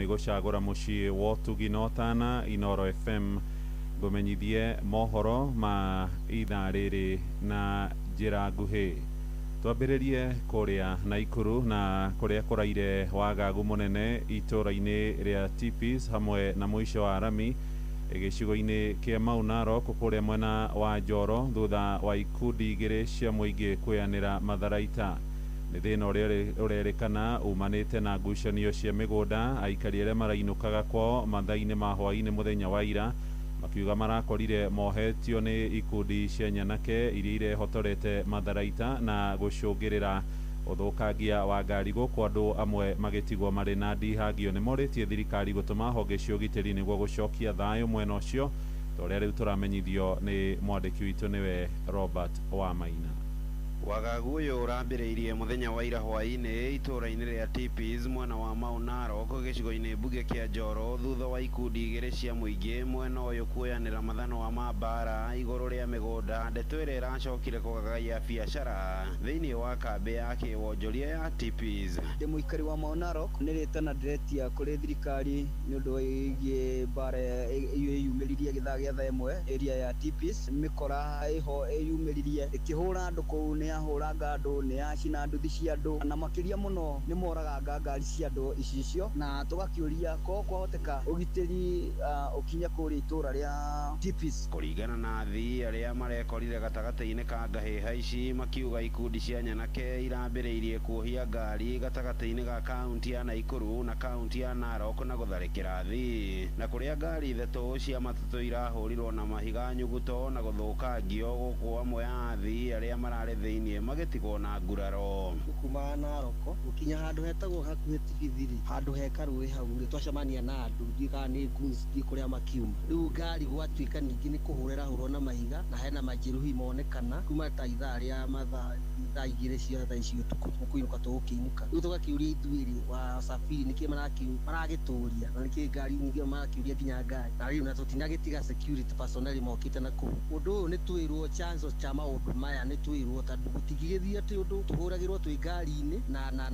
nĩ gũcagũra mũciĩ wa ũtugi na ũtana Inooro FM ngũmenyithie mohoro ma ithaa rĩrĩ na njĩra nguhĩ. Twambĩrĩrie kũrĩa Naikuru na kũrĩa kũraire wagagu mũnene itũra-inĩ rĩa Tipis hamwe na mũico wa Rami gĩcigo-inĩ kĩa Mau Narok kũrĩa mwena wa Njoro thutha wa ikundi igĩrĩ cia mũingĩ kwĩyanĩra matharaita. Nĩ thĩna ũrĩa ũrerĩkana umanĩte na ngucanio cia mĩgũnda, aikari arĩa marainũkaga kwao mathaa-inĩ ma hwaĩ-inĩ mũthenya wa ira makiuga marakorire mohetio nĩ ikundi cia nyanake iria irehotorete matharaita na gũcũngĩrĩra ũthũkangia wa ngari gũkũ andũ amwe magĩtigwo marĩ na ndihangio. Nĩ morĩtie thirikari gũtũma honge cia ũgitĩri nĩguo gũcokia thayũ mwena ũcio, ta ũrĩa rĩu tũramenyithio nĩ mwandĩki witũ nĩwe Robert Wamaina. Wagagu ũyũ ũrambĩrĩirie mũthenya wa ira hwaĩ-inĩ itũra-inĩ rĩa Tipis mwena wa Mau Narok gĩcigo-inĩ mbunge kĩa Njoro thutha wa ikundi igĩrĩ cia mũingĩ mwena ũyũ kuoyanĩra mathanwa ma mbara igũrũ rĩa mĩgũnda. Ndeto ĩrĩa ĩracokire kũgagaia biacara thĩinĩ wa kambĩ ya kĩwonjoria ya Tipis. Ndĩ mũikari wa Mau Narok nĩrĩtana ndĩretia kũrĩ thirikari nĩ ũndũ wĩgiĩ mbara yumĩririe gĩthaa gĩa thaa ĩmwe area ya Tipis. Mĩkora ĩho ĩyumĩririe ĩkĩhũra andũ kũu, nĩyahũranga andũ, nĩyacina nduthi cia andũ, na makĩria mũno nĩmoraganga ngari cia andũ icicio, na tũgakĩũria ko kwahoteka ũgitĩri ũkinya kũrĩa itũra rĩa Tipis. Kũringana na athii arĩa marekorire gatagatĩ-inĩ ka ngahĩha ici makiuga ikundi cia nyanake irambĩrĩirie kuohia ngari gatagatĩ-inĩ ga kaunti ya Naikuru na kaunti ya Narok na gũtharĩkĩra athii, na kũrĩa ngari ithatũ cia matatũ irahũrirwo na mahiga nyuguto na gũthũkangio gũkũ amwe a athii arĩa mararĩ thĩinĩ magĩtigwo na nguraro. Kuma Naroko gũkinya handũ hetagwo hakuhĩ Tigithiri, handũ he karũĩ hau rĩ twacemania na andũ ndiga nĩ guns kũrĩa makiuma. Rĩu ngari gwatuĩka ningĩ nĩ kũhũrĩra hũrwo na mahiga na hena majeruhi monekana kuma ta ithaa rĩa mathaa igĩrĩ cia thaa ici ũtukũ kũinũka tũgũkĩinũka. Rĩu tũgakĩũria ithuĩ wa safiri nĩkĩ maragĩtũria na nĩkĩ ngari nyingĩ marakĩũria nginya ngari, na rĩu na tũtinagĩtiga security personnel mokĩte na kũu. Ũndũ ũyũ nĩ twĩrwo chanzo cha maũndũ maya nĩ twĩrwo tondũ gũtigigĩthia atĩ ũndũ tũhũragĩrwo twĩ ngari-inĩ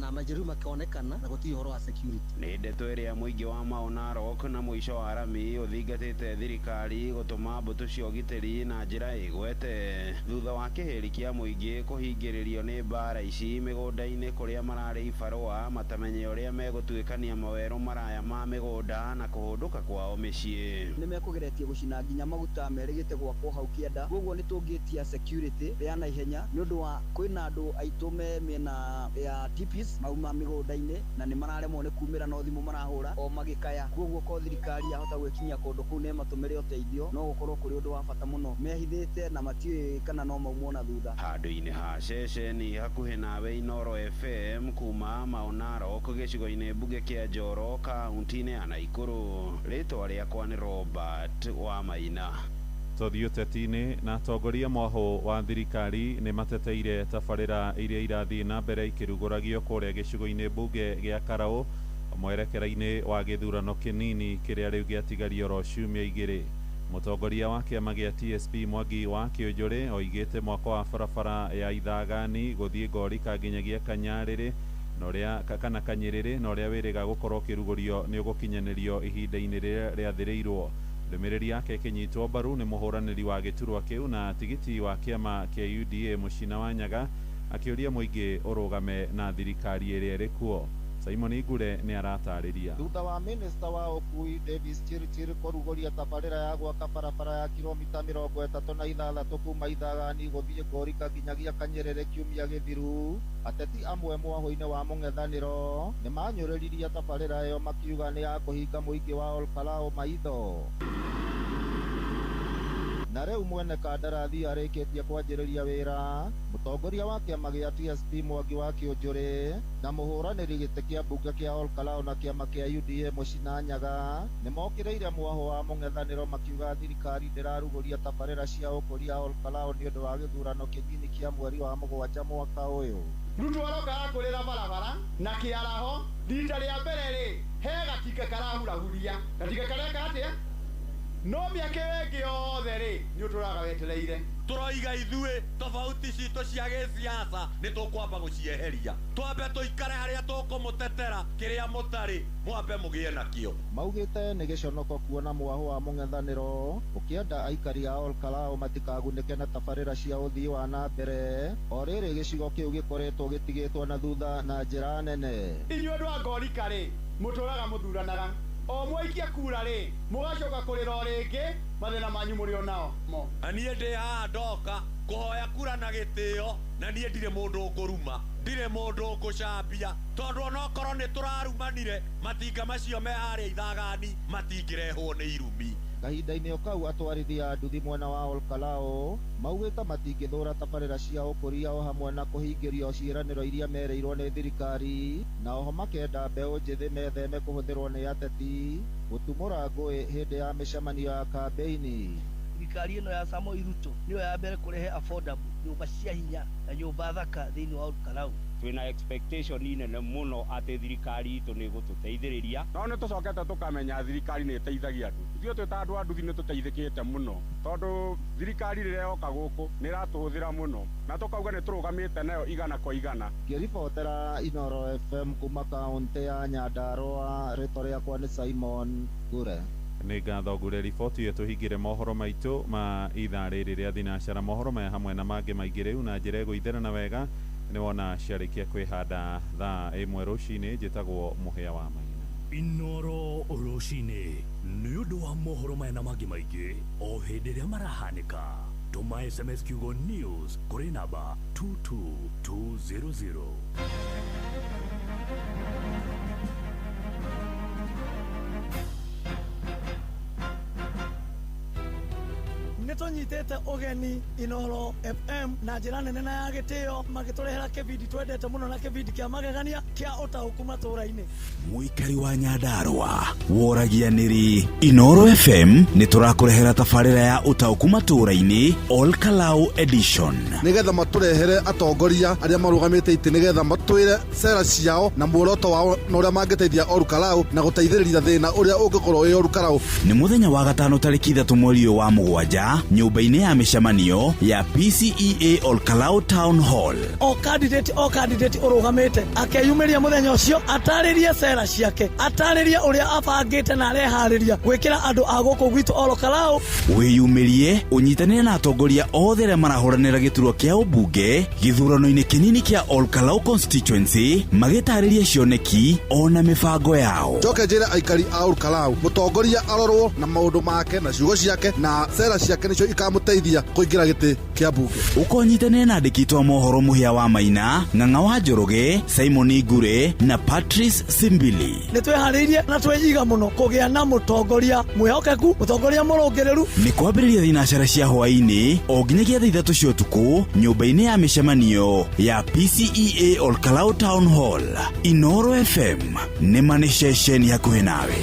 na majeruhi makĩonekana na gũtirĩ ũhoro wa security. Nĩ ndeto ĩrĩa mũingĩ wa Mau Narok na mũico wa Rami ũthingatĩte thirikari gũtũma mbũtũ cia ũgitĩri na njĩra ĩgwete thutha wa kĩhĩri kĩa mũingĩ kũhingĩrĩrio nĩ mbara ici mĩgũnda-inĩ kũrĩa mararĩ ibarũa matamenye ũrĩa megũtuĩkania mawerũ maraya ma mĩgũnda na kũhũndũka kwao mĩciĩ. Nĩmekũgeretie gũcina nginya maguta merĩgĩte gwakwo hau kĩanda, koguo nĩ tũngĩtia security ya naihenya nĩ ũndũ wa kwĩna andũ aitũ me mĩena ya Tipis mauma mĩgũnda-inĩ na nĩ mararemwo nĩ kumĩra no thimũ marahũra o magĩkaya. Koguo ko thirikari yahota gwĩkinyia kũndũ kũu nĩ matũmĩre ũteithio no gũkorwo kũrĩ ũndũ wa bata mũno. Mehithĩte na matiũĩ kana no maumwo na thutha. Handũ-inĩ ha ceceni hakuhĩ nawe Inooro FM kuma Mau Narok gĩcigo-inĩ mbunge kĩa Njoro kaunti-inĩ ya Naikuru, rĩtwa rĩakwa nĩ Robert Wamaina. Tũthiĩ ũteti-inĩ na atongoria mwahũ wa thirikari nĩ mateteire tabarĩra iria irathiĩ na mbere ikĩrugũragio kũrĩa gĩcigo-inĩ mbunge gĩa Karaũ mwerekera-inĩ wa gĩthurano kĩnini kĩrĩa rĩu gĩatigario ro ciumia igĩrĩ. Mũtongoria wa kĩama gĩa TSP Mwangi wa Kĩũnjũrĩ oigĩte mwako wa barabara ya Ithagani gũthiĩ Ngorika nginyagia Kanyarĩrĩ kana Kanyĩrĩrĩ na ũrĩa wĩrĩga gũkorwo ũkĩrugũrio nĩ ũgũkinyanĩrio ihinda-inĩ rĩrĩa rĩathĩrĩirwo. Ndũmĩrĩri yake ĩkĩnyitwo mbaru nĩ mũhũranĩri wa gĩturwa kĩu na tigiti wa kĩama kĩa UDA Mũcina wa Nyaga akĩũria mũingĩ ũrũgame na thirikari ĩrĩa ĩrĩ kuo. Simon Igure nĩ aratarĩria. Thutha wa minista wa ũkui Davis Chirchir kũrugũria tabarĩra ya gwaka barabara ya kilomita 36 kuma Ithagani gũthiĩ Ngorika nginyagia Kanyerere kiumia gĩthiru, ateti amwe mwahũ-inĩ wa mũng'ethanĩro nĩ manyũrĩririe tabarĩra ĩyo makiuga nĩ ya kũhinga mũingĩ wa Olkalau maitho. Na rĩu mwene kandarathi arĩkĩtie kwanjĩrĩria wĩra. Mũtongoria wa kĩama gĩa TSP Mwangi wa Kĩũnjũrĩ na mũhũranĩri gĩtĩ kĩa mbunge kĩa Olkalau na kĩama kĩa UDA Mũcina Nyaga nĩ mokĩrĩire mwahũ wa mũng'ethanĩro makiuga thirikari ndĩrarugũria tabarĩra cia ũkũria Olkalau nĩ ũndũ wa gĩthurano kĩnini kĩa mweri wa mũgwanja mwaka ũyũ. Ruto arokaga kũrĩra barabara na kĩaraho, rita rĩa mbere rĩ he gatika karahurahuria, gatika kareka atĩa no mĩaka ĩngĩ yothe rĩ nĩ ũtũraga wetereire turoiga ithuĩ tofauti citũ cia gĩsiasa nĩ tũkwamba gũcieheria twambe tũikare harĩa tũkũmũtetera kĩrĩa mũtarĩ mwambe mũgĩe nakĩo. Maugĩte nĩ gĩconoko kuona mwaho wa mũng'ethanĩro ũkĩenda aikari a Olkalau matikagunĩke na tabarĩra cia ũthii wa na mbere, o rĩrĩ gĩcigo kĩu gĩkoretwo gĩtigĩtwo na thutha na njĩra nene. Inyuĩ andũ a Ngorika rĩ mũtũraga mũthuranaga o mwaikia kura rĩ mũgacoka kũrĩra o rĩngĩ mathĩna manyu mũrĩ o nao mo. Niĩ ndĩ haha ndoka kũhoya kura na gĩtĩo, na niĩ ndirĩ mũndũ ngũruma, ndirĩ mũndũ ngũcambia, tondũ onokorwo nĩ tũrarumanire matinga macio me harĩa Ithagani matingĩrehwo nĩ irumi. Kahinda-inĩ o kau atwarithia a nduthi mwena wa Olkalau maugĩte matingĩthũra tabarĩra cia ũkũria o hamwe na kũhingĩrio ciĩranĩro iria merĩirwo nĩ thirikari, na oho makenda mbeũ njĩthĩ metheme kũhũthĩrwo nĩ ateti gũtumũra ngũĩ hĩndĩ ya mĩcemanio ya kambeini. Thirikari ĩno ya Samoei Ruto nĩyo ya mbere kũrehe affordable nyũmba cia hinya na nyũmba thaka thĩinĩ wa Olkalau. Twina expectation nene muno atĩ thirikari itũ nĩ gũtũteithĩrĩria. No nĩ tũcokete tũkamenya thirikari nĩ ĩteithagia andũ. Ithuĩ twĩ ta andũ a nduthi nĩ tũteithĩkĩte mũno, tondũ thirikari rĩrĩa yoka gũkũ nĩ ĩratũhũthĩra mũno, na tũkauga nĩ tũrũgamĩte nayo igana kwa igana. Ngĩribotera Inooro FM kuma kaũntĩ ya Nyandarũa, rĩtwa rĩakwa nĩ Simon Ngure. Nĩ ngatho Ngure, riboti ĩyo tũhingĩre mohoro maitũ ma ithaa rĩrĩ rĩa thinacara. Mohoro maya hamwe na mangĩ maingĩ rĩu na njĩra ĩgũitherana wega nĩ wona ciarĩkia kwĩhanda thaa ĩmwe rũcinĩ. Njĩtagwo Mũhĩa wa Maina. Inooro rũcinĩ nĩ ũndũ wa mohoro maya na mangĩ maingĩ o hĩndĩ ĩrĩa marahanĩka. Tũma SMS kiugo news kũrĩ namba 22200. Nĩtũnyitĩte ũgeni Inooro FM na njĩra nene na ya gĩtĩo, magĩtũrehera kĩbindi twendete mũno na kĩbindi kĩa magegania kĩa ũtaũku matũũra-inĩ. Mũikari wa Nyandarũa woragianĩri Inooro FM nĩ tũrakũrehera tabarĩra ya ũtaũku matũũra-inĩ Olkalau edition, nĩgetha matũrehere atongoria arĩa marũgamĩte itĩ nĩgetha matwĩre cera ciao na muoroto wao na ũrĩa mangĩteithia Olkalau na gũteithĩrĩria thĩna ũrĩa ũngĩkorwo wĩ Olkalau. Nĩ mũthenya wa gatano tarĩki 3 mweri wa Mũgwanja nyũmba-inĩ ya mĩcemanio ya PCEA Olkalau Town Hall. O candidate ũrũgamĩte akeyumĩria mũthenya ũcio atarĩrie cera ciake, atarĩrie ũrĩa abangĩte na areharĩria gwĩkĩra andũ a gũkũ gwitũ Olkalau. Wĩyumĩrie ũnyitanĩre na atongoria othe arĩa marahũranĩra gĩturwa kĩa ũmbunge gĩthurano-inĩ kĩnini kĩa Olkalau constituency, magĩtarĩria cioneki ona mĩbango yao. Njoke njĩre aikari a Olkalau mũtongoria arorwo na maũndũ make na ciugo ciake na cera ciake nĩcio ikamũteithia kũingĩra gĩtĩ kĩa mbunge. Ũkonyitanĩra na andĩki a mohoro Mũhĩa wa Maina, Ng'ang'a wa Njoroge, Simon Ngure na Patrice Simbili. Nĩtweharĩirie na twĩiga mũno kũgĩa na mũtongoria mwĩhokeku, mũtongoria mũrũngĩrĩru. Nĩ kwambĩrĩria thinacara cia hwaĩ-inĩ o nginyagia thaa 3 cia ũtukũ nyũmba-inĩ ya mĩcemanio ya PCEA Olkalau Town Hall. Inooro FM nĩ mane ceceni hakuhĩ nawe.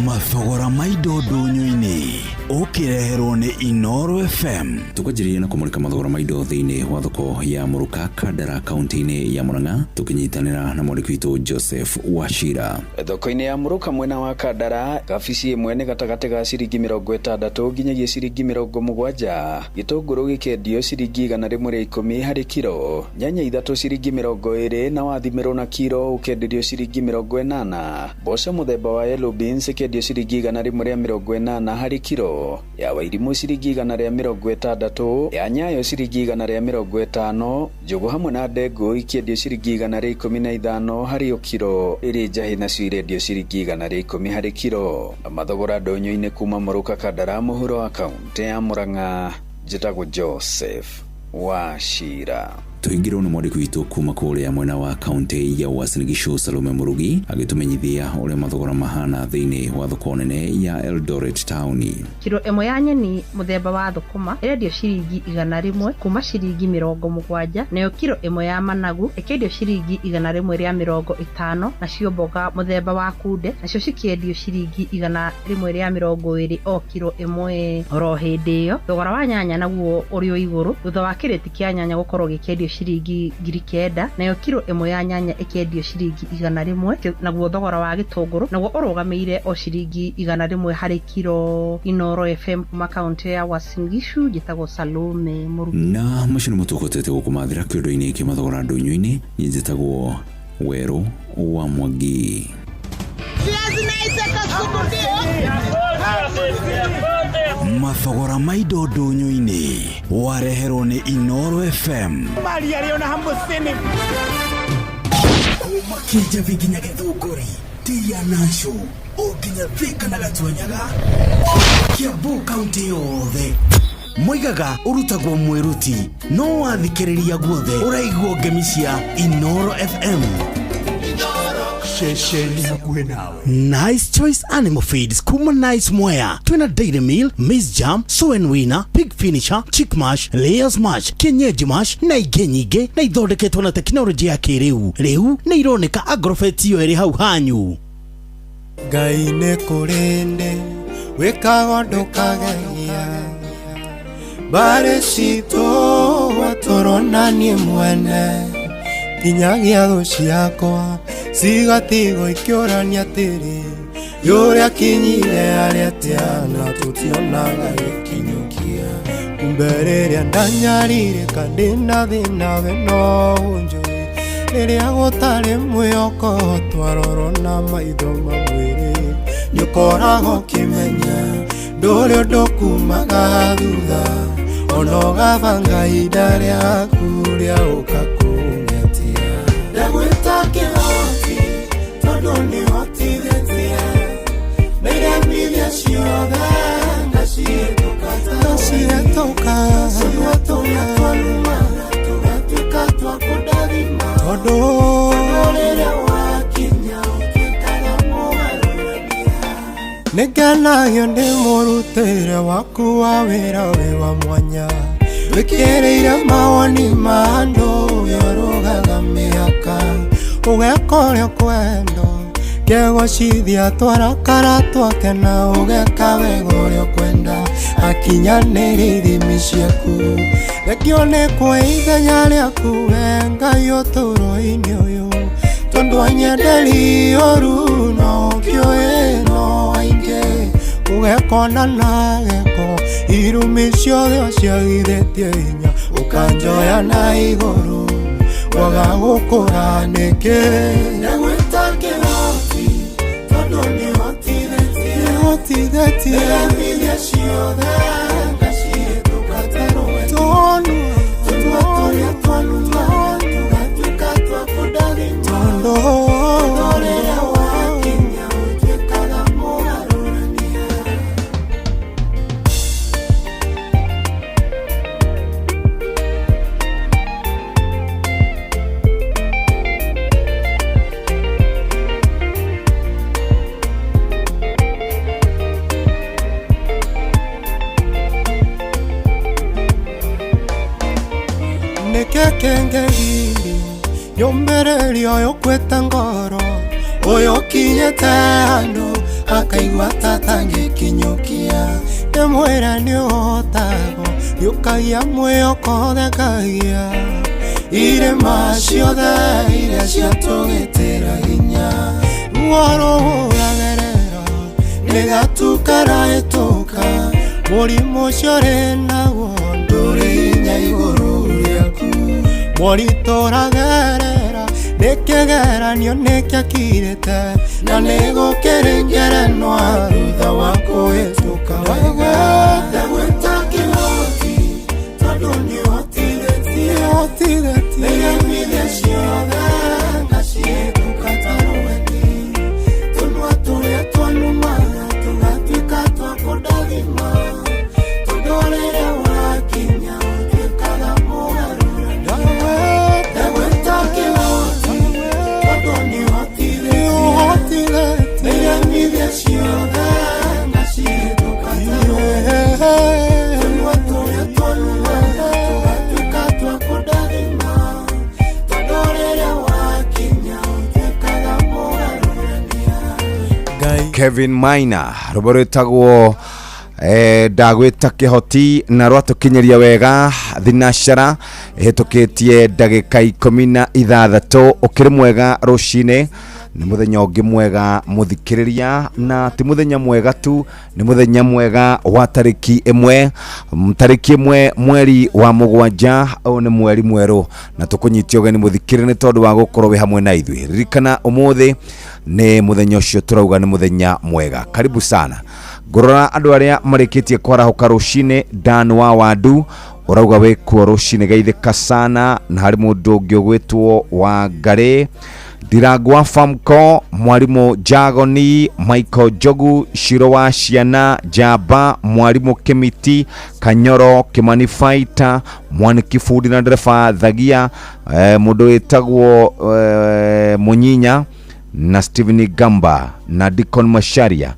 Mathogora ma indo ndũnyũ-inĩ ũkĩreherwo nĩ Inooro FM. Tũkwanjĩrĩria na kũmũrĩka mathogora ma indo thĩinĩ wa thoko ya Mũruka Kandara kaunti-inĩ ya Murang'a, tũkĩnyitanĩra na mwandĩki witũ Joseph Wachira. Thoko-inĩ ya Mũruka mwena wa Kandara, kabici ĩmwe nĩ gatagatĩ ga ciringi 60 nginyagia ciringi 70. Gĩtũngũrũ gĩkendio ciringi 110 harĩ kiro. Nyanya 3 ciringi 20 na wathimĩrwo na kiro ũkenderio ciringi 80. Mboco mũthemba wa yellow beans ĩkendio ciringi 180 harĩ kiro. Ya Wairimũ ciringi 160, ya Nyayo ciringi 150, njũgũ hamwe na ndengũ ikendio ciringi 115 harĩ kiro. Ĩrĩ njahĩ nacio irendio ciringi 110 harĩ kiro. Mathogora ndũnyũ-inĩ kuma Mũruka Kandara, mũhuro wa kaunti ya Murang'a. Njĩtagwo Joseph Wachira. tuingirwo nĩ mwandĩki witũ kuma kũrĩa mwena wa kaunti ya Uasin Gishu Salome Murugi agĩtũmenyithia ũrĩa mathogora mahana thĩinĩ wa thoko nene ya Eldoret Town. Kiro ĩmwe ya nyeni mũthemba wa thũkũma ĩrendio ciringi 100 kuma ciringi 70, nayo kiro ĩmwe ya managu ĩkendio ciringi 150, nacio mboga mũthemba wa kunde nacio cikiendio ciringi 120 o kiro ĩmwe. Oro hĩndĩ ĩyo thogora wa nyanya naguo ũrĩ o igũrũ thutha wa kĩrĩti kĩa nyanya gũkorwo gĩkendio ciringi 900, nayo kiro ĩmwe ya nyanya ĩkendio ciringi 100, naguo thogora wa gĩtũngũrũ naguo ũrũgamĩire o ciringi 100 harĩ kiro. Inoro FM kuma kaunti ya Uasin Gishu, njĩtagwo Salome Murugi. Na macio nĩ mũtũkotete gũkũmathĩra kĩondo-inĩ kĩmathogora ndũnyũ-inĩ, njĩtagwo Werũ wa Mwangi. Mathogora ma indo ndũnyũ-inĩ wareherwo nĩ Inoro FM. Makĩnja nginya Gĩthũngũri, Tia Nasho, nginya Thika na Gatwenyaga, Kiambu kaunti yothe. Moigaga ũrutagwo mwĩruti, no wathikĩrĩria guothe ũraigwo ngemi cia Inoro FM. Nice Choice Animal Feeds kuma Nice Mwea. Twina Dairy Meal, Maize Jam, Soen Winner, Pig Finisher, Chick Mash, Layers Mash, Kienyeji Mash na ingĩ nyingĩ na ithondeketwo na tekinoronjĩ ya kĩrĩu. Rĩu nĩ ironeka Agrofert yo ĩrĩ hau hanyu. Ngai nĩ kũrĩndĩ wĩkaga ndũkageria bare citũ watũronanie mwene kinyagia thũ ciakwa cigatigo ikĩũrania atĩrĩ yũrĩa kinyire arĩa tiana tũtionaga gĩkinyũkia kumbe rĩrĩa ndanyarire kandĩna thĩna we no njũĩ rĩrĩa gũtarĩ mwĩhoko twarorwo na maitho mamwĩrĩ nĩũkoragwo kĩmenya ndũrĩ ũndũ kumaga thutha ona ũgabanga ihinda rĩaku rĩa gũka kũngetia ndagwĩta kĩhoti tondũ nĩhotithĩtie na iremithia ciothe ngacihĩtũka tũrĩa twalumaga tũgatuĩka twa kũndathima tondũ rĩrĩa wakinya ũtuĩkaga mũgarũrania. Nĩngenagio nĩ mũrutĩre waku wa wĩra wĩ wa mwanya wĩkĩrĩire mawoni ma andũ ũrũgaga mĩhaka ũgeka ũrĩa kwenda kegocithia twarakara twakena ũgeka wega ũrĩa kwenda akinyanĩria ithimi ciaku thekio nĩ kwa ithenya rĩaku we Ngai ũtũũro-inĩ ũyũ tondũ anyenderi ũru no kĩũĩ no aingĩ ũgekona na gĩko irumi ciothe ciagithĩtie hinya ũkanjoya na igũrũ waga gũkũra nĩkĩ ndagwĩta kĩhoti tondũ nĩhotithĩtie iremithia ciothe ngacihĩtũka tarũwe tũrĩa twanuma tũgatuĩka twa kũndathima tondũ rĩrĩa wakinya ũtuĩkaga mũgarũrania. Kengegiri yombererio yokweta ngoro oyo kinyete handũ akaigua tatangĩkinyũkia ndĩmwĩra nĩũhotago gĩũkagia mwĩhoko thekagia irĩma ciothe iria ciatũgĩtĩra hinya ruo rũhũragerera nĩgatuka rahĩtũka mũrimũ ũcio rĩ naguo ndũrĩ hinya igũrũ rĩaku moritũ ũragerera nĩkĩgeranio nĩkĩakirĩte na nĩgũkĩrĩngerenwa thutha wa kũhĩtũka wega ndagwĩta kĩhoti tondũ nĩhotithĩtie iremithia ciothe ngacihĩtũka tarũweni tũnua tũrĩa twanumaga tũgatuĩka twa kũndathima tondũ rĩrĩa wakinya ũtuĩkaga mũgarũrania. Kevin Maina ruboretagwo ndagwita kihoti na rwatukinyeria wega thinashara hitukitie ndagika 16 ukiri mwega rucine ni muthenya ungi mwega muthikiriria na ti muthenya mwega tu ni muthenya mwega wa tariki 1 mweri wa 7 o ni mweri mweru na tukunyitia ugeni muthikiri ni tondu wa gukorwo wi hamwe na ithui ririkana umuthi ni muthenya ucio turauga ni muthenya mwega karibu sana gorora andu aria marikitie kwarahuka rucine Dan wa Wadu urauga wekuo rucine geithika sana na hari mundu ungi ugwitwo wa Ngari Diragwa Famko mwarimu Jagoni Michael Jogu Shiro wa Ciana Jaba mwarimu Kimiti Kanyoro Kimani Fighter Mwaniki Food na Drefa Thagia mundu wetagwo Munyinya na Steven Gamba na Deacon Masharia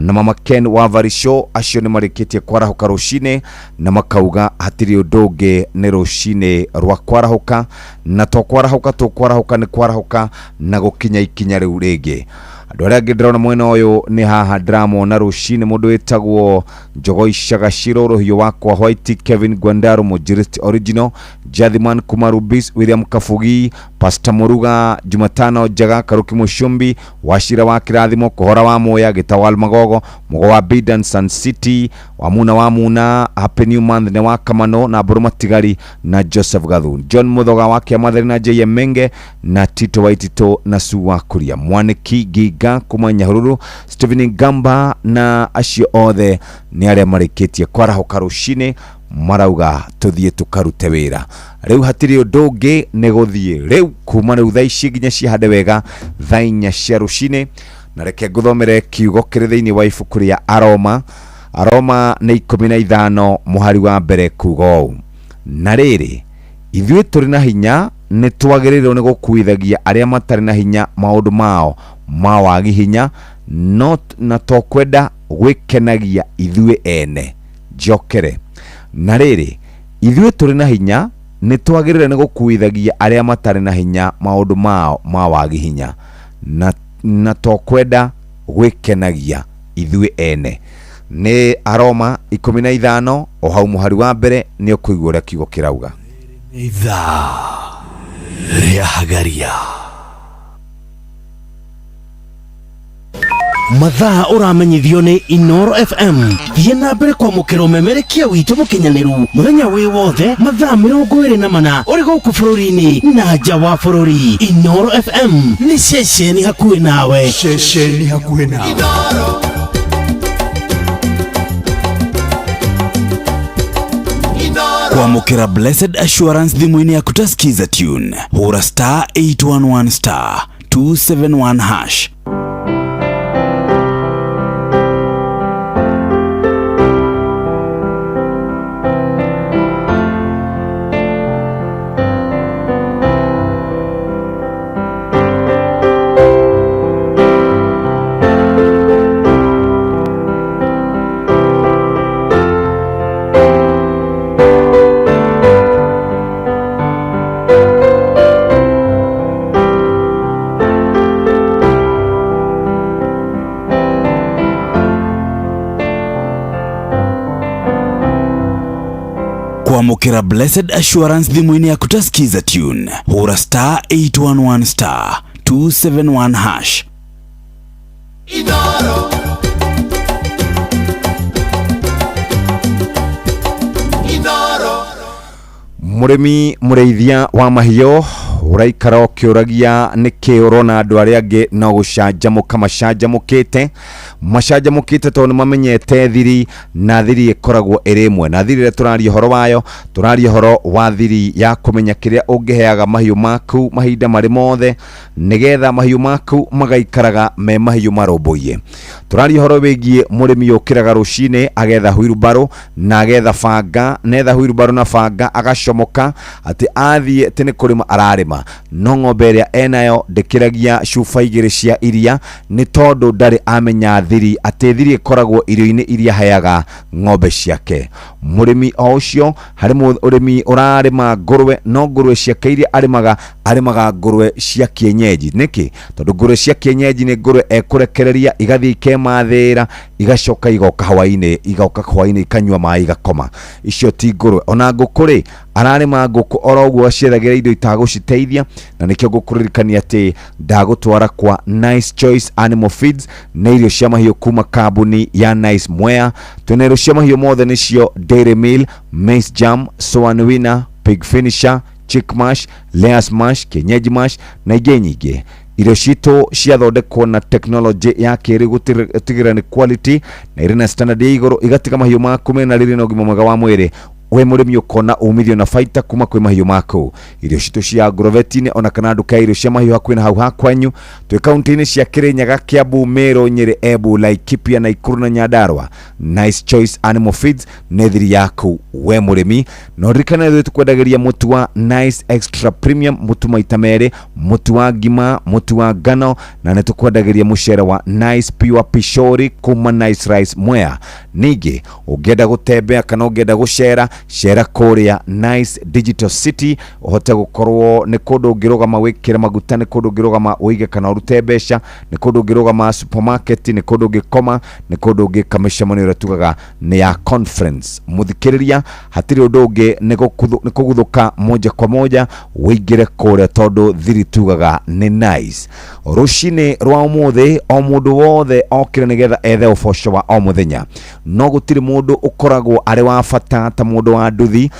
na Mama Ken wa Varisho acio ni marikitie kwarahuka rucine na makauga hatiri unduge ni rucine rwa kwarahuka na to kwarahuka ni kwarahuka na gukinya ikinya riu ringi andu aria ngidirona mwena uyu ni haha drama na rucine mundu wetagwo Njogoi Shagashiro ruhiyo wakwa White Kevin Gwandaro Mujirist Original Jadhiman Kumarubis William Kafugi Pastor Muruga Jumatano Jaga Karuki Mushumbi Washira wa Kirathimo Kuhora wa Moya Gitawal Magogo Mugo wa Bidan Sun City wa Muna Happy New Month ne wa Kamano na Buruma Tigari na Joseph Gathu John Muthoga wa Kiamathari na JM Menge na Tito Waitito na Suwa Kuria Mwaniki Giga Kumanya Hururu Steven Gamba na acio othe ni aria marikitie kwarahuka rucine marauga tuthie tukarute wira riu hatiri undugi ni guthie riu kuma riu thaa ici nginya cihande wega thaa 4 cia rucine na reke nguthomere kiugo kiri thiini wa ibuku ria Aroma ni 15 muhari wa mbere kugo uu na riri ithui turi na hinya ni twagirirwo ni gukuithagia aria matari na hinya maundu mao ma wagi hinya not na tokwenda gwikenagia ithui ene jokere na riri ithui turi na hinya ni twagirire ni gukuithagia aria matari na hinya maundu mao ma wagi hinya na tokwenda gwikenagia ithui ene ni Aroma 15 o hau muhari wa mbere ni ukuigua uria kiugo kirauga itha ria hagaria mathaa uramenyithio ni Inoro FM thie na mbere kwa mukiro memerekia witu mukinyaniru muthenya wi wothe mathaa 24 uri guku bururi-ini na nja wa bururi Inoro FM ni ceceni hakuhi nawe kwa mukira Blessed Assurance thimu-ini ya kutasikiza tune hura star 811 star 271 hash kwamukira Blessed Assurance thimu-ini ya kutasikiza tune hura star 811 star 271 hash Inoro murimi mureithia wa mahio uraikara ukiuragia niki urona andu aria angi no gucanjamuka macanjamukite tondu mamenyete thiri na thiri ikoragwo iri imwe na thiri ire turaria horo wayo turaria horo wa thiri ya kumenya kiria ungiheaga mahiu maku mahinda mari mothe nigetha mahiu maku magaikaraga me mahiu maromboie turaria horo wigie murimi ukiraga rucine agetha huirubaro na agetha banga netha huirubaro na banga agacomoka agoka ati athie tene kurima ararima no ng'ombe ria enayo ndekiragia cuba igiri cia iria ni tondu ndari amenya thiri ati thiri ikoragwo irio-ini iria hayaga ng'ombe ciake. Murimi ocio hari urimi urarima ngurwe no ngurwe ciake iria arimaga ngurwe cia kienyeji niki tondu ngurwe cia kienyeji ni ngurwe ekurekereria igathii ikemathira igacoka igoka hwaini ikanyua mai igakoma. Icio ti ngurwe ona ngukuri ararima nguku oroguo aciethagira indo itaguciteithia na nikio ngukuririkania ati ndagutwara kwa Nice Choice Animal Feeds na irio cia mahiũ kuma kambuni ya Nice Mwea. Twina irio cia mahiũ mothe nicio Dairy Meal, Maize Jam, Soan Winner, Pig Finisher, Chick Mash, Layers Mash, Kienyeji Mash na ingĩ nyingĩ. Irio citũ ciathondekwo na technology ya kĩrĩu gũtigĩrĩra nĩ quality na irĩ na standard ya igũrũ igatiga mahiũ maku mena riri na ũgima mwega wa mwĩrĩ. We murimi ukona umithio na faita kuma kwi mahiũ maku. Irio citu cia Agrovet-ini ona kana nduka irio cia mahiũ hakuhĩ na hau hakwanyu twi kaunti-ini cia Kirinyaga, Kiambu, Meru, Nyeri, Embu, Laikipia, Nakuru na Nyandarua. Nice Choice Animal Feeds nĩ thiri yaku we murimi. No ririkana ithuĩ tukwendagĩria mũtu wa Nice Extra Premium, mũtu maita merĩ, mũtu wa ngima, mũtu wa ngano na nĩ tukwendagĩria mũcere wa Nice Pure Pishori kuma Nice Rice Mwea. Ningĩ ũngĩenda gũtembea kana ũngĩenda gũcera share kuria Nice Digital City uhote gukorwo ni kundu ngirugama wikire maguta, ni kundu ngirugama uige kana urute besha, ni kundu ngirugama supermarket, ni kundu ngikoma, ni kundu ngikamishamani uratugaga ni ya conference. Muthikiriria hatiri undu ungi ni kuguthuka moja kwa moja wigire kuria tondu thiri tugaga ni Nice. Rushine rwa umuthi o mundu wothe okire nigetha ethe uboco wa o muthenya. No gutiri mundu ukoragwo ari wa bata ta mundu wa nduthi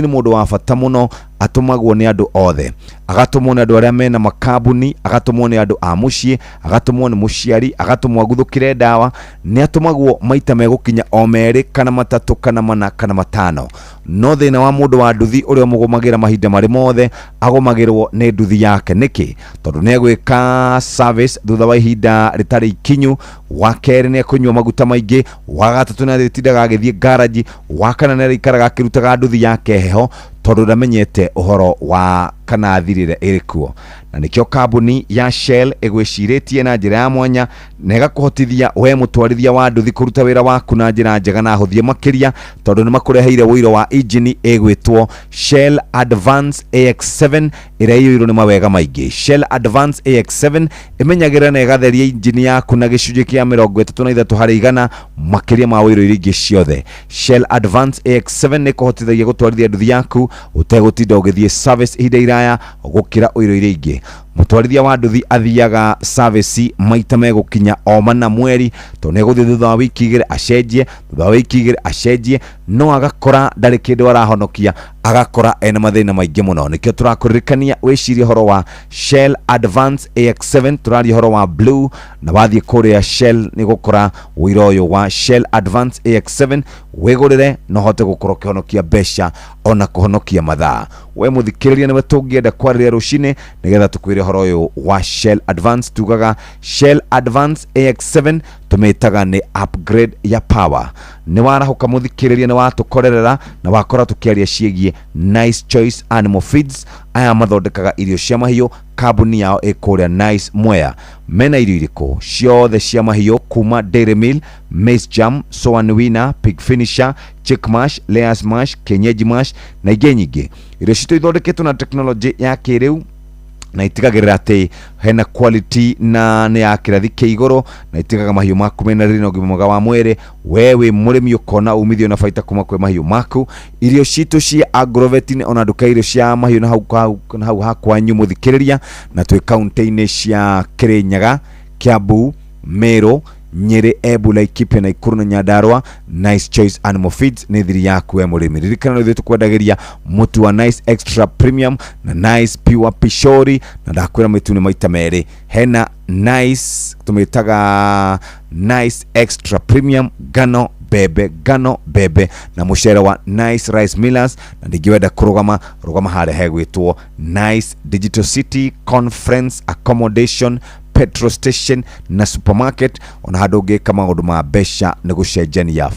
ni mundu wa bata muno, atumagwo ni andu othe. Agatumwo ni andu aria mena makambuni, agatumwo ni andu a mucii, agatumwo ni muciari, agatumwo aguthukire ndawa, ni atumagwo maita megukinya o meri kana matatu kana mana kana matano. No thina wa mundu wa nduthi uria mugomagira mahinda mari mothe agomagirwo ni nduthi yake niki tondu ni egwika service thutha wa ihinda ritari ikinyu. Wa keri ni ekunywa maguta maingi, wa gatatu ni ritindaga agithie garage, wa kana ni rikaraga akirutaga nduthi yake heho tondu ndamenyete uhoro wa kana thirire irikuo. Na nikio kambuni ya Shell egwiciritie na njira ya mwanya na igakuhotithia we mutwarithia wa nduthi kuruta wira waku na njira njega na huthie makiria tondu ni makureheire wiro wa engine egwitwo Shell Advance AX7 iria iyo ni mawega maingi. Shell Advance AX7 imenyagira na igatheria engine yaku na gicunjĩ kia 33 harĩ 100 makiria ma wiro iringi ciothe. Shell Advance AX7 ni kuhotithagia gutwarithia nduthi yaku utegutinda ugithie service ihinda iraya gukira wiro iringi. Mutwarithia wa nduthi athiaga service maita megukinya o mana mweri tondu neguthie thutha wa wiki igĩrĩ acenjie, thutha wa wiki igĩrĩ acenjie, no agakora ndari kindu arahonokia, agakora ena mathina maingi muno. Nikio turakuririkania wicirie horo wa Shell Advance AX7, turaria horo wa Blue na wathie kuria Shell ni gukora wiro uyu wa Shell Advance AX7 wigurire no hote gukorwo kihonokia besha ona kuhonokia mathaa. We muthikiriria ni tungienda kwariria rucine nigetha tukwire horo uyu wa Shell Advance. Tugaga Shell Advance AX7 tumetaga ni upgrade ya power. Ni warahuka muthikiriria ni watukorerera na wakora tukiaria ciegie Nice Choice Animal Feeds. Aya mathondekaga irio cia mahiũ, kambuni yao ikuria Nice Mwea. Mena irio iriko ciothe cia mahiũ kuma Dairy Meal, Maize Jam, Soan Winner, Pig Finisher, Chick Mash, Layers Mash, Kienyeji Mash na ingĩ nyingĩ. Irio citu ithondeketwo na technology ya kĩrĩu na itigagirira ati hena quality na ni ya kirathi kia iguru na itigaga mahiũ maku mena riri na ũgima mwega wa mwĩrĩ. Wewe murimi ukona umithio na faita kuma kwi mahiũ maku. Irio citu cia Agrovet-ini ona nduka irio cia mahiũ na hau hakwanyu muthikiriria na twi kaunti-ini cia Kirinyaga, Kiambu, Meru, Nyeri, Embu, Laikipia, Nakuru na Nyandarua. Nice Choice Animal Feeds ni thiri yaku we murimi. Ririkana ithuĩ tukwendagiria mutu wa Nice Extra Premium na Nice Pure Pishori na ndakwira mitu ni maita meri. Hena Nice tumetaga Nice Extra Premium ngano bebe na mucere wa Nice Rice Millers na ndigwenda kurugama harĩa hegwitwo Nice Digital City Conference Accommodation petrol station na supermarket ona handu ngika maundu ma besha ni gucenjania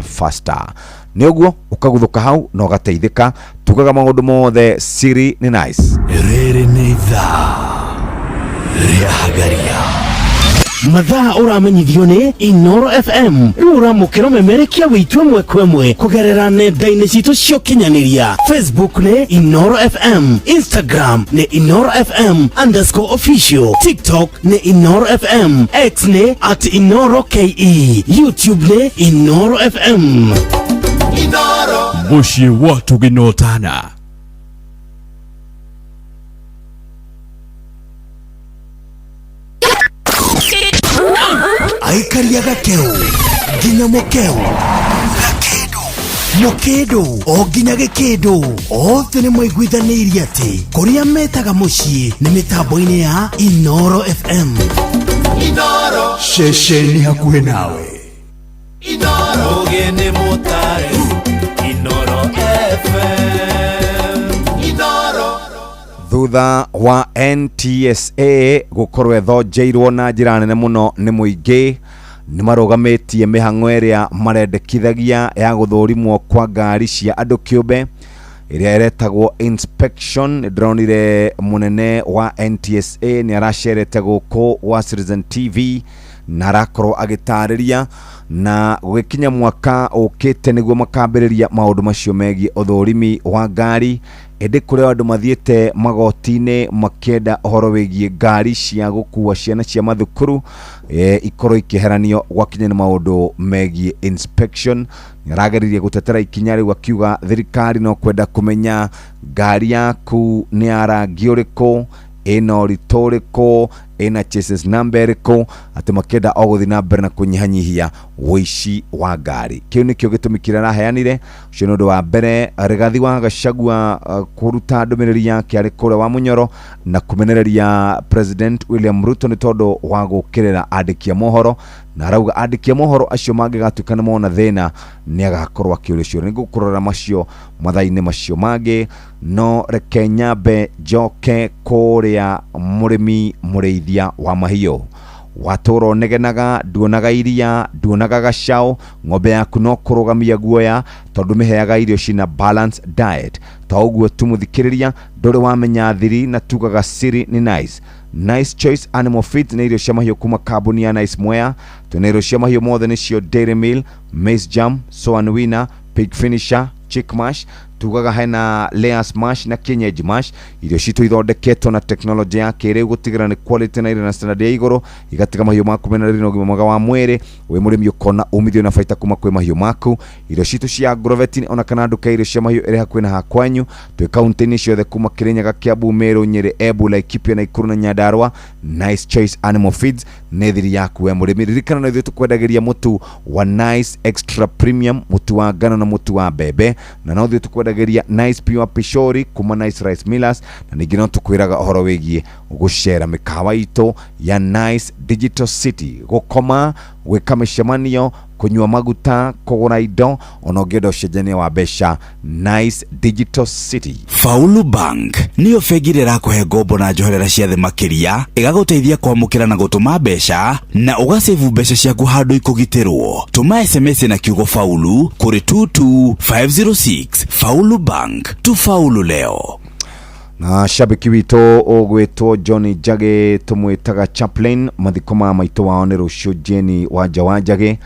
faster ni uguo ukaguthuka hau na ugateithika tugaga maundu mothe siri ni nice riri ni tha ria hagaria mathaa uramenyithio ni Inoro FM uramukira memerekia witwe mwekwemwe kugerera nenda-ini citu cio kinyaniria Facebook ni Inoro FM, Instagram ni Inoro FM_official, TikTok ni Inoro FM, X ni @InoroKE, YouTube ni Inoro FM. Inoro mushie watu ginotana aikaria gakeu nginya mukeu mukedo o nginya gikido othe ni mwaiguithanirie ati kuria metaga mucii ni mitambo-ini ya Inoro FM. Inoro shesheni hakuhe nawe Inoro ugene motari Inoro FM. Inoro thutha wa NTSA gukorwo ethonjeirwo na njira nene muno ni muingi ni marugametie mihango iria marendekithagia ya guthurimwo kwa ngari cia andu kiumbe iria iretagwo inspection. Ndronire munene wa NTSA ni aracerete guku wa Citizen TV na arakorwo agitariria na gukinya mwaka ukite niguo makambiriria maundu macio megie uthurimi wa ngari ende kuria andu mathiete magoti-ini makienda uhoro wigie ngari cia gukua ciana cia mathukuru ikorwo ikiheranio gwakinya na maundu megie inspection. Nirageririe gutetera ikinya riu akiuga thirikari no kwenda kumenya ngari yaku ni arangi uriku ina ritoriko ina chassis number iriku ati makenda oguthi na mbere na kunyihanyihia wici wa ngari. Kiu nikio gitumi kira raheanire ucio nundu wa mbere Rigathi wa Gachagua kuruta ndumiriri yake ari kure wa Munyoro na kumenereria President William Ruto ni tondu wa gukirira andikia mohoro na arauga andikia mohoro acio mangigatuika ni mona thina ni agakorwo akiuria cio ni gukurora macio mathaini macio mangĩ no reke nyambe njoke kuria murimi murithia wa mahiũ watoro negenaga nduonaga iria nduonaga gacao ng'ombe yaku no kurugamia guoya tondu miheaga irio cina balance diet ta uguo tumuthikiriria nduri wamenya thiri na tugaga siri ni nice choice animal feed na irio cia mahiũ kuma kambuni ya Nice Mwea. Twina irio cia mahiũ mothe nicio Dairy Meal, Maize Jam, Soan Winner, Pig Finisher, Chick Mash, tugaga hena Layers Mash na Kienyeji Mash. Irio citu ithondeketwo na teknoloji ya kiriu gutigira ni quality na ina standard ya iguru igatiga mahiũ maku mena rino gima mwega wa mwiri we murimi ukona umithio na baita kuma kwi mahiũ maku. Irio citu cia Agrovet ona kana nduka irio cia mahiũ iri hakuhi na hakwanyu twi kaunti-ini ciothe kuma Kirinyaga, Kiambu, Meru, Nyeri, Embu, Laikipia na Ikuru na Nyandarua. Nice Choice Animal Feeds ne thiri yaku we murimi. Ririkana no ithuĩ tukwendageria mutu wa Nice Extra Premium, mutu wa ngano na mutu wa mbembe, na no ithuĩ tukwendageria Nice Pure Pishori kuma Nice Rice Millers, na ningĩ no tukwiraga uhoro wigie gucera mikawa itu ya Nice Digital City, gukoma, gwika micemanio, kunywa maguta, kugura indo ona ũngĩenda ũcenjania wa mbeca. Nice Digital City. Faulu Bank niyo bengi ĩrakũhe ngombo na njoherera cia thĩ makĩria ĩgagũteithia kwamũkĩra na gũtũma mbeca na ũgasevu mbeca ciaku handũ ikũgitĩrwo. Tũma SMS na kiugo Faulu kũrĩ 22506. Faulu Bank, tufaulu leo. Na shabiki wito ogwetwo Johnny Jage tumwitaga Chaplain mathiko ma maito wao ni rucio Jenny Wajawajage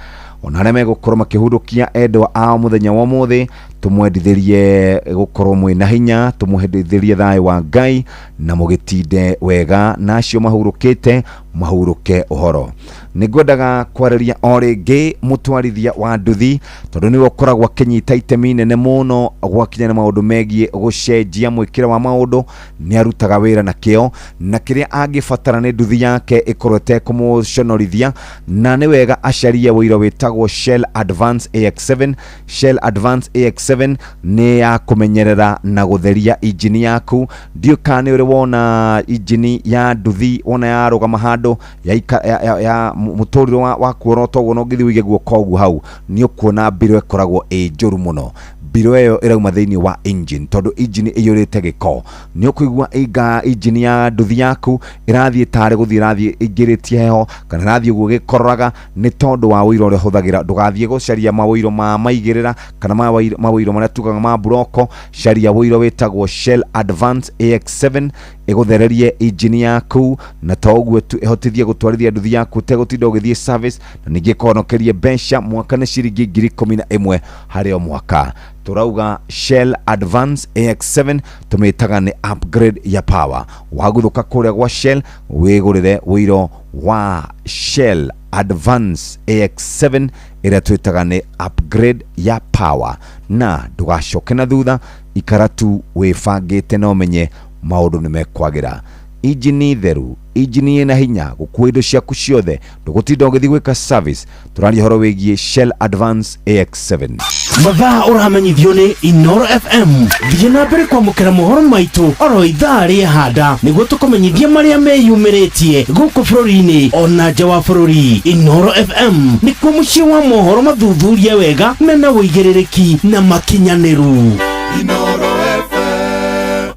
ona arĩa megũkorwo makĩhurukia endwa ao muthenya wa muthi tumwendithirie gukorwo mwina hinya tumuhendithirie thayũ wa Ngai na mugitinde wega na acio mahurukite mahuruke uhoro. Nigwendaga kwarĩria o rĩngĩ mũtwarithia wa nduthi tondu niwe ũkoragwo akĩnyita itemi nene mũno gwakinya na maũndũ megie gũcenjia mwĩkĩre wa maũndũ. Nĩ arutaga wĩra na kĩo na kĩrĩa angĩbatara nĩ nduthi yake ĩkorwo ĩtekũmũconorithia na nĩ wega acarie wĩira wĩtagwo Shell Advance AX7. Shell Advance AX7 AX7 nĩ ya kũmenyerera na gũtheria injini yaku. Ndio kana uri wona injini ya nduthi wona ya rugama handũ ya mũtũrĩre wa kuona toguo no ngithi wige guoko ũguo hau nĩ ũkuona mbiro ĩkoragwo njũru mũno. Mbiro ĩyo ĩrauma thĩinĩ wa engine tondũ engine ĩyũrĩte gĩko. Nĩ ũkũigua engine ya nduthi yaku ĩrathiĩ tarĩ gũthiĩ ĩrathiĩ ĩingĩrĩtie heho kana ĩrathiĩ ũguo gĩkororaga nĩ tondũ wa ũira ũrĩa ũhũthagĩra. Ndũgathiĩ gũcaria mawĩiro ma maigĩrĩra kana mawĩiro marĩa tugaga ma buroko. Caria wĩiro wĩtagwo Shell Advance AX7 ĩgũthererie engine yaku na to ũguo tu ĩhotithie gũtwarithia nduthi yaku tegũtinda ũgĩthiĩ service na ningĩ ĩkũhonokerie mbeca mwaka nĩ ciringi 11,000 harĩ o mwaka. Turauga Shell Advance AX7 tumĩtaga nĩ upgrade ya power. Wagũthũka kũrĩa gwa Shell wĩgũrĩre wĩiro wa Shell Advance AX7 ĩrĩa twĩtaga nĩ upgrade ya power. Na ndũgacoke na thutha, ikara tu wĩbangĩte na ũmenye maũndũ nĩ mekwagĩra. Injini theru, injini ĩna hinya, gũkua indo ciaku ciothe, ndũgũtinda ũgĩthiĩ gwĩka service. Tũraria horo wĩgiĩ Shell Advance AX7. Mathaa ũramenyithio nĩ Inoro FM. Thiĩ na mbere kwamũkĩra mohoro maitũ oro ithaa rĩa handa nĩguo tũkũmenyithia marĩa meyumĩrĩtie gũkũ bũrũri-inĩ ona nja wa bũrũri. Inoro FM nĩkuo mũciĩ wa mohoro mathuthurie wega mena wũigĩrĩrĩki na makinyanĩru. Inoro FM.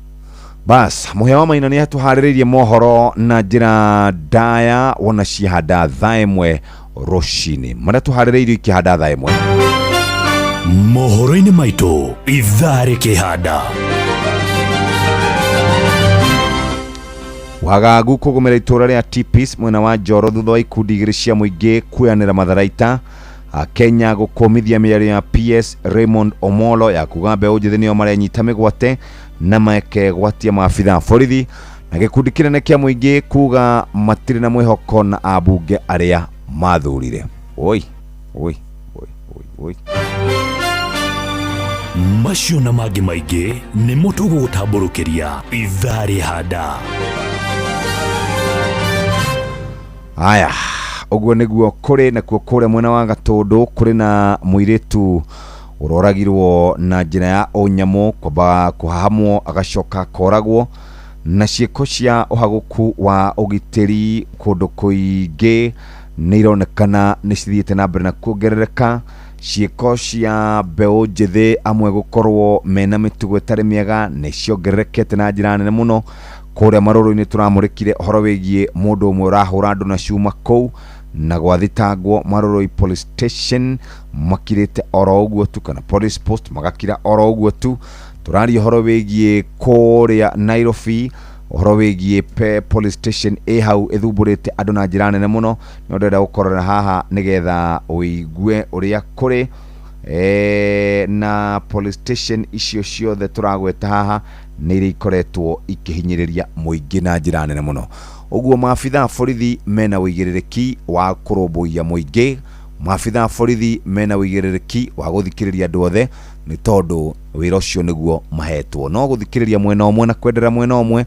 Bas, Muhewa Maina nĩ atuharĩrĩirie mohoro na njĩra ndaya wona cihanda thaa ĩmwe rũcinĩ. Marĩa tuharĩrĩirio ikĩhanda thaa ĩmwe. Mohoro-inĩ maitũ ithaa rĩkĩhanda. Wagagu kũgũmĩra itũra rĩa Tipis mwena wa Njoro thutha wa ikundi igĩrĩ cia mũingĩ kuyanĩra matharaita. Kenya gũkũmithia mĩario ya PS Raymond Omolo ya kuga mbeũ njĩthĩ nĩo maranyita mĩgwate na makegwatia maabitha borithi, na gĩkundi kĩnene kĩa mũingĩ kuga matirĩ na mwĩhoko na abunge arĩa mathurire. Oi. Macio na mangĩ maingĩ nĩ mũtũgũtambũrũkĩria ithaa rĩhanda. Aya, ũguo nĩguo kũrĩ na kuo kũrĩa mwena wa Gatũndũ kũrĩ na mũirĩtu ũroragirwo na njĩra ya ũnyamũ kwamba kũhahamwo agacoka koragwo, na ciĩko cia ũhagũku wa ũgitĩri kũndũ kũingĩ nĩ ironekana nĩ cithiĩte na mbere na kuongerereka. Ciĩko cia mbeũ njĩthĩ amwe gũkorwo mena mĩtugo ĩtarĩ mĩega nĩ ciongererekete na njĩra nene mũno. Kũrĩa marũrũ-inĩ tũramũrĩkire ũhoro wĩgiĩ mũndũ ũmwe ũrahũra andũ na cuma kũu na gwathitangwo Marũrũi police station makirĩte oro ũguo tu, kana police post magakira oro ũguo tu. Tũraria ũhoro wĩgiĩ kũrĩa Nairobi, ũhoro wĩgiĩ police station hau ĩthumbũrĩte andũ na njĩra nene mũno. Nĩ ndĩrenda gũkorora haha nĩgetha ũigue ũrĩa kũrĩ na police station icio ciothe tũragweta haha nĩ iria ikoretwo ikĩhinyĩrĩria mũingĩ na njĩra nene mũno. Ũguo maabitha borithi mena wĩigĩrĩrĩki wa kũrũmbũiya mũingĩ, maabitha borithi mena wĩigĩrĩrĩki wa gũthikĩrĩria andũ othe nĩ tondũ wĩra ũcio nĩguo mahetwo. No gũthikĩrĩria mwena ũmwe na kwendera mwena ũmwe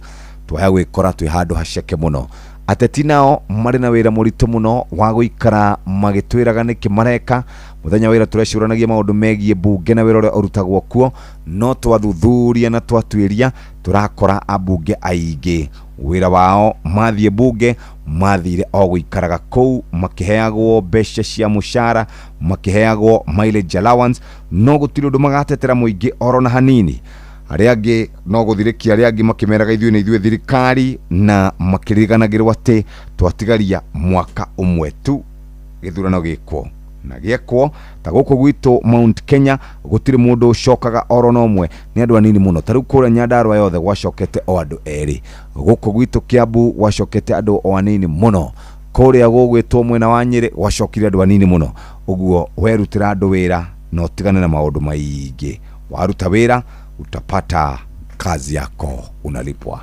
twaya gwĩkora twĩ handũ haceke mũno. Ateti nao marĩ na wĩra mũritũ mũno wa gũikara magĩtwĩraga nĩkĩ mareka. Mũthenya wĩra tũrecũranagia maũndũ megiĩ mbunge na wĩra ũrĩa ũrutagwo kuo, no twathuthuria na twatuĩria tũrakora ambunge aingĩ wĩra wao mathiĩ mbunge mathire o gũikaraga kũu makĩheagwo mbeca cia mũcara, makĩheagwo mileage allowance, no gũtirĩ ũndũ magatetera mũingĩ oro na hanini. Arĩa angĩ no gũthirĩkia arĩa angĩ makĩmeraga ithuĩ nĩ ithuĩ thirikari na makĩriganagĩrwo atĩ twatigaria mwaka ũmwe tu gĩthurano gĩkwo na gĩekwo. Ta gũkũ gwitũ Mount Kenya gũtirĩ mũndũ ũcokaga oro na ũmwe, nĩ andũ anini mũno. Ta rĩu kũrĩa Nyandarua yothe gwacokete o andũ erĩ, gũkũ gwitũ Kiambu gwacokete andũ o anini mũno, kũrĩa gũgwĩtwo mwena wa Nyĩrĩ gwacokire andũ anini mũno. Ũguo werutĩra andũ wĩra na ũtigane na maũndũ maingĩ. Waruta wĩra utapata kazi yako unalipwa.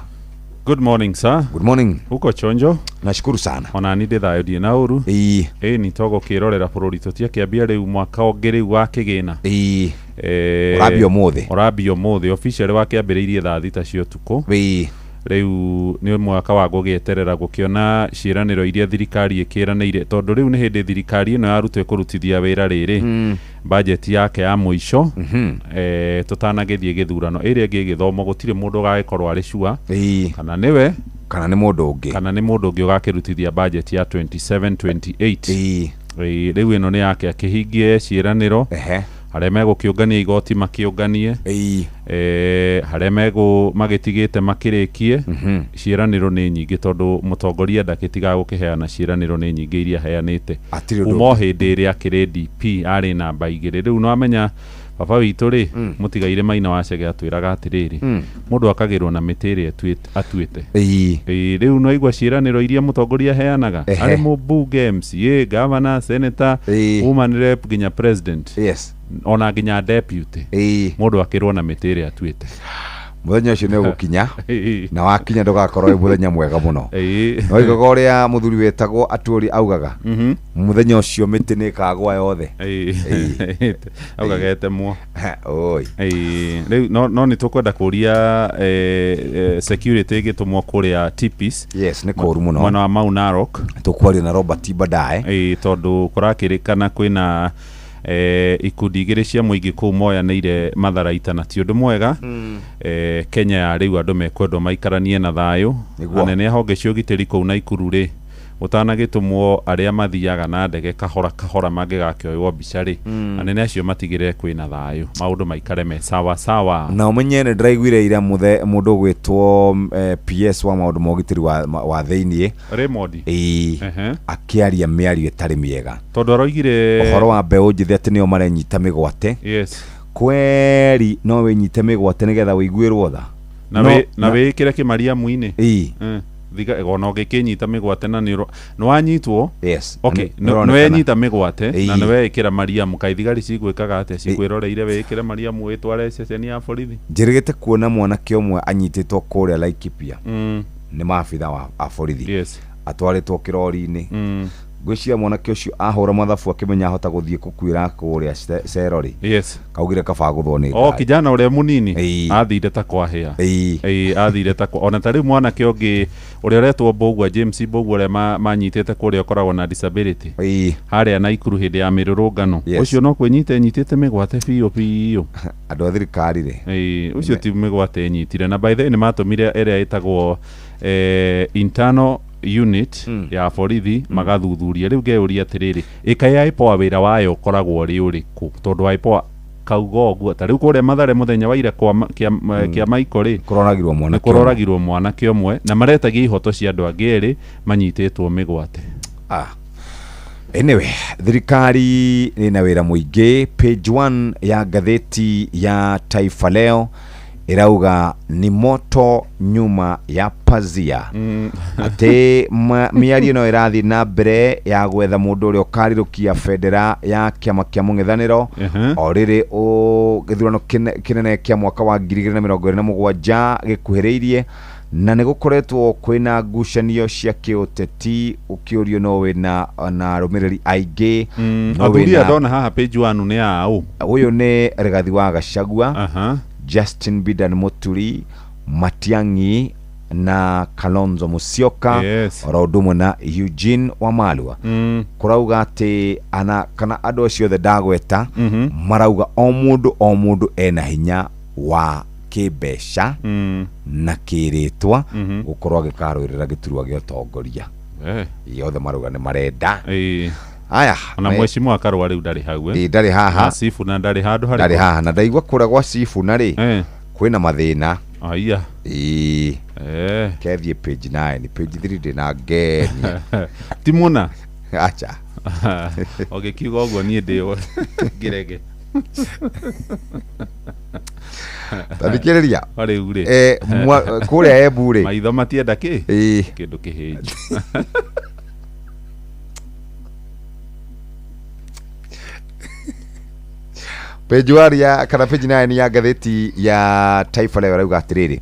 Good morning, sir. Good morning. Uko chonjo? Nashukuru sana. Ona ninde thayo die na uru? Ni togo kirorera bururi tutia kiambia riu mwaka ogere wa kigina. Orabio mothe official wa kiambiriirie thaa thita cio tuko. riu ni mwaka wa gugieterera gukiona ciraniro iria thirikari ikiranire tondu riu ni hindi thirikari ino yarutwe kurutithia wira riri budget yake ya muico tutanagithie githurano iria ingi githomo gutire mundu gagikorwo ari sure kana niwe kana ni mundu ungi ugakirutithia budget ya 27-28 riu ino ni yake akihingie ciraniro haria megukiungania igoti makiunganie haria magitigite makirikie ciraniro ni nyingi tondu mutongoria ndakitiga gukiheana ciraniro ni nyingi iria heanite umo hindi iria akiri DP ari namba 2 riu no amenya baba witu ri mutigaire Maina wa Chege atwiraga atiriri mundu akagirwo na mitiri atuite riu no igwa ciraniro iria mutongoria heanaga ari mubunge MCA governor senator woman rep ginya president ona ginya deputy mundu akirwo na mitiri atuite muthenya ucio ni ugukinya na wakinya ndugakorwo muthenya mwega muno no igogo ria muthuri wetagwo Aturi augaga muthenya ucio miti ni kagwa yothe augagete mo oi no ni tukwenda kuria security gitumwo kuria Tipis ni koru muno mwana wa Mau Narok tukwaria na Robert Badae tondu kurakirikana kwina ikundi igiri cia muingi kuu moyaneire Matharaita na ti undu mwega Kenya ya riu andu mekwendwo maikaranie na thayu anene honge cio gitiri kuu Naikuru ri utanagitumwo aria mathiaga na ndege kahora mangigakioywo mbica ri anene acio matigire kwina thayu maundu maikare me sawa na umenye ni ndiraiguire ira mundu gwitwo PS wa maundu mogitiri wa theinie Raymond akiaria miario itari miega tondu aroigire uhoro wa mbeu njithi ati nio marenyita migwate kweri no winyite migwate nigetha wiguirwo tha na wikire kimaria muini thiga gono gikinyita migwate na ni wanyitwo okay no wenyita migwate na no wekira Maria mukaithigari cigwikaga ate cikwiroreire wekira Maria mwitware ceceni ya borithi njirigite kuona mwanake umwe anyititwo kuria Laikipia ni maabitha wa borithi atwaritwo kirori-ini gwiciria mwanake ucio ahura mathabu akimenya hota guthie kukwira kuria cerori kaugire kaba guthwo ni kijana uria munini athire ta kwa hea athire ta kwa ona tari mwanake ungi uria retwo Mbogua James Mbogua uria manyitete kuria koragwo na disability haria Naikuru hindi ya mirurungano ucio no kwinyite nyitite migwate biyo andu a thirikari ri ucio ti migwate nyitire na by the way ni matumire area itagwo internal unit ya borithi magathuthuria riu ngeuria atiriri ikaya ipoa wira wayo ukoragwo ri uriku tondu ipoa kauga uguo ta riu kuria Mathare muthenya wa ira kia Maiko ri kuroragirwo mwanake umwe na maretagia ihoto cia andu angi eri manyititwo migwate anyway thirikari ina wira muingi page 1 ya ngatheti ya Taifa Leo irauga ni moto nyuma ya pazia ati miario no irathi na mbere ya gwetha mundu uri ukarirukia federa ya kiama kia mung'ethaniro oriri githurano kinene kia mwaka wa 2027 gikuhiriirie na nigukoretwo kwina ngucanio cia kiuteti ukiurio no wina na rumiriri aingi athuri adona haha page 1 ni au uyu ni Rigathi wa Gachagua Justin Bidan Muturi Matiang'i na Kalonzo Musyoka orodumo na Eugene Wamalwa kurauga ati ana kana andu acio the dagweta marauga o mundu ena hinya wa kibesha na kiritwa gukorwo gikarwirira giturwa gya utongoria yothe marauga ni marenda aya na mweshimu akarwa riu ndari hau ndari haha Sifu na ndari handu hari ndari haha na ndaigwa kura gwa Sifu na ri kwina mathina aya kethie page 9 page 3 ndina ngeni timuna acha ogekiuga uguo nie ndiyo ngirege Tadikiriria ari ure kuria Embu ri maitho matienda ki kindu kihinju page 1 ya kana page 9 ya ngatheti ya Taifa Leo rauga atiriri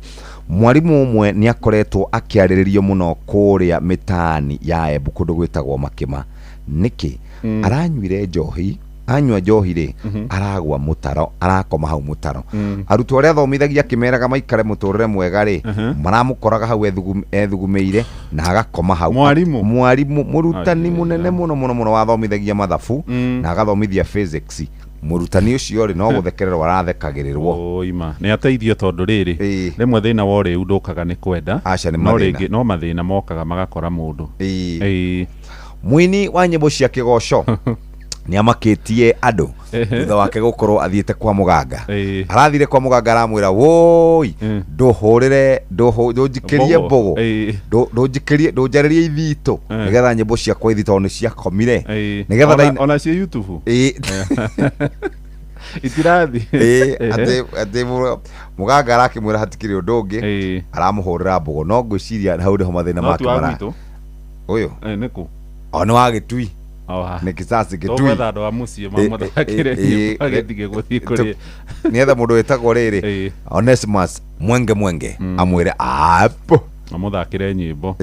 mwarimu umwe ni akoretwo akiariririo muno kuria mitani ya Embu kundu gwitagwo Makima niki aranyuire njohi anywa njohi ri aragwa mutaro arakoma hau mutaro arutwo aria thomithagia kimeraga maikare muturire mwega ri maramukoraga hau ethugumeire na agakoma hau mwarimu murutani munene muno wathomithagia mathabu na agathomithia physics murutani ucio ri no guthekererwo arathekagirirwo oima ni ateithio tondu riri rimwe thina wa uri undukaga ni kwenda no ringi no mathina mokaga magakora mundu mwini wa nyimbo cia kigoco ni amakitie andu thutha wake gukorwo athiete kwa muganga arathire kwa muganga aramwira woi nduhurire ndujikirie mbogo ndujikirie ndunjaririe ithito nigetha nyimbo cia kwa ithito ni cia komire nigetha ona cia YouTube itirathi ate muganga arakimwira hatikire undu ungi aramuhurira mbogo no ngwiciria hau ndiho mathina make mara uyu niku ona wagitui ni kisasi gitui twetha ndo amucie mamuthakire agetige guthii kuri ni etha mundu wetagwo riri Onesimus mwenge amwire apo amuthakire nyimbo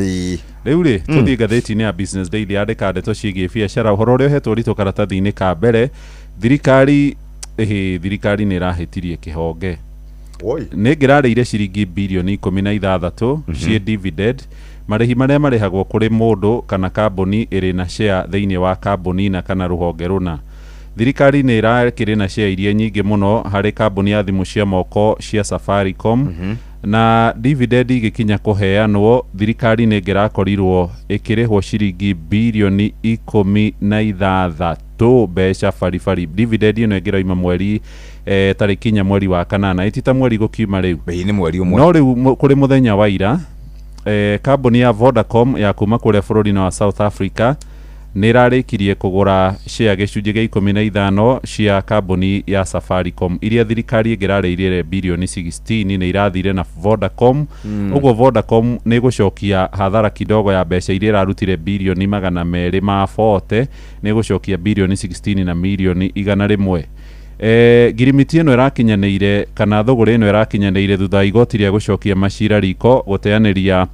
riu ri tuthii ngatheti-ini ya Business Daily andika ndeto ciigie biacara uhoro uria uhetwo rito karatathi-ini ka mbere thirikari ni irahitirie kihonge ni ngirareire ciringi bilioni 16 cie dividend marihi maria marihagwo kuri mundu kana kambuni iri na share thiini wa kambuni na kana ruhonge runa thirikari ni irakiri na share iria nyingi muno hari kambuni ya thimu cia moko cia Safaricom na dividend igikinya kuheanwo thirikari ni ngirakorirwo ikirihwo ciringi bilioni 16 mbeca baribari dividend ino ngiroima mweri tarikinya mweri wa kanana itita mweri gukiuma riu ni mweri umwe no riu kuri muthenya wa ira kambuni ya Vodacom ya kuma kuria bururi wa South Africa nirarikirie kugura share gicunji gia 15 cia kambuni ya Safaricom iria thirikari ngirareire bilioni 16 ni irathire na Vodacom ugo Vodacom ni gucokia hathara kidogo ya mbeca iria irarutire bilioni 240 ni gucokia bilioni 16 na milioni 100 girimiti ino irakinyaneire kana thogora ino irakinyaneire thutha igoti ria gucokia macira riko guteaniria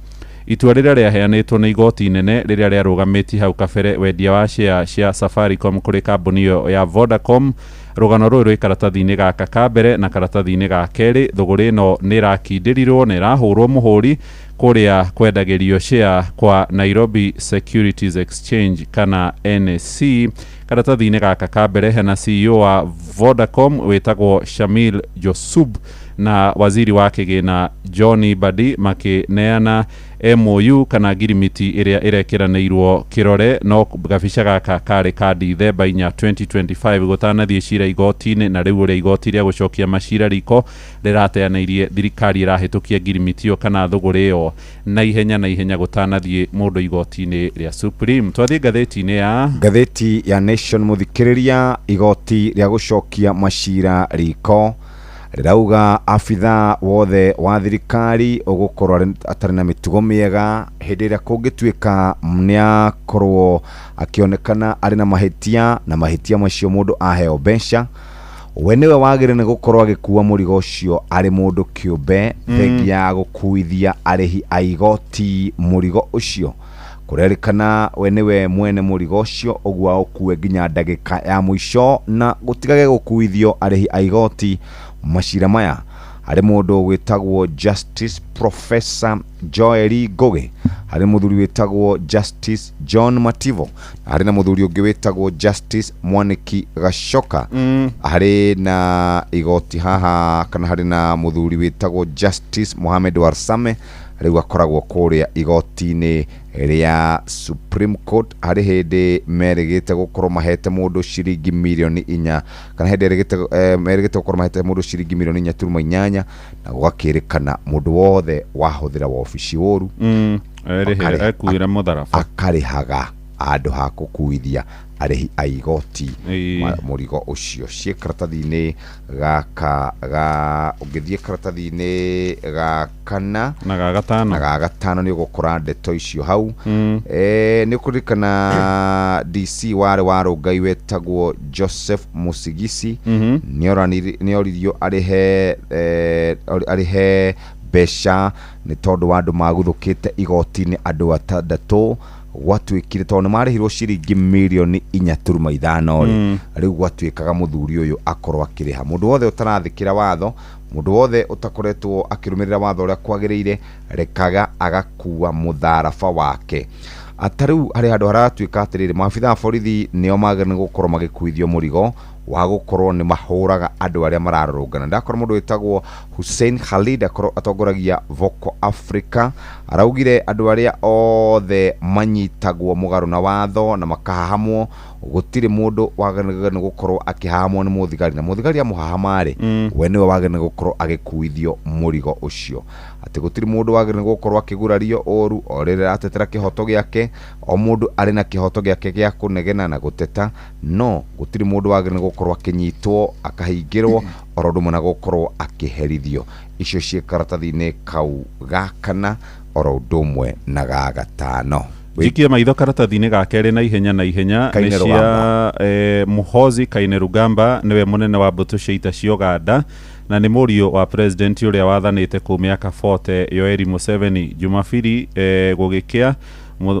itua riria riaheanitwo ni igoti nene riria riarugamiti hau kabere wendia wa share cia Safaricom kuri kambuni ya Vodacom rugano rũrũ karatathi-ini gaka ka mbere na karatathi-ini ga keri thogora ino ni irakindirirwo na irahurwo muhuri kuria kwendagirio share kwa Nairobi Securities Exchange kana NSC karatathi-ini gaka ka mbere hena CEO wa Vodacom wetagwo Shamil Josub na waziri wa kigina Johnny Badi makineana MOU kana girimiti iria irekiranirwo kirore no gabica gaka kari ka Dithemba 2025 gutanathie cira igoti-ini na riu ria igoti ria gucokia macira riko rirateaneirie thirikari irahitukia girimiti kana thogora iyo na ihenya gutanathie mundu igoti-ini ria Supreme twathie ngatheti ya Nation muthikiriria igoti ria gucokia macira riko rirauga afitha wothe wa thirikari ugukorwo atari na mitugo miega hindi ria kungituika niakorwo akionekana ari na mahitia macio mundu aheo mbeca we niwe wagire ni gukorwo agikuwa murigo ucio ari mundu kiumbe thengia gukuithia arihi aigoti murigo ucio kurerikana we niwe mwene murigo ucio ogwa ukue nginya ndagika ya muico na gutigage gukuithio arihi aigoti macira maya hari mundu wetagwo Justice Professor Joel Goge hari muthuri wetagwo Justice John Mativo hari na muthuri ungi wetagwo Justice Mwaniki Gashoka hari na igoti haha kana hari na muthuri wetagwo Justice Mohamed Warsame riu akoragwo kuria igoti-ini ria Supreme Court hari hindi merigite gukorwo mahete mundu ciringi milioni 4 kana hindi merigite gukorwo mahete mundu ciringi milioni 4.8 na gugakirikana mundu wothe wahuthira wabici uru ekuira mutharabu akarihaga andu ha kukuithia arihi aigoti murigo ucio cie karatathi-ini gaka ungithie karatathi-ini gakana na gagatano ni ugukora ndeto icio hau ni ukurikana DC wari warungai wetagwo Joseph Musigisi ni oririo arihe besha ni tondu wa andu maguthukite igoti-ini andu 6 gwatuikire tondu marihirwo ciringi milioni 4.5 riu gwatuikaga muthuri uyu akorwo akiriha mundu wothe utarathikira watho mundu wothe utakoretwo akirumirira watho uria kwagiriire rekaga agakua mutharaba wake atariu ari handu haratuika atiriri maabitha borithi nio magene gukorwo magikuithio murigo wa gukorwo ni mahuraga andu aria mararurungana ndakorwo mundu witagwo Hussein Khalid akorwo atongoragia Voco Africa araugire andu aria othe manyitagwo mugaru na watho na makahahamwo gutiri mundu wagene gukorwo akihahamwo ni muthigari na muthigari amuhahamari we niwe wagene gukorwo agikuithio murigo ucio ati gutiri mundu wagene gukorwo akigurario oru orire atetera kihoto giake o mundu ari na kihoto giake gia kunegena na guteta no gutiri mundu wagene gukorwo akinyitwo akahingirwo orodu muna gukorwo akiherithio icio cie karatathi-ini kau gakana orodumwe na gagatano jikia maitho karatathi-ini ga keri na ihenya cia Muhoozi Kainerugamba niwe munene wa mbutu cia ita cia Uganda na ni murio wa president uria wathanite ku miaka 40 Yoweri Museveni Jumapili gugikia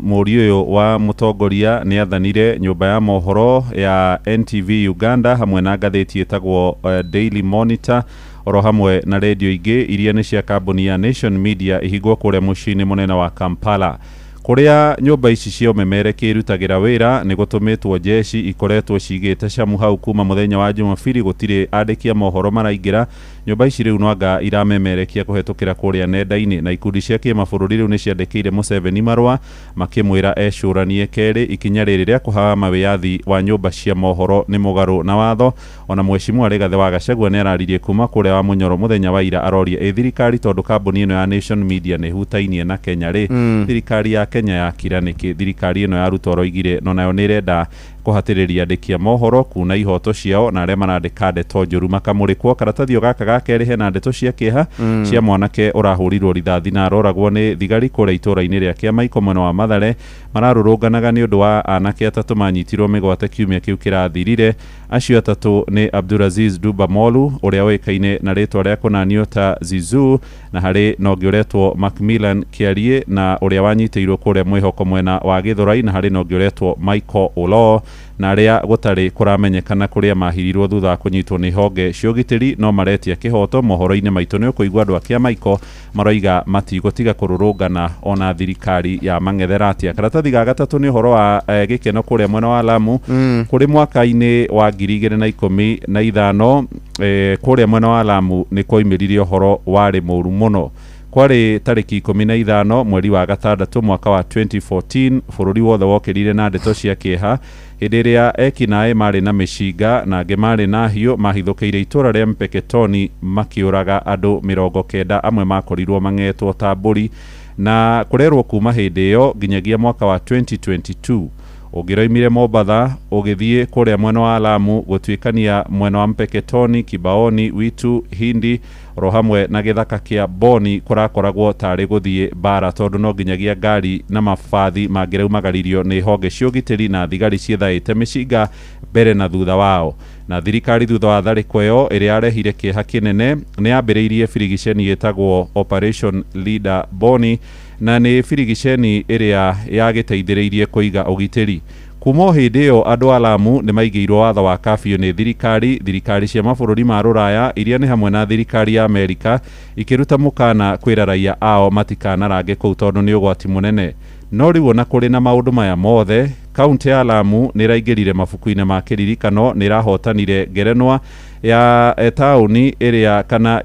murio uyu wa mutongoria ni athanire nyumba ya mohoro ya NTV Uganda hamwe na ngatheti etagwo Daily Monitor oro hamwe na radio ingi iria ni cia kambuni ya Nation Media ihigwo kuria mucini munene wa Kampala kuria nyumba ici cia memereke irutagira wira ni gutumitwo jeshi ikoretwo cigite camu hau kuma muthenya wa Jumapili gutire andikia mohoro maraingira nyumba ici riu nwanga iramemerekia kuhetukira kuria nenda-ini na ikundi cia kimabũrũri riu ni ciandikire Museveni marwa makimwira ecuranie keri ikinya riri ria kuhawa mawiathi wa nyumba cia mohoro ni mugaru na watho ona mheshimiwa Rigathi wa Gachagua ni araririe kuma kuria wa Munyoro muthenya wa ira aroria thirikari tondu kambuni ino ya Nation Media ni hutainie na Kenya ri thirikari ya Kenya ya kira niki thirikari ino ya Ruto roigire no nayo ni renda kuhatiriria andikia mohoro kuna ihoto ciao na aria marandika ndeto njuru makamurikwo karatathi gaka gakeri hena ndeto cia kiha cia mwanake urahurirwo rithathi na aroragwo ni thigari kuria itura-ini ria kia Maiko mwena wa Mathare mararurunganaga ni undu wa anake atatu manyitirwo migwate kiumia kiu kirathirire acio atatu ni Abdulaziz Duba Molu uria wekaine na ritwa ria kunanio ta Zizu na hari nongi uretwo Macmillan Kiarie na uria wanyitiirwo kuria mwihoko mwena wa Githurai na hari nongi uretwo Michael Olo na aria gutari kuramenyekana kuria mahirirwo thutha kunyitwo ni honge ciogitiri no maretia kihoto mohoro-ini maitu ni ukuigwa andu akia Maiko maroiga matigutiga kururungana ona thirikari ya mang'etheratia karatathi ga gatatu ni uhoro wa gikeno kuria mwena wa Lamu kuri mwaka-ini wa 2015 kuria mwena wa Lamu ni koimiririo uhoro wari muru muno kwari tariki 15 mweri wa gatandatu mwaka wa 2014 bururi wothe wokirire na ndeto cia kiha hindi iria ekinae mari na mishinga na ange mari na hiyo mahithukiire itura ria Mpeketoni makiuraga andu 90 amwe makorirwo mang'etwo ta mburi na kurerwo kuma hindi iyo nginyagia mwaka wa 2022 ugiroimire Mombatha ugithie kuria mwena wa Lamu gutuikania mwena wa Mpeketoni Kibaoni Witu Hindi rohamwe na githaka kia Boni kurakoragwo tari guthie bara tondu no nginyagia ngari na mabathi mangiraumagaririo ni honge ciogitiri na thigari ciethaite mishinga mbere na thutha wao na thirikari thutha wa thariko iyo iria arehire kiha kinene ni ambiriirie birigiceni yetagwo Operation Leader Boni na ni birigiceni iria yagiteithiriirie kuiga ugitiri kuma hindi iyo andu a Lamu ni maigiirwo watho wa kafio ni thirikari cia mabũrũri ma ruraya iria ni hamwe na thirikari ya Amerika ikiruta mukana kwira raia ao matikana range kuu tondu ni ugwati munene no riu ona kuri na maundu maya mothe kaunti ya Lamu ni raingirire mabuku-ini ma kiririkano ni rahotanire ngerenwa ya tauni iria kana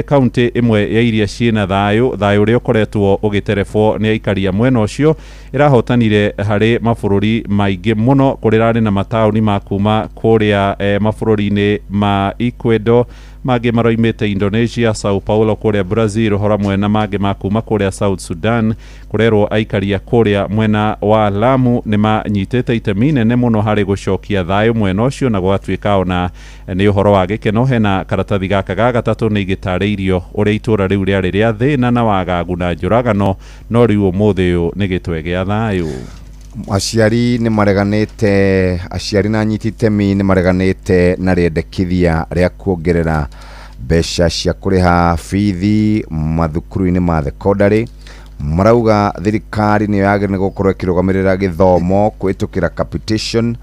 kaunti imwe ya iria ciina thayu uria ukoretwo ugiterebwo ni aikari mwena ucio irahotanire hari mabũrũri maingi muno kurirari na matauni ma kuma kuria mabũrũri-ini ma Ecuador mage maroimete Indonesia Sao Paulo kuria Brazil hora mwena mage makuma kuria South Sudan kurerwo aikaria kuria mwena wa Lamu ni manyitete itemi nene muno hari gucokia thayu mwena ucio na gwatuika ona ni uhoro wa gikeno hena karatathi gaka ga gatatu ni gitariirio uria itura riu riari ria thina na wagagu na njuragano no riu umuthi uyu ni gitwe gia thayu aciari ni mareganite aciari na nyititemi ni mareganite na riendekithia ria kuongerera mbeca cia kuriha bithi mathukuru-ini ma thekondarĩ marauga thirikari nĩ yagĩrĩire gũkorwo ĩkĩrũgamĩrĩra gĩthomo kũhĩtũkĩra capitation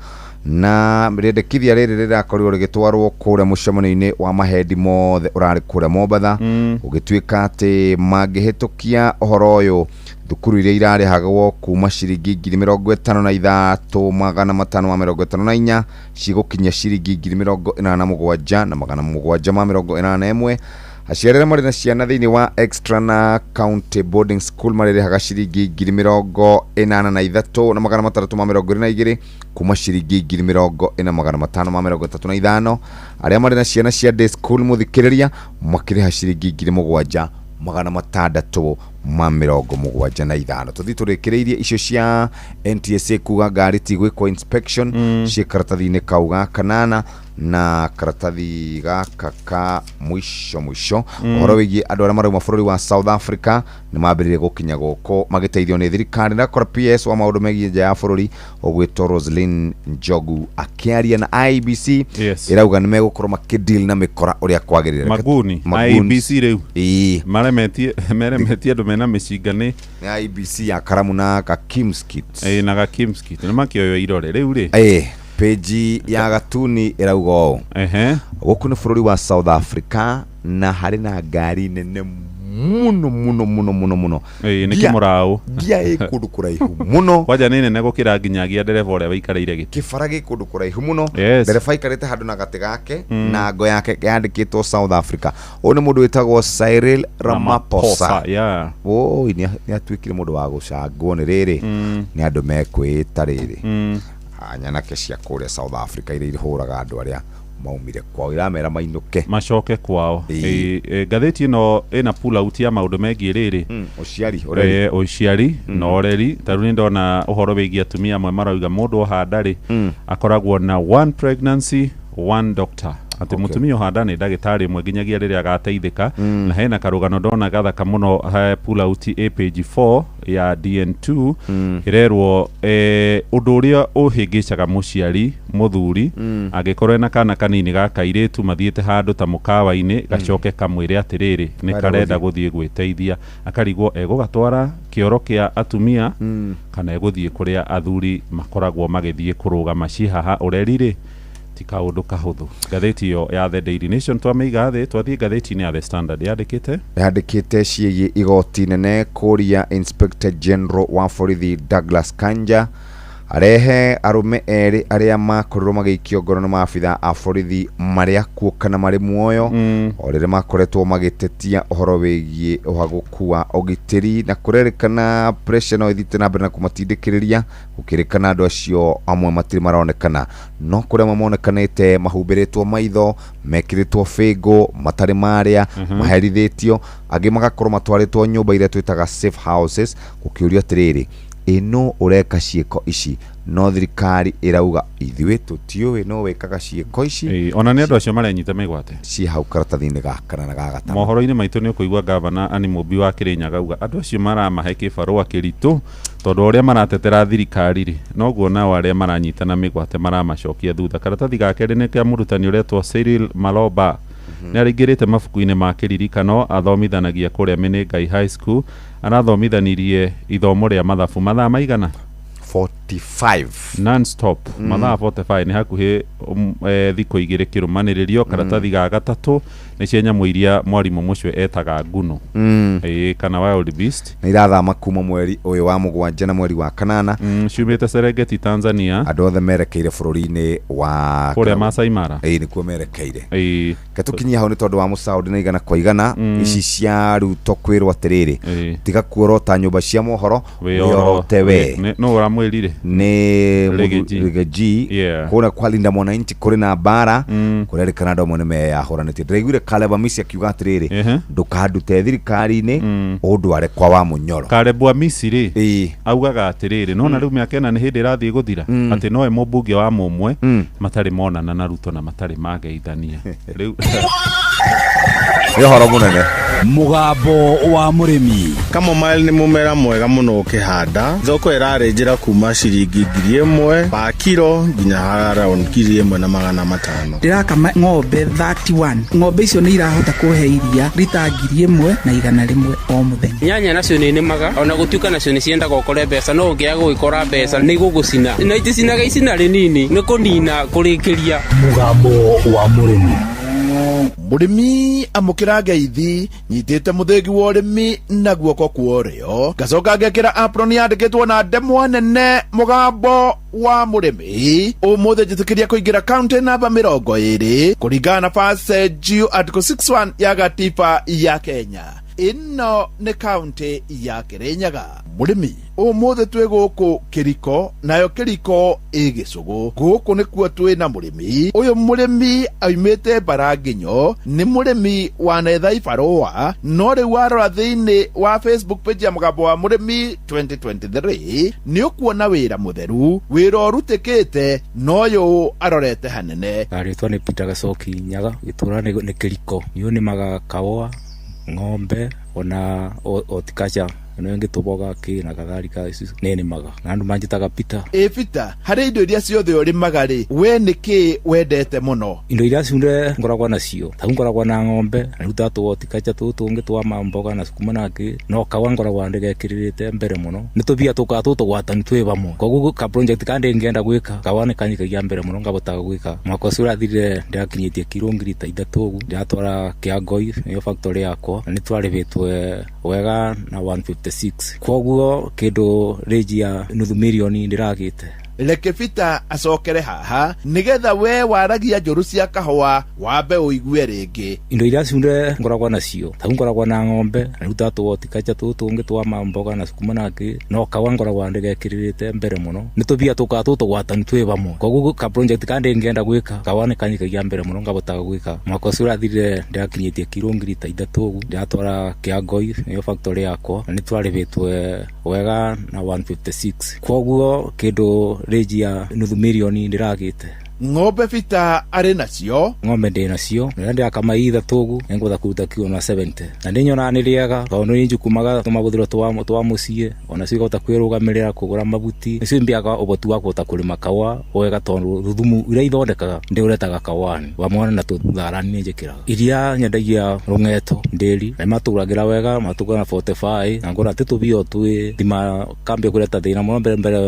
na rĩendekithia rĩrĩ rĩrakorirwo rĩgĩtwarwo kũrĩa mũcemanio-inĩ wa mahendi mothe ũrarĩ kũrĩa Mombatha ũgĩtuĩka atĩ mangĩhĩtũkia ũhoro ũyũ thukuru iria irarĩhagwo kuma ciringi 53,554 cigũkinya ciringi 47,781. Aciari arĩa marĩ na ciana thĩinĩ wa extra na county boarding school marĩrĩhaga ciringi 83,622 kuma ciringi 40,535. Arĩa marĩ na ciana cia day school mũthikĩrĩria makĩrĩha ciringi 7,675. Tũthi tũrĩkĩrĩirie icio cia NTSA kuga ngari tigwĩkwo inspection ciĩ karatathi-inĩ kau ga kanana na karatathi gaka ka mwisho ũhoro wĩgiĩ andũ arĩa marauma bũrũri wa South Africa nĩ mambĩrĩrie gũkinya gũkũ magĩteithio nĩ thirikari. Ndakora PS wa maũndũ megiĩ nja ya bũrũri ũgwĩtwo Roslyn Njogu akĩaria na IBC ĩrauga nĩ megũkorwo makĩdeal na mĩkora ũrĩa kwagĩrĩire. Maguni IBC rĩu maremetie andũ mena mĩcinga nĩ IBC ya Karamu na Kakimskit na Kakimskit nĩ makĩoyo irore rĩu rĩ peji ya gatuni ĩrauga ũũ gũkũ nĩ bũrũri wa South Africa na harĩ na ngari nene muno nĩ kĩmũraũ ngia ĩ kũndũ kũraihu mũno kwanja nĩ nene gũkĩra nginyagia ndereba ũrĩa waikarĩire gĩtĩ kĩbara gĩ kũndũ kũraihu mũno ndereba aikarĩte handũ na gatĩ gake na ngo yake yandĩkĩtwo South Africa. Ũyũ nĩ mũndũ wĩtagwo Cyril Ramaphosa nĩ atuĩkire mũndũ wa gũcangwo nĩ rĩrĩ nĩ andũ mekwĩĩta rĩrĩ nyanake cia kũrĩa South Africa iria ihũraga andũ arĩa maumire kwao iramera mainũke macoke kwao. Ngathĩti ĩno ĩna pull out ya maũndũ megiĩ rĩrĩ ũciari na ũreri. Tarĩu nĩ ndona ũhoro wĩgiĩ atumia amwe marauga mũndũ ohanda rĩ akoragwo na one pregnancy one doctor ati mutumia ohanda nĩ ndagĩtarĩ ũmwe nginyagia rĩrĩa agateithĩka na hena karũgano ndona gathaka mũno ha pull out page 4 ya DN2 irerwo ũndũ ũrĩa ũhĩngĩcaga mũciari mũthuri angĩkorwo na kana kanini ga kairĩtu mathiĩte handũ ta mũkawa-inĩ gacoke kamwĩre atĩrĩrĩ nĩ karenda gũthiĩ gwĩteithia akarigwo egũgatwara kĩoro kĩa atumia kana egũthiĩ kũrĩa athuri makoragwo magĩthiĩ kũrũgama cihaha ũrerirĩ kaũndũ kahũthũ. Ngathĩti iyo ya The Daily Nation twamĩiga thĩ twathiĩ ngathĩti-inĩ ya The Standard yandĩkĩte ciĩgiĩ igoti nene kũria Inspector General wa borithi Douglas Kanja arehe arũme erĩ arĩa makorirwo magĩikio ngoro nĩ maabitha a borithi marĩa kuo kana marĩ muoyo o rĩrĩa makoretwo magĩtetia ũhoro wĩgiĩ ũhagũku wa ũgitĩri na kũrerĩkana pressure no ĩthiĩte na mbere na kũmatindĩkĩrĩria gũkĩrĩkana andũ acio amwe matirĩ maronekana no kũrĩa mamonekanĩte mahumbĩrĩtwo maitho mekĩrĩtwo bĩngũ matarĩ marĩa maherithĩtio angĩ magakorwo matwarĩtwo nyũmba iria twĩtaga safe houses gũkĩũrio atĩrĩrĩ ĩno ũreka ciĩko ici no thirikari ĩrauga ithuĩ tũtiũĩ no wekaga ciĩko ici ona nĩ andũ acio marenyita mĩgwate ci hau karatathi-inĩ gakana na gagatano. Mohoro-inĩ maitũ nĩ ũkũigua gavana Anne Mumbi wa Kĩrĩnyaga auga andũ acio maramahe kĩbarũa kĩritũ tondũ ũrĩa maratetera thirikari rĩ noguo nao arĩa maranyitana mĩgwate maramacokia thutha. Karatathi ga kerĩ nĩ kĩa mũrutani ũretwo Cyril Maloba nĩ arĩngĩrĩte mabuku-inĩ ma kĩririkano athomithanagia kũrĩa Menengai High School arathomithanirie ithomo rĩa mathabu mathaa maigana 45 non-stop mathaa 45 nĩ hakuhĩ thikũ igĩrĩ kĩrũmanĩrĩrio. Karatathi ga gatatũ nĩ cia nyamũ iria mwarimũ mũcio etaga nguno kana wild beast nĩ irathama kuma mweri ũyũ wa mũgwanja na mweri wa kanana ciumĩte Serengeti Tanzania. Andũ othe merekeire bũrũri-inĩ wa kũrĩa Masai Mara nĩkuo merekeire katũkinyia hau nĩ tondũ wa mũcaũ na igana kwa igana ici cia Ruto kwĩrwo atĩrĩrĩ tiga kuorota nyũmba cia mohoro wĩorote we no ũramwĩrire nĩ Rigathi kũrĩa kwa Linda Mwananchi kũrĩ na mbara kũrerĩkana andũ amwe nĩ meyahũranĩtie. Ndĩraiguire Caleb Amisi akiuga atĩrĩrĩ ndũkandute thirikari-inĩ ũndware kwa wa Munyoro. Caleb Amisi rĩ augaga atĩrĩrĩ nona rĩu mĩaka ĩna nĩ hĩndĩ ĩrathiĩ gũthira atĩ nowe mũmbunge wa mũmwe matarĩ monana na Ruto na matarĩ mageithania rĩu nĩ ũhoro mũnene mugambo wa murimi. Kamomile ni mumera mwega muno ukihanda. Thoko irarenjera kuma ciringi 1,000 pa kilo nginya around 1,500. Ndirakama ng'ombe 31. Ng'ombe icio ni irahota kuhe iria lita 1,100 o muthenya. Nyanya nacio ni nemaga ona gutuika nacio ni cienda gukore mbeca no ngia gwikora mbeca ni gugucina na iticinaga icina rinini ni kunina kurikiria. Mugambo wa murimi. Murimi amukira ngeithi nyitite muthengi wa urimi na guoko kuorio gacoka ngekira apron yandikitwo na ndemwa nene mugambo wa murimi umuthe njitikiria kuingira county namba 20 kuringana na verse article 61 ya gatiba ya Kenya. Ino ni county ya Kirinyaga. Murimi umuthe twi guku Kiriko, nayo Kiriko igicugu guku nikuo twi na murimi uyu. Murimi aumite Baranginyo ni murimi wa netha ibarua, no riu warora thiini wa Facebook page ya mugambo wa murimi 2023 ni ukuona wira mutheru, wira urutikite no yu arorete hanene. Aritwa ni Peter Gacoki Nyaga, gitura ni Kiriko, yu ni maga kawa ng'ombe ona otikacha no ngituboga ki na kadhalika ici nene maga na andu manjitaga Peter. Peter, hari indo iria ciothe uri magari we niki wendete muno? Indo iria ciunde ngoragwa nacio ta ngoragwa na ng'ombe na rutatu otikacha tungi twa mamboga na sukuma naki no kawa ngoragwa ndigekiririte mbere muno ni tubia tukatutugwatani twi bamwe koguo ka project kandi ngenda gwika kawa ni kanyikagia mbere muno ngabotaga gwika mwako sura thire ndakinyitie kilo 3 ugu ndatwara Kiangoi iyo factory yakwa ni twaribitwe wega na 156 koguo kindu rejia nuthu milioni ndiragite. Reke Peter acokere haha nigetha we waragia njuru cia kahua wambe uigue ringi. Indo iria ciunde ngoragwa nacio ta ngoragwa na ng'ombe na rutatu otikacha tungi twa mamboga na sukuma naki no kawa ngoragwa ndigekiririte mbere muno ni tubia tukatutugwatani twi bamwe koguo ka project kandi ngenda gwika kawa ni kanyikagia mbere muno ngabotaga gwika mwako sura thire ndakinyitie kilo 3 ugu ndatwara Kiangoi iyo factory yakwa ni twaribitwe wega na 156 koguo kindu rejia nuthu milioni ndiragite. Ng'ombe Peter ari nacio? Ng'ombe ndi nacio na ndakama 3 ngutha kuruta kilo na 70 na ndinyona ni riega tondu ni njukumaga tumabuthiro twa mucie ona cigota kwirugamirira kugura mabuti icio mbiaga ubotu wa kuta kurima kawa wega tondu thumu ira ithondekaga ndi uretaga kawani wa mwana na tutharani ni njikiraga iria nyendagia Rung'eto nderi na maturagira wega matuga na 45 na ngora titubio twi thima kambia kureta thina muno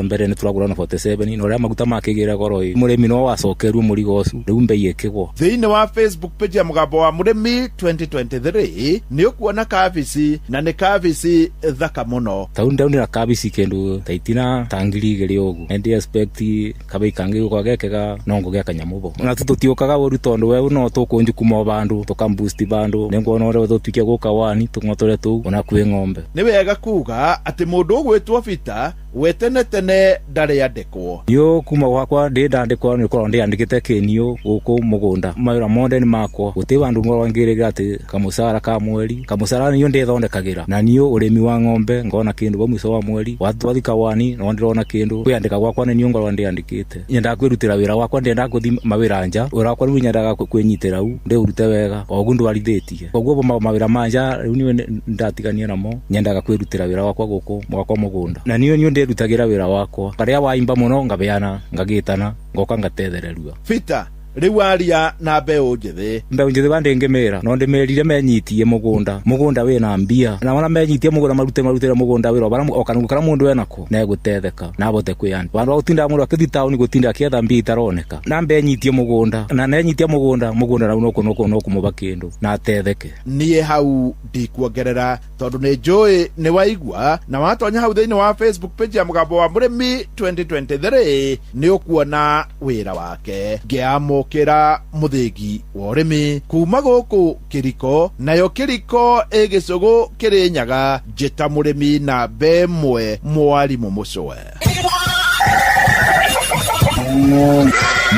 mbere ni turagura na 47 no ria maguta makigira goro murimi no sokeru murigo ucu riu mbei ikigwo thiini wa Facebook page ya mugambo wa murimi 2023 ni ukuona kabisi na ni kabisi thaka muno taunda ni kabisi kendu taitina tangiri geri ugu and expect kabai kangi kwa gekega nongo gya kanyamubo na tututiokaga woru tondu we no tukunju kuma bandu tukamboost bandu nengo no ro tutike guka wani tungotore tu ona kwi ng'ombe ni wega kuga ati mundu ugwitwo Peter wetenetene ndari yandikwo yo kuma wakwa ndi ndandikwo ni ko ndi andikite kinio guku mugunda mawira monde ni makwa guti bandu morangirira ati kamusara ka mweri kamusara niyo ndi thondekagira na niyo urimi wa ng'ombe ngona kindu bo mwiso wa mweri watwathika wani no ndirona kindu kwandika gwakwa ni nyungwa ndi andikite nyenda kwirutira wira wakwa ndenda kuthi mawira nja urakwa riu nyendaga kwinyitira u ndi urute wega ogundu warithitie koguo mawira manja riu ni ndatigania namo nyendaga kwirutira wira wakwa guku mwakwa mugunda na niyo ndirutagira wira wakwa karia waimba muno ngabeana ngagitana ngoka ngatethererua. Peter riu aria na mbeu njithi bandingemera no ndimerire menyitie mugunda wina mbia na wana menyitie mugunda marutire mugunda wira bara okanu kara mundu wenako na gutetheka na bote kwiyani bandu gutinda mundu akithi town gutinda akietha mbia itaroneka na mbenyitie mugunda na nenyitie mugunda na no kumuba kindu na atetheke nie hau ndikuongerera tondu ni njui ni waigua na watonya hau thiini wa Facebook page ya mugambo wa murimi 2023 ni ukuona wira wake ngiamo kira muthingi wa urimi kuma guku Kiriko, nayo Kiriko igicugu Kirinyaga njita murimi na bemwe mwarimu mucwe.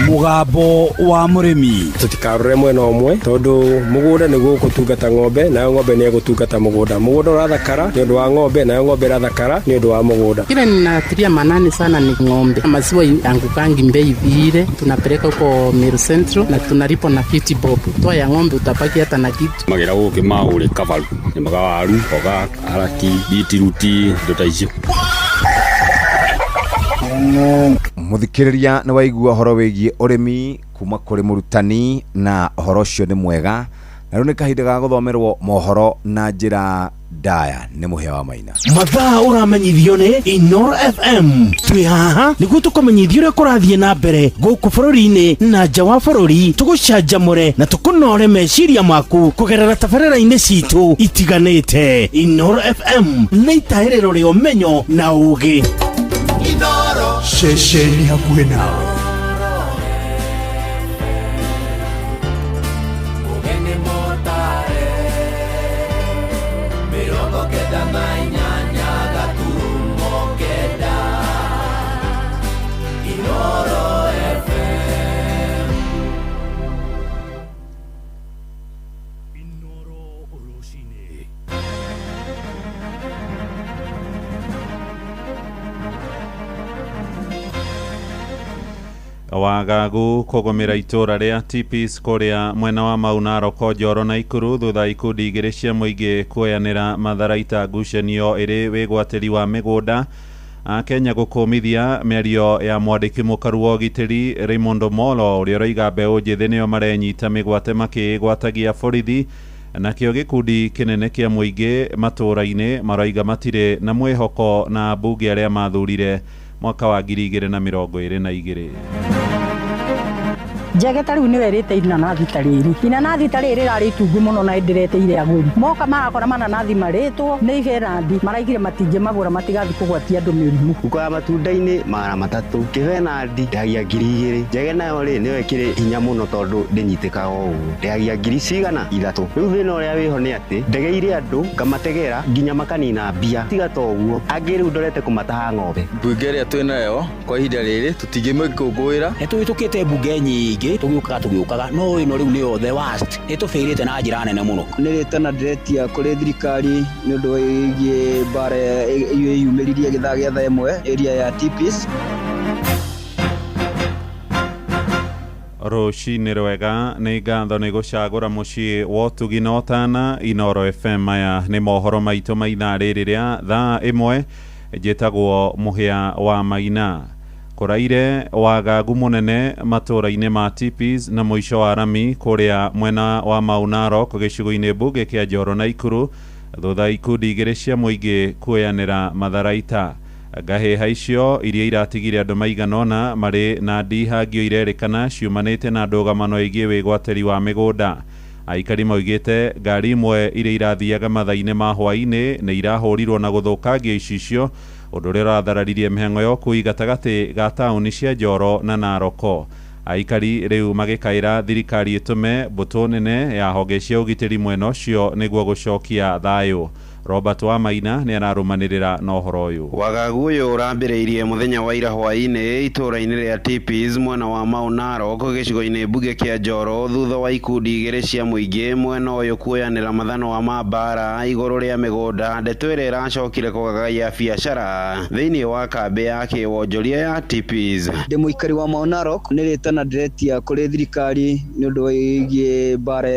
Mugambo wa murimi. Tutikarore mwena omwe tondu mugunda niguo gutungata ng'ombe nayo ng'ombe ni gutungata mugunda. Mugunda urathakara ni undu wa ng'ombe nayo ng'ombe irathakara ni undu wa mugunda. Kile ninatilia manani sana ni ng'ombe. Maziwa yangu kangi mbei vile tunapeleka huko Meru Central na tunalipo na 50 bob. Toa ya ng'ombe utapaki hata na kitu. Magira uke maure kavalu. Ni magawaru, oga, araki, bitiruti, ndotaicio. Muthikiriria ni waigua horo wigie urimi kuma kuri murutani na horo ucio ni mwega na riu ni kahinda ga guthomerwo mohoro na njira ndaya ni muhia wa maina mathaa uramenyithio ni Inoro FM twi haha niguo tukumenyithio uria kurathie na mbere guku bururi-ini na nja wa bururi tugucanjamure na tukunore meciria maku kugerera tabarĩra-inĩ citu itiganĩte. Inoro FM nĩ itaĩrĩro rĩa ũmenyo na ũũgĩ. Inoro ceceni hakuhĩ nawe. Wagagu kugomera itura ria Tipis kuria mwena wa Maunaro Kojoro na Ikuru thutha ikundi igiri cia muingi kuoyanira matharaita ngucanio iri wigwatiri wa migunda Kenya gukumithia miario ya mwandiki mukaru wa ugitiri Raymond Molo uria roiga mbeu njithi nio marenyita migwate makigwatagia borithi nakio gikundi kinene kia muingi matura-ini maroiga matire na mwihoko na bunge aria mathurire mwaka wa 2022. Jageta riu niwe rite inanathi tariri inanathi tariri rari tungu muno na ndirete ire aguri moka marakora mananathi maritwo ni igerandi maraigire matinge magura matigathi kugwatia andu mirimu uko ya matunda-ini mara matatu kivenandi ndagia 2000 jagena yori niwe kire hinya muno tondu ndinyitikaga ugu ndagia 3,000 riu thina uria wiho ni ati ndegeire andu ngamategera nginya makanina mbia tiga toguo angi riu ndorete kumataha ng'ombe bunge ria twinayo kwa ihinda riri tutingimikungwira etuitukite bunge nyingi tugiukaga no ino riu niyo the worst etufirite na njira nene muno nirite na diretia kuri thirikari ni undu wigie bare yumiririe githaa gia thaa imwe area ya Tipis Rucini rwega ni ngatho ni gucagura mucii wotugi notana Inoro FM aya ni mohoro maitu ma ithaa riri ria thaa imwe njitagwo muhia wa maina kuraire wagagu munene matura-ini ma Tipis na muico wa rami kuria mwena wa Maunaro kugicigo-ini bunge kia Njoro na Ikuru thutha ikundi igiri cia muingi kuoyanira matharaita ngahiha icio iria iratigire andu maiganona mari na ndihangio irerikana ciumanite na ndugamano igie wigwatiri wa migunda aikari moigite ngari imwe iria irathiaga mathaa-ini ma hwaini ni irahurirwo na guthukangia icicio undu uria urathararirie mihango yo kui gatagati ga tauni cia Njoro na Naroko aikari riu magikaira thirikari itume mbutu nene ya honge cia ugitiri mwena ucio niguo gucokia thayu. Robert wa Maina ni ararumanirira na uhoro uyu. Wagagu uyu urambiriirie muthenya wa ira hwaini itura-ini ria Tipis mwena wa Maunaro gicigo-ini bunge kia Njoro thutha wa ikundi igiri cia muingi mwena uyu kuoyanira mathano wa mabara iguru ria migunda ndeto iria iracokire kugagaia biacara thiini wa kambi ya kiwonjoria ya Tipis. Ndi muikari wa Maunaro nirite na diretia kuri thirikari ni undu wigie bara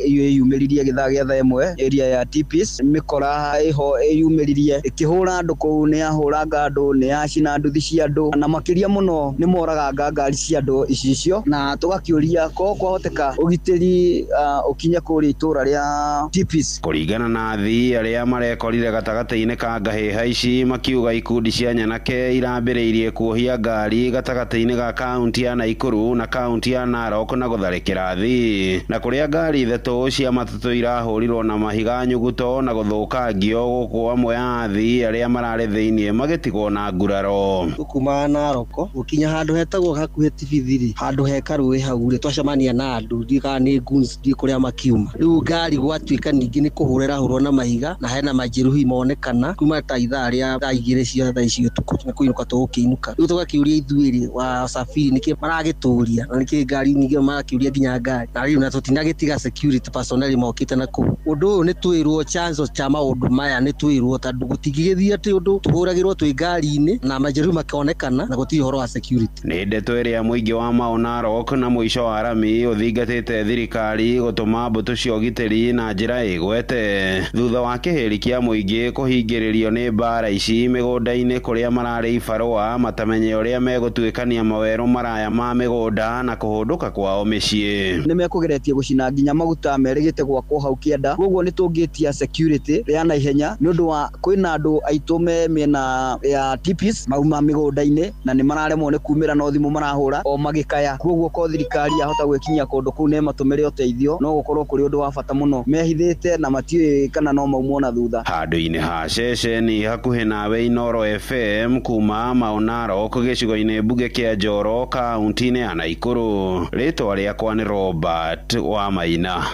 yumiririe githaa gia thaa imwe area ya Tipis mikora iho yumiririe ikihura andu kou ni ahuranga andu ni acina nduthi cia andu na makiria muno ni moraga ngari cia andu icicio na tugakiuria ko kwahoteka ugitiri ukinya kuri itura ria Tipis kuringana na athii aria marekorire gatagati-ini ka ngahiha ici makiuga ikundi cia nyanake irambiriirie kuohia ngari gatagati-ini ga kaunti ya Naikuru na kaunti ya Narok na gutharikira athii na kuria ngari ithatu cia matatu irahurirwo na mahiga nyuguto na guthuka gũthũkangio gũkũ amwe a athii arĩa mararĩ thĩinĩ magĩtigwo na nguraro. Kuma Naroko gũkinya handũ hetagwo hakuhĩ Tibithiri, handũ heka rũĩ hau rĩ twacemania na andũ ndiga nĩ guns ndi kũrĩa makiuma. Rĩu ngari gwatuĩka ningĩ nĩ kũhũrĩra na mahiga na hena majeruhi monekana kuma ta ithaa rĩa thaa 2 cia thaa icio tuko nĩ kũinũka tũgũkĩinũka. Rĩu tũgakĩũria ithuĩrĩ wa safiri nĩkĩ maragĩtũria na nĩkĩ ngari nyingĩ marakĩũria nginya ngari na rĩu na tũtinagĩtiga security personnel mokĩte na kũu. Ũndũ ũyũ nĩ twĩrwo chances cha maũndũ maya nĩ twĩrwo tondũ gũtingĩgĩthia atĩ ũndũ tũhũragĩrwo twĩ ngari-inĩ na majeruhi makonekana na gũtirĩ ũhoro wa security. Nĩ ndeto ĩrĩa mũingĩ wa Mau Narok na mũico wa Rami ũthingatĩte thirikari gũtũma mbũtũ cia ũgitĩri na njĩra ĩgwete thutha wa kĩhĩri kĩa mũingĩ kũhingĩrĩrio nĩ mbara ici mĩgũnda-inĩ kũrĩa mararĩ ibarũa matamenye ũrĩa megũtuĩkania mawerũ maraya ma mĩgũnda na kũhũndũka kwao mĩciĩ. Nĩ mekũgeretie gũcina nginya maguta merĩgĩte gwakwo hau kĩanda, koguo nĩ tũngĩtia security rĩa na ihenya nĩ ũndũ wa kwĩna andũ aitũ me mĩena ya tipis mauma mĩgũnda-inĩ na nĩ mararemwo nĩ kumĩra no thimũ marahũra o magĩkaya, koguo ko thirikari yahota gwĩkinyia kũndũ kũu nĩ matũmĩre ũteithio no gũkorwo kũrĩ ũndũ wa bata mũno mehithĩte na matiũĩ kana no maumwo na thutha. Handũ-inĩ ha ceceni hakuhĩ nawe Inoro FM kuma Mau Narok gĩcigo-inĩ mbunge kĩa Njoro kaunti-inĩ ya Naikuru, rĩtwa rĩakwa nĩ Robert wa Maina.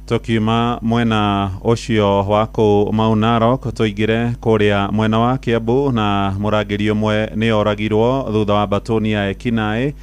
Tukiuma mwena ũcio wa kũu Mau Narok tũingĩre kũrĩa mwena wa Kiambu na mũrangĩri ũmwe nĩ oragirwo thutha wa batoni ya ekinaĩ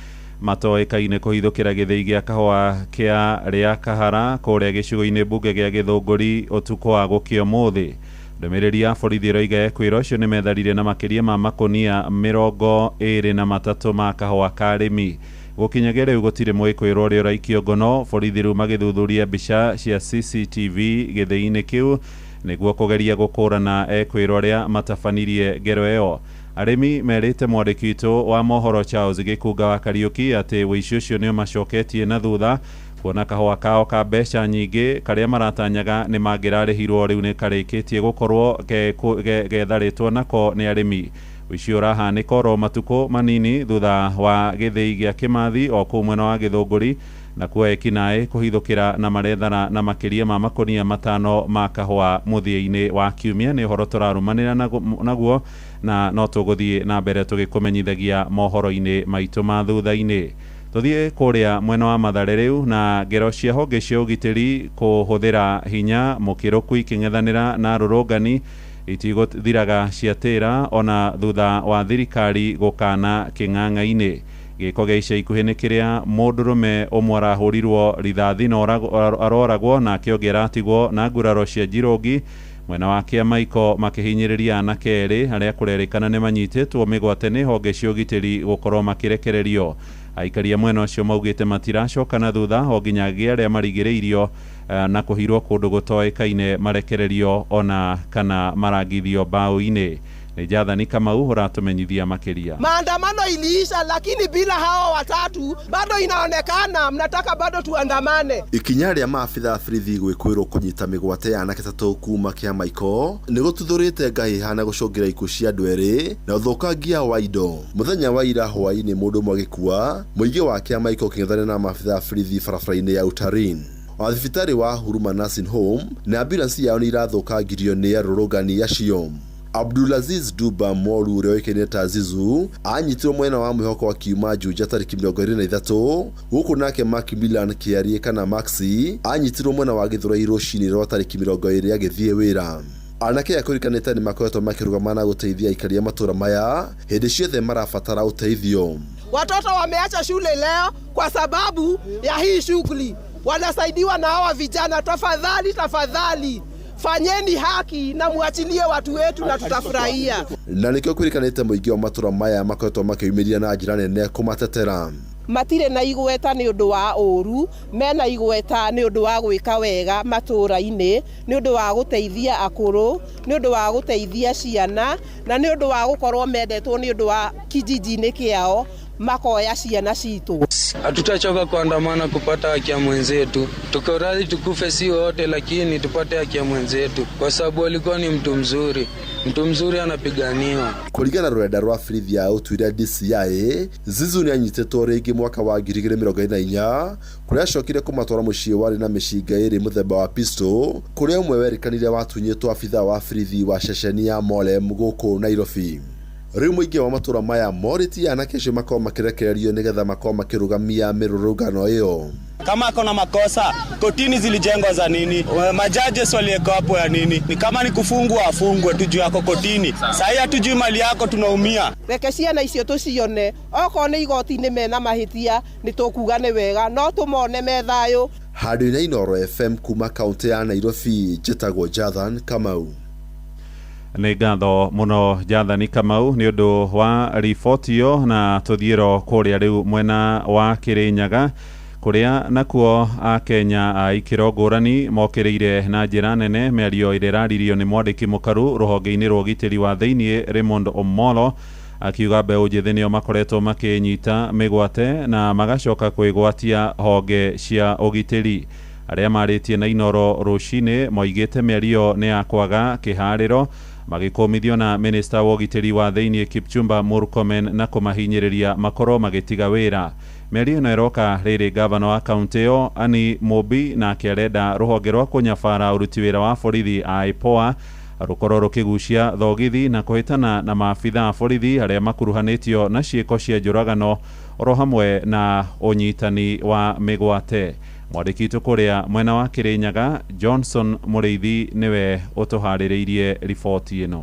matoĩkaine kũhithũkĩra gĩthĩi gĩa kahũa kĩa rĩa Kahara kũrĩa gĩcigo-inĩ mbunge gĩa Gĩthũngũri ũtukũ wa gũkĩa ũmũthĩ. Ndũmĩrĩri ya borithi ĩroiga ekwĩra ũcio nĩ metharire na makĩria ma makonia 23 ma kahũa ka arĩmi. Gũkinyagia rĩu gũtirĩ mwĩkwĩrwo ũrĩa ũraikio ngono, borithi rĩu magĩthuthuria mbica cia CCTV gĩthĩi-inĩ kĩu nĩguo kũgeria gũkũrana ekwĩrwo ũrĩa matabanirie ngero ĩyo. Arĩmi merĩte mwandĩki witũ wa mohoro Charles Gĩkunga wa Kariuki atĩ ũici ũcio nĩ macoketie na thutha kuona kahũa kao ka mbeca nyingĩ karĩa maratanyaga nĩ mangĩrarĩhirwo rĩu nĩ karĩkĩtie gũkorwo getharĩtwo nako nĩ arĩmi. Ũici ũrahanĩka oro matukũ manini thutha wa gĩthĩi gĩa Kĩmathi o kũu mwena wa Gĩthũngũri na kuo ekinaĩ kũhithũkĩra na marethara na makĩria ma makonia 5 ma kahũa mũthia-inĩ wa kiumia. Nĩ ũhoro tũrarumanĩra naguo na no tũgũthiĩ na mbere tũgĩkũmenyithagia mohoro-inĩ maitũ ma thutha-inĩ. Tũthiĩ kũrĩa mwena wa Mathare rĩu na ngero cia honge cia ũgitĩri kũhũthĩra hinya mũkĩrũku ikĩng'ethanĩra na arũrũngani itigũthiraga ciatĩra ona thutha wa thirikari gũkana kĩng'ang'a-inĩ. Gĩko gĩa ica ikuhĩ nĩ kĩrĩa mũndũrũme ũmwe arahũrirwo rithathi na aroragwo nake ũngĩ aratigwo na nguraro cia njirũngi mwena wa Kĩamaiko makĩhinyĩrĩria anake erĩ arĩa kũrerĩkana nĩ manyitĩtwo mĩgwate nĩ honge cia ũgitĩri gũkorwo makĩrekererio. Aikaria mwena ũcio maugĩte matiracoka na thutha o nginyagia arĩa marigĩrĩirio na kũhirwo kũndũ gũtoĩkaine marekererio ona kana marangithio mbaũ-inĩ. Ni Jathani Kamau uratumenyithia makĩria. Maandamano iliisha lakini bila hao watatu bado inaonekana mnataka bado tuandamane. Ikinya rĩa maabitha borithi gwĩkwĩrwo kũnyita mĩgwate ya anake 3 kuma Kĩamaiko nĩ gũtuthũrĩte ngahĩha na gũcũngĩra ikuũ cia andũ erĩ na ũthũkangia wa indo. Mũthenya wa ira hwaĩ-inĩ mũndũ ũmwe agĩkua, mũingĩ wa Kĩamaiko ũkĩng'ethanĩra na maabitha borithi barabara-inĩ ya Utarin. Thibitarĩ wa Huruma Nursing Home na ambulance yao nĩ irathũkangirio nĩ arũrũngani acio. Abdulaziz Duba Moru ũrĩa oĩkaine ta Zizu anyitirwo mwena wa mwĩhoko wa kiuma Juja tarĩki 23 gũkũ nake Macmillan Kĩarie kana Maxi anyitirwo mwena wa Gĩthũrai rũcinĩ rwa tarĩki 20 agĩthiĩ wĩra. Anake akũrikanĩte nĩ makoretwo makĩrũgama na gũteithia aikaria matũra maya hĩndĩ ciothe marabatara ũteithio. Watoto wameacha shule leo kwa sababu ya hii shughuli, wanasaidiwa na hawa vijana. Tafadhali fanyeni haki na muachilie watu wetu na tutafurahia. Na nĩkĩo kwĩrĩkanĩte mũingĩ wa matũra maya makoretwo makĩyumĩria na njĩra nene kũmatetera. Matire na igweta nĩ ũndũ wa ũru, mena igweta nĩ ũndũ wa gwĩka wega matũra-inĩ, nĩ ũndũ wa gũteithia akũrũ, nĩ ũndũ wa gũteithia ciana na nĩ ũndũ wa gũkorwo mendetwo nĩ ũndũ wa kijiji-inĩ kĩao. makoya ciana citu. Hatutachoka kuandamana kupata haki ya mwenzetu. Tuko radhi tukufe si wote, lakini tupate haki ya mwenzetu kwa sababu alikuwa ni mtu mzuri. Mtu mzuri anapiganiwa. Kuringana na rurenda rwa borithi ya utuire DCI, Zizu ni anyitetwo ringi mwaka wa 2024 kuria acokire kumatwara muciĩ wari na mĩcinga ĩrĩ muthemba wa pistol, kuria umwe werikanire watunyĩtwo abitha wa borithi wa ceceni ya Molem gũkũ Nairobi. Riu muingi wa matura maya moriti anake acio makorwo makirekererio nigetha makorwo makirugamia mirurungano iyo. Kama kuna makosa, kotini zilijengwa za nini? Majaji walieko hapo ya nini? Ni kama ni kufungwa afungwe tu juu yako kotini. Sasa hatujui mali yako tunaumia. Reke ciana icio tucione, oko ni igoti-ini mena mahitia ni tukuga ni wega no tumone me thayo. Handũ-inĩ Inooro FM kuma kaunti ya Nairobi, njĩtagwo Jathan Kamau. Nĩ ngatho mũno Jathani Kamau nĩ ũndũ wa riboti ĩyo, na tũthiĩro kũrĩa rĩu mwena wa Kĩrĩnyaga kuria nakuo Akenya a ikĩro ngũrani mokĩrĩire na njĩra nene mĩario ĩrĩa ĩraririo nĩ mwandĩki mũkaru rũhonge-inĩ rwa ũgitĩri wa thĩinĩ Raymond Omolo, akiuga mbeũ njĩthĩ nĩo makoretwo makĩnyita mĩgwate na magacoka kwĩgwatia honge cia ũgitĩri. Arĩa marĩtie na Inooro rũcinĩ moigĩte mĩario nĩ ya kwaga kĩharĩro, magĩkũmithio na Minister wa ũgitĩri wa thĩinĩ Kipchumba Murkomen na kũmahinyĩrĩria makorwo magĩtiga wĩra. Mĩario ĩno ĩroka rĩrĩ gavana wa kaunti ĩyo Annie Mobi na akĩarenda rũhonge rwa kũnyabara ũruti wĩra wa borithi IPOA rũkorwo rũkĩgucia thogithi na kũhĩtana na maabitha a borithi arĩa makuruhanĩtio na ciĩko cia njũragano oro hamwe na ũnyitani wa mĩgwate. Mwandĩki witũ kũrĩa mwena wa Kĩrĩnyaga Johnson Mũrĩithi niwe ũtũharĩrĩirie riboti ĩno.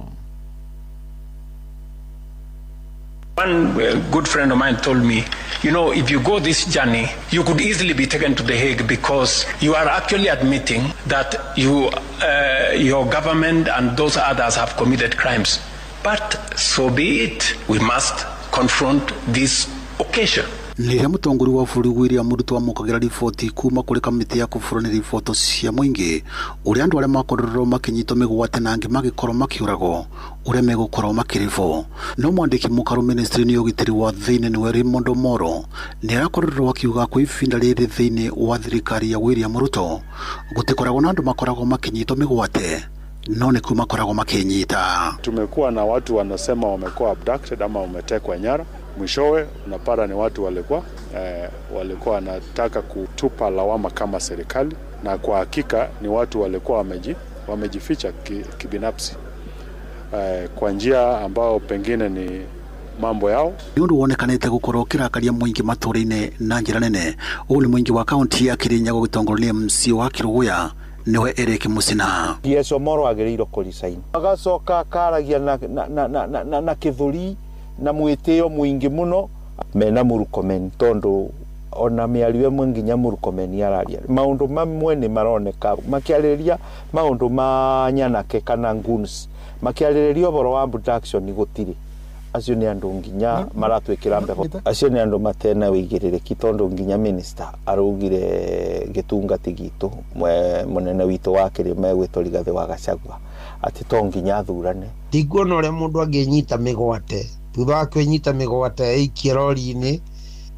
One good friend of mine told me, you know, if you go this journey, you could easily be taken to The Hague because you are actually admitting that your government and those others have committed crimes. But so be it. We must confront this occasion. Nĩrĩa mũtongori wa bũrũri William Ruto amũkagĩra riboti kuma kũrĩ kamĩtĩ ya kũbũrũra riboti cia mũingĩ ũrĩa andũ arĩa makorerwo makĩnyitwo mĩgwate na angĩ magĩkorwo makĩũragwo ũrĩa megũkorwo makĩrĩbwo. No mwandĩki mũkaru ministry-inĩ ya ũgitĩri wa thĩinĩ nĩwe Raymond Omolo nĩarakorerwo akiuga kwa ihinda rĩrĩ thĩinĩ wa thirikari ya William Ruto gũtikoragwo na andũ makoragwo makĩnyitwo mĩgwate no nĩ kuo makoragwo makĩnyita. Tumekuwa na watu wanasema wamekuwa abducted ama wametekwa nyara. Mwishowe unapata ni watu walikuwa wanataka kutupa lawama kama serikali, na kwa hakika ni watu walikuwa wamejificha kibinafsi kwa njia ambao pengine ni mambo yao. Nĩũndũ wonekanĩte gũkorwo kĩrakaria mũingĩ matũũra-inĩ na njĩra nene. Ũũ nĩ mũingĩ wa kaunti ya Kĩrĩnyaga gũtongorio nĩ MC wa Kĩrũgũya niwe Eric Musina. PS Omolo agĩrĩirwo kũrisaini. Agacoka karagia na kĩthũri na mwĩtĩo mũingĩ mũno mena Murkomen, tondu ona mĩario ĩmwe nginya Murkomen araria maũndũ mamwe nĩ maroneka makĩarĩrĩria maũndũ ma nyanake kana goons, makĩarĩrĩria ũhoro wa abduction gũtirĩ. Acio nĩ andũ nginya maratwĩkĩra mbeho, acio nĩ andũ matena wĩigĩrĩrĩki tondu nginya minister araugire gĩtungati gitũ mũnene witũ wa Kĩrĩma gwĩtwo Rigathĩ wa Gachagua atĩ to nginya athurane. Ndikuona ũrĩa mũndũ angĩnyita mĩgwate thutha wa kwĩnyita mĩgwate aikia rori-inĩ,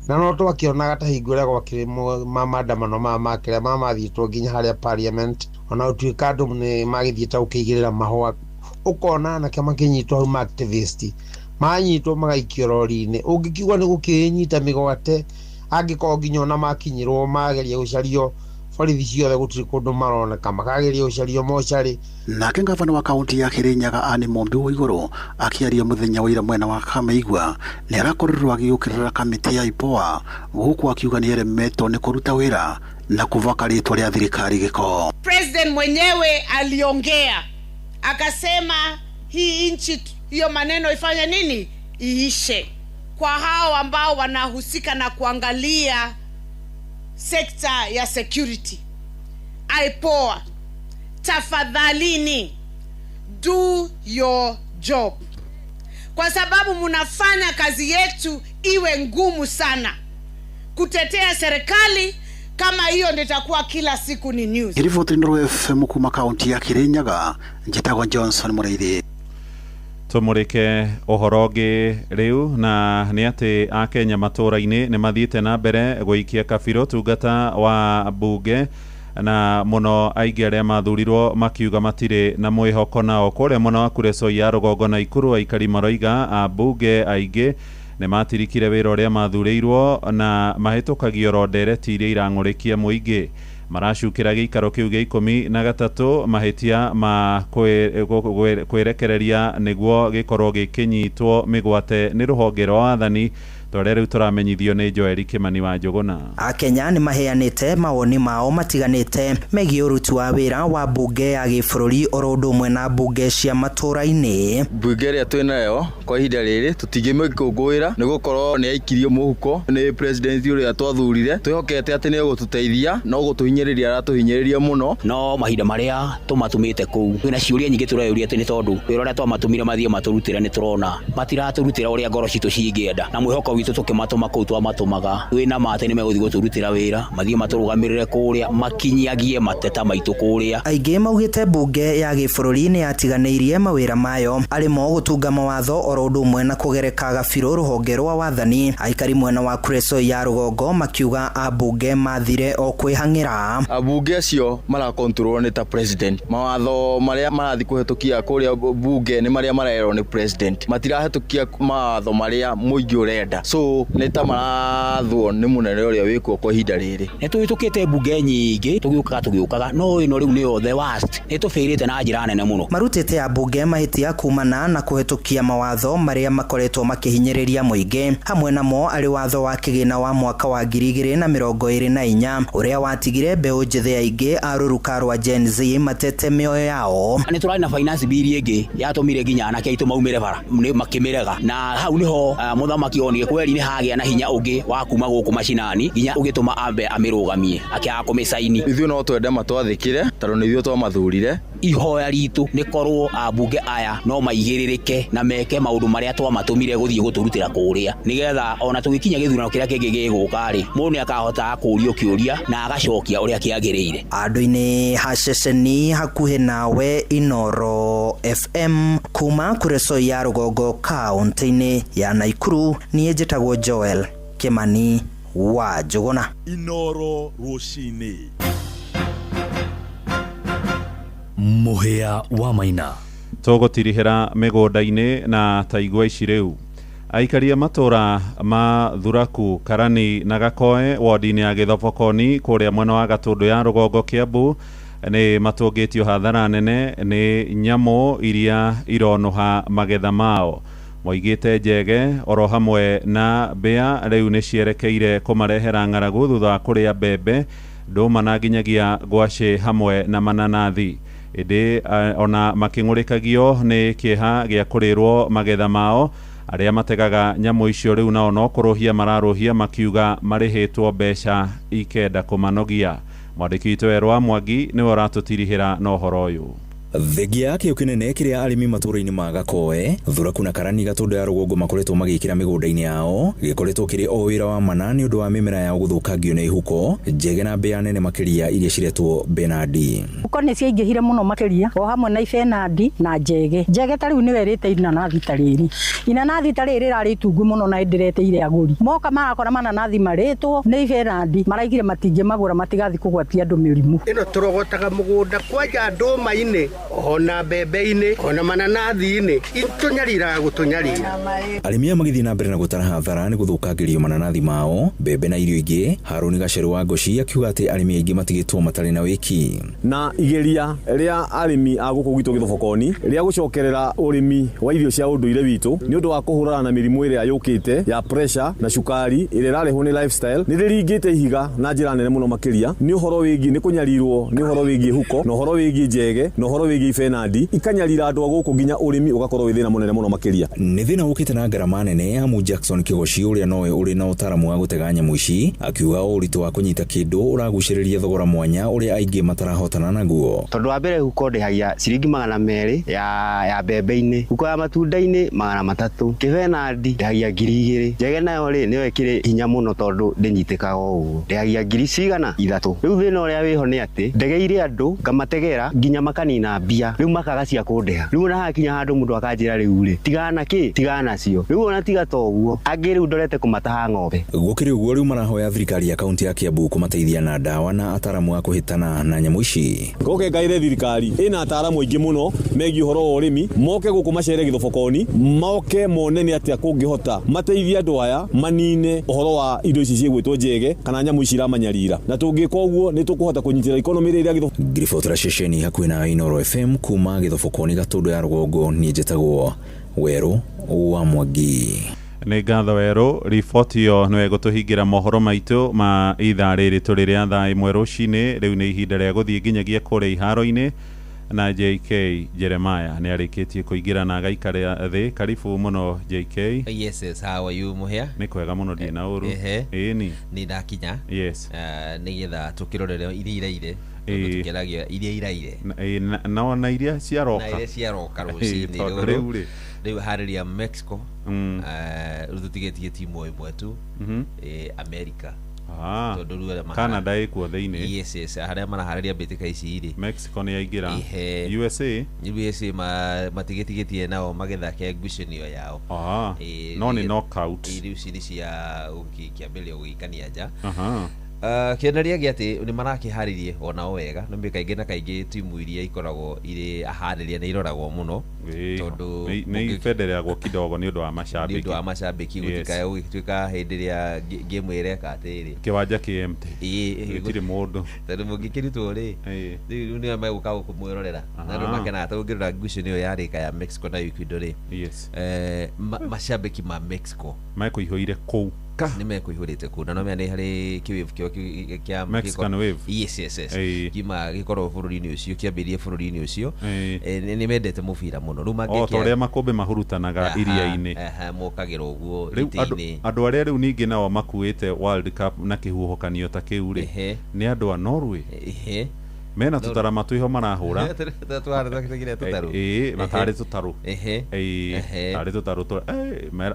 na no twakĩonaga ta hingo ĩrĩa gwakĩrĩ maandamano makĩrĩa mamathiĩtwo nginya harĩa parliament, ona gũtuĩka andũ nĩ magĩthiĩte gũkĩigĩrĩra mahũa, ũkona anake makĩnyitwo hau activist manyitwo magaikio rori-inĩ. Ũngĩkiuga nĩ gũkĩnyita mĩgwate angĩkorwo nginya ona makinyĩrwo mageria gũcario borithi ciothe gũtirĩ kũndũ maroneka, makageria gũcario mocarĩ. Nake gavana wa kaunti ya Kĩrĩnyaga Anne Mombi wa igũrũ akĩaria mũthenya wa ira mwena wa Kameigua nĩ arakorerwo agĩũkĩrĩra kamĩtĩ ya IPOA gũkũ akiuga nĩ eremetwo nĩ kũruta wĩra na kuvaka rĩtwa rĩa thirikari gĩko. President mwenyewe aliongea akasema hii nchi hiyo maneno ifanye nini, iishe. Kwa hao ambao wanahusika na kuangalia sekta ya security, IPOA, tafadhalini do your job, kwa sababu mnafanya kazi yetu iwe ngumu sana. Kutetea serikali kama hiyo ndio itakuwa kila siku ni news. Riboti Inooro FM kuma kaunti ya Kĩrĩnyaga, njĩtagwo Johnson Mũrĩithi. tumurike uhoro ungi riu na ni ati Akenya matura-ini ni mathiite na mbere guikia kabiro tungata wa bunge na muno aingi aria mathurirwo makiuga matire na mwihoko nao kuria muno wa Kureso ya Rugongo na Ikuru aikari maroiga abunge aingi ni matirikire wira uria mathurirwo na mahitukagio rondereti iria irang'urikia muingi maracukira giikaro kiu gia 13 mahitia ma kwerekereria niguo gikorwo gikinyitwo migwate ni ruhonge rwa wathani tore riu turamenyithio ni Joel Kimani wa Njuguna. Akenya ni maheanite mawoni mao matiganite megie uruti wa wira wa bunge ya gibũrũri orondo umwe na bunge cia matura-ini. Bunge ria twinayo kwa ihinda riri tutingimikungũira ni gukorwo ni aikirio muhuko ni president uria twathurire twihokete ati ni gututeithia no gutuhinyiriria aratuhinyiriria muno no mahinda maria tumatumite kuu twina ciuria nyingi tureyuria ati ni tondu wira uria twamatumire mathie maturutira ni turona matiraturutira uria ngoro citu cingienda na mwihoko witu tukimatuma kuu twamatumaga twina mate ni meguthi guturutira wira mathie maturugamirire kuria makinyagie mateta maitu kuria. Aingi maugite bunge ya gibũrũri ni yatiganĩirie mawira mayo arimo gutunga mawatho orondo umwe na kugereka gabiro ruhonge rwa wathani. Aikari mwena wa Kureso ya Rugongo makiuga abunge mathire o kwihang'ira. Abunge acio mara control ni ta president mawatho maria marathi kuhetukia kuria bunge ni maria marerwo ni president matirahetukia mawatho maria muingi urenda so ni ta marathwo ni munene uria wikuo kwa ihinda riri. Ni tuitukite bunge nyingi tugiukaga no ino riu ni the worst ni tufirite na njira nene muno. Marutite abunge mahitia kumana na kuhetukia mawatho maria makoretwo makihinyiriria muingi hamwe namo ari watho wa kigina wa mwaka wa 2024 uria watigire mbeu njithe aingi aruruka rwa Gen Z matete mioyo yao. Ni turari na finance bill ingi yatumire ginya anake aitu maumire bara ni makimirega na hau niho muthamaki onire kweri ni hagia na hinya ungi wa kuma guku macinani ginya ugituma ambe amirugamie akiaga kumisaini. Ithuĩ no twende matwathikire tondu ni ithuĩ twamathurire. Ihoya ritu ni korwo abunge aya no maigiririke na meke maundu maria twamatumire guthie guturutira kuria nigetha ona tugikinya githurano kiria kingi giguka ri mundu akahota kurio kiuria na agacokia uria kiagirire. Andu-ini haceceni hakuhe nawe Inoro FM kuma Kureso ya Rugongo kaunti-ini ya Naikuru ni njitagwo Joel Kimani wa Njuguna. Inoro rucini muhia wa maina tugutirihira migunda-ini na taigwa ici riu aikaria matura ma Thuraku Karani na Gakoe wodi-ini ya Githobokoni kuria mwena wa Gatundu ya Rugongo Kiambu ni matungitio hathara nene ni nyamu iria ironuha magetha mao. Moigite njege oro hamwe na mbea riu ni cierekeire kumarehera ng'aragu thutha wa kuria mbembe nduma na nginyagia ngwaci hamwe na mananathi. Indi ona making'urikagio ni kieha gia kurirwo magetha mao aria mategaga nyamu icio riu nao no kuruhia mararuhia makiuga marihitwo mbeca ikenda kumanogia. Mwandiki witũ Erwa Mwangi niwe uratutirihira na uhoro uyu. Thegia kĩo kĩnene kĩrĩa arĩmi matũra-inĩ ma Gakoe, Thuraku na Karani Gatundu ya Rugongo makoretwo magĩkĩra mĩgũnda-inĩ yao gĩkoretwo kĩrĩ o wĩra wa mana nĩ ũndũ wa mĩmera yao gũthũkangio nĩ ihuko njege na mbĩa nene makĩria iria ciretwo Benadi. Huko nĩ ciaingĩhire mũno makĩria o hamwe na Benadi na njege. Njege ta rĩu nĩ werĩte inanathi ta rĩrĩ. Inanathi ta rĩrĩ rarĩ itungu mũno na ndireteire agũri. Moka marakora mananathi marĩtwo nĩ Benadi maraigire matingĩmagũra matigathi kũgwatia andũ mĩrimũ. Ĩno tũrogotaga mũgũnda kwanja ndũma-inĩ ona mbembe-inĩ ona mananathi-inĩ itunyariraga gutunyarira. Arĩmi magĩthiĩ na mbere na gũtara hathara nĩ gũthũkangĩrio mananathi mao mbembe na irio ingĩ. Haruni Gaceru wa Ngoci akiuga atĩ arĩmi aingĩ matigĩtwo matarĩ na wĩki na igeria rĩa arĩmi a gũkũ gwitũ Gĩthobokoni rĩa gũcokerera ũrĩmi wa irio cia ũndũire witũ nĩ ũndũ wa kũhũrana na mĩrimũ ĩrĩa yũkĩte ya pressure na cukari ĩrĩa ĩrarehwo nĩ lifestyle nĩ rĩringĩte ihiga na njĩra nene mũno makĩria. Nĩ ũhoro wĩgiĩ nĩ kũnyarirwo nĩ ũhoro wĩgiĩ huko na ũhoro wĩgiĩ njege na ũhoro wĩgiĩ Benadi ikanyarira andũ agũkũ nginya ũrĩmi ũgakorwo wĩ thĩna mũnene mũno makĩria. Nĩ thĩna ũkĩte na ngarama nene. Amu Jackson Kigoci ũrĩa nowe ũrĩ na ũtaramu wa gũtega nyamũ ici akiuga ũritũ wa kũnyita kĩndũ ũragucĩrĩria thogora mwanya ũrĩa aingĩ matarahotana naguo. Tondũ wa mbere huko ndĩhagia ciringi 200 ya mbembe-inĩ, huko ya matunda-inĩ 300, Benadi ndĩhagia 2000. Njege nayo rĩ nĩyo ĩkĩrĩ hinya mũno tondũ ndĩnyitĩkaga ũguo ndĩhagia 3,000. Rĩu thĩna ũrĩa wĩho nĩ atĩ ndegeire andũ ngamategera nginya makanina mena mbia riu makaga cia kundeha riu na hakinya handu mundu akanjira riu ri tigana cio riu ona tiga toguo angi riu ndorete kumataha ng'ombe gukiri uguo riu marahoya thirikari ya kaunti ya Kiambu kumateithia na dawa na ataramu a kuhitana na nyamu ici goke ngaire thirikari ina ataramu aingi muno megi horo wa urimi moke guku macere githobokoni moke monene atia kungihota mateithia andu aya manine uhoro wa indo ici ciegwitwo njege kana nyamu ici ramanyarira na tungika uguo ni tukuhota kunyitira economy ria Grifotra Shesheni hakuhi na Inoro FM kuma githobokoni Gatundu ya Rugongo ni njitagwo Weru wa Mwangi nĩ ngatho Weru riboti yo nĩ gutuhingira mohoro maitu ma ithaa rĩrĩ tũrĩ rĩa thaa ĩmwe rũcinĩ rĩu nĩ ihinda rĩa gũthiĩ nginyagia kũrĩa iharo-inĩ na JK Jeremiah nĩ arĩkĩtie kũingĩra na agaikara thĩ karibu mũno JK. Yes, how are you Muhia? Nĩ kwega mũno ndĩ na ũru ĩni nĩ ndakinya yes nĩgetha tũkĩrorere iria iraire tukĩragia iria iraire na iria ciaroka rũcinĩ rĩu harĩria Mexico rĩu tũtigetie timu ĩmwe tu America Canada ĩkuo thĩinĩ yes harĩa maraharĩria mbĩtĩka ici irĩ Mexico nĩ yaingĩra USA matigetigetie nao magethake ngucanio yao no nĩ knockout rĩu cirĩ cia kĩambĩrĩria gũgĩikania nja kĩoneria gĩ atĩ nĩ marakĩharĩrie onao wega nĩ kaingĩ na kaingĩ timu iria ikoragwo irĩ aharĩria nĩ iroragwo mũno tondũ nĩ ifenderagwo kidogo nĩ ũndũ wa macambĩki gũtikae gũgĩtuĩka hĩndĩ ĩrĩa game ĩreka atĩrĩ kĩwanja kĩempty gĩtirĩ mũndũ tondũ mũngĩkĩrutwo rĩ rĩu nĩo megũka kũmwĩrorera na rĩu makenaga tũngĩrora ngucanio yarĩka ya Mexico na Ecuador rĩ macambĩki ma Mexico mekũihũire kũu nĩ mekũihũrĩte kũu na no mea nĩ harĩ kĩwave kĩa Mexican wave yes kima gĩkorwo bũrũri-inĩ ũcio kĩambĩrĩrie bũrũri-inĩ ũcio nĩ mendete mũbira mũno rĩu mangĩkia ũrĩa makũmbĩ mahurutanaga iria-inĩ mokagĩra ũguo rĩu andũ arĩa rĩu ningĩ nao makuĩte World Cup na kĩhuhũkanio ta kĩu rĩ nĩ andũ a Norway mena tũtarama twĩho marahũra matarĩ tũtarũ tarĩ tũtarũ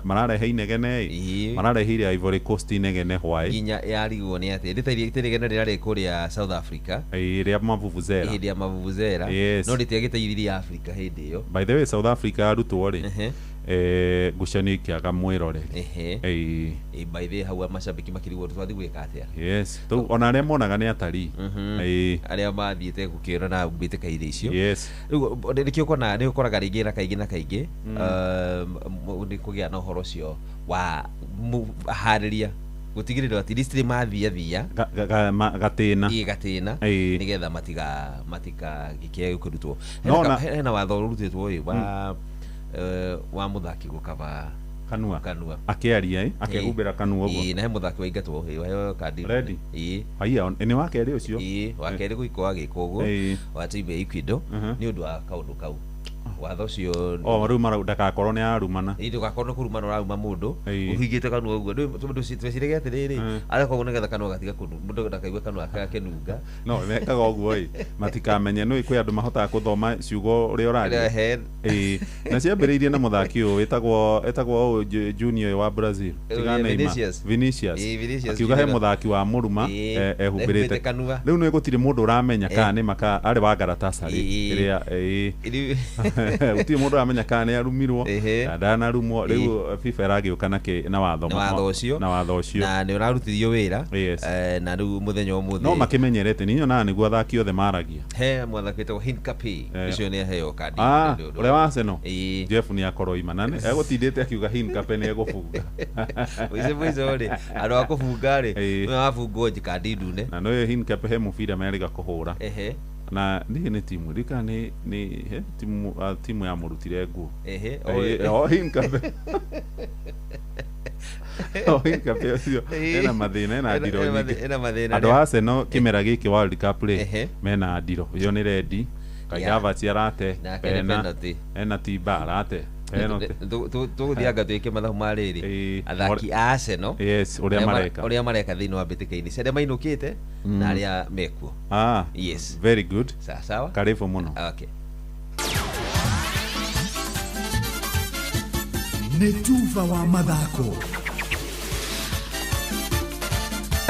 mararehe inegene marareheire Ivory Coast inegene hwaĩ nginya yarigwo nĩ atĩ rĩtarĩ inegene rĩrarĩ kũrĩa South Africa rĩa mavuvuzela hĩndĩ ya mavuvuzela no rĩtiagĩteithirie Africa hĩndĩ ĩyo by the way South Africa arutwo rĩ ngucanio ikiaga mwĩrore by the hau macambĩki makĩrigwo twathi gwĩka atĩa yes ona arĩa monaga nĩ atarii arĩa mathiĩte gũkĩrora mbĩtĩka iria icio rĩu nĩkĩo ũkona nĩ ũkoraga rĩngĩ na kaingĩ nĩ kũgĩa na ũhoro ũcio wa harĩria gutigirira at least ri mathia gatĩna nĩgetha matika gĩkĩa gũkũrutwo hena watho ũrutĩtwo wa muthaki gũkaba kanua akĩaria akĩhumbĩra kanua ũguo na he muthaki waingatwo heo kandi ready haiya nĩ wa kerĩ ũcio wa kerĩ gũikwo agĩka ũguo wa timu ya Ecuador nĩ ũndũ wa kaũndũ kau watho cio rĩu ndagakorwo nĩ arumana ndũgakorwo kũrumana ũrauma mũndũ ũhingĩte kanua ũguo tweciragia atĩrĩrĩ agakorwo nĩgetha kanua gatiga mũndũ ndakaigue kanua gakenunga no mekaga ũguo matikamenye nĩ kwĩ andũ mahotaga gũthoma ciugo ũrĩa ũraria na ciambĩrĩirie na mũthaki ũyũ etagwo junior wa Brazil Vinicius akiuga he mũthaki wa mũruma ehumbĩrĩte rĩu nĩ gũtirĩ mũndũ ũramenya kana nĩ maka arĩ wa Galatasaray ĩrĩa uti mũndũ amenya kana nĩ arumirwo ndanarumwo rĩu FIFA ĩragĩũka na watho ũcio na nĩ ũrarutithio wĩra na rĩu mũthenya ũmũthĩ no makĩmenyerete nĩ nyonaga nĩguo athaki othe maragia he mwathaki wĩtagwo Hincapie ũcio nĩ aheo kandi ũrĩa wa Arsenal Jeff nĩ akorwo imana egũtindĩte akiuga Hincapie nĩ egũbunga mũico rĩ andũ a kũbunga rĩ nĩ wabungwo kandi ndune na nĩ Hincapie he mũbira meriga kũhũra na nĩ timu rika nĩ timu ya mũrutire nguo Hincapie Hincapie ũcio ena mathĩna ena ndiro nyingĩ andũ a Arsenal kĩmera gĩkĩ World Cup rĩ mena ndiro ũcio nĩ rendi Kai Havertz arate ena Timber arate tũgũthianga twĩke mathabu ma rĩrĩ athaki a Arsenal ũrĩa mareka thĩinĩ wa mbĩtĩka-inĩ arĩa mainũkĩte na arĩa mekuo yes very good sawa karibu mũno nĩ tuva wa mathako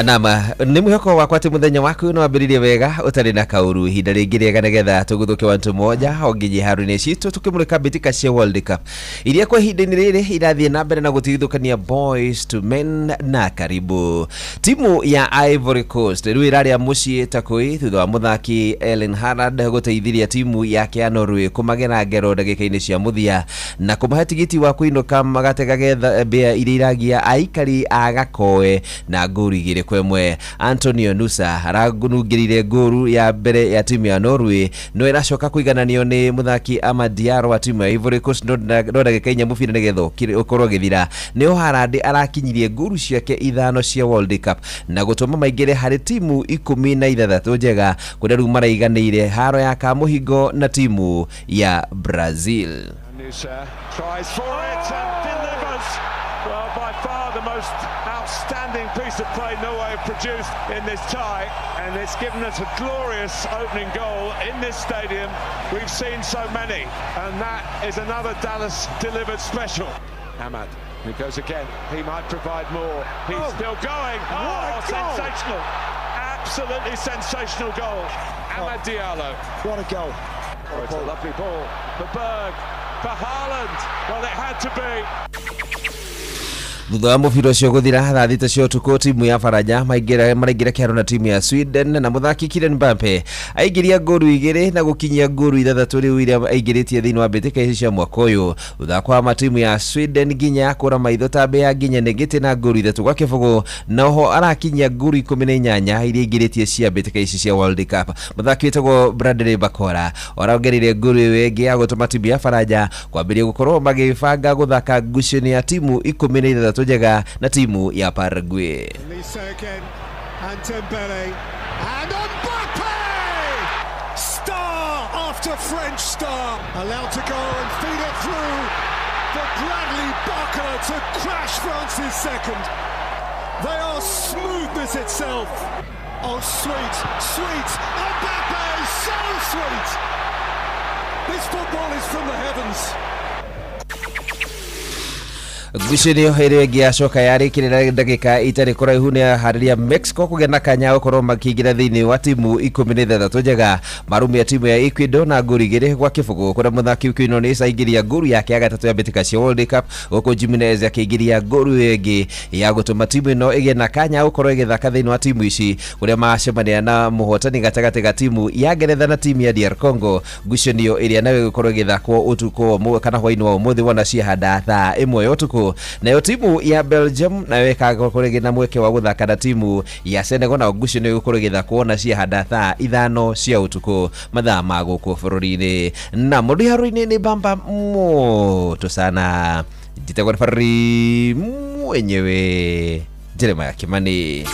Nama nĩ mwĩhoko wakwa atĩ mũthenya waku no wambĩrĩrie wega ũtarĩ na kaũru ihinda rĩngĩ rĩega nĩgetha tũgũthũke wantu moja onginye haru-inĩ citũ tũkĩmũrĩka mbĩtĩka cia World Cup iria kwa ihinda-inĩ rĩrĩ irathiĩ na mbere na gũtigithũkania boys to men. Na karibu timu ya Ivory Coast rĩu ĩrarĩa mũciĩ Takoi thutha wa mũthaki Erling Haaland gũteithiria timu yake ya Norway kũmagera ngero ndagĩka-inĩ cia mũthia na kũmahe tigiti wa kũinũka magatega getha mbĩa iria iragia aikari a Gakoe na ngũru igĩrĩ kwemwe. Antonio Nusa aragunungĩrire ngũru ya mbere ya timu ya Norway no ĩracoka kũigananio nĩ mũthaki Amad Diallo wa timu ya Ivory Coast no ndagĩka inya mũbira nĩgetha ũkorwo gĩthira. Nĩo Haaland arakinyirie ngũru ciake ithano cia World Cup na gũtũma maingĩre harĩ timu 16 njega kũrĩa rĩu maraiganĩire haro ya Kamũhingo na timu ya Brazil. Nusa tries for it and delivers. Well, by far the most outstanding piece of play Norway have produced in this tie, and it's given us a glorious opening goal in this stadium. We've seen so many, and that is another Dallas delivered special. Amad, who goes again, he might provide more. He's still going. Oh, sensational. Absolutely sensational goal. Amad Diallo. What a goal. Oh, it's a lovely ball for Berg, for Haaland. Well, it had to be. Thutha wa mũbira ũcio gũthira thaa thita cia ũtukũ timu ya Faranja maraingĩra kĩharo na timu ya Sweden na mũthaki Kylian Mbappe aingĩria ngũru igĩrĩ na gũkinyia ngũru ithathatũ rĩu iria aingĩrĩtie thĩinĩ wa mbĩtĩka ici cia mwaka ũyũ. Thutha kwa matimu ya Sweden nginya kũra maitho tambe ya nginya negĩte na ngũru ithatũ gwa kĩbũgũ na oho arakinyia ngũru 18 iria aingĩrĩtie cia mbĩtĩka ici cia World Cup. Mũthaki wĩtagwo Bradley Bakora orongereire ngũru ĩyo ĩngĩ ya gũtũma timu ya Faranja kwambĩrĩria gũkorwo magĩbanga gũthaka ngucanio ya timu 13 njega na timu ya Paraguay. Lisa again, and Dembele, and Mbappe! Star after French star, allowed to go and feed it through for Bradley Barcola to crash France's second. They are smoothness itself. Oh, sweet, sweet, Mbappe, so sweet! This football is from the heavens. Ngucanio ĩrĩa ĩngĩ yacoka yarĩkĩrĩra ndagĩka itarĩ kũraihu nĩ harĩria Mexico kũgĩa na kanya gũkorwo makĩingĩra thĩinĩ wa timu 16 njega marumia timu ya Ecuador na ngũru igĩrĩ gwa kĩbũgũ kũrĩa mũthaki Ecuador nĩ aingĩria ngũru yake ya gatatũ ya mbĩtĩka cia World Cup gũkũ Jimenez akĩingĩria ngũru ĩngĩ ya gũtũma timu ĩno ĩgĩe na kanya gũkorwo ĩgĩthaka thĩinĩ wa timu ici kũrĩa macemania na mũhotani gatagatĩ ga timu ya Ngeretha na timu ya DR Congo. Ngucanio ĩrĩa nayo ĩgũkorwo ĩgĩthakwo ũtukũ kana hwainĩ wa ũmũthĩ wona ciahanda thaa 1 ya ũtukũ. Nayo timu ya Belgium nayo ĩkakorwo na mweke wa gũthaka na timu ya Senegal na ngucanio ĩgũkorwo ĩgĩthakwo na ciahanda thaa 5 cia ũtukũ mathaa ma gũkũ bũrũri-inĩ. Na mũndũ haru-inĩ nĩ bamba moto sana jitagwo Fari mwenyewe Jeremiah Kimani.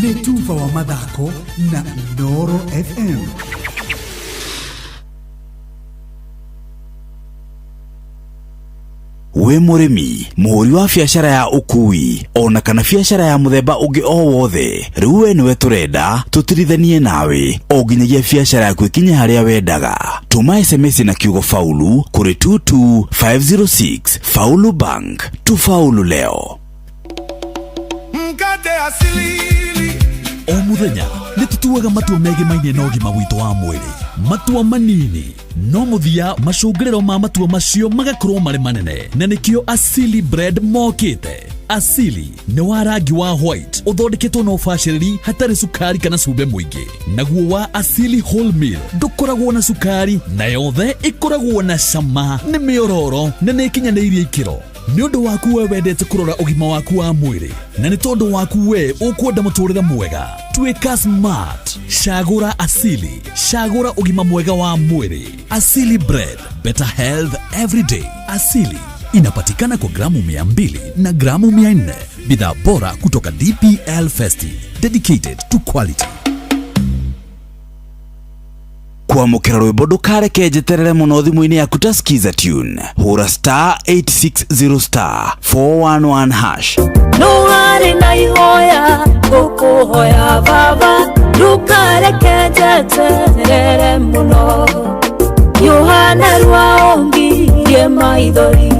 Nĩ tufa wa mathako na Noro FM. We mũrĩmi mũhũri wa biacara ya ũkui ona kana biacara ya mũthemba ũngĩ o wothe rĩu we nĩwe tũrenda tũtirithanie nawe o nginyagia biacara yaku ĩkinye harĩa wendaga. Tuma SMS na kiugo faulu kũrĩ 22506. Faulu Bank, tufaulu leo. Mkate asili o muthenya nitutuaga matua megie mainie na ũgima witũ wa mwĩrĩ. Matua manini no muthia macũngĩrĩro ma matua macio magakorwo marĩ manene na nĩkĩo Asili Bread mokĩte. Asili nĩ wa rangi wa white ũthondeketwo na ũbacĩrĩri hatarĩ sukari kana cumbe mũingĩ. Naguo wa Asili Whole Meal ndũkoragwo na sukari na yothe ĩkoragwo na cama, nĩ mĩororo na nĩ ĩkinyanĩirie ikĩro. Nĩ ũndũ waku we wendete kũrora ũgima waku wa mwĩrĩ na nĩ tondũ waku we ũkwenda mũtũrĩre mwega. Tuĩka smart, cagũra Asili, cagũra ũgima mwega wa mwĩrĩ. Asili Bread, better health every day. Asili inapatikana kwa gramu 200 na gramu 400. Bidhaa bora kutoka DPL Festi, dedicated to quality. Kwamũkĩra rwĩmbo ndũkareke njeterere mũno thimũ-inĩ yaku ta skiza tune. Hũra *860*411#. No harĩ na ihoya ngũkũhoya baba ndũkareke njeterere mũno. Yohana rwaongirie maithori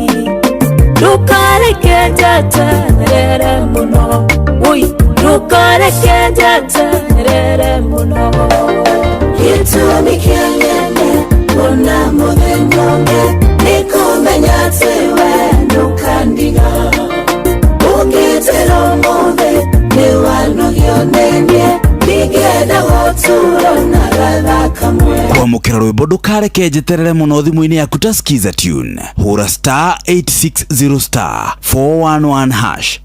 ndukareke njeterere muno ui ndukareke njeterere muno gitumi kianyene ona mutheng'onge nikumenya tewe ndukandiga ungitero mothe niwanogionenie nigenda goturo na gatha kamwe kwamukira rwimbo ndukareke njeterere muno thimu-ini yaku ta skiza tune hura star 860 star 411 hash.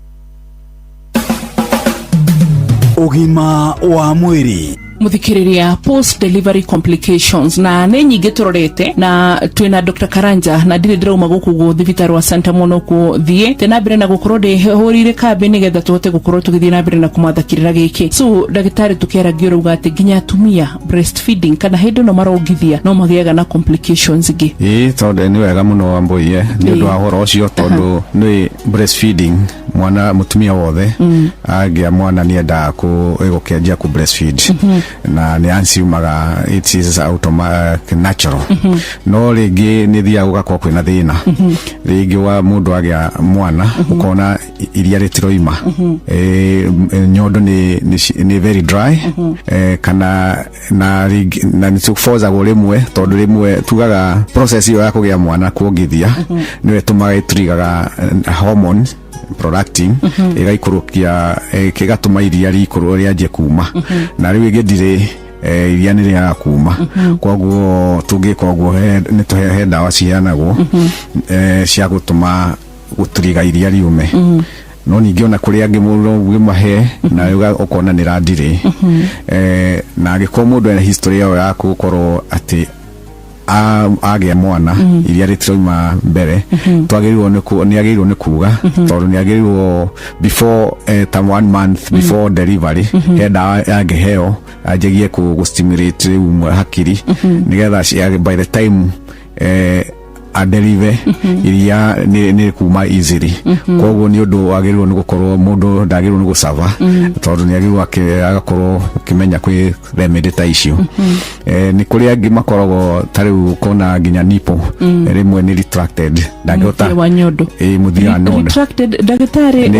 Ugima wa mwiri muthikiriria post delivery complications na ne nyingi turorete na twina Dr. Karanja na ndire ndirauma guku gu thibitari wa Santa Mono ku thie tena mbere na gukorwo ndi hurire kambe ni getha tuhote gukorwo tugithie na mbere na kumathakirira giki so dagitari tukera gioro ugate ginya atumia breastfeeding kana hindu no marongithia no magiaga na complications gi tondu ni wega muno ambuye ni ndu wa horo ucio tondu ni breastfeeding mwana mutumia wothe agia mwana ni enda ku egokenjia ku breastfeed na ni ansiumaga it is automatic natural no ringi ni thia gukakwa kwina thina ringi wa mundu agia mwana ukona iria ritiroima nyondo ni very dry kana na ni tufoza go rimwe tondu rimwe tugaga process yo ya kugia mwana kuongithia ni tumaga itrigaga hormone producting igaikurukia kigatuma iria rikuru rianjie kuma na riu igithire iria ni ria kuma koguo tungika uguo ni tuhe ndawa cianagwo cia gutuma guturiga iria riume no ningiona kuri angi mundu gimahe na ukona ni radire na agiko mundu ena history yao ya gukorwo ati agia mwana iria ritiroima mbere twagirirwo ni agirirwo ni kuga tondu ni agirirwo before 1 month before delivery henda ageheo ajegie ku stimulate hakiri nigetha by the time adelive iria ni kuma easily koguo ni undu agirirwo ni gukorwo mundu ndagirirwo ni gusava tondu ni agirirwo agakorwo ukimenya kwi remedy ta icio ni kuri angi makorogo tariu kona nginya nipo rimwe ni retracted ndagota muthia nyondo retracted dagitari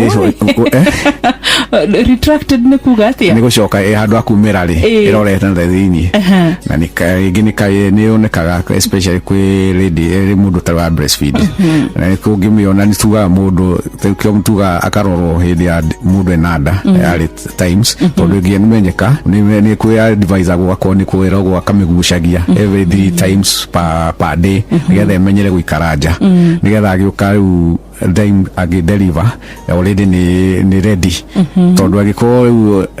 retracted ni kuga atia ni gucoka handu akumira ri irorete na thiini na ni kai ni onekaga especially kwi lady mundu tarwa breastfeed na kungimiona ni tuga mundu tekyo mtuga akarorwo hindi ya mundu enada early times tondu ngi nimenyeka ni ku advisor gwakwa ni kwira gwa kamigucagia every 3 times per day nigetha menyere guikaraja nigetha agiuka riu time agi deliver already ni ready tondu agiko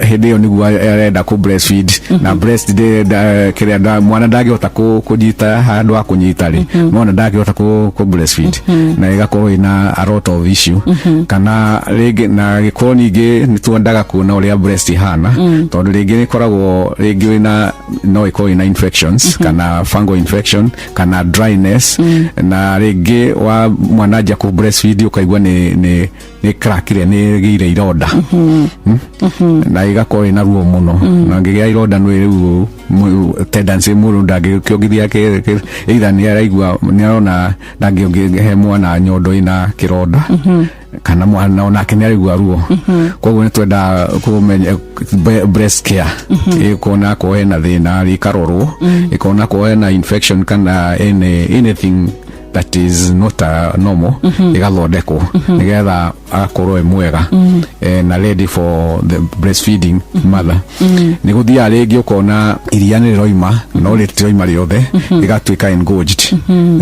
hindi yo niguo arenda ku breastfeed na breast de kiria mwana ndagihota kujita handu akunyita ri mwana ndagihota ku breastfeed na igakorwo ina a lot of issue kana ringi na giko ningi ni tuendaga kuona uria breast hana tondu ringi ni koragwo ringi ina no iko ina infections kana fungal infection kana dryness na ringi wa mwana ja ku breastfeed ukaigwa ni crackire ni gire ironda na igakorwo ina ruo muno na ngigia ironda no riu tendency mundu ndangikiongiria ke either ni araigwa ni arona ndangiongihe mwana nyondo ina kironda kana mwana ona keneraigwa ruo koguo ni twenda kumenya breast care ikona ko hena thina rikarorwo ikona ko hena infection kana anything that is not normal igathondekwo nigetha akorwo mwega na ready for the breastfeeding mother ni guthia ringi ukona iria ni roima no ritiroima riothe igatuika engorged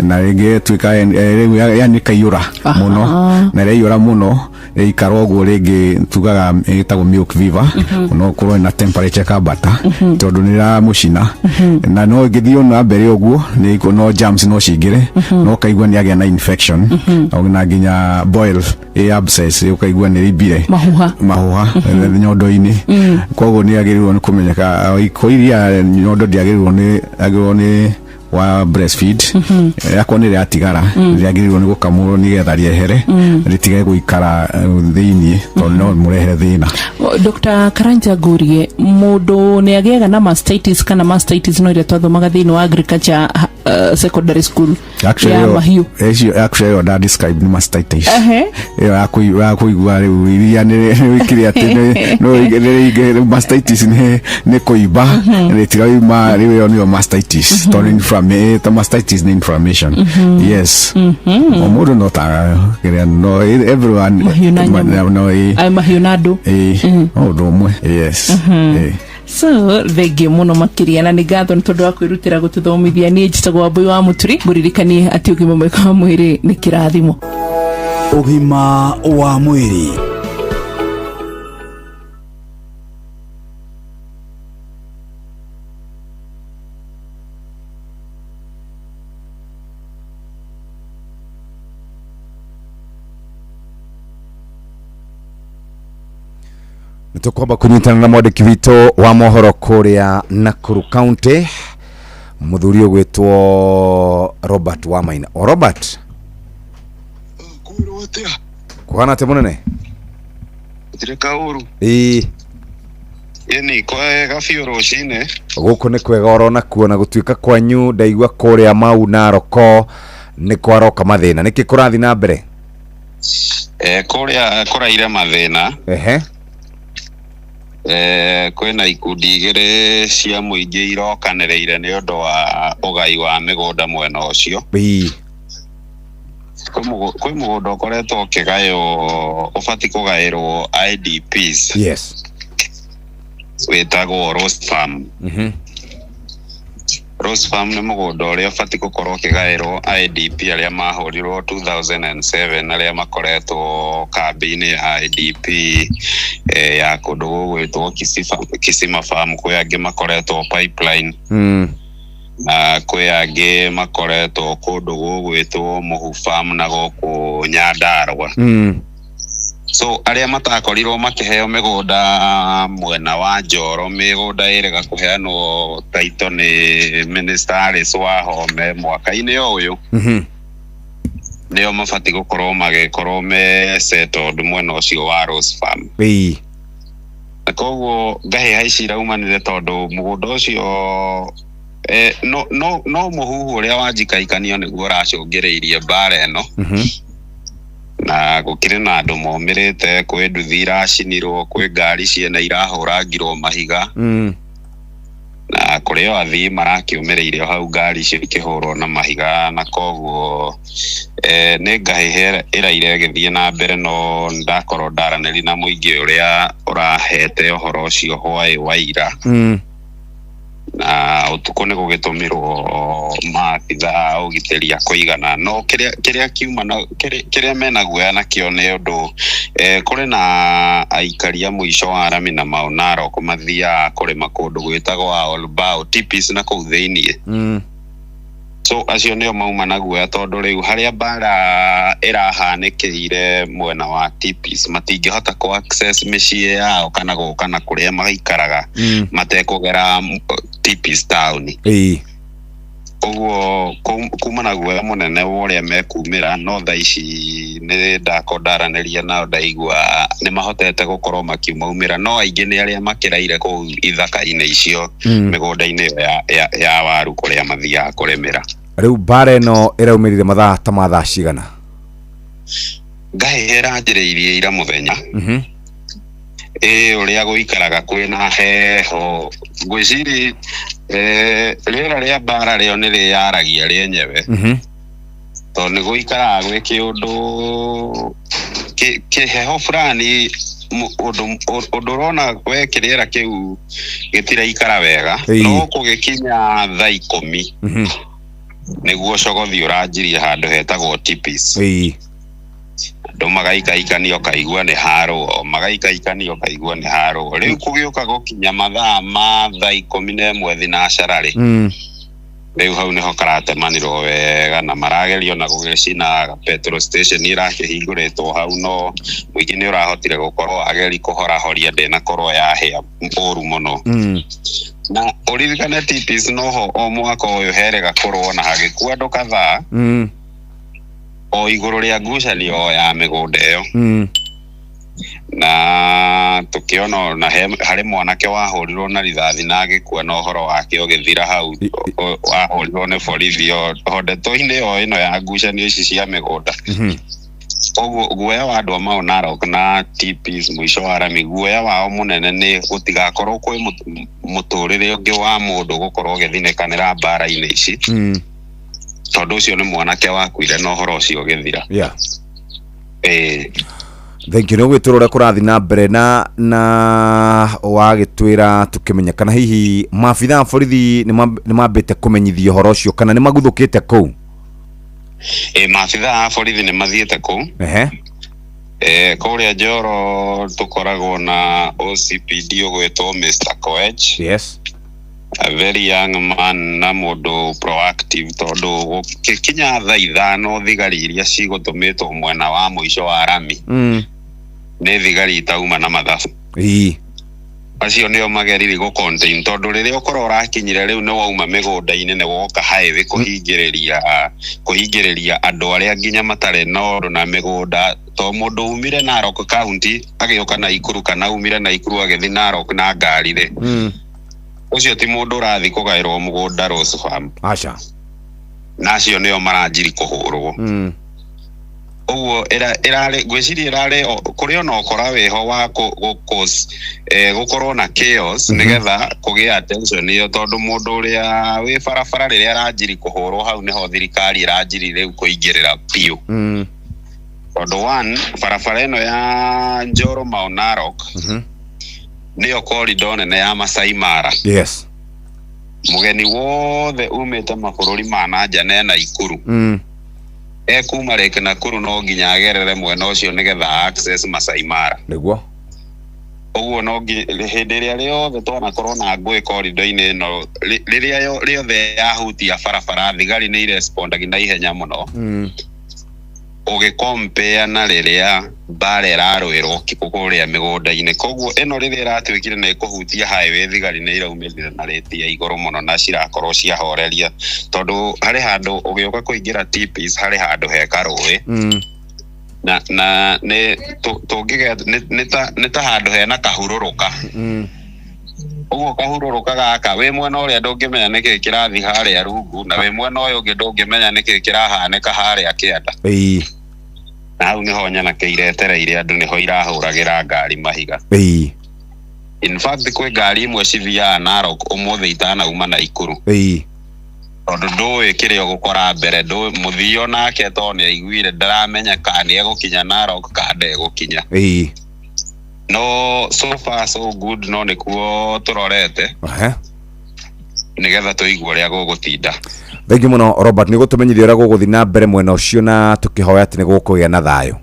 na ringi tuika yani kayura muno na reyura muno ikarwo guo ringi tugaga itagwo milk fever no korwo na temperature kabata tondu ni ra mucina na no ngithio na mbere uguo ni no germs no cingire no kaigwa ni agia na infection na nginya boil abscess ukaigwa ni ribire mahuha nyondo-ini koguo ni agirirwo ni kumenyeka iko iria nyondo diagirirwo ni wa breastfeed yakwa ni riatigara riagirirwo ni gukamurwo ni getha riehere ritige guikara thiini tondu no murehere thina. Dr. Karanja Ngurie mundu ni agiaga na mastitis kana mastitis no iria twathomaga thiini wa agriculture secondary school ya Mahiu. Actually that describe mastitis. Ya kuigua riu iria ni wikire ati no mastitis ni kuiba ni tiraima riu ni mastitis. Toni mastitis ni inflammation. Yes. Omudu no ta no everyone Mahionado. Domwe. Yes. So thenge muno makiria na nigatho ni tondu wa kwirutira gututhomithia ni njitagwo Wambui wa Muturi nguririkanie ati ugima mwega wa mwiri ni kirathimo. Ugima wa mwiri. Nitukwamba kunyitana na mwandiki wito wa mohoro kuria Nakuru County muthuri ugwitwo Robert Wamaina. Robert, kuhana te munene tireka uru ni kwega biũ rũcinĩ guku ni kwega orona kuona gutuika kwanyu ndaigua kuria Mau Naroko ni kwaroka mathina niki kurathi na mbere kuria kuraire mathina kwina ikundi igiri cia muingi irokanireire ni undu wa ugai wa migunda mwena ucio kwi mugunda ukoretwo ukigayo ubati kugairwo IDPs witagwo Rose Farm. Rose Farm ni mugunda uria ubati gukorwo ukigairwo IDP aria mahurirwo 2007 aria makoretwo kambini ya IDP ya kundu gugwitwo Kisima Farm kwi angi makoretwo Pipeline na kwi angi makoretwo kundu gugwitwo Muhu Farm na guku Nyandarua. So aria matakorirwo makiheo migunda mwena wa Njoro migunda irega kuheanwo taito ni Minister Alice Wahome mwaka-ini uyu nio mabati gukorwo magikorwo me settled mwena ucio wa Rose Farm. Na koguo ngahi haici raumanire tondu mugunda ucio no muhuhu uria wanjikaikanio niguo uracungiriirie mbara eno na gukire na andu momirite kwi nduthi iracinirwo kwi ngari ciena irahurangirwo mahiga na kurio athii marakiumireire hau ngari icio ikihurwo na mahiga na koguo ni ngahi iraire githie na mbere no ndakorwo ndaraneri na muingi uria urahete uhoro ucio hwai waira na utuko ni gugitumirwo maabitha ugiteri akuigana no kiria kiuma na kiria mena guoya na kio ni undu kuri na aikaria muico wa Rami na Mau Naroko mathia kuri makundu gwitagwo Olbao Tipis na kuu thiini so acio nio mauma na guoya tondu riu haria bara irahanikire mwena wa Tipis matingihota ku access micii yao kana gukana kuria magaikaraga matekugera Tipis town. Uguo kuma na guoya munene uria mekumira no tha ici ni ndakondaranĩria nao ndaigua ni mahotete gukorwo makiumira no aingi ni aria makiraire ku ithaka-ini icio migunda-ini ya waru kuria mathia kuremera. Riu bara ino iraumirire mathaa ta mathaa cigana? Ngahi iranjiriirie ira muthenya uria guikaraga kwina heho gwiciri rĩera rĩa bara rĩo nĩ rĩyaragia rĩenyewe tondũ nĩ gũikaraga gwĩ kĩũndũ kĩheho fulani ũndũ ũrona we kĩrĩera kĩu gĩtiraikara wega no kũgĩkinya thaa 10 nĩguo cogothi ũranjirie handũ hetagwo Tipis ndo magaikaikanio kaigua ni haro magaikaikanio kaigua ni haro riu kugioka gukinya mathaa ma thaa 11 thinacara ri riu hau niho karatemanirwo wega na maragerio na gugicina petrol station irakihinguritwo hau no muingi ni urahotire gukorwo ageri kuhorahoria ndena korwo yahia uru muno na uririkane Tipis noho o mwaka uyu herega korwo na hagikua andu kadhaa o iguru ria ngucanio ya migunda iyo na tukiona na harĩ mwanake wahurirwo na rithathi na agĩkua na ũhoro wake ũgĩthira hau wahurirwo nĩ borithi ndeto-inĩ ĩno ya ngucanio ici cia mĩgũnda. Ũguo guoya wa andũ a Mau Narok na TPs mũico wa rami, guoya wao mũnene nĩ gũtigakorwo kwĩ mũtũrĩre ũngĩ wa mũndũ gũkorwo ũgĩthinĩkanĩra mbara-inĩ ici, tondũ ũcio nĩ mwanake wakuire na ũhoro ũcio ũgĩthira. Thank you. No gwĩtũrũra kũrathi na mbere na wagĩtwĩra tũkĩmenya kana hihi maabitha a borithi nĩ mambĩte kũmenyithio ũhoro ũcio kana nĩ maguthũkĩte kũu? Maabitha a borithi nĩ mathiĩte kũu. Kũrĩa Njoro tũkoragwo na OCPD ũgwĩtwo Mr. Koech. Yes. A very young man na mũndũ proactive, tondũ kinya thaa ithano thigari iria cigũtũmĩtwo mwena wa mũico wa rami nĩ thigari itauma na mathabu. Acio nĩo magerire gũ contain, tondũ rĩrĩa ũkorwo ũrakinyire rĩu nĩ wauma mĩgũnda-inĩ nĩ woka highway kũhingĩrĩria andũ arĩa nginya matarĩ na ũndũ na mĩgũnda, to mũndũ umire Narok County agĩũka Naikuru kana umire Naikuru agĩthiĩ Narok na ngari rĩ, ucio ti mũndũ ũrathi kũgaĩrwo mũgũnda Rose Farm. Aca. Na acio nĩo maranjiri kũhũrwo. Ũguo gwĩciria ĩrarĩ kũrĩ ona ũkora wĩho wa gũkorwo na chaos nĩgetha kũgĩa attention ĩyo, tondũ mũndũ ũrĩa wĩ barabara rĩrĩa aranjiri kũhũrwo hau nĩho thirikari ĩranjiri rĩu kũingĩrĩra biũ. Tondũ one, barabara ĩno ya Njoro Mau Narok nĩyo corridor nene ya Masai Mara. Yes. Mũgeni wothe umĩte mabũrũri ma nanja na Naikuru kuma Lake Nakuru no nginya agerere mwena ũcio nĩgetha access Masai Mara. Nĩguo. Ũguo no hĩndĩ ĩrĩa rĩothe twanakorwo na ngũĩ corridor-inĩ ĩno, rĩrĩa rĩothe yahutia barabara thigari nĩ irespondagi na ihenya mũno. Ũgĩcompare na rĩrĩa mbara ĩrarũĩrwo kũrĩa mĩgũnda-inĩ. Koguo ĩno rĩrĩa ĩratuĩkire nĩ ĩkũhutia highway, thigari nĩ iraumĩrire na rĩti ya igũrũ mũno na cirakorwo ciahoreria, tondũ harĩ handũ ũgĩũka kũingĩra TPs harĩ handũ heka rũĩ na nĩ ta handũ hena kahurũrũka. Ũguo kahurũrũka gaka wĩ mwena ũrĩa ndũngĩmenya nĩkĩ kĩrathi harĩa rungu na wĩ mwena ũyũ ũngĩ ndũngĩmenya nĩkĩ kĩrahanĩka harĩa kĩanda. Na hau nĩho nyanake iretereire andũ, nĩho irahũragĩra ngari mahiga. In fact kwĩ ngari imwe cithiaga Narok ũmũthĩ itanauma Naikuru, tondũ ndũĩ kĩrĩa ũgũkora mbere, mũthii onake to nĩ aiguire ndaramenya kana nĩ egũkinya Narok kana ndegũkinya. No so far so good, no nĩkuo tũrorete nĩgetha tũigue ũrĩa gũgũtinda. Thank you mũno Robert, nĩ gũtũmenyithia ũrĩa gũgũthiĩ na mbere mwena ũcio na tũkĩhoya atĩ nĩ gũkũgĩa na thayũ.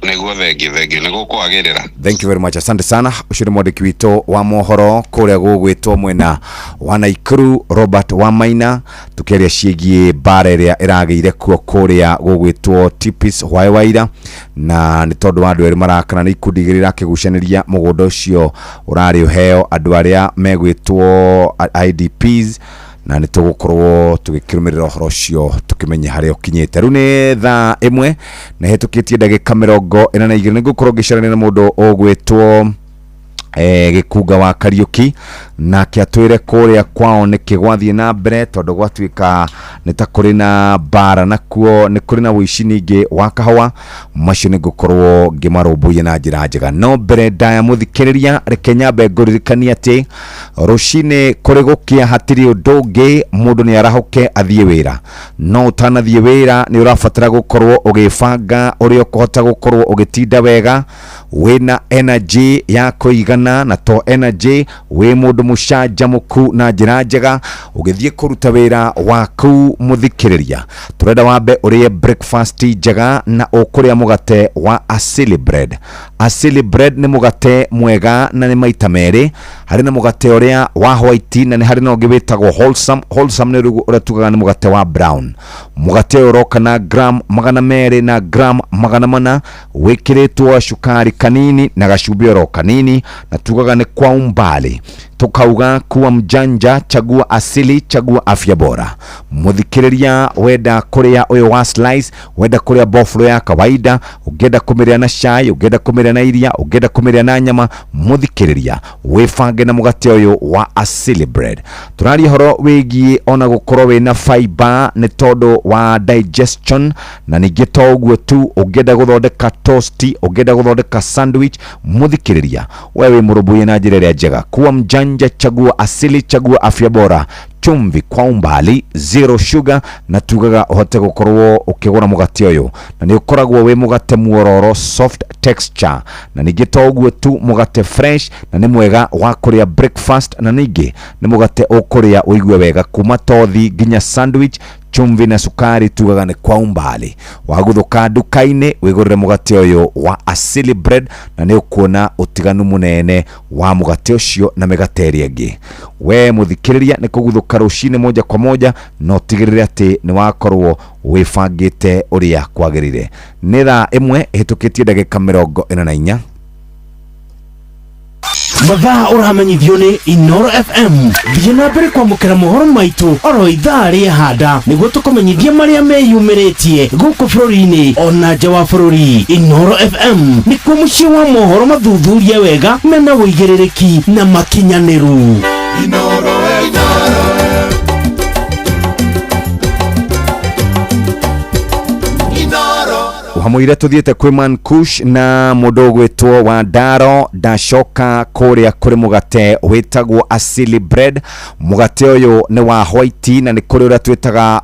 Nĩguo thengio nĩ gũkwagĩrĩra. Thank you very much, asante sana. Ũcio nĩ mwandĩki witũ wa mohoro kũrĩa gũgwĩtwo mwena wa Naikuru, Robert Wamaina, tũkĩaria ciĩgiĩ mbara ĩrĩa ĩragĩire kuo kũrĩa gũgwĩtwo TPs Waira, na nĩ tondũ wa andũ erĩ marakana nĩ ikundi igĩrĩ irakĩgucanĩria mũgũnda ũcio ũrarĩ ũheo andũ arĩa megwĩtwo IDPs, na nĩ tũgũkorwo tũgĩkĩrũmĩrĩra ũhoro ũcio tũkĩmenya harĩa ũkinyĩte. Rĩu nĩ thaa 1 na hetũkĩtie ndagĩka 42 nĩ ngũkorwo ngĩcarania na mũndũ ũgwĩtwo Gĩkunga wa Kariuki, na kĩatwĩre kũrĩa kwao nĩ kĩgwathiĩ na mbere, tondũ gwatuĩka nĩ ta kũrĩ na mbara nakuo, nĩ kũrĩ na ũici ningĩ wa kahũa. Macio nĩ ngũkorwo ngĩmarũmbũiya na njĩra njega, no mbere ndaya mũthikĩrĩria reke nyambe ngũririkanie atĩ rũcinĩ kũrĩ gũkĩa hatirĩ ũndũ ũngĩ, mũndũ nĩ arahoke athiĩ wĩra. No ũtanathiĩ wĩra nĩ ũrabatara gũkorwo ũgĩbanga ũrĩa ũkũhota gũkorwo ũgĩtinda wega wĩna energy ya kũigana, na to energy wĩ mũndũ mũcanjamũku na njĩra njega ũgĩthiĩ kũruta wĩra waku. Mũthikĩrĩria, tũrenda wambe ũrĩe breakfast njega na ũkũrĩa mũgate wa Asili Bread. Asili Bread nĩ mũgate mwega na nĩ maita merĩ. Harĩ na mũgate ũrĩa wa white na nĩ harĩ na ũngĩ wĩtagwo wholesome. Wholesome nĩ ũrĩa tugaga nĩ mũgate wa brown. Mũgate ũyũ ũroka na gram 200 na gram 400 wĩkĩrĩtwo cukari kanini na gacumbĩ oro kanini, na tugaga nĩ kwa umbali. tukauga kuwa mjanja chagua asili chagua afya bora. Muthikiriria wenda kuria uyu wa slice, wenda kuria boflo ya kawaida, ugenda kumiria na chai, ugenda kumiria na iria, ugenda kumiria na nyama, muthikiriria wifange na mugate uyu wa asili bread. Turari horo wigi ona gukorwo wina fiber ni todo wa digestion, na ningi toguo tu ugenda guthondeka toast, ugenda guthondeka sandwich, muthikiriria wewe murubuye na njira ya njega. Kuwa mjanja chagua asili chagua afya bora. Chumvi kwa umbali, zero sugar, na tugaga uhote gukorwo ukigura mugate uyu na ni ukoragwo we mugate muororo soft texture, na ningi toguo tu mugate fresh na ni mwega wa kuria breakfast, na ningi ni mugate ukuria uigue wega kuma tothi ginya sandwich. Chumvi na sukari tugaga ni kwa umbali. Waguthuka dukaine wigurire mugate uyu wa asili bread, na ni ukuona utiganu munene wa mugate ucio na migate ĩrĩa ĩngĩ. We muthikiriria ni kuguthuka rucini moja kwa moja, no tigirire ati ni wakorwo wifangite uria kwagirire. Ni thaa 1 hitukitie ndagika 44. Mathaa uramenyithio ni Inoro FM. Thiĩ na mbere kwamũkĩra mohoro maitũ oro ithaa rĩa handa nĩguo tũkũmenyithia marĩa meyumĩrĩtie gũkũ bũrũri-inĩ ona nja wa bũrũri. Inoro FM nĩkuo mũciĩ wa mohoro mathuthurie wega mena wũigĩrĩrĩki na makinyanĩru. Inoro uhamwire tuthiete kwi Mankush na mundu gwitwo wa Daro Dashoka kuria kuri mugate witagwo asili bread. Mugate uyu ni wa white na ni kuri uria twitaga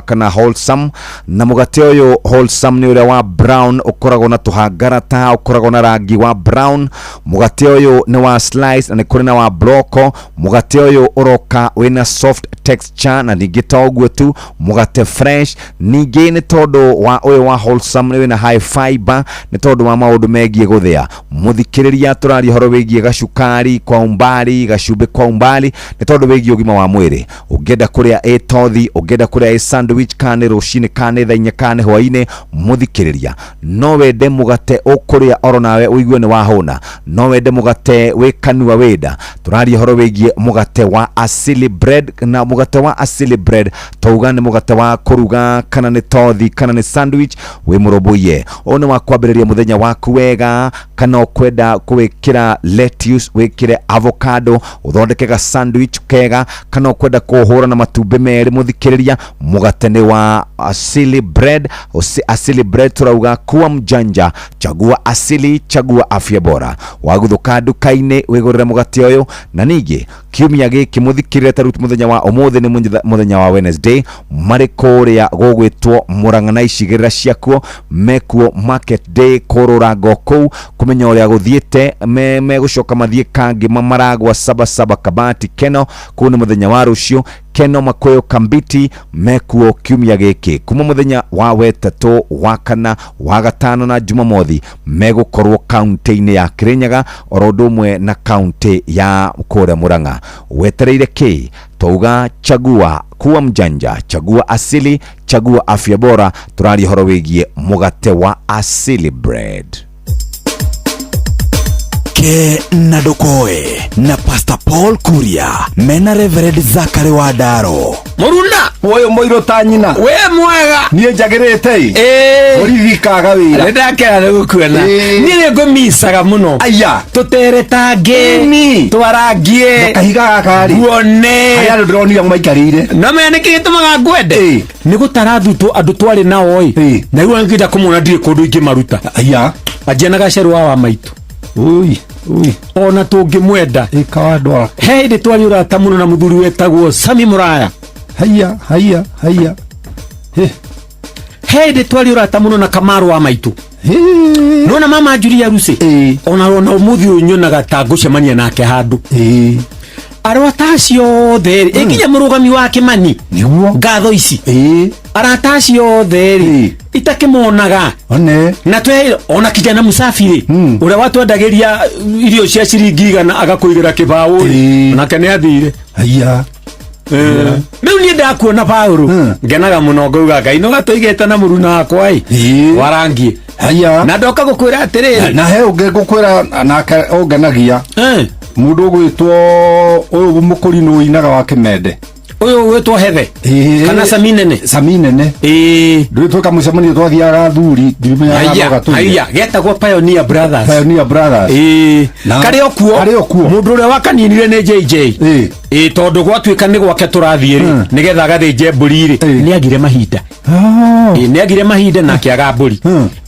kana wholesome, na mugate uyu wholesome ni uria wa brown ukoragwo na tuhangarata, ukoragwo na rangi wa brown. Mugate uyu ni wa slice na ni kuri na wa broko. Mugate uyu uroka wina soft texture na ningi toguo tu mugate fresh. Ningi ni tondu wa uyu wa wholesome na high fiber ni tondu wa maundu megie guthia. Muthikiriria turari horo wigie gacukari kwa umbali, gacumbi kwa umbali, ni tondu wigie ugima wa mwiri. Ugenda kuria tothi, ugenda kuria sandwich, kane rucini, kane thainya, kane hwaine, muthikiriria no wende mugate ukuria oro nawe uigue ni wahuna, no wende mugate wikanua wenda. Turari horo wigie mugate wa asili bread, na mugate wa asili bread touga ni mugate wa kuruga kana ni tothi kana ni sandwich. We muroboye one wa kwambĩrĩria muthenya waku wega, kana kwenda kuwikira lettuce, wikire avocado, uthondeke ga sandwich kega, kana kwenda kuhura na matumbi meri. Muthikiriria mugate ni wa asili bread. Asili bread turauga kuwa mjanja chagua asili chagua afya bora. Waguthuka dukaine wigurire mugate uyu, na ningi kiumia giki muthikiriria taruti muthenya wa umuthi ni muthenya wa Wednesday, mari kuria gugwitwo Murang'a na icigirira ciakuo mekuo market day kororango kou kumenya uria guthiete megucoka mathie kangi mamaragwa saba Kabati Keno kuni muthenya wa rucio Keno Makoyo Kambiti mekuo kiumia giki kuma muthenya wa wetatu wa kana wa gatano na Jumamothi megukorwo kaunti-ini ya Kirinyaga orodumwe na kaunti ya Kuria Murang'a. Wetereire ki touga chagua kuwa mjanja chagua asili chagua afya bora. Turari horo wigie mugate wa asili bread. Ke na dokoe na Pastor Paul Kuria mena Reverend Zakari wa Daro Muruna woyo moiro tanyina we mwega nie njagirite urithikaga wira ndakera gukuona nie ngomisaga muno aya tutere tange twarangie kahiga gakari guone aya ndronira maikarire no me niki gitumaga ngwende ni gutarathuto andu twari nao na iwe ngida kumuna ndire kundu ingi maruta aya ajena gaceru wa maitu ui ona tungimwenda ikawadwa heide twari urata muno na muthuri wetagwo Sami Muraya haya heide twari urata muno na Kamaru wa maitu nona mama Julia Ruse ona umuthi unyonaga tangucemania nake handu aratacio theri ikinya murugami wa Kimani niguo ngatho ici aratacio theri itakimuonaga one na twe ona kijana musafiri uria watwendagiria irio cia ciringi 100 agakuigira kibao nake ni athire aya riu ni ndakuona Paulo ngenaga muno ngauga Ngai no gatoigete na muruna akwa warangie aya na ndoka gukwira atiriri na he unge gukwira nake ungenagia mundu gwitwo uyu mukuri no inaga wa Kimende uyu wetwo Hethe kana Saminene ndwitwo kamucemanio twathiaga thuri haya getagwo Pioneer Brothers kari okuo mundu uria wakaninire ni JJ tondu gwatuika ni gwake turathie ri nigetha agathije mburi ri ni agire mahinda ni agire mahinda na kiaga mburi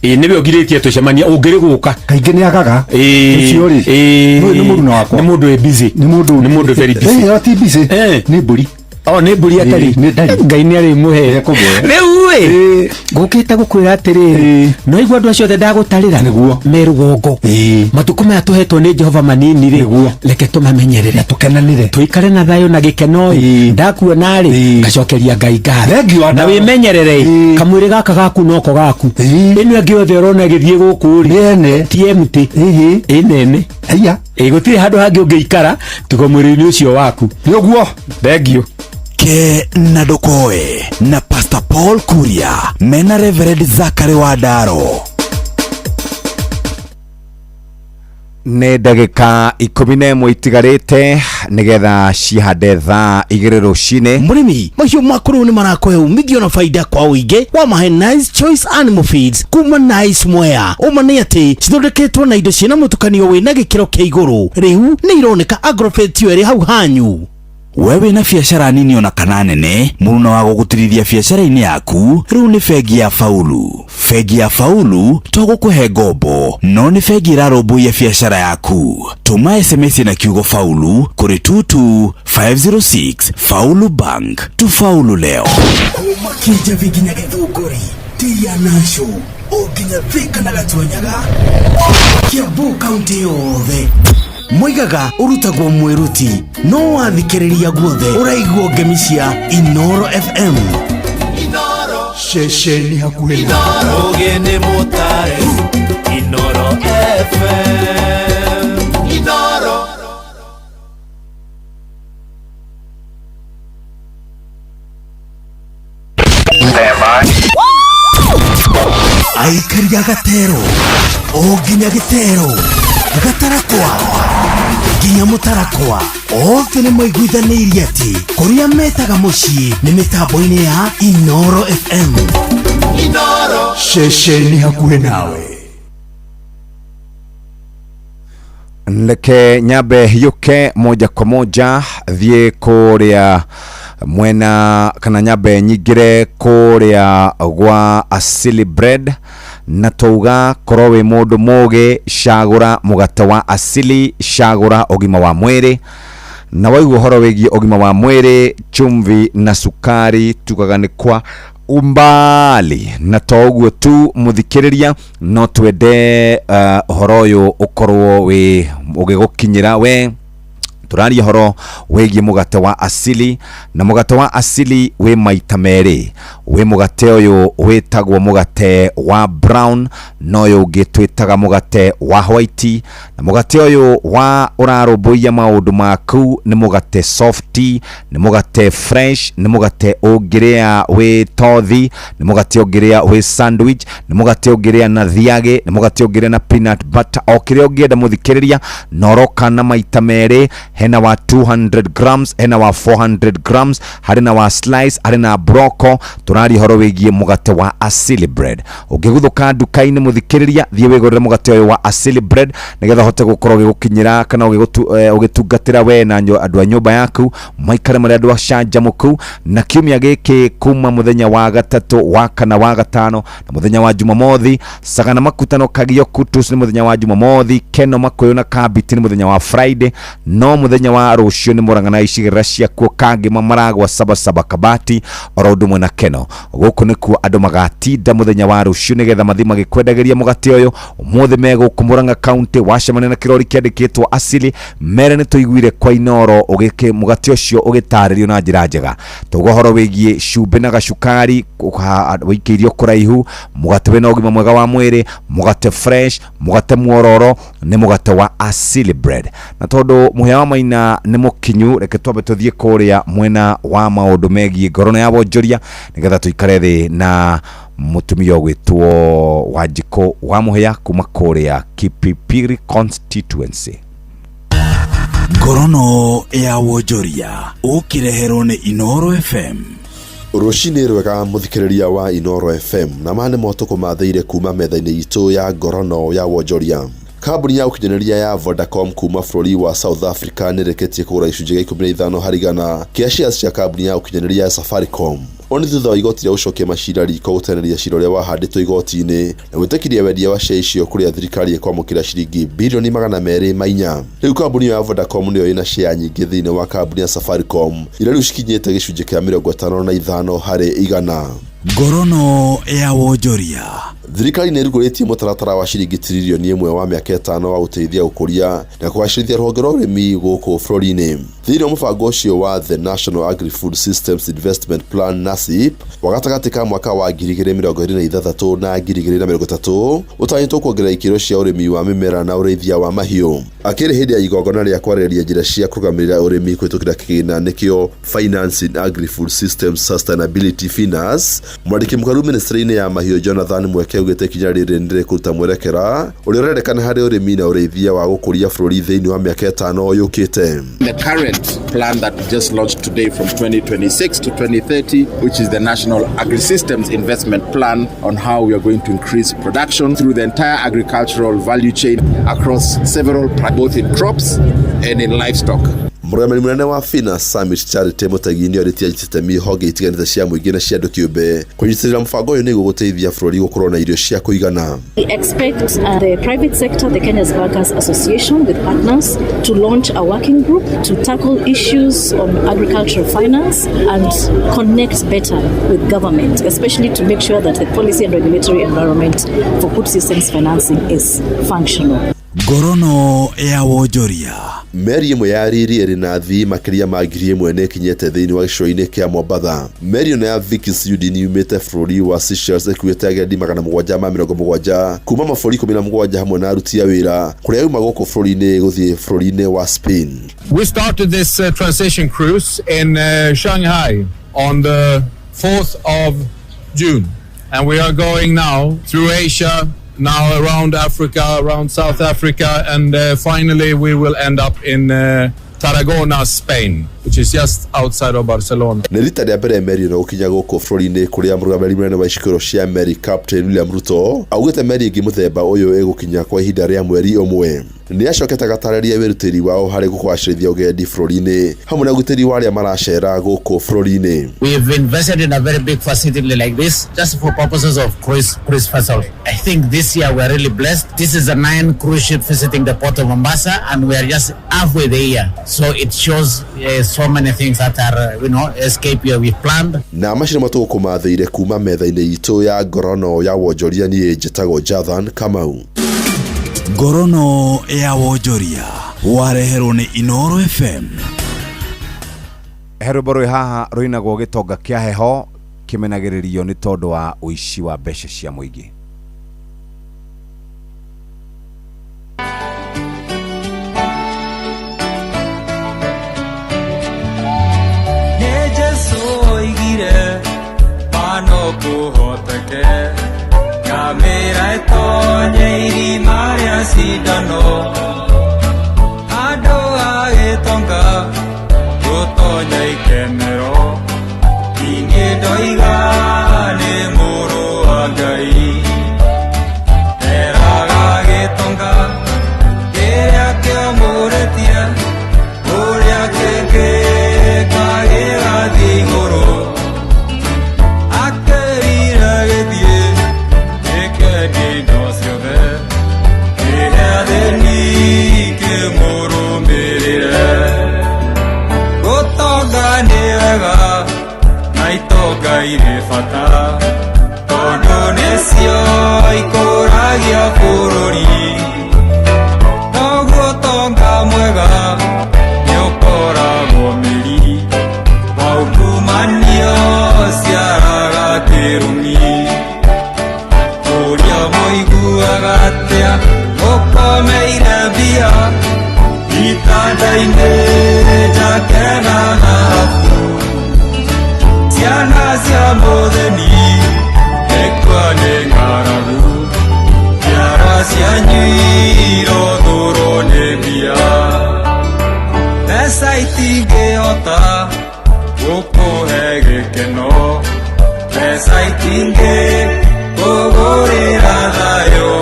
niwe ogiritie tucemania ungiri guka kaingi ni agaga ucio ri ni mundu na wakwa ni mundu busy ni mundu very busy ni mburi ni mburi atari ngai ni ari muhe riu ngukite gukwira atiri no igwa andu acio the ndagutarira niguo merugongo matuko maya tuhetwo ni Jehova manini ri reke tumamenyerere tukenanire tuikare na thayo na gikeno ndakuona ri ngacokeria ngai ngatho na wimenyerere kamwiri gaka gaku noko gaku ino angi othe urona githie guku ri TMT nene haya gutire handu hangi ungiikara tuko mwiri-ini ucio waku niguo thengio ke na Ndokoe na Pastor Paul Kuria mena Reverend Zachary Wadaro. Nä ndagika 11 itigarite nigetha cihande thaa 2 rucini. Murimi mahiũ makuru ni marakohe umithio na faida kwa uingi wa mahe Nice Choice Animal Feeds kuma Nice Mwea. Uma ni ati cithondeketwo na indo ciina mutukanio wina gikiro kia iguru. Riu ni ironeka Agrovet yo iri hau hanyu. Wewe na biashara nini ona kana nene muruna wa gugutirithia biashara-ini yaku riu ni Bengi ya Faulu. Bengi ya Faulu to gukuhe ngombo no ni bengi irarũmbũiya biashara yaku. Tuma SMS na kiugo Faulu kuri 22506 Faulu Bank. Tufaulu leo. Makija viginya githunguri tia nasho oginya thika na gatonyaga Kiambu County yothe Moigaga urutagwo mwiruti no wathikiriria guothe uraigwo ngemi cia Inoro FM. Inoro shesheni hakuhe Inoro gene motare Inoro FM Inoro Aikaria Gatero oginya Gitero Gatarakwa nginya Mutarakwa othe nĩ maiguithanirie ati kuria metaga mucii nĩ mitambo-ini ya Inoro FM. Inoro shesheni hakuhe nawe. Ndeke nyambe hiuke moja kwa moja thie kuria mwena kana nyambe nyingire kuria gwa Asili Bread na touga korowe mundu muge cagura mugate wa Asili cagura ogima wa mwiri na waigua horo wigie ogima wa mwiri chumvi na sukari tukaga ni kwa umbali na toguo tu muthikiriria no twende horo uyu ukorwo wi ugigukinyira we turaria horo wigie mugate wa Asili na mugate wa Asili we maita meri we mugate uyu witagwo mugate wa brown no uyu ugitwitaga mugate wa white na mugate uyu wa urarũmbũiya maundu maku ni mugate softy ni mugate fresh ni mugate ungiria we tothi ni mugate ungiria we sandwich ni mugate ungiria na thiage ni mugate ungiria na peanut butter okire ungienda muthikiriria noroka na maita meri hena wa 200 grams hena wa 400 grams harina wa slice harina brocco turari horo wigie mugate wa Asili Bread ugiguthuka nduka-ini muthikiriria thie wigurire mugate uyu wa Asili Bread nigetha hote gukorwo gigukinyira kana ugitungatira we na andu a nyumba yaku maikare mari andu acanjamuku na kiumia giki kuma muthenya wa gatatu wa kana wa gatano na muthenya wa Jumamothi sagana makutano kagio kutus ni muthenya wa Jumamothi keno makoyo na kabiti ni muthenya wa Friday no muthenya wa rucio ni murangana icigirira ciakuo kangi mamaragwa saba kabati orodu mwe na keno guku nikuo andu magatinda muthenya wa rucio nigetha mathima gikwendageria mugate uyu umuthi meguku Murang'a County wacemania na kirori kiandikitwo Asili mere ni tuiguire kwa Inoro ugike mugate ucio ugitaririo na njira njega tugohoro wigie cumbi na gacukari wikirio kuraihu mugate wina ugima mwega wa mwiri mugate fresh mugate muororo ni mugate wa Asili Bread na tondu muhia wa maina ni mukinyu reke twambe tuthie kuria mwena wa maundu megie ngoro na ya wonjoria nigetha tuikare thi na mutumia gwitwo Wanjiko wa muhia kuma kuria Kipipiri constituency. Ngorono ya wonjoria ukireherwo ni Inoro FM. Rucini rwega muthikiriria wa Inoro FM na mane motoko matheire kuma metha-ini itu ya ngorono ya wonjoria. Kambuni ya ukinyanĩria ya Vodacom kuma bũrũri wa South Africa nĩreketie kũgũra gĩcunjĩ gĩa 15 harĩ igana kĩa shares cia kambuni ya ukinyanĩria ya Safaricom. Oni thutha wa igoti rĩa gũcokia macira riko gũteneria cira ũrĩa wahandĩtwo igoti-inĩ na gwĩtĩkĩria wendia wa shares icio kũrĩa thirikari ĩkwamũkĩra ciringi birioni 204. Rĩu kambuni ya Vodacom nĩyo ĩna share nyingĩ thĩinĩ wa kambuni ya Safaricom iria rĩu cikinyĩte gĩcunjĩ kĩa 55 harĩ igana. Ngorono ya wonjoria. Thirikari nĩrugũrĩtie mũtaratara wa ciringi tiririoni 1 wa mĩaka 5 wa gũteithia ũkũria na kũgacĩrithia rũhonge rwa ũrĩmi gũkũ bũrũri-inĩ. Thĩinĩ wa mũbango ũcio wa The National Agri-Food Systems Investment Plan NASIP wa gatagatĩ ka mwaka wa 2026 na 2030 ũtanyĩtwo kuongerera ikĩro cia ũrĩmi wa mĩmera na ũrĩithia wa mahiũ. Akĩrĩ hĩndĩ ya igongona rĩa kwarĩrĩria njĩra cia kũrũgamĩrĩra ũrĩmi kũhĩtũkĩra kĩgĩna nĩkĩo Financing Agri-Food Systems Sustainability Finance, mwandĩki mũkaru ministry-inĩ ya mahiũ Jonathan Mweke ugĩte ikinya rĩrĩ nĩrĩkũruta mwerekera ũrĩa ũrendekana harĩ ũrĩmi na ũrĩithia wa gũkũria bũrũri thĩinĩ wa mĩaka 5 yũkĩte. The current plan that we just launched today from 2026 to 2030, which is the National Agri-Systems Investment Plan on how we are going to increase production through the entire agricultural value chain across several, both in crops and in livestock. Mũrũgamĩrĩri mũnene wa Finance Summit Charity Mutagi nĩorĩtie itemi honge itiganĩte cia mũingĩ na cia andũ kĩũmbe kũnyitĩrĩra mũbango ũyũ nĩguo gũteithia bũrũri gũkorwo na irio cia kũigana. We expect the private sector, the Kenya's Workers Association with partners to launch a working group to tackle issues on agricultural finance and connect better with government, especially to make sure that the policy and regulatory environment for food systems financing is functional. Ngorono ya wonjoria. Meri ĩmwe ya riri ĩrĩ na athii makĩria ma 1,000 nĩkinyĩte thĩinĩ wa gĩcũa-inĩ kĩa Mombatha. Meri ĩno ya Vikings UD niumĩte bũrũri wa Seychelles ĩkuĩte agendi 770 kuma mabũrũri 17 hamwe na aruti a wĩra kũrĩa yuma gũkũ bũrũri-inĩ gũthiĩ bũrũri-inĩ wa Spain. We started this transition cruise in Shanghai on the 4th of June and we are going now through Asia, now around Africa, around South Africa, and finally we will end up in Tarragona, Spain, which is just outside of Barcelona. Nĩ rita rĩa mbere meri ĩno gũkinya gũkũ bũrũri-inĩ kũrĩa mũrũgamĩrĩri mũnene wa icukĩro cia meri Captain William Ruto augĩte meri ĩngĩ mũthemba ũyũ ĩgũkinya kwa ihinda rĩa mweri ũmwe. Nĩacokete agatarĩria wĩrutĩri wao harĩ gũkũgacĩrithia ũgendi bũrũri-inĩ hamwe na ũgitĩri wa arĩa maracera gũkũ bũrũri-inĩ. We have invested in a very big facility like this just for purposes of cruise vessels. I think this year we are really blessed. This is a 9 cruise ship visiting the port of Mombasa and we are just halfway there. So it shows so many things that are, escape here we've planned. Na macira matũgũkũmathĩire kuma metha-inĩ itũ ya ngorono ya wonjoria niĩ njĩtagwo Jathan Kamau. Ngorono ya wonjoria wareherwo nĩ Inoro FM. Herũmbo rwĩ haha rũinagwo gĩtonga kĩa heho kĩmenagĩrĩrio nĩ tondũ wa ũici wa mbeca cia mũingĩ. Nĩ Jesũ oigire pano kũhoteke kamera itonye irima rĩa cindano andũ a gĩtonga gũtonya ikemero ingĩ ndoiga nĩ mũrũ wa Ngai eraga gĩtonga kĩrĩa kĩamũrĩtie ũrĩa kĩngĩ kagĩgathiĩ igũrũ akĩrire gĩthiĩ gĩkendindo ciothe kĩrĩa thĩni kĩmũrũmĩrĩre gũtonga nĩ wega na itonga irĩ bata tondũ nĩcio ikũragia bũrũri noguo tonga mwega nĩ ũkoragwo mĩri waungumania ciaraga kĩrumi ũrĩa mũiguaga atĩa ũkomeire mbia itanda-inĩ njake na habu ciana cia mũtheni nĩkwa nĩ ng'aragu ciara cianyu irothũrwo nĩ mbia ihota gukuhe gikeno mbeca itingĩ kũgũrĩra thayũ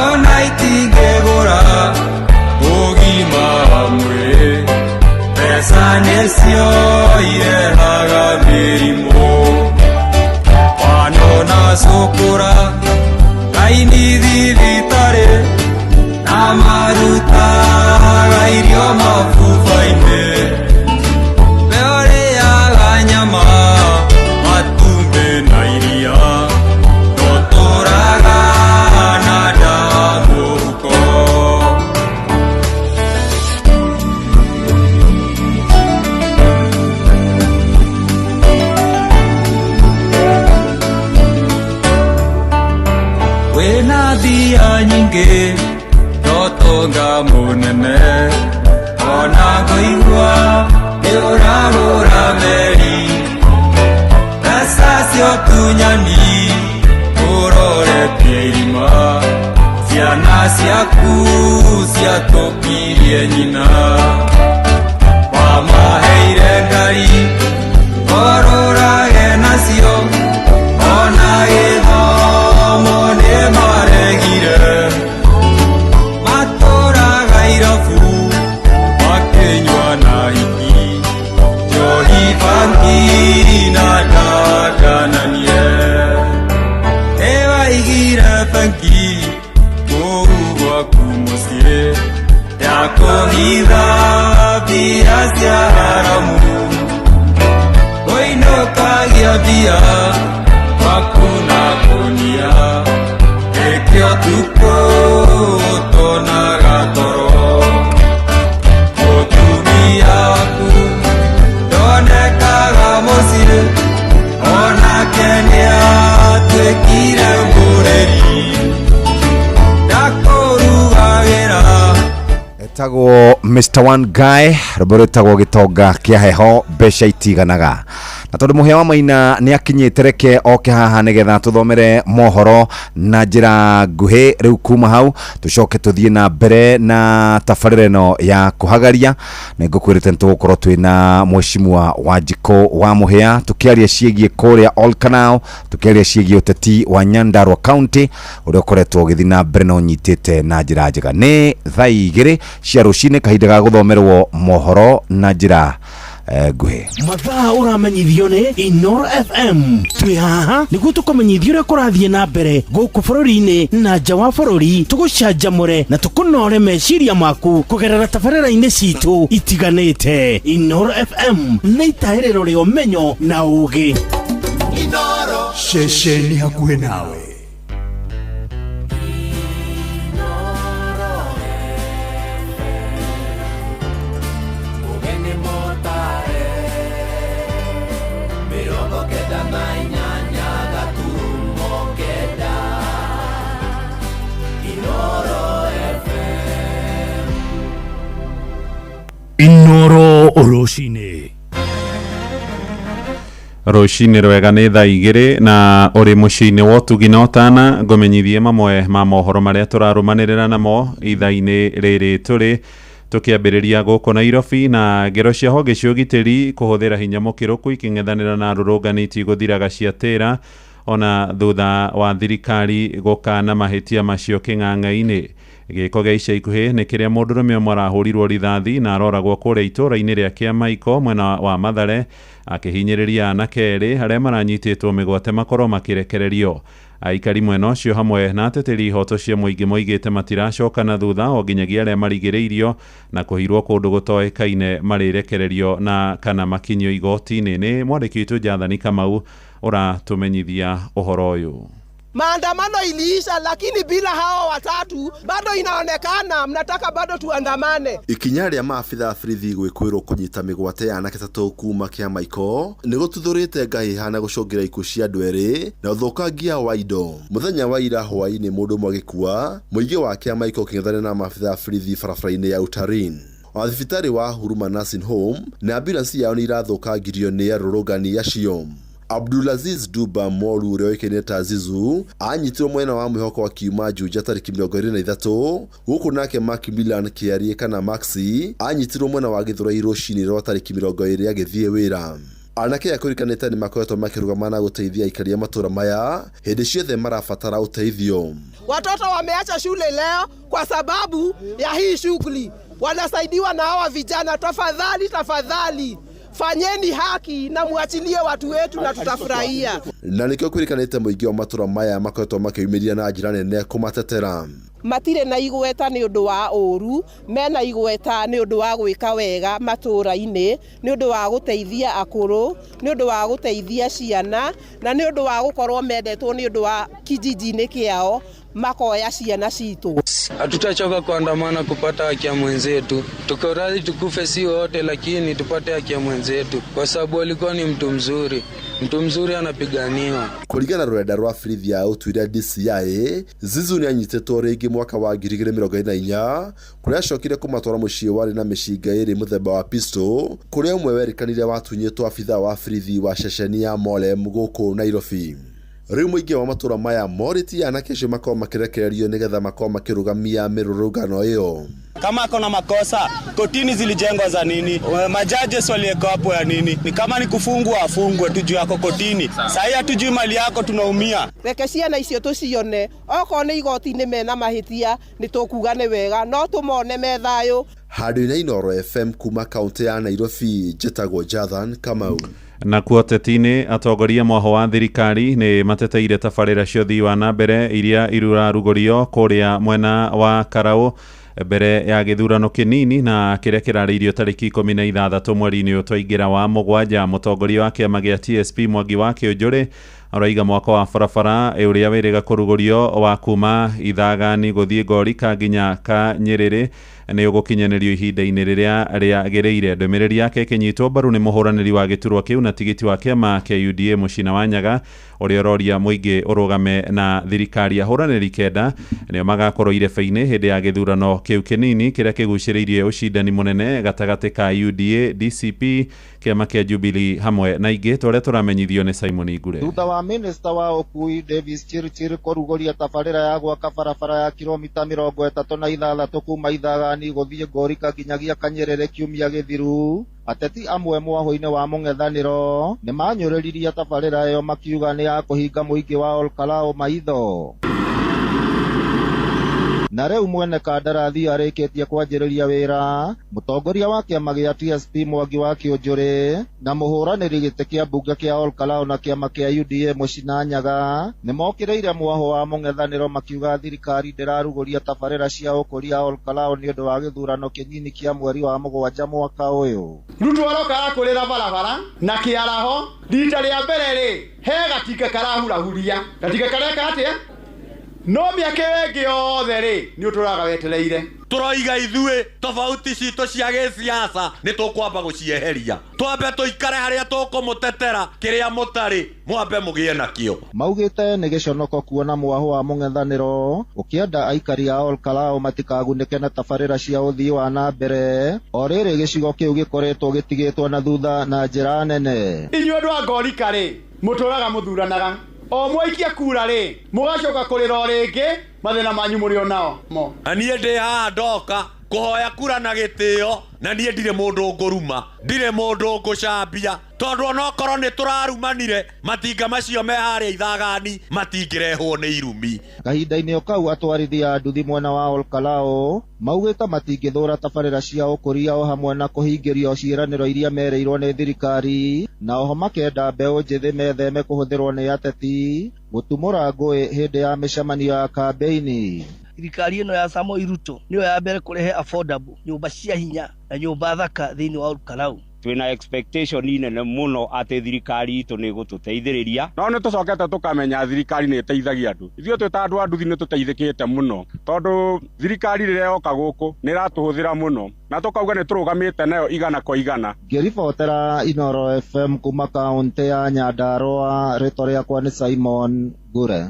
ona itingĩgũra ũgima wa mwĩrĩ mbeca nĩcio irehaga mĩrimũ wanona cũkũra kaini thibitarĩ na marutaga irio mabuba-inĩ beorĩaga nyama matumbĩ na iria tũtũraga na ndawa mũhuko wĩna mbia nyingĩ notonga mũnene ona ngũigua nĩũragũra meri mbeca cio tunyani ũroretie irima ciana ciaku ciatũkirie nyina wamaheire ngari ũrũrage nacio ona gĩthomo nĩmaregire matũraga irabu makĩnyua na hiki njohi bangi na ndagananie nĩwaigire bangi kũu gwaku mũciĩ ya kũhitha mbia cia haramu ũinũkagia mbia gwaku na kũnia ĩkĩo tukũ ũtonaga toro mũtumia waku ndonekaga mũciĩ onake nĩatuĩkire mũreri ndakũrugagĩra etagwo Mr. One Guy rũmbo rwĩtagwo gĩtonga kĩa heho mbeca itiganaga na tondũ mũhĩa wa Maina nĩ akinyĩte reke oke haha nĩgetha tũthomere mohoro na njĩra nguhĩ rĩu kuma hau tũcoke tũthiĩ na mbere na tabarĩra ĩno ya kũhagaria na ngũkwĩrĩte nĩtũgũkorwo twĩna mheshimiwa Wanjikũ wa mũhĩa tũkĩaria ciĩgiĩ kũrĩa Olkanau tũkĩaria ciĩgiĩ ũteti wa Nyandarua County ũrĩa ũkoretwo ũgĩthiĩ na mbere na ũnyitĩte na njĩra njega nĩ thaa igĩrĩ cia rũcinĩ kahinda ga gũthomerwo mohoro na njĩra nguhĩ mathaa ũramenyithio nĩ Inoro FM twĩ haha nĩguo tũkũmenyithia ũrĩa kũrathiĩ na mbere gũkũ bũrũri-inĩ na nja wa bũrũri tũgũcanjamũre na tũkũnore meciria maku kũgerera tabarĩra-inĩ citũ itiganĩte Inoro FM nĩ itaĩrĩro rĩa ũmenyo na ũũgĩ Inoro ceceni hakuhĩ nawe Inoro rũcinĩ rũcinĩ rwega nĩ thaa igĩrĩ na ũrĩ mũciĩ-inĩ wa ũtugi na ũtana ngũmenyithie mamwe ma mohoro marĩa tũrarũmanĩrĩra namo ithaa-inĩ rĩrĩ tũrĩ tũkĩambĩrĩria gũkũ Nairobi na ngero cia honge cia ũgitĩri kũhũthĩra hinya mũkĩrũku ikĩng'ethanĩra na arũrũngani gũthiraga ciatĩra ona thutha wa thirikari gũkana mahĩtia macio kĩng'ang'a-inĩ gĩko gĩa ica ikuhĩ nĩ kĩrĩa mũndũrũme ũmwe arahũrirwo rithathi na aroragwo kũrĩa itũũra-inĩ rĩa Kĩamaiko mwena wa Mathare akĩhinyĩrĩria anake erĩ arĩa maranyitĩtwo mĩgwate makorwo makĩrekererio aikari mwena ũcio hamwe na ateteri ihoto cia mũingĩ moigĩte matiracoka na thutha o nginyagia arĩa marigĩrĩirio na kũhirwo kũndũ gũtoĩkaine marĩrekererio na kana makinyio igoti-inĩ nĩ mwandĩki witũ Jathani Kamau ũratũmenyithia ũhoro ũyũ. Maandamano iliisha lakini bila hao watatu bado inaonekana mnataka bado tuandamane. Ikinya rĩa maabitha borithi gwĩkũĩrwo kũnyita mĩgwate ya anake tatũ kuma Kĩamaiko nĩ gũtuthũrĩte ngahĩha na gũcũngĩra ikuũ cia andũ erĩ na ũthũkangia wa indo. Mũthenya wa ira hwaĩ-inĩ mũndũ ũmwe agĩkua, mũingĩ wa Kĩamaiko ũkĩng'ethanĩra na maabitha borithi barabara-inĩ ya Utarin. Wa thibitarĩ wa Huruma Nursing Home na ambulance yao nĩ irathũkangirio nĩ arũrũngani acio. Abdulaziz Duba Moru ũrĩa oĩkaine ta Zizu anyitirwo mwena wa mwĩhoko wa kiuma Juja tarĩki 23 gũkũ nake Macmillan Kĩarie kana Maxi anyitirwo mwena wa Gĩthũrai rũcinĩ rwa tarĩki 20 agĩthiĩ wĩra. Anake akũrikanĩte nĩ makoretwo makĩrũgama na gũteithia aikari a matũra maya hĩndĩ ciothe marabatara ũteithio. Watoto wameacha shule leo kwa sababu ya hii shughuli. Wanasaidiwa na hawa vijana. Tafadhali fanyeni haki na muachilie watu wetu na tutafurahia. Na nĩkĩo kwĩrĩkanĩte mũingĩ wa matũra maya makoretwo makĩyumĩria na njĩra nene kũmatetera. Matire na igweta nĩ ũndũ wa ũru, mena igweta nĩ ũndũ wa gwĩka wega matũra-inĩ, nĩ ũndũ wa gũteithia akũrũ, nĩ ũndũ wa gũteithia ciana, na nĩ ũndũ wa gũkorwo mendetwo nĩ ũndũ wa kijiji-inĩ kĩao makoya ciana citũ. Hatutachoka kuandamana kupata haki ya mwenzetu. Tuko radhi tukufe si wote, lakini tupate haki ya mwenzetu kwa sababu alikuwa ni mtu mzuri. Mtu mzuri anapiganiwa. Kũringana rũrenda rwa borithi ya ũtuĩria DCI, Zizu nĩ anyitĩtwo rĩngĩ mwaka wa 2024 kũrĩa acokire kũmatwara mũciĩ warĩ na mĩcinga ĩrĩ mũthemba wa pistol, kũrĩa ũmwe werikanire watunyĩtwo abithaa wa borithi wa ceceni ya Molem gũkũ Nairobi. Rĩu mũingĩ wa matũra maya morĩtie anake acio makorwo makĩrekererio nĩgetha makorwo makĩrũgamia mĩrũrũngano ĩyo. Kama kuna makosa, kotini zilijengwa za nini? Majaji waliwekwa hapo ya nini? Ni kama ni kufungwa afungwe tu juu yako kotini. Sasa hatujui mali yako tunaumia. Reke ciana icio tucione. Okorwo nĩ igoti-inĩ mena mahĩtia nĩ tũkuga nĩ wega, no tũmone me thayũ. Handũ-inĩ Inooro FM kuma kaunti ya Nairobi, njĩtagwo Jathan Kamau. Na kuoteti-inĩ atongoria mwaho wa thirikari nĩ mateteire tabarĩra cia ũthii wa na mbere iria irarugũrio kũrĩa mwena wa Karaũ mbere ya gĩthurano kĩnini na kĩrĩa kĩrarĩirio tarĩki 16 mweri-inĩ ũyũ twaingĩra wa mũgwanja. Mũtongoria wa kĩama gĩa TSP Mwangi wa Kĩũnjũrĩ arauga mwako wa barabara ũrĩa wĩrĩga kũrugũrio wa kuma Ithagani gũthiĩ Ngorika nginya Kanyĩrĩrĩ nĩ ũgũkinyanĩrio ihinda-inĩ rĩrĩa rĩagĩrĩire. Ndũmĩrĩri yake ĩkĩnyitwo mbaru nĩ mũhũranĩri wa gĩturwa kĩu na tigiti wa kĩama kĩa UDA Mũcina wa Nyaga ũrĩa ũroria mũingĩ ũrũgame na thirikari. Ahũranĩri kenda nĩo magakorwo irebe-inĩ hĩndĩ ya gĩthurano kĩu kĩnini kĩrĩa kĩgucĩrĩirie ũcindani mũnene gatagatĩ ka UDA, DCP, kĩama kĩa Jubilee hamwe na ingĩ tũrĩa tũramenyithio nĩ Simon Ingure. Thutha wa minista wa ũkui Davis Chirchir kũrugũria tabarĩra ya gwaka barabara ya kilomita 36 kuma Ithagani gũthiĩ Ngorika nginyagia Kanyĩrĩrĩ kiumia gĩthiru, ateti amwe mwaho-inĩ wa mũng'ethanĩro nĩ manyũrĩririe tabarĩra ĩyo makiuga nĩ ya kũhinga mũingĩ wa Olkalau maitho. Na rĩu mwene kandarathi arĩkĩtie kwanjĩrĩria wĩra. Mũtongoria wa kĩama gĩa TSP Mwangi wa Kĩũnjũrĩ na mũhũranĩri gĩtĩ kĩa mbunge kĩa Olkalau na kĩama kĩa UDA Mũcina Nyaga nĩ mokĩrĩire mwaho wa mũng'ethanĩro makiuga thirikari ndĩrarugũria tabarĩra cia ũkũria Olkalau nĩ ũndũ wa gĩthurano kĩnini kĩa mweri wa mũgwanja mwaka ũyũ. Ruto aroka kũrĩra barabara na kĩaraho rita rĩa mbere rĩ he gatinga karahurahuria gatinga kareka atĩa no mĩaka ĩngĩ yothe rĩ nĩ ũtũraga wetereire. Tũroiga ithuĩ tofauti citũ cia gĩsiasa nĩ tũkwamba gũcieheria, twambe tũikare harĩa tũkũmũtetera kĩrĩa mũtarĩ mwambe mũgĩe nakĩo. Maugĩte nĩ gĩconoko kuona mwaho wa mũng'ethanĩro ũkĩenda aikari a Olkalau matikagunĩke na tabarĩra cia ũthii wa na mbere, o rĩrĩ gĩcigo kĩu gĩkoretwo gĩtigĩtwo na thutha na njĩra nene. Inyuĩ andũ a Ngorika rĩ mũtũraga mũthuranaga, o mwaikia kura rĩ mũgacoka kũrĩra rĩngĩ mathĩna manyu mũrĩ o nao mo. Na niĩ ndĩ haha ndoka kũhoya kura na gĩtĩo, na niĩ ndirĩ mũndũ ngũruma, ndirĩ mũndũ ngũcambia, tondũ onokorwo nĩ tũrarumanire matinga macio me harĩa Ithagani matingĩrehwo nĩ irumi. Kahinda-inĩ kau atwarithia nduthi mwena wa Olkalau maugĩte matingĩthũra tabarĩra cia ũkũria o hamwe na kũhingĩrio ciĩranĩro iria merĩirwo nĩ thirikari, na oho makenda mbeũ njĩthĩ metheme kũhũthĩrwo nĩ ateti gũtumũra ngũĩ hĩndĩ ya mĩcemanio ya kambeini. Thirikari ĩno ya Samoei Ruto nĩyo ya mbere kũrehe affordable nyũmba cia hinya na nyũmba thaka thĩinĩ wa Olkalau. Twina expectation nene muno atĩ thirikari itũ nĩ gũtũteithĩrĩria. No nĩ tũcokete tũkamenya thirikari nĩ ĩteithagia andũ. Ithuĩ twĩ ta andũ a nduthi nĩ tũteithĩkĩte mũno, tondũ thirikari rĩrĩa yoka gũkũ nĩ ĩratũhũthĩra mũno na tũkauga nĩ tũrũgamĩte nayo igana kwa igana. Ngĩribotera Inooro FM kuma kaunti ya Nyandarua, rĩtwa rĩakwa nĩ Simon Ngure.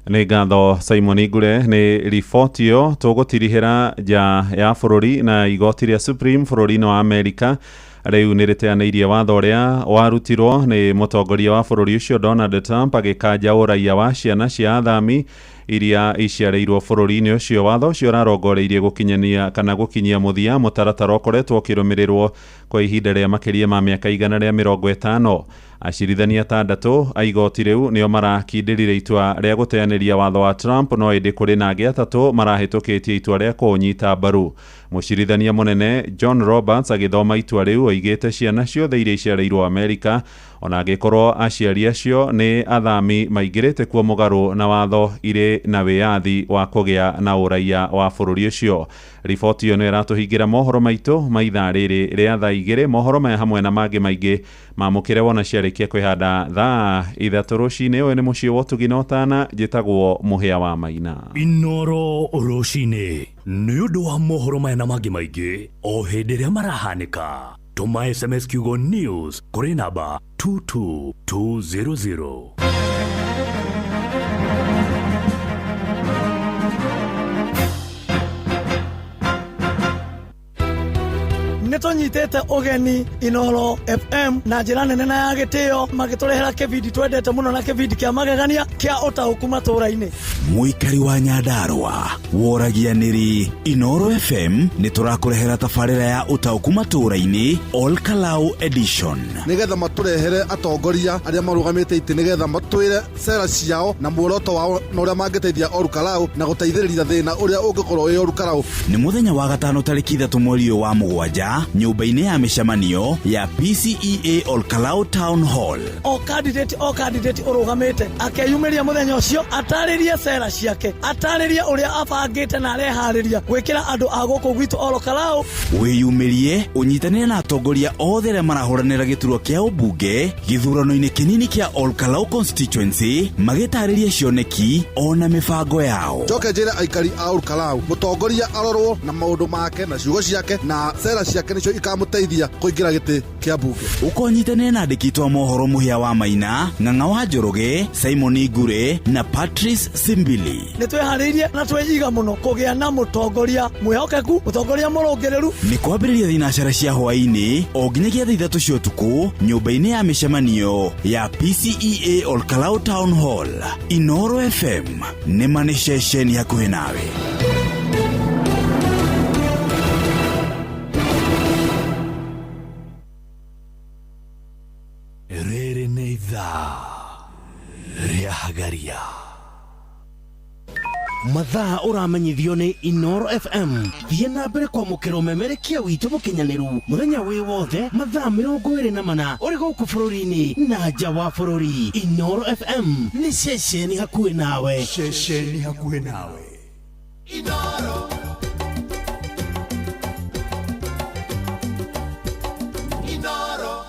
Nĩ ngatho Simon Ingure. Nĩ riboti ĩyo tũgũtirihĩra nja ya bũrũri na igoti rĩa Supreme bũrũri-inĩ wa Amerika riu nĩ rĩteanĩirie watho ũrĩa warutirwo nĩ mũtongoria wa bũrũri ũcio Donald Trump agĩkanja ũraiya wa ciana cia athami iria iciarĩirwo bũrũri-inĩ ũcio. Watho ũcio ũrarongoreirie gũkinyia mũthia mũtaratara ũkoretwo ũkĩrũmĩrĩrwo kwa ihinda rĩa makĩria ma mĩaka 150. Acirithania 6 a igoti rĩu nĩo marakindĩrire itua rĩa gũteanĩria watho wa Trump, no ĩndĩ kũrĩ na angĩ 3 marahĩtũkĩtie itua rĩa kũnyita mbaru. Mũcirithania mũnene John Roberts agĩthoma itua rĩu oigĩte ciana ciothe iria iciarĩirwo Amerika ona angĩkorwo aciari acio nĩ athami maingĩrĩte kuo mũgarũ na watho irĩ na wĩyathi wa kũgĩa na ũraiya wa bũrũri ũcio. Riboti ĩyo nĩ ĩratũhingĩra mohoro maitũ ma ithaa rĩrĩ rĩa thaa 2. Mohoro maya hamwe na mangĩ maingĩ mamũkĩre wona ciarĩkia kwĩhanda thaa 3 rũcinĩ. Ũyũ nĩ mũciĩ wa Ũtugi na Ũtana, njĩtagwo Mũhĩa wa Maina. Inoro rũcinĩ nĩ ũndũ wa mohoro maya na mangĩ maingĩ o hĩndĩ ĩrĩa marahanĩka. Tũma SMS kiugo news kũrĩ namba 22200. Nĩtũnyitĩte ũgeni Inoro FM na njĩra nene na ya gĩtĩo, magĩtũrehera kĩbindi twendete mũno na kĩbindi kĩa magegania kĩa ũtaũku matũũra-inĩ. Mũikari wa Nyandarua woragianĩri Inoro FM nĩtũrakũrehera tabarĩra ya ũtaũku matũũra-inĩ All Kalau Edition, nĩgetha matũrehere atongoria arĩa marũgamĩte itĩ nĩgetha matwĩre cera ciao na muoroto wao na ũrĩa mangĩteithia All Kalau na gũteithĩrĩria thĩna ũrĩa ũngĩkorwo wĩ All Kalau. Nĩ mũthenya wa gatano tarĩki 3 mweri wa Mũgwanja nyũmba-inĩ ya mĩcemanio ya PCEA All Kalau Town Hall. O candidate ũrũgamĩte akeyumĩria mũthenya ũcio atarĩrie cera ciake, atarĩrie ũrĩa abangĩte na areharĩria gwĩkĩra andũ a gũkũ gwitũ All Kalau. Wĩyumĩrie ũnyitanĩre na atongoria othe arĩa marahũranĩra gĩturwa kĩa ũmbunge gĩthurano-inĩ kĩnini kĩa All Kalau constituency, magĩtarĩria cioneki ona mĩbango yao. Njoke njĩre aikari a All Kalau mũtongoria arorwo na maũndũ make na ciugo ciake na cera ciake nĩcio ikamũteithia kũingĩra gĩtĩ kĩa mbunge. Ũkonyitanĩre na andĩki a mohoro Mũhĩa wa Maina, Ng'ang'a wa Njoroge, Simon Ngure na Patrice Simbili. Nĩtweharĩirie na twĩiga mũno kũgĩa na mũtongoria mwĩhokeku, mũtongoria mũrũngĩrĩru. Nĩ kwambĩrĩria thinacara cia hwaĩ-inĩ o nginyagia thaa 3 cia ũtukũ nyũmba-inĩ ya mĩcemanio ya PCEA All Kalau Town Hall. Inoro FM nĩ manĩ ceceni hakuhĩ nawe. Rĩrĩ nĩ ithaa rĩa Hagaria. Mathaa ũramenyithio nĩ Inoro FM. Thiĩ na mbere kwamũkĩra ũmemerekia witũ mũkinyanĩru mũthenya wĩ wothe mathaa 24 ũrĩ gũkũ bũrũri-inĩ na nja wa bũrũri. Inoro FM nĩ ceceni hakuhĩ nawe. Ceceni hakuhĩ nawe. Inoro. Inoro.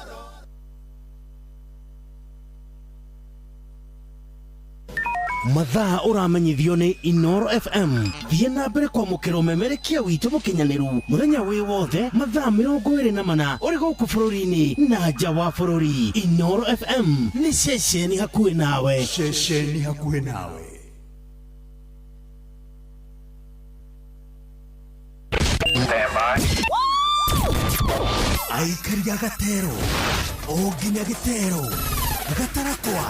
Mathaa ũramenyithio nĩ Inoro FM. Thiĩ na mbere kwamũkĩra ũmemerekia witũ mũkinyanĩru mũthenya wĩ wothe mathaa 24 ũrĩ gũkũ bũrũri-inĩ na nja wa bũrũri. Inoro FM nĩ ceceni hakuhĩ nawe. Ceceni hakuhĩ nawe. Aikari a Gatero o nginya Gĩtero, Gatarakwa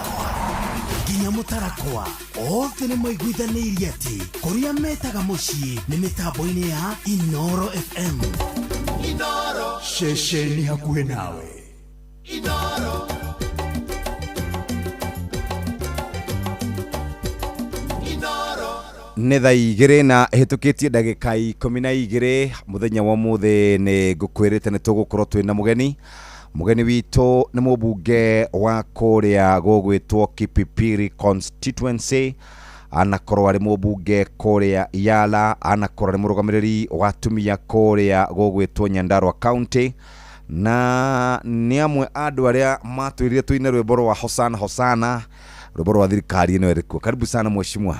nginya Mũtarakwa, othe nĩ maiguithanĩirie atĩ kũrĩa metaga mũciĩ nĩ mĩtambo-inĩ ya Inoro FM. Inoro. Ceceni hakuhĩ nawe. Inoro. Inoro. nĩ thaa 2 na hĩtũkĩtie ndagĩka 12 mũthenya wa mũthĩ. Nĩ ngũkwĩrĩte nĩ tũgũkorwo twĩna mũgeni witũ nĩ mũmbunge wa kũrĩa gũgwĩtwo Kipipiri constituency, anakorwo arĩ mũmbunge kũrĩa Yala, anakorwo arĩ mũrũgamĩrĩri wa atumia kũrĩa gũgwĩtwo Nyandarua county, na nĩ amwe andũ arĩa matwĩrire twĩne rwĩmbo rwa Hosana Hosana, rwĩmbo rwa thirikari ĩno ĩrĩkuo. Karibu sana mheshimiwa.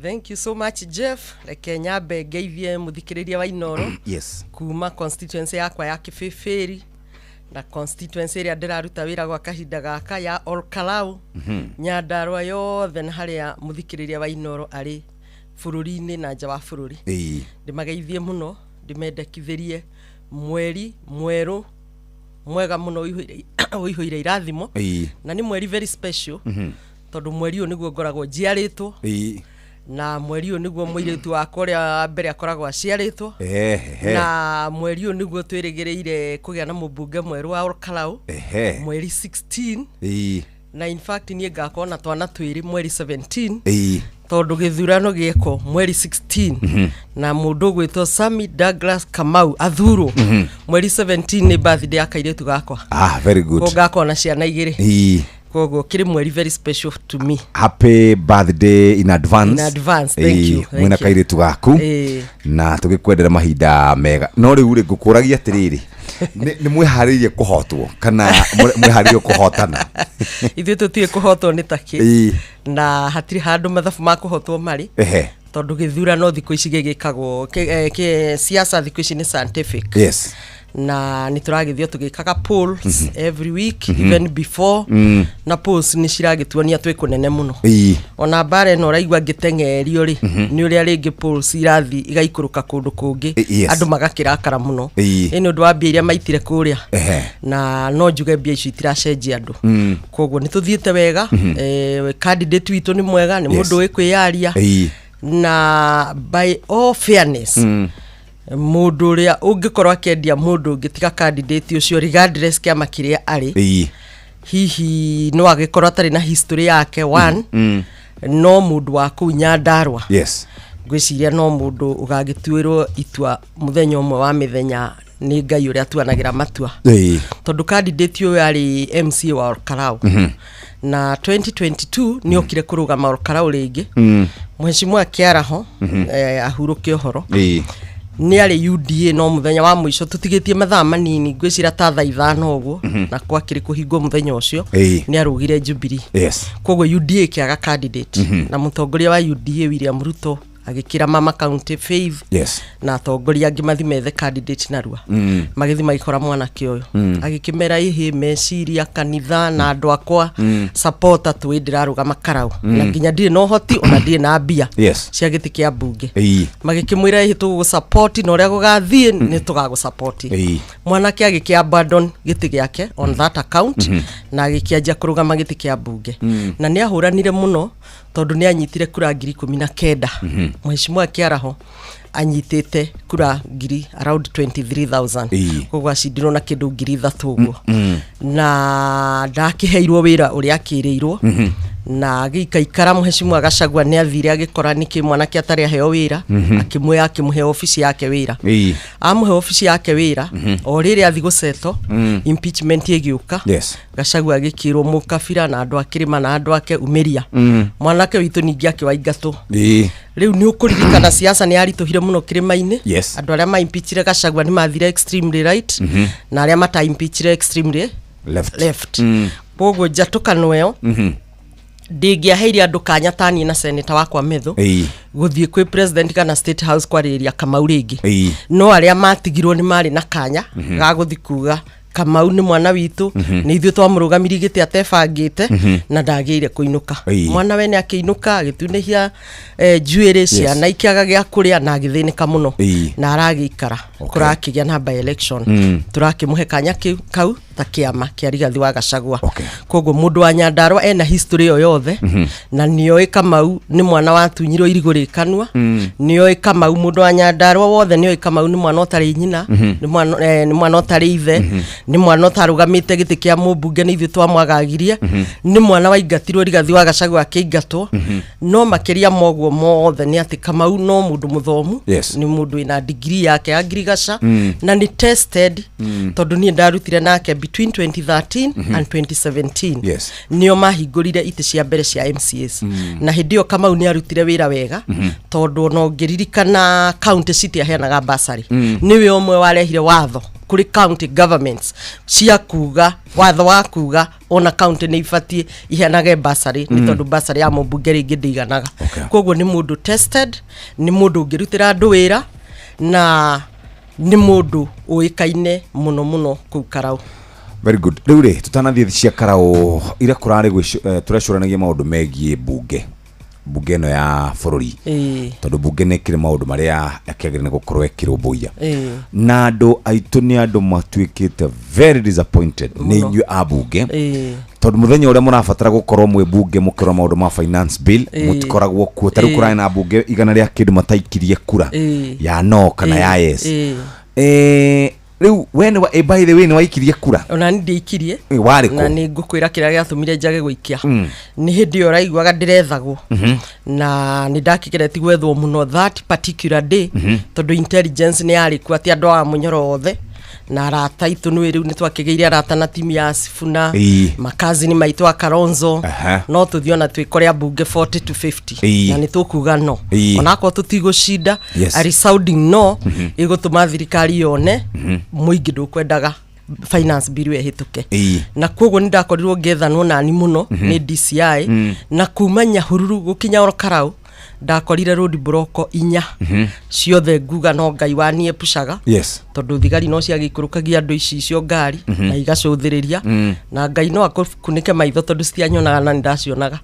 Thank you so much Jeff. Reke nyambe ngeithie mũthikĩrĩria wa Inoro. Yes. Kuma constituency yakwa ya Kibibiri na constituency ĩrĩa ndĩraruta wĩra gwa kahinda gaka ya All Kalau. Nyandarua yothe na harĩa mũthikĩrĩria wa Inoro arĩ bũrũri-inĩ na nja wa bũrũri. Ndĩmageithie mũno, ndĩmendekithĩrie mweri mwerũ mwega muno uihuire irathimo na ni mweri very special tondu mweri uyu niguo ngoragwo njiaritwo na mweri uyu niguo muiritu wakwa uria mbere akoragwo aciaritwo na mweri uyu niguo twirigireire kugia na mubunge mweru wa Olkalau mweri 16 na in fact nie ngakona twana twiri mweri 17 tondu githurano gieko mweri 16 na mundu gwitwo Sammy Douglas Kamau athuro mweri 17 ni birthday akairetu gakwa very good ko ngakona ciana igiri kogo kiri mweri very special to me. Happy birthday in advance. In advance, thank you. Mwina kairetu gaku na tugikwendera mahinda mega no riu ri ngukuragia atiriri ni mwiharirie kuhotwo kana mwiharirie kuhotana ithu tutie kuhotwo ni taki na hatiri handu mathabu ma kuhotwo mari tondu githurano thiku ici gigikagwo siasa thiku ici ni scientific. Yes. Na nituragithio tugikaga polls every week even before na polls ni ciragituania twi kunene muno ona bare no raigwa ngitengerio ri ni uria ringi polls irathi igaikuruka kundu kungi andu magakirakara muno ino ndu wambia iria maitire kuria na no njuge mbia ici itiracenjia andu koguo nituthiete wega candidate witu ni mwega ni mundu wikwiyaria na by all fairness mundu ria ungikorwa akendia mundu ungitiga candidate ucio regardless kiama kiria ari hihi no agikorwa atari na history yake one no mundu wa kunyandarwa ngwiciria no mundu ugagituirwo itua muthenya umwe wa mithenya ni Ngai uria tuanagira matua tondu candidate uyu ari MC wa Olkalau na 2022 ni okire kurugama Olkalau ringi mheshimiwa Kiaraho ahuruke uhoro ni ari UDA no muthenya wa mwisho tutigitie mathaa manini ngwicira ta thaa 5 uguo na kwakiri kuhingwo muthenya ucio ni arugire Jubilee koguo UDA kiaga candidate na mutongoria wa UDA William Ruto agikira Mama County Faith na atongoria angi mathimethe candidate narua magithi magikora mwana kioyo agikimera ihi meciria kanitha na andu akwa supporter twindira rugama Karau na nginya ndire no hoti ona ndire na mbia cia giti kia bunge magikimwira ihi tu support no ria gugathie ni tugagu support mwana kia gikia abandon giti giake on that account na agikianjia kurugama giti kia bunge na ni ahuranire muno tondu ni anyitire kura 19 mheshimiwa Kiaraho anyitete kura ngiri around 23,000 koguo acindirwo na kindu ngiri 3 uguo na ndakiheirwo wira uria akirirwo na agikaikara mheshimiwa Gachagua ni athire agikora niki mwana ki atari aheo wira akimwe akimuhe ofisi yake wira amuhe ofisi yake wira o riri athi guceto impeachment igiuka Gachagua agikirwo mukabira na andu akirima na andu ake umeria mwanake witu ningi akiwaingatwo riu ni ukuririkana siasa ni arituhire muno kirima-ini andu aria ma impeachire Gachagua ni mathire extremely right na aria mata impeachire extremely left pogo jatukano yo ndingiaheire andu kanya tani na senator wakwa Methu guthie kwi president kana state house kwariria Kamau ringi no aria matigirwo ni mari na kanya ga guthi kuga Kamau ni mwana witu ni ithuĩ twamurugamiri giti atebangite na ndageire kuinuka mwana we ni akiinuka agitunihia njuĩrĩ ciana ikiaga gĩa kũrĩa na agithinika muno na aragikara kurakigia na by election turakimuhe kanya kau ta kiama kia Rigathi wa Gachagua koguo mundu wa Nyandarua ena history yo yothe na nioi Kamau ni mwana wa tunyirwo iriguri kanua nioi Kamau mundu wa Nyandarua wothe nioi Kamau ni mwana otari nyina ni mwana otari ithe ni mwana otarugamite giti kia mubunge ni ithuĩ twamwagagirie ni mwana wa ingatirwo Rigathi wa Gachagua akiingatwo no makiria moguo mothe ni ati Kamau no mundu muthomu ni mundu ina degree yake ya ngirigaca na ni tested tondu ni ndarutire nake between 2013 and 2017 nio mahingurire ite cia mbere cia MCAs na hindio Kamau ni arutire wira wega tondu no ngiririkana county city aheanaga basari niwe omwe warehire watho kuri county governments cia kuga watho wa kuga ona county ni ifatie iheanage basari ni tondu basari ya mubunge ringi ndiganaga koguo ni mundu tested ni mundu ngirutira andu wira na ni mundu uikaine muno muno ku Karau. Very good. Riu ri tutanathie cia Karau ira kurari turecuranagia maundu megie bunge bunge no ya bururi tondu bunge ne kire maundu maria yakagirine gukorwo ekirumbuia na andu aitu ni andu matuikite very disappointed ni inyu abunge tondu muthenya uria murabatara gukorwo mwe bunge mukirwa maundu ma finance bill mutikoragwo kuo taru kurana na bunge igana ria kindu mataikirie kura ya no kana ya yes riu wene wa by the way ni waikirie kura ona ndi ikirie wari ko na ni ngukwira kira giatumire njage guikia ni hindi yo raiguaga ndirethagwo na ni ndakigireti gwethwo muno that particular day tondu intelligence ni yari ku ati andu a munyoro othe na arata itu nĩ riu nĩ twakigeire arata na timu ya Sifuna makazi ni maitu a Kalonzo no tuthiona twikore bunge 40 to 50 na nĩ tukuga no onako tutigushinda ari sounding no igutuma thirikari yone muingi ndukwendaga finance bill ehituke na koguo nĩ ndakorirwo ngethanwo nani muno ni DCI na kumanya hururu gukinya Olkarau ndakorire road block 4 ciothe nguga no ngai wanie pushaga tondu thigari no ciagikurukagia andu ici cio ngari na igacuthiriria na ngai no akunike maitho tondu citianyonaga na ndacionaga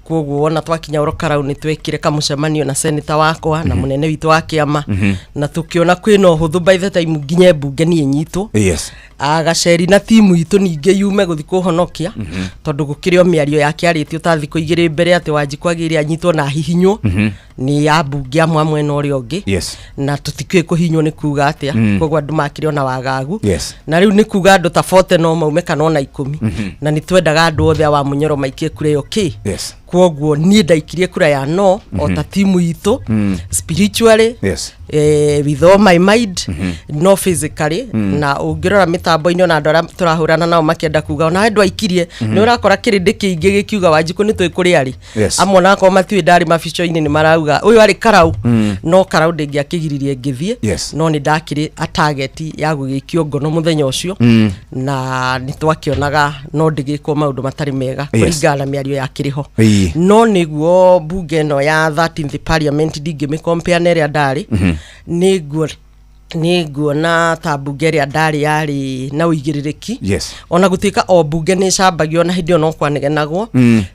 koguo ona twakinya Olkarau ni twekire kamucemanio na senator wakwa na munene witu wa kiama na tukiona kwina uhuthu by the time nginye bunge ni nyitwo agaceri na timu itu ninge yume guthi kuhonokia tondu gukirio miario yake aritio ta thiko igire mbere ati wanji kwagire anyitwo na hihinywo ni ya bunge amwe mwena uri ongi na tutikwe kuhinywo ni kuga atia koguo andu makirio na wagagu na riu ni kuga andu ta 40 no maume kana ona 10 na ni twendaga andu othe wa munyoro maikie kure okay koguo ni ndaikirie kura ya no ota timu itu spiritually with all my mind no physically na ungirora mitambo-ini ona andũ turahurana nao makienda kuga ona andu aikirie ni urakora kirindi kiingi gikiuga Wanjiku ni twikuri ari amwe nako matiwe ndari mabico-ini ni marauga uyu ari Karau no Karau ndingiakigiririe ngithie no ni ndakiri a target ya gugikio ngono muthenya ucio na ni twakionaga no ndigikwo maundu matari mega kuringana miario ya kiriho no niguo bunge no ya 13th parliament ndingimi compare na ria ndari niguo na ta bunge ria ndari yari na uigiririki ona gutika o bunge ni cambagio na hindi ono kwanegenagwo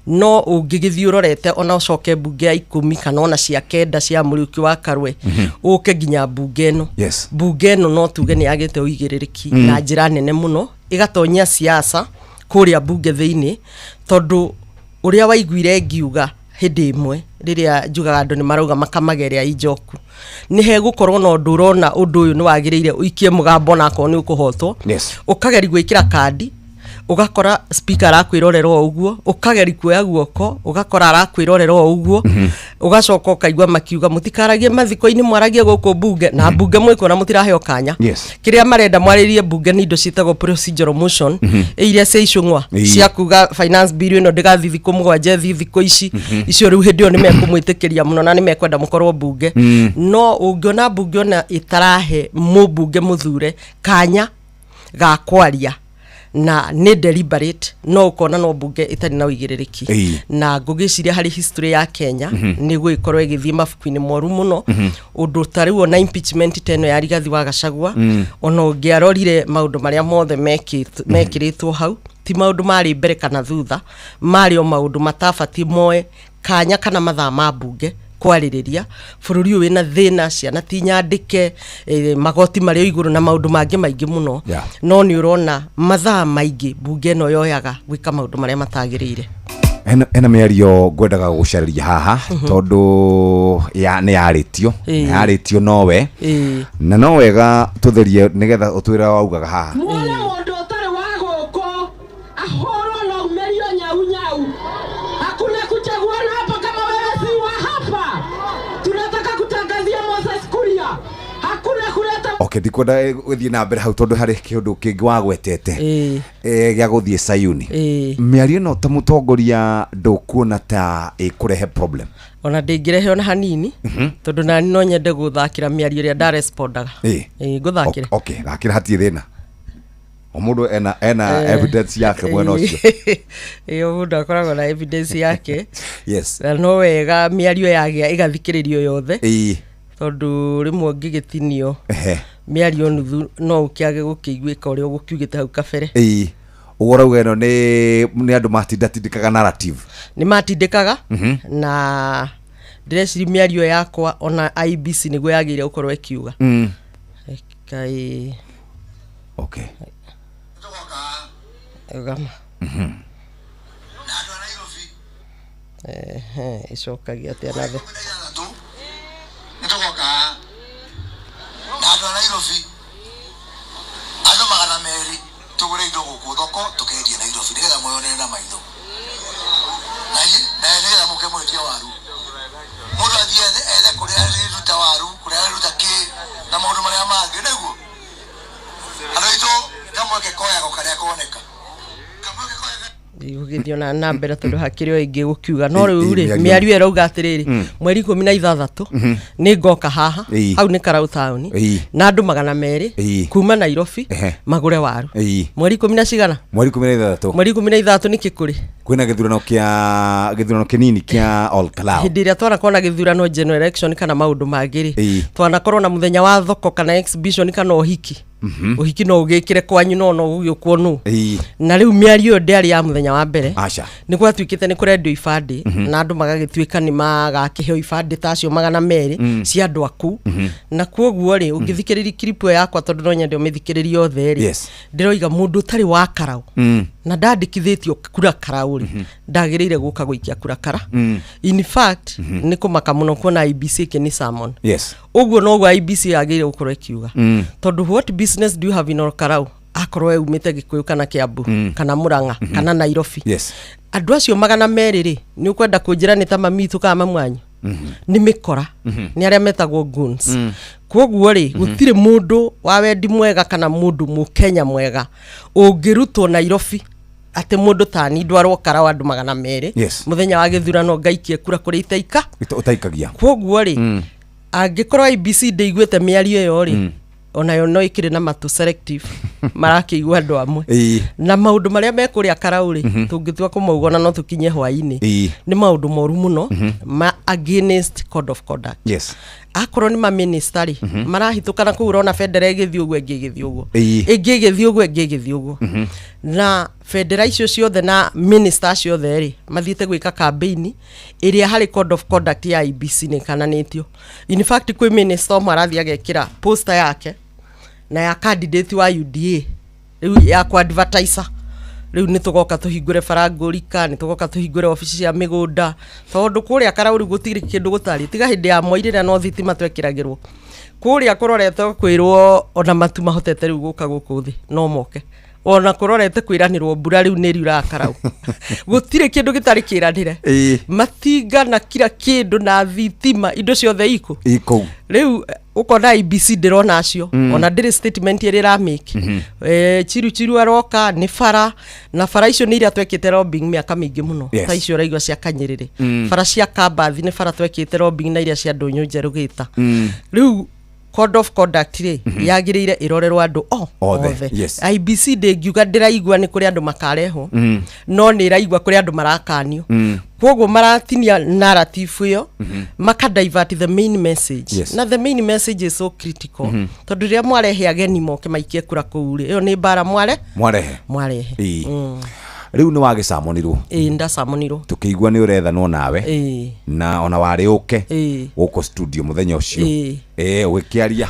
no ungigithiurorete ona ucoke bunge ya 10 kana ona cia 9 cia Muriuki wa Karwe uke nginya bunge no no tuge ni agite uigiririki na njira nene muno igatonyia siasa kuria bunge thiini tondu uria waiguire ngiuga hindi imwe riria njugaga andu ni marauga makamageria ijoku ni hegukorwo no ndurona undu uyu ni wagiriire uikie mugambo nako ni ukuhotwo ukageri gwikira kandi ugakora speaker arakwirorerwo uguo ukageri kuoya guoko ugakora arakwirorerwo uguo ugacoka ukaigwa makiuga mutikaragie mathiko-ini mwaragie guku bunge na bunge mwiko na mutiraheo kanya kiria marenda mwaririe bunge ni indo citagwo procedural motion iria ciacungwa cia kuga finance bill ino ndigathi thiko mugwanje thiko ici icio riu hindi oni mekumwitikiria muno na ni mekwenda mukorwo bunge no ungiona bunge ona itarahe mubunge muthure kanya ga kwaria na ni deliberate no ukona no bunge itari na uigiririki na ngugiciria hari history ya Kenya ni guikorwo igithie mafuku-ini moru muno undu tariwo na impeachment teno ya Rigathi wa Gachagua ona ungiarorire maundu maria mothe mekiritwo hau ti maundu mari mbere kana thutha mari o maundu matafati moe kanya kana mathaa ma bunge kwaririria bururi uyu wina thina ciana tinyandike magoti mario iguru na maundu mangi maingi muno no ni urona mathaa maingi bunge no yoyaga gwika maundu maria matagirire ena miario ngwendaga gucariria haha tondu ni yaritio nowe na no wega tutherie nigetha utwira waugaga haha muone mundu utari wa guko ahoro na umerio nyau hakuna kuchagua hapa kama wewe si wa hapa tunataka kutangazia Moses Kuria hakuna kuleta okay ndikwenda guthie na mbere hau tondu hari kiundu kingi wagwetete gya guthie Sayuni miario no ta mutongoria ndukuona ta ikurehe problem ona ndingirehe ona hanini tondu nani no nyende guthakira miario ria nda respondaga nguthakire okay thakira hatie thina omundu ena evidence yake mwena ucio mundu akoragwo na evidence yake no wega miario yagia igathikiririo yothe tondu rimwe ngigitinio miario nuthu no ukiage gukiguika uria gukiugite hau kabere Ugorauga ino ni andu matindikaga narrative. Ni matindikaga na ndĩreciria mĩario yakwa ona IBC nĩguo yagĩrĩire gũkorwo ĩkiuga. Kai okay. Egama. Icokagia atĩa nathe. Nĩtũgoka na andũ a Nairobi andũ magana merĩ tũgũre indo gũkũ thoko tũkendia Nairobi nĩgetha mwĩonere na maitho na nĩgetha mũke mwendia waru mũndũ athiĩ ethe kũrĩa arĩruta waru kũrĩa arĩruta kĩ na maũndũ marĩa mangĩ nĩguo andũ aitũ kamweke koyago karĩa koneka Igũgĩthio na mbere tondũ hakĩrĩ o ĩngĩ gũkiuga no rĩu rĩ mĩario ĩrauga atĩrĩrĩ mweri 16 nĩ ngoka haha hau nĩ Karau Town na andũ 200 kuma Nairobi magũre waru mweri 10 cigana mweri 16 mweri 16 nĩ kĩkũrĩ kwĩna gĩthurano kĩnini kĩa Ol Kalou hĩndĩ ĩrĩa twanakorwo na gĩthurano general election kana maũndũ mangĩ rĩ twanakorwo na mũthenya wa thoko kana exhibition kana ũhiki uhiki no ugikire kwanyu no gugĩũkwo nũ na rĩu mĩario ndĩarĩ ya mũthenya wa mbere nĩ gwatuĩkĩte nĩ kũrendio ibandĩ na andũ magagĩtuĩka nĩ magakĩheo ibandĩ tacio 200 cia andũ aku na kwoguo rĩ ũngĩthikĩrĩria clip yakwa tondũ no nyende ũmĩthikĩrĩrie othe rĩ ndĩroiga mũndũ ũtarĩ wa Karau na ndandĩkithĩtio kura Karau rĩ ndagĩrĩire gũka gũikia kura Kara in fact nĩ kũmaka mũno kuona IBC kĩni sermon ũguo noguo IBC yagĩrĩire gũkorwo ĩkiuga tondũ what business do you have in Ol Kalou akorwo umĩte Gĩkũyũ kana Kiambu kana Murang'a kana Nairobi andũ acio 200 rĩ nĩ ũkwenda kũnjĩra nĩ ta mamitu kana mamwanyu nĩ mĩkora nĩ arĩa metagwo goons kwoguo rĩ gũtirĩ mũndũ wa wendi mwega kana mũndũ mũkenya mwega ũngĩrutwo Nairobi atĩ mũndũ tani ndwarwo Karau andũ 200 mũthenya wa gĩthurano ngaikie kura kũrĩ itaika utaikagia kwoguo rĩ angĩkorwo IBC ndĩiguĩte mĩario ĩyo rĩ onayo no ikĩrĩ na matu selective marakĩigua andũ amwe na maũndũ marĩa mekũrĩa Karau rĩ tũngĩtua kũmaugona no tũkinye hwainĩ nĩ maũndũ moru mũno ma against code of conduct akorwo nĩ ma minister rĩ marahĩtũkana kũu ũrona federal ĩgĩthiĩ ũguo ĩngĩgĩthiĩ ũguo ĩngĩgĩthiĩ ũguo ĩngĩgĩthiĩ ũguo na federal icio ciothe na minister ciothe rĩ mathiĩte gwĩka campaign ĩrĩa harĩ code of conduct ya IBC nĩ kananĩtio in fact kwĩ minister marathiĩ agekĩra poster yake na ya candidate wa UDA rĩu ya kwa advertiser rĩu nĩ tũgoka tũhingũre barangũrika nĩ tũgoka tũhingũre ofici cia mĩgũnda tondũ kũrĩa Karau gũtirĩ kĩndũ gũtarĩ tiga hĩndĩ ya Moi no thitima twekĩragĩrwo kũrĩa kũrorete kwĩrwo ona matu mahotete rĩu gũka gũkũ thĩ no moke ona kũrorete kwĩranĩrwo mbura rĩu nĩ riura Karau gũtirĩ kĩndũ gĩtarĩ kĩranĩre matinga na kila kĩndũ na thitima indo ciothe iko rĩu ukona IBC ndĩrona acio ona ndĩrĩ statement ĩrĩa ĩramake chiru aroka nĩ bara na bara icio nĩ iria twekĩte lobbying mĩaka mĩingĩ mũno ta icio raigua cia Kanyĩrĩrĩ bara cia Kambathi nĩ bara twekĩte lobbying na iria cia Ndũnyũ Njerũ Gĩta rĩu code of conduct rĩ yagĩrĩire ĩrorerwo andũ othe IBC ndĩngiuga ndĩraigua nĩ kũrĩ andũ makarehwo no nĩ ĩraigua kũrĩ andũ marakanio kwoguo maratinia narrative ĩyo maka divert the main message na the main message is so critical tondũ rĩrĩa mwarehe ageni moke maikie kura kũu rĩ ĩyo nĩ mbara mwarehe rĩu nĩ wagĩcamonirwo ndacamonirwo tukĩigua nĩ ũrethanwo nawe na ona warĩ ũke gũkũ studio mũthenya ũcio ũgĩkĩaria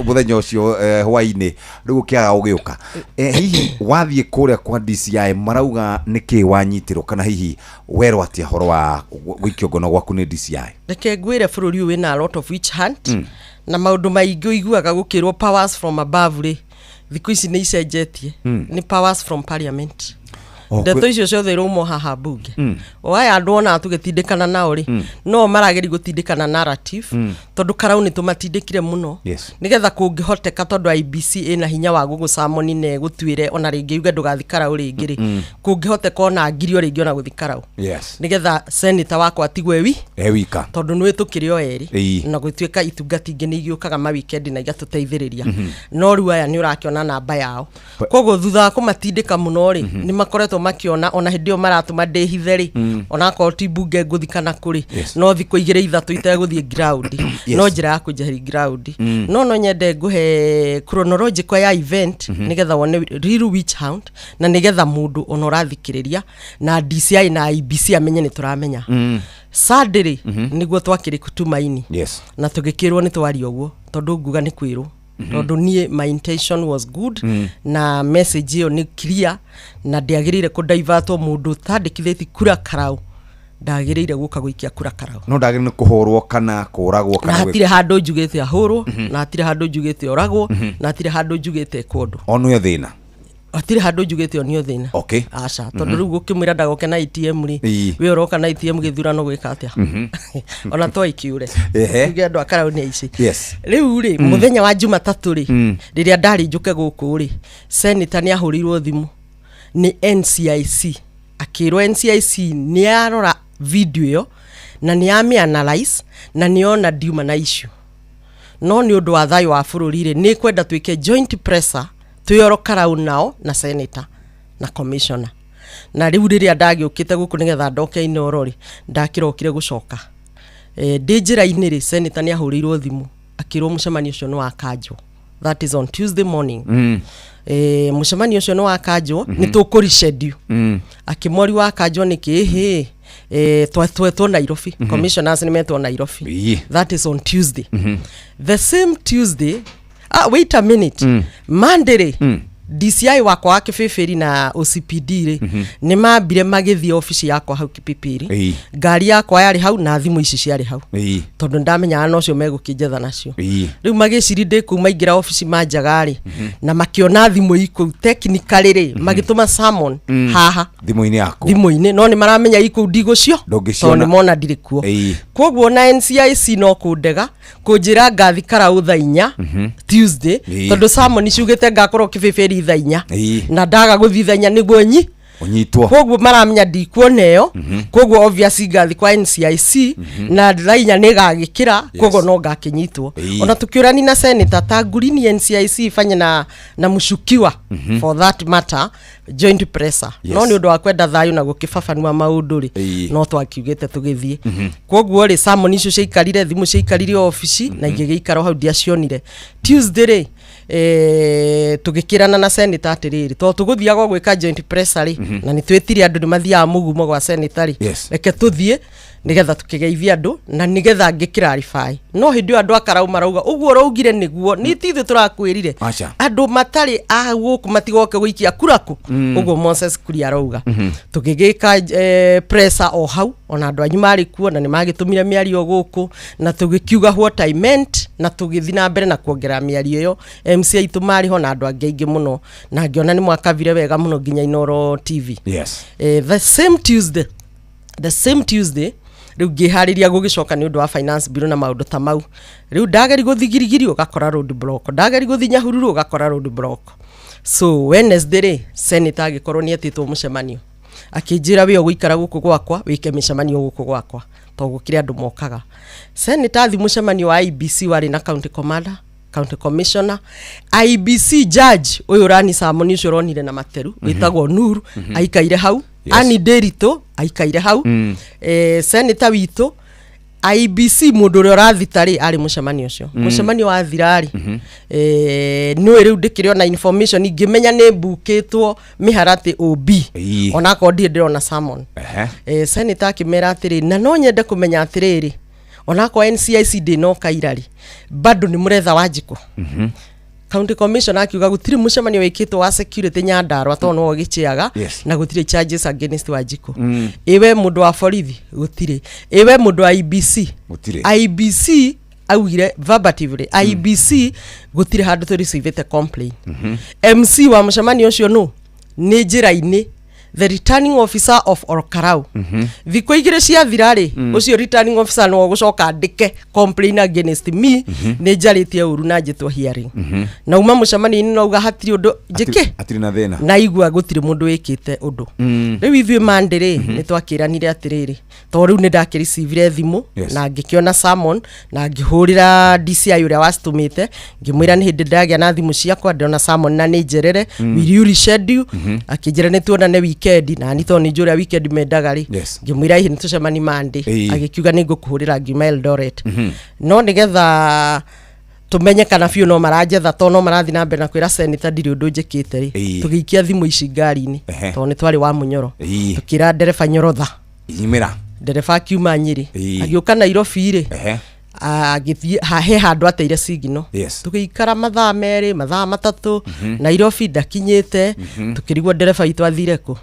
mũthenya ũcio hwainĩ rĩu ũkĩaga ũgĩũka hihi wathiĩ kũrĩa kwa DCI marauga nĩkĩ wanyitirwo kana hihi werwo atĩa horo wa gũikio ngono gwaku nĩ DCI reke ngwĩre bũrũri ũyũ wĩna a lot of witch hunt na maũndũ maingĩ ũiguaga gũkĩrwo powers from above rĩ thikũ ici nĩ icenjetie nĩ powers from parliament ndeto icio ciothe irũmwo haha bunge aya andũ ona tũgĩtindĩkana nao rĩ no marageri gũtindĩkana narrative tondũ Karau nĩ tũmatindĩkire mũno nĩgetha kũngĩhoteka tondũ IBC ĩna hinya wa gũgũcamoni na gũtuĩre ona rĩngĩ yuge ndũgathi Karau rĩngĩ rĩ kũngĩhoteka ona ngirio rĩngĩ ona gũthi Karau nĩgetha senator wakwa atigwe wika tondũ nĩ tũkĩrĩ o erĩ na gũtuĩka itungati ingĩ nĩ igĩũkaga ma weekend na igatũteithĩrĩria no rĩu aya nĩ ũrakĩona namba yao koguo thutha wa kũmatindĩka mũno rĩ nĩ makoretwo makoretwo makiona ona hindio maratuma ndihitheri ona ko ti bunge nguthikana kuri no thiko 2-3 itegũthie ground no njira ya kũnjahiri ground no nyende nguhe chronological ya event nigetha wone real witch hunt na nigetha mundu ona ũrathikĩrĩria na DCI na IBC amenye ni turamenya Saturday niguo twakiri kutumaini na tugikirwo ni twari ũguo tondu nguga ni kwirwo tondu nie my intention was good na message yo ni clear na ndiagirire ku divert mundu tandikitheti kura karau ndagirire guka guikia kura karau no ndagirire kuhorwo kana kuragwo kana atire handu njugite ahorwo na atire handu njugite oragwo na atire handu njugite kundu onu yo thina atire handu njugite onio thina okay acha tondu riu gukimwira ndagoke na ATM ri we uroka na ATM githurano gwika atia ona to ikiure ngi andu akarau ni ici riu ri muthenya wa Jumatatu ri riria ndari njuke guku ri senator ni ahurirwo thimu ni NCIC akirwo NCIC ni arora video yo na ni ame analyze na ni ona diuma na issue no ni undu wa thayo wa bururi ri ni kwenda twike joint pressure tuyoro karau nao na senator na commissioner na riu riria ndagiukite guku nigetha ndoke inorori ndakirokire gucoka ndinjira-ini ri senator ni ahurirwo thimu akirwo mucemanio ucio ni wa kanjo that is on Tuesday morning mucemanio ucio ni wa kanjo ni tukuri schedule akimori wa kanjo ni kihi twetwo Nairobi commissioners ni metwo Nairobi that is on Tuesday the same Tuesday wait a minute Monday DCI wakwa wa Kibibiri na OCPD ri ni mambire magithie office yakwa hau Kibibiri ngari yakwa yari hau na thimu ici ciari hau tondu ndamenya no cio megukinjetha nacio riu magiciri ndi kuma ingira office manjagari na makiona thimu iku technically ri magituma summon haha thimu-ini yaku thimu-ini no ni maramenya iku ndigucio tondu mona ndirikuo koguo na NCIC no kundega kunjira ngathi karau thaa 4 Tuesday tondu summon ciugite ngakorwo Kibibiri thaa 4 na ndaga guthi thaa 4 niguo unyitwo koguo maramenya ndikuoneyo koguo obviously ngathi kwa NCIC na thaa 4 ni gagikira koguo no ngakinyitwo ona tukiurani na senator Tanguri NCIC ifanye na mushukiwa for that matter joint pressure no ni undu wa kwenda thayo na gukibabanua maundu ri no twakiugite tugithie koguo ri summon icio ciaikarire thimu ciaikarire office na igigiikara hau ndiacionire Tuesday ri tugikirana na senator atiriri to tuguthiaga gwika joint pressure ri na ni twetire andu ni mathia mugumo gwa senator ri reke tuthie nigetha tukigeithia andu na nigetha ngikirarify no hindio andu akarau marauga uguo raugire niguo ni tithu turakwirire andu matari guku matigoke guikia kuraku uguo Moses Kuria arauga tugigika pressure o hau ona andu anyu mari kuo na ni magitumire miario guku na tugikiuga what I meant na tugithina mbere na kuongera miario yo MC aitu mari ho na andu angeingi muno na ngiona ni mwakavire wega muno nginya Inoro TV the same Tuesday riu ngihariria gugicoka ni undu wa finance bill na maundu ta mau riu ndageri guthigirigiri ugakora road block ndageri guthinya hururu ugakora road block so Wednesday ri senator agikorwo ni etitwo mucemanio akinjira we guikara guku gwakwa wike micemanio guku gwakwa to gukire andu mokaga senator athi mucemanio wa IBC wari na county commander county commissioner IBC judge uyu rani samoni ucio ronire na materu witagwo Nuru aikaire hau Ani Derito aikaire hau senator witu IBC mundu uri urathitari ari mucemanio ucio mucemanio wa thirari no riu ndikire na information ingimenya ni bukitwo miharati OB ona ko ndirona summon senator kimera atiri na no nyende kumenya atiriri ona ko NCIC no kairari bado ni muretha Wanjiku county commissioner akiuga gutiri mucemanio wikitwo wa security Nyandarua to no gichiaga na gutiri charges against Wanjiku iwe mundu wa borithi gutiri iwe mundu wa IBC gutiri IBC augire verbatively IBC gutiri handu to receive complaint MC wa mucemanio ucio no ni njira-ini the returning officer of Olkarau thiko igire cia thirari ucio returning officer no gucoka ndike complain against me ni njaritie uru na njitwo hearing na uma mucemani ni nauga hatiri undu njike atiri na thina na igua gutiri mundu wikite undu riu ithui mandiri ni twakiranire atiriri to riu ni ndakireceive thimu na ngikiona summon na ngihurira DCI uria wastumite ngimwira ni hindi ndagia na thimu ciakwa ndona summon na ni njerere will you reschedule akijira ni tuona ne weekend na nito ni njũria weekend mendagari Yes. ngĩmwĩra hihi nĩtũcemani Monday Ĩĩ. agĩkiuga nĩngũkũhũrĩra ngiuma Eldoret no nĩgetha tumenye kana biũ no maranjetha to no marathi na mbere na kwĩra senator ndirĩ ũndũ njĩkĩte rĩ Ĩĩ. tũgĩikia thimũ ici ngari-inĩ Ehe. to nĩ twarĩ wa Mũnyoro Ĩĩ. tũkĩra ndereba Nyorotha imĩra ndereba akiuma Nyĩrĩ Ĩĩ. agĩũka Nairobi rĩ ehe agĩthiĩ he handũ ateire signal Yes. tũgĩikara mathaa merĩ mathaa matatũ Nairobi ndakinyĩte tũkĩrigwo ndereba witũ athire kũ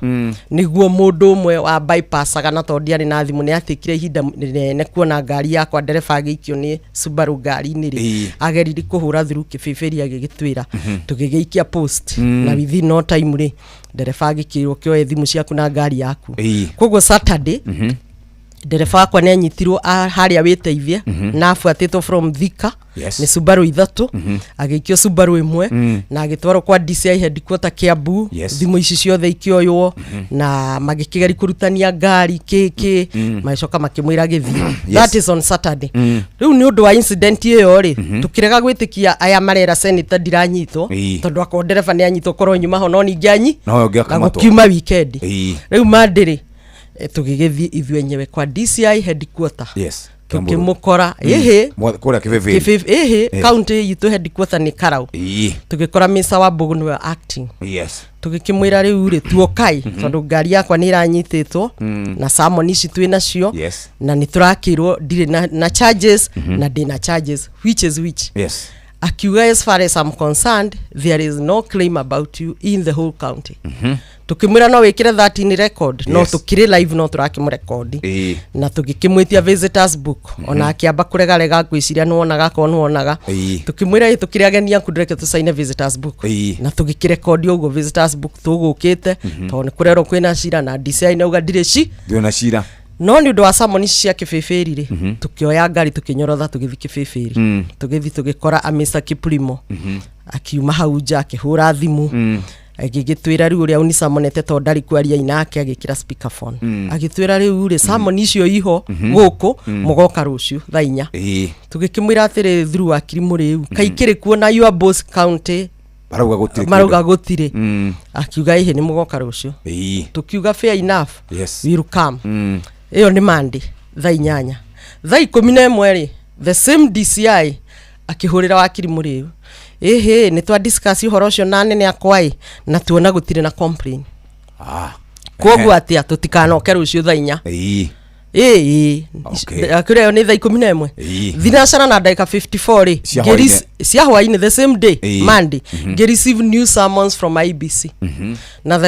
nĩguo mũndũ ũmwe wa bypassaga na to ndiarĩ na thimũ nĩ atĩkire ihinda rĩnene kuona ngari yakwa ndereba agĩikio nĩ Subaru ngari-inĩ rĩ agerire kũhũra through kĩbĩbĩri agĩgĩtwĩra tũgĩgĩikia post na within no time rĩ ndereba agĩkĩrwo kĩoe thimũ ciaku na ngari yaku koguo Saturday ndereba wakwa nĩ anyitirwo harĩa wĩteithie na afuatĩtwo from Thika nĩ Subaru ithatũ agĩikio Subaru ĩmwe na agĩtwarwo kwa DCI headquarter Kiambu thimũ ici ciothe ikĩoywo na magĩkĩgeri kũrutania ngari kĩkĩ macoka makĩmwĩra gĩthiĩ that is on Saturday rĩu nĩ ũndũ wa incident ĩyo rĩ tũkĩrega gwĩtĩkia aya marera senator ndiranyitwo tondũ akwa ndereba nĩ anyitwo korwo nyuma ho no ningĩ anyi na gũkiuma weekend rĩu Monday tugigĩthiĩ ithuĩ enyewe kwa DCI headquarter tukimukora kũrĩa kĩbĩbĩri county yitu headquarter ni Karau tugikora Mr. Wambugu niwe acting tugikimwira riu ri tuokai tondu ngari yakwa ni iranyitĩtwo na summon ici twĩ nacio na ni turakirwo ndirĩ na charges na ndĩna charges which akiuga as far as I'm concerned there is no claim about you in the whole county tukimwira no wikire 13 record no tukire live no turakimrecord na tugikimwitia visitors book ona akiamba kurega gwiciria nuonaga ko nuonaga tukimwira tukire agenia kudreke tusaine visitors book na tugikirecord ugo visitors book tugukite to ni kurero kwina cira na DCI nauga ndire ci ndiona cira no ni undu wa summon cia kĩbĩbĩri ri tukioya ngari tukinyorotha tugithi kĩbĩbĩri tugithi tugikora Amisa Kiprimo akiuma hau nja akihura thimu agĩgĩtwĩra rĩu ũrĩa unisamonete to ndari kwaria inake agĩkĩra speakerphone agĩtwĩra rĩu rĩ summon icio iho gũkũ mũgoka rũciũ thaa 4 tugĩkĩmwĩra atĩrĩ through akiri mũrĩu kaikĩrĩ kuona your boss county marauga gũtirĩ akiuga ihe nĩ mũgoka rũciũ tukiuga fair enough we will come iyo ni Monday thaa 8 thaa 11 rĩ the same DCI akihurira wakiri mũrĩu nĩ twa discuss uhoro ucio na nene akwa na tuona gũtirĩ na complain koguo atia tutikanoke rũciũ thaa 4 akĩreo nĩ thaa 11 thinacara na ndagĩka 54 rĩ cia hwainĩ the same day Monday receive new summons from IBC na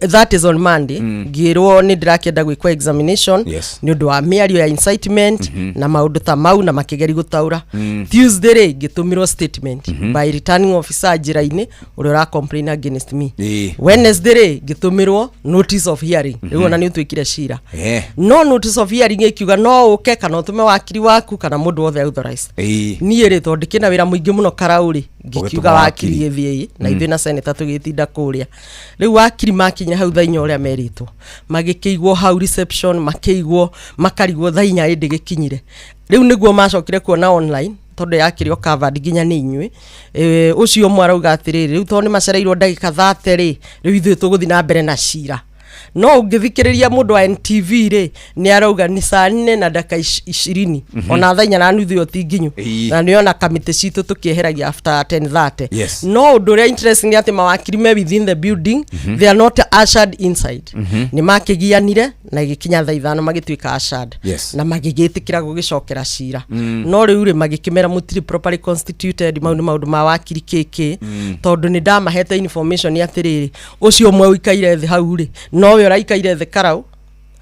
that is on Monday ngĩrwo nĩ ndĩrakĩenda gwĩkwo examination nĩ ũndũ wa mĩario ya incitement na maũndũ ta mau na makĩgeri gũtaũra Tuesday rĩ ngĩtũmirwo statement by returning officer njĩra-inĩ ũrĩa ũra complain against me Wednesday rĩ ngĩtũmirwo notice of hearing rĩu ona nĩ ũtwĩkire cira no notice of hearing ikiuga no ũke kana ũtume wakiri waku kana mũndũ wothe authorized niĩ rĩ tondũ kĩna wĩra mũingĩ mũno Karau rĩ ngĩkiuga wakiri gĩthiĩ na ithuĩ na senator tũgĩtinda kũrĩa rĩu wakiri makinya hau thaa 4 ũrĩa meritwo magĩkĩigwo hau reception makarigwo thaa 4 ĩndĩ gĩkinyire rĩu nĩguo macokire kuona online tondu yakĩrio covered nginya nĩ inyuĩ ũcio mwarauga atĩrĩrĩ rĩu tondũ nĩ macereirwo ndagĩka 30 rĩ rĩu ithuĩ tũgũthiĩ na mbere na cira no ũngĩthikĩrĩria mũndũ wa NTV rĩ nĩ arauga ni saa 4 na dakika 20 ona thaa 4 na nuthu yo tinginyu na nĩona kamĩtĩ citũ tũkĩeheragia after 10:30 no ũndũ ũrĩa interesting nĩ atĩ mawakiri me within the building they are not ushered inside nĩ makĩgianire na igĩkinya thaa 5 magĩtuĩka ushered na magĩgĩtĩkĩra gũgĩcokera cira no rĩu rĩ magĩkĩmera mũtirĩ properly constituted maũndũ ma wakiri kĩkĩ tondũ nĩ ndamahete information atĩrĩrĩ ũcio ũmwe ũikaire thĩ hau rĩ no we ũraikaire thĩ Karau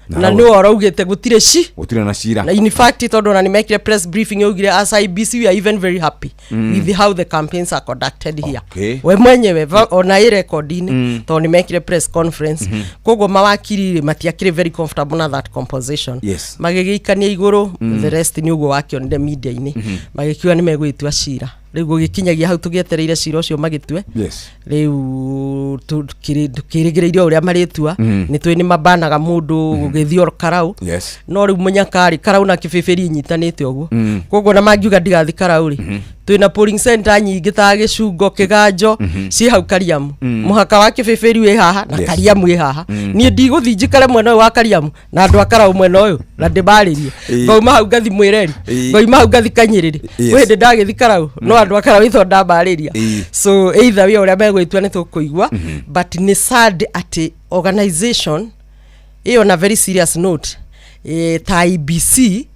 na nĩ ũraugĩte gũtirĩ na cira na in fact tondũ na nĩmekire press briefing yogire as IBC we are even very happy with how the campaigns are conducted here we mwenyewe ona i recording tondũ nĩmekire press conference koguo mawakiri matiakire very comfortable na that composition magĩgĩikania igũrũ the rest nĩ ũguo wakĩonire media-inĩ magĩkiuga nĩ megwĩtua cira rĩu gũgĩkinyagia hau tũgĩetereire cira ũcio magĩtue rĩu tukĩrĩgĩrĩire ũrĩa marĩtua nĩ twĩ nĩ mabanaga mũndũ gũgĩthiĩ Karau no rĩu mũnyakari Karau na kĩbĩbĩri nyitanĩte ũguo koguo na mangiuga ndigathi Karau rĩ twina polling center nyingi ta Gicungo, Kiganjo ci hau Kariamu, muhaka wa Kibibiri wi haha na Kariamu wi haha. Nie ndiguthi njikare mwena wa Kariamu na andu akara mwena uyu na ndibaririe ngauma hau ngathi Mwireri, ngauma hau ngathi Kanyiriri, wende ndagithi Karau no andu akara witho ndambariria. So either we uria megwitua ni tukuigua, but ni sad at organization on a very serious note ta IBC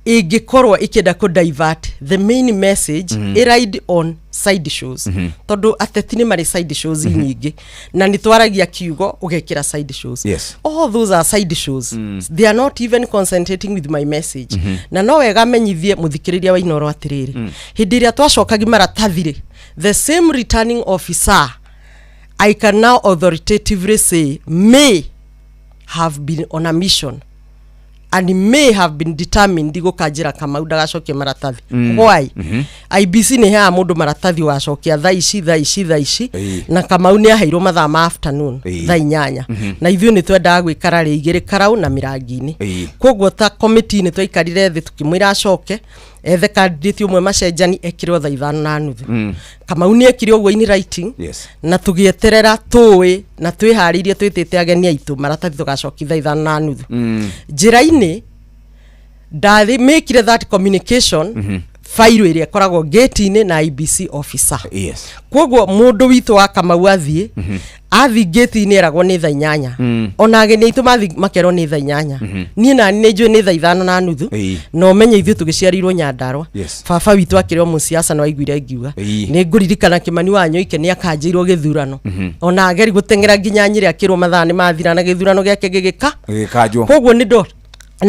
igikorwa ikenda ku divert the main message ride on side shows tondu ateti ni mari side shows nyingi na nitwaragia kiugo ugekira side shows. All those are side shows. They are not even concentrating with my message. Na no wega menyithie muthikiriria wa Inoro atiriri hindi ria twacokagi maratathire the same returning officer I can now authoritatively say may have been on a mission and may have been determined digo kajira Kamau ndagacokie maratathi. Why? IBC ni ha mundu maratathi wacokia thaa ici na Kamau ni aheirwo mathaa ma afternoon thaa 8 na ithuĩ ni twenda gwikara ri igiri Karau na Mirangi-ini. Koguo ta committee ni twaikarire thi tukimwira acoke ethe candidate umwe macenjani ekirwo thaa 5:30. Kamau ni ekire uguo in writing na tugieterera tuwi na twihariirie twitite ageni aitu maratathi tugacoki thaa 5:30. Njira-ini ndathi mekire that communication file iria koragwo gate-ini na IBC officer. Koguo mundu witu wa Kamau athie athi gate-ini eragwo ni thaa 8 ona ageni aitu mathi makerwo ni thaa 8 nie na ni njue ni thaa 5:30 no menye ithu tugiciarirwo Nyandarua. Baba witu akirwo musiasa no aiguire ngiuga ni nguririkana Kimani wa Nyoike ni akanjirwo githurano ona ageri gutengera nginya Nyeri akirwo mathaa ni mathira na githurano giake gigikanjwo. Koguo ni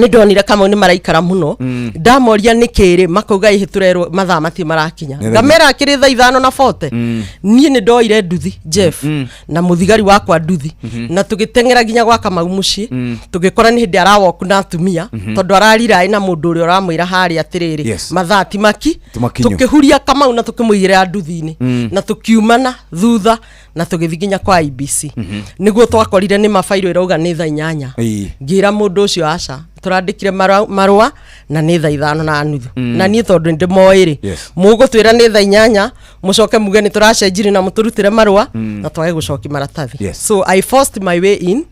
ndonire Kamau ni maraikara muno ndamoria nikiri makauga ihiturerwo mathaa mati marakinya ngamera akiri thaa 5:40 nie ni ndoire nduthi Jeff na muthigari wakwa nduthi na tugitengera ginya gwa Kamau mucii tugikora ni hindi arawoku na atumia tondu ararira ina mundu uri uramwira hari atiriri mathaa ti maki tukihuria Kamau na tukimuigira nduthi-ini na tukiumana thutha na tugithiginya kwa IBC niguo twakorire ni mafairo irauga ni thaa 8 ngira mundu ucio aca turandikire marua na ni thaa 5:30 na nie tondu ndimoiri mugutwira ni thaa 8 mucoke muge ni turacenjiri na muturutire marua na twage gucoki maratathi. So I forced my way in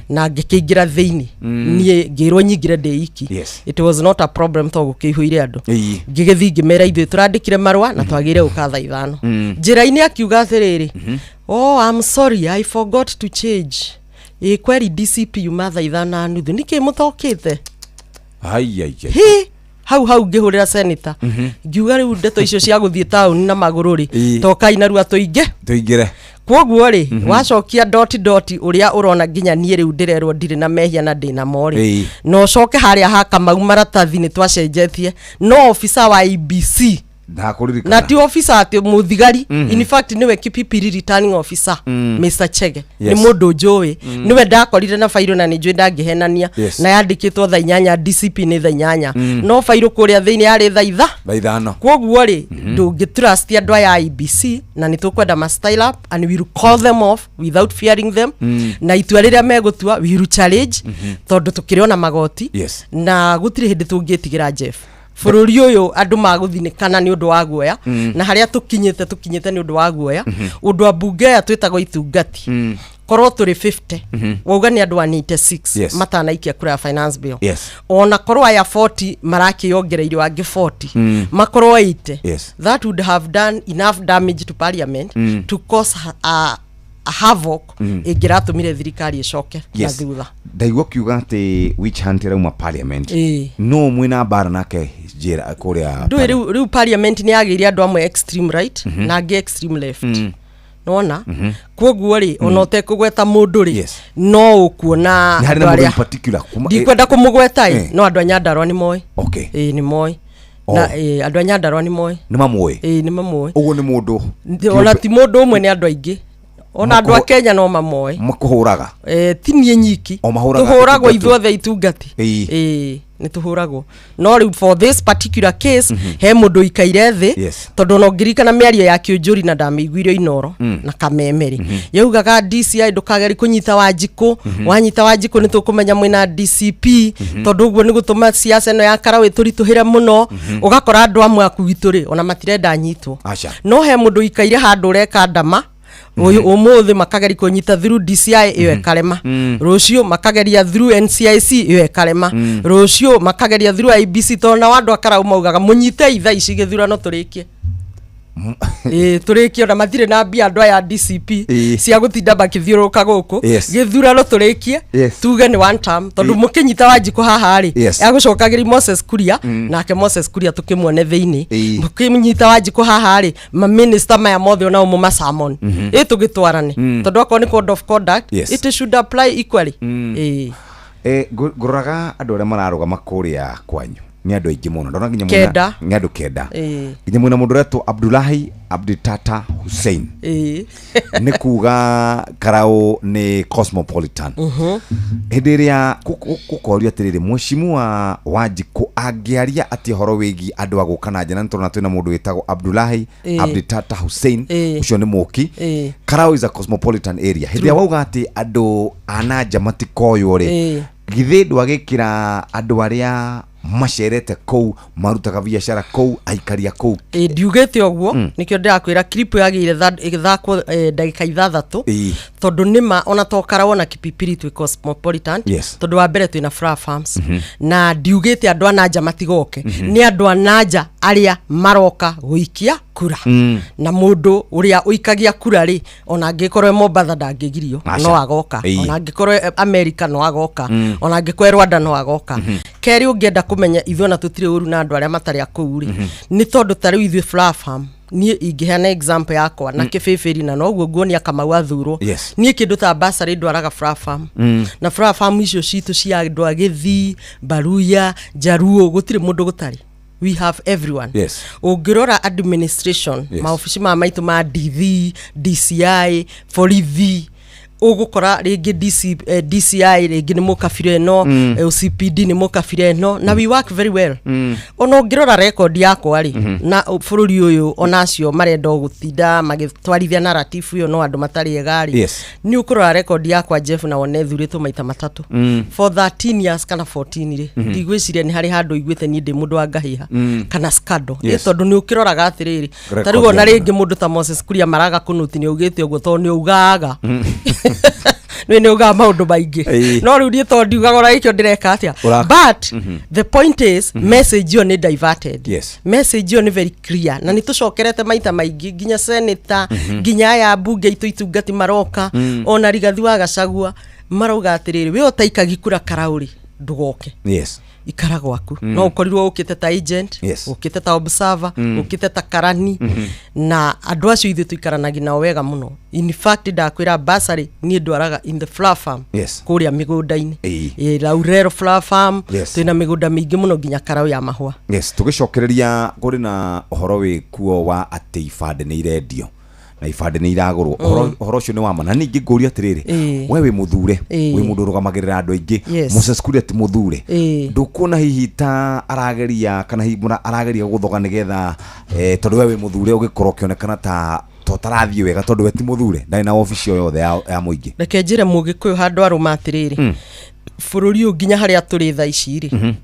na ngikingira thiini nie ngirwo nyingire ndi iki. It was not a problem to gukihuire andu ngigithi ngimera ithu turandikire marua na twagire guka thaa 5 njira-ini akiuga atiriri oh I'm sorry I forgot to change kweri DCP yuma thaa 5:30 niki muthokite hau ngihurira senator ngiuga riu ndeto icio cia guthie town na magururi tokai na rua tuingire. Koguo ri wacokia dot uria urona nginya nie riu ndirerwo ndire na mehia na ndina mori no coke haria ha Kamau maratathi ni twacenjetie no officer wa IBC na ti officer ati muthigari in fact niwe kipipiri returning officer Mr. Chege ni mundu njui niwe ndakorire na fairo na ninjui ndangihenania na yandikitwo thaa 8 DCP ni thaa 8 no fairo kuria thiini ari thaa 5. Koguo ri ndungitrust andu aya IBC na nitukwenda ma style up and we will call them off without fearing them na itua riria megutua we will challenge tondu tukiriona magoti na gutiri hindi tungitigira Jeff bururi uyu andu maguthinikana ni undu wa guoya na haria tukinyite ni undu wa guoya undu wa bunge ya twitagwo itungati korwo turi 50 wauga ni andu 96 matanaikia kura ya finance bill ona korwo ya 40 marakiongereire wangi 40 makorwo 80 that would have done enough damage to parliament to cause a havoc igiratumire thirikari icoke na thutha. Ndaigua kiuga ati witch hunt rauma parliament no mwina bara nake jira kuria riu parliament ni agire andu amwe extreme right na angi extreme left nona koguo ri ona utekugweta mundu ri no ukuona andu aria particular ndikwenda kumugweta no andu a Nyandarua ni moi ni moi na andu a Nyandarua ni moi ni mamwe ni mamwe uguo ni mundu ona ti mundu umwe ni andu aingi ona andu a Kenya no mamoe makuhuraga tinie nyiki tuhuragwo ithuothe itungati ni tuhuragwo no riu for this particular case he mundu ikaire thi tondu no ngirikana miario ya Kiunjuri na ndamiguirio Inoro na Kamemeri yaugaga DCI ndukageri kunyita Wanjiku wanyita Wanjiku ni tukumenya mwina DCP tondu uguo ni gutuma siasa eno ya Karawe turituhira muno ugakora andu amwe akuituri ona matirenda nyitwo no he mundu ikaire handu ureka ndama umuthi makageri kunyita through DCI iyo ekarema rucio makageria through NCIC iyo ekarema rucio makageria through IBC tona wandu akara maugaga munyite itha ici githurano turikie turikie ona mathire na mbia andu aya DCP cia gutinda bakithiuruka guku githurano turikie tuge ni one term tondu mukinyita Wanjiku haha ri agucokagiri Moses Kuria nake Moses Kuria tukimuone thiini mukinyita Wanjiku haha ri ma minister maya mothe ona umu masamon tugitwarane tondu akwa ni code of conduct it should apply equally guraga andu aria mararugama kuria kwanyu ni andu aingi muno ndona nginya muna ni andu kenda nginya muna mundu retu Abdullahi Abditata Hussein ni kuga Karau ni cosmopolitan hediria kukoria tiriri mheshimiwa Wanjiku angiaria ati horo wigi andu agukana jana ntona twina mundu witagwo Abdullahi Abditata Hussein ucio ni muki Karau is a cosmopolitan area hediria wauga ati andu ananja matikoyo ri githi ndwagikira andu aria masherete kou marutaga biashara kou aikaria kou ndiugete oguo nikyo ndakwira clip yagire ithako ndagika 6 tondu nima ona tokara wona Kipipiri twi cosmopolitan tondu wa mbere twina Flower Farms na ndiugete andu ananja matigoke ni andu ananja aria maroka guikia kura na mundu uria uikagia kura ri ona angikorwe Mombasa ndangigirio no agoka ona angikorwe America no agoka ona angikorwe Rwanda no agoka keri ungienda kumenya ithona tutire uru na andu aria matari akuri ni tondu tari ithu Flower Farm ni ingiheana example yakwa na Kibibiri na noguo nguonia Kamau athurwo ni kindu ta basari ndwaraga Flower Farm na Flower Farm icio citu cia andu a Githii Baruya Jaruo gutire mundu gutari we have everyone ungirora administration maofici ma maitu ma DCI borithi ugukora ringi DCI ringi ni mukabire no OCPD ni mukabire no na we work very well ono ngirora record yakwa ri na bururi uyu onacio marenda gutinda magitwarithia narrative yo no andu matari egari ni ukurora record yakwa Jeff na one thuritwo maita matatu for 13 years kana 14 ri ndigwiciria ni hari handu igwite ni ndi mundu angahiha kana skado tondu ni ukiroraga atiriri tarigo na ringi mundu ta Moses Kuria maraga kunuti ni ugite uguo to ni ugaga ni uga maundu maingi no riu ni to ndiugagora ikyo ndireka atia but the point is message yo ni diverted message yo ni very clear na ni tucokerete maita maingi ginya senator ginya ya bunge itu itungati maroka ona Rigathi wa Gachagua marauga atiriri we otaikagi kura Karauri ndugoke ikara gwaku no ukorirwo ukite ta agent ukite ta observer ukite ta karani na andu acio ithu tuikaranaga nao wega muno in fact ndakwira basari ni ndwaraga in the Flower Farm kuria migunda-ini Laurero Flower Farm twina migunda mingi muno ginya Karau ya mahua tugicokereria kuri na uhoro wikuo wa ati ibande ni irendio na ibande ni iragurwo uhoro ucio ni wa mana ningi nguria atiriri we wi muthure wi mundu rugamagirira andu aingi Moses Kuria ti muthure ndukuona hihi ta arageria kana hihi arageria guthoga nigetha tondu we wi muthure ugikorwo kionekana ta totarathie wega tondu we ti muthure ndari na office yo yothe ya muingi reke njire mugikuyu handu aruma atiriri bururi uginya haria turi tha ici ri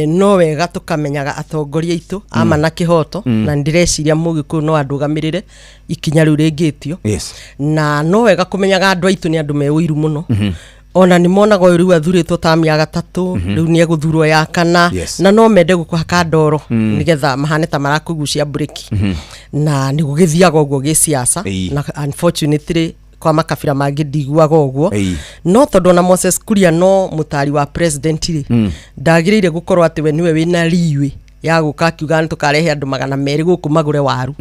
no wega tukamenyaga atongoria itu ama na kihoto na ndireciria Mugikuyu no andugamirire ikinya riu ringitio na no wega kumenyaga andu aitu ni andu mewiru muno ona ni monaga riu athuritwo tamu ya gatatu riu ni eguthurwo ya kana na no mende gukuhaka ndoro nigetha mahane ta marakugucia breki na ni gugithiaga uguo gi siasa na unfortunately kwa makabira mangi ndigwaga uguo no tondu na Moses Kuria no mutari wa president ri ndagirire gukorwo ati we niwe wina riwe ya guka kiuga ntukarehe andu 200 guku magure waru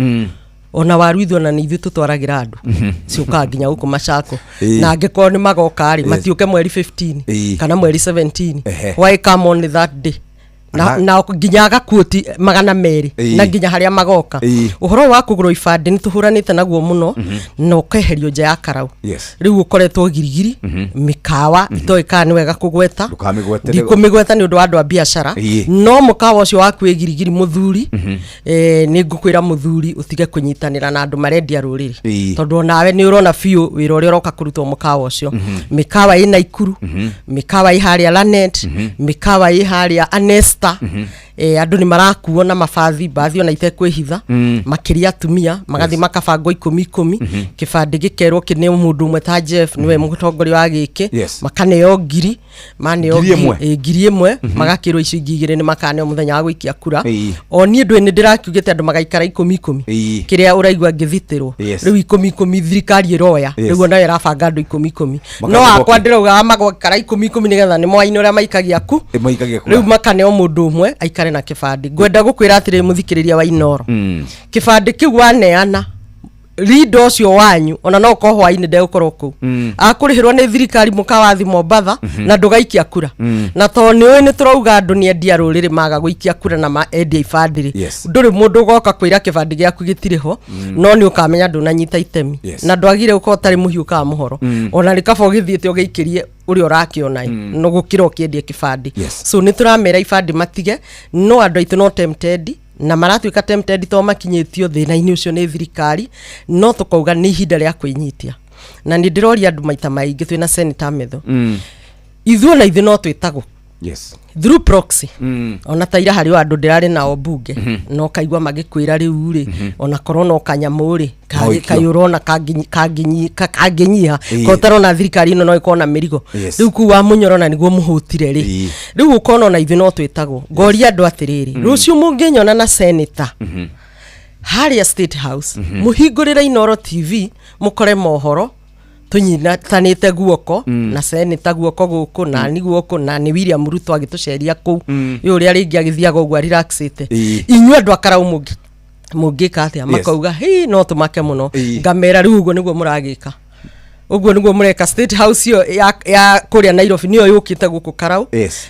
ona waru ithu na ni ithu tutwaragira andu ciuka nginya guku Machako na angiko ni magoka ri matiuke mweri 15 kana mweri 17 why come on that day na nginya agakuoti magana meri na nginya haria magoka uhoro wa kuguro ibande nituhuranite naguo muno no keherio nja ya Karau riu ukoretwo girigiri mikawa itoika ni wega kugweta ndikumigweta ni undu wa andu a biashara no mukawa ucio wa kwigirigiri muthuri ni ngukwira muthuri utige kunyitanira na andu marendia ruriri tondu nawe ni urona fiu wira uria uroka kurutwo mukawa ucio mikawa ina Ikuru mikawa iharia Lanet mikawa iharia Anesta andu ni marakuo na mabathi bathi ona itekwihitha makiria atumia magathi makabango 10 kibande gikerwo kine mundu umwe ta Jeff niwe mutongoria wa giki makaneo ngiri maneo ngiri imwe magakirwo icio igigire ni makaneo muthenya wa gwikia kura oni ndu ni ndirakiugite andu magaikara 10 kiria uraigwa ngithitirwo riu 10 thirikari iroya riu ona irabanga andu 10 no akwa ndirauga magakara 10 nigetha ni mwaini uria maikagia ku riu makaneo mundu umwe aikare na kibande ngwenda gukwira atire muthikiriria wa Inoro kibande kiu waneana rido cio wanyu ona no ko hwaini ndegũkorwo ku akurihirwo ni thirikari mukawathi Mombatha na ndugaikia kura na to ni we ni turauga andu ni endia ruriri maga guikia kura na ma endia ibandiri nduri mundu goka kwira kibandi giaku gitiriho no ni ukamenya ndunanyita itemi na ndwagire uko tari muhiuka muhoro ona rikabo githiete ugiikirie uri orakiona no gukira ukiendie kibandi so ni turamera ibandi matige no andu aitu no tempted na maratuika tempted to makinyitio thina-ini ucio ni thirikari no tukauga ni ihinda ria kwinyitia na ni ndiroria andu maita maingi twina Senator Metho ithuo na ithu no twitagwo through proxy ona taira hari andu ndirari nao bunge no kaigwa magikwira riu ri ona korona okanyamuri kayurona kaginyiha kotarona thirikari no ikona mirigo riu ku wa munyorona niguo muhutire ri riu ukona na ithu no twitagwo ngoria andu atiriri rucio munginyona na Senator haria State House muhingurira Inoro TV mukore mohoro tunyina tanite guoko na Senator guoko guku na ni guoko na ni William Ruto agituceria ku yuria ringi agithiaga ugwa relaxite inyu andu Akarau mugika atia makauga hi no tumake muno ngamera riu ugo niguo muragika ugo niguo mureka State House yo ya kuria Nairobi niyo yukite guku Karau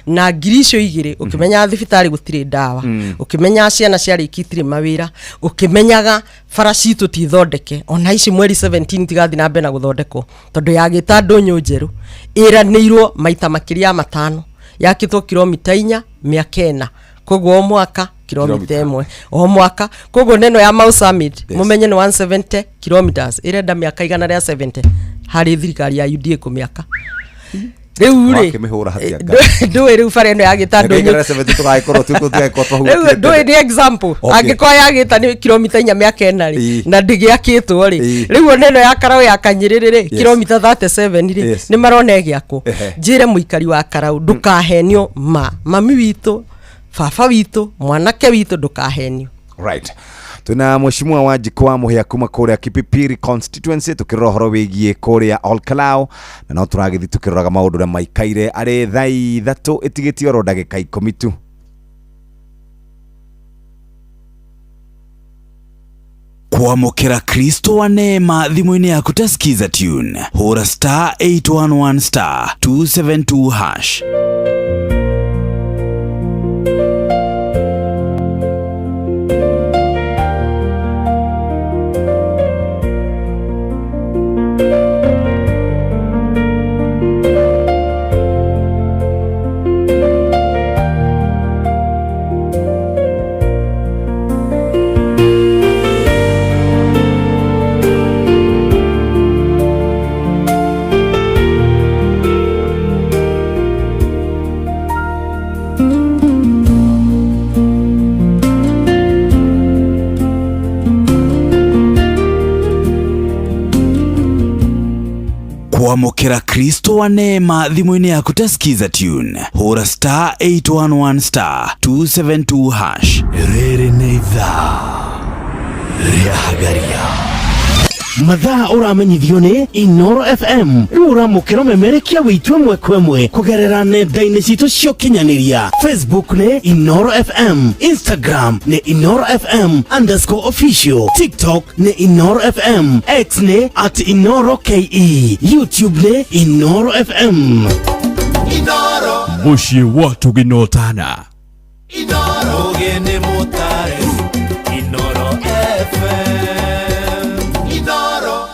na ngirisho igire ukimenya thibitari gutire ndawa ukimenya ciana ciari ikitire mawira ukimenyaga farashitu tithondeke ona ici mweri 17 tigathi na mbe na guthondeko tondu yagita ndunyu njeru iranirwo maita makiria matano yakitwo kilomita 4 miaka 4 koguo o mwaka kilomita 1 o mwaka koguo neno ya Mau Summit mumenye ni 170 kilometers irenda miaka igana ria 70 hari thirikari ya UDA ku miaka riu ri ndwe riu fareno yagita ndunyu 70 tugaikorwo tukutheko ndwe ni example angikoya yagita ni kilomita 4 miaka 4 na ndigiakitwo ri riu neno ya Karau ya kanyiririre kilomita 37 ri ni marone giako njire muikari wa Karau ndukahenio mami witu baba witu mwanake witu ndukahenio right tuna mheshimiwa wa Jikwa muhia kuma kuria Kipipiri constituency tukirohoro wigie kuria Olkalau na no turagithi tukiroraga maundu na maikaire ari thai 3 itigitio ro ndagika 10 tu kuamukira Kristo wa neema thimu-ini yaku tasikiza tune hura *811 *272#. kuamukira Kristo wa neema thimu-ini yaku tasikiza tune hura *811 *272#. riri ni ithaa ria hagaria mathaa uramenyithio ni Inoro FM uramukira memerekia witwe mwekwemwe kugerera nenda-ini citu cio kinyaniria Facebook ni Inoro FM, Instagram ni Inoro FM_official, TikTok ni Inoro FM, X ni @InoroKE, YouTube ni Inoro FM. Inoro mushi watu ginotana Inoro Ogene Motare Inoro FM Inoro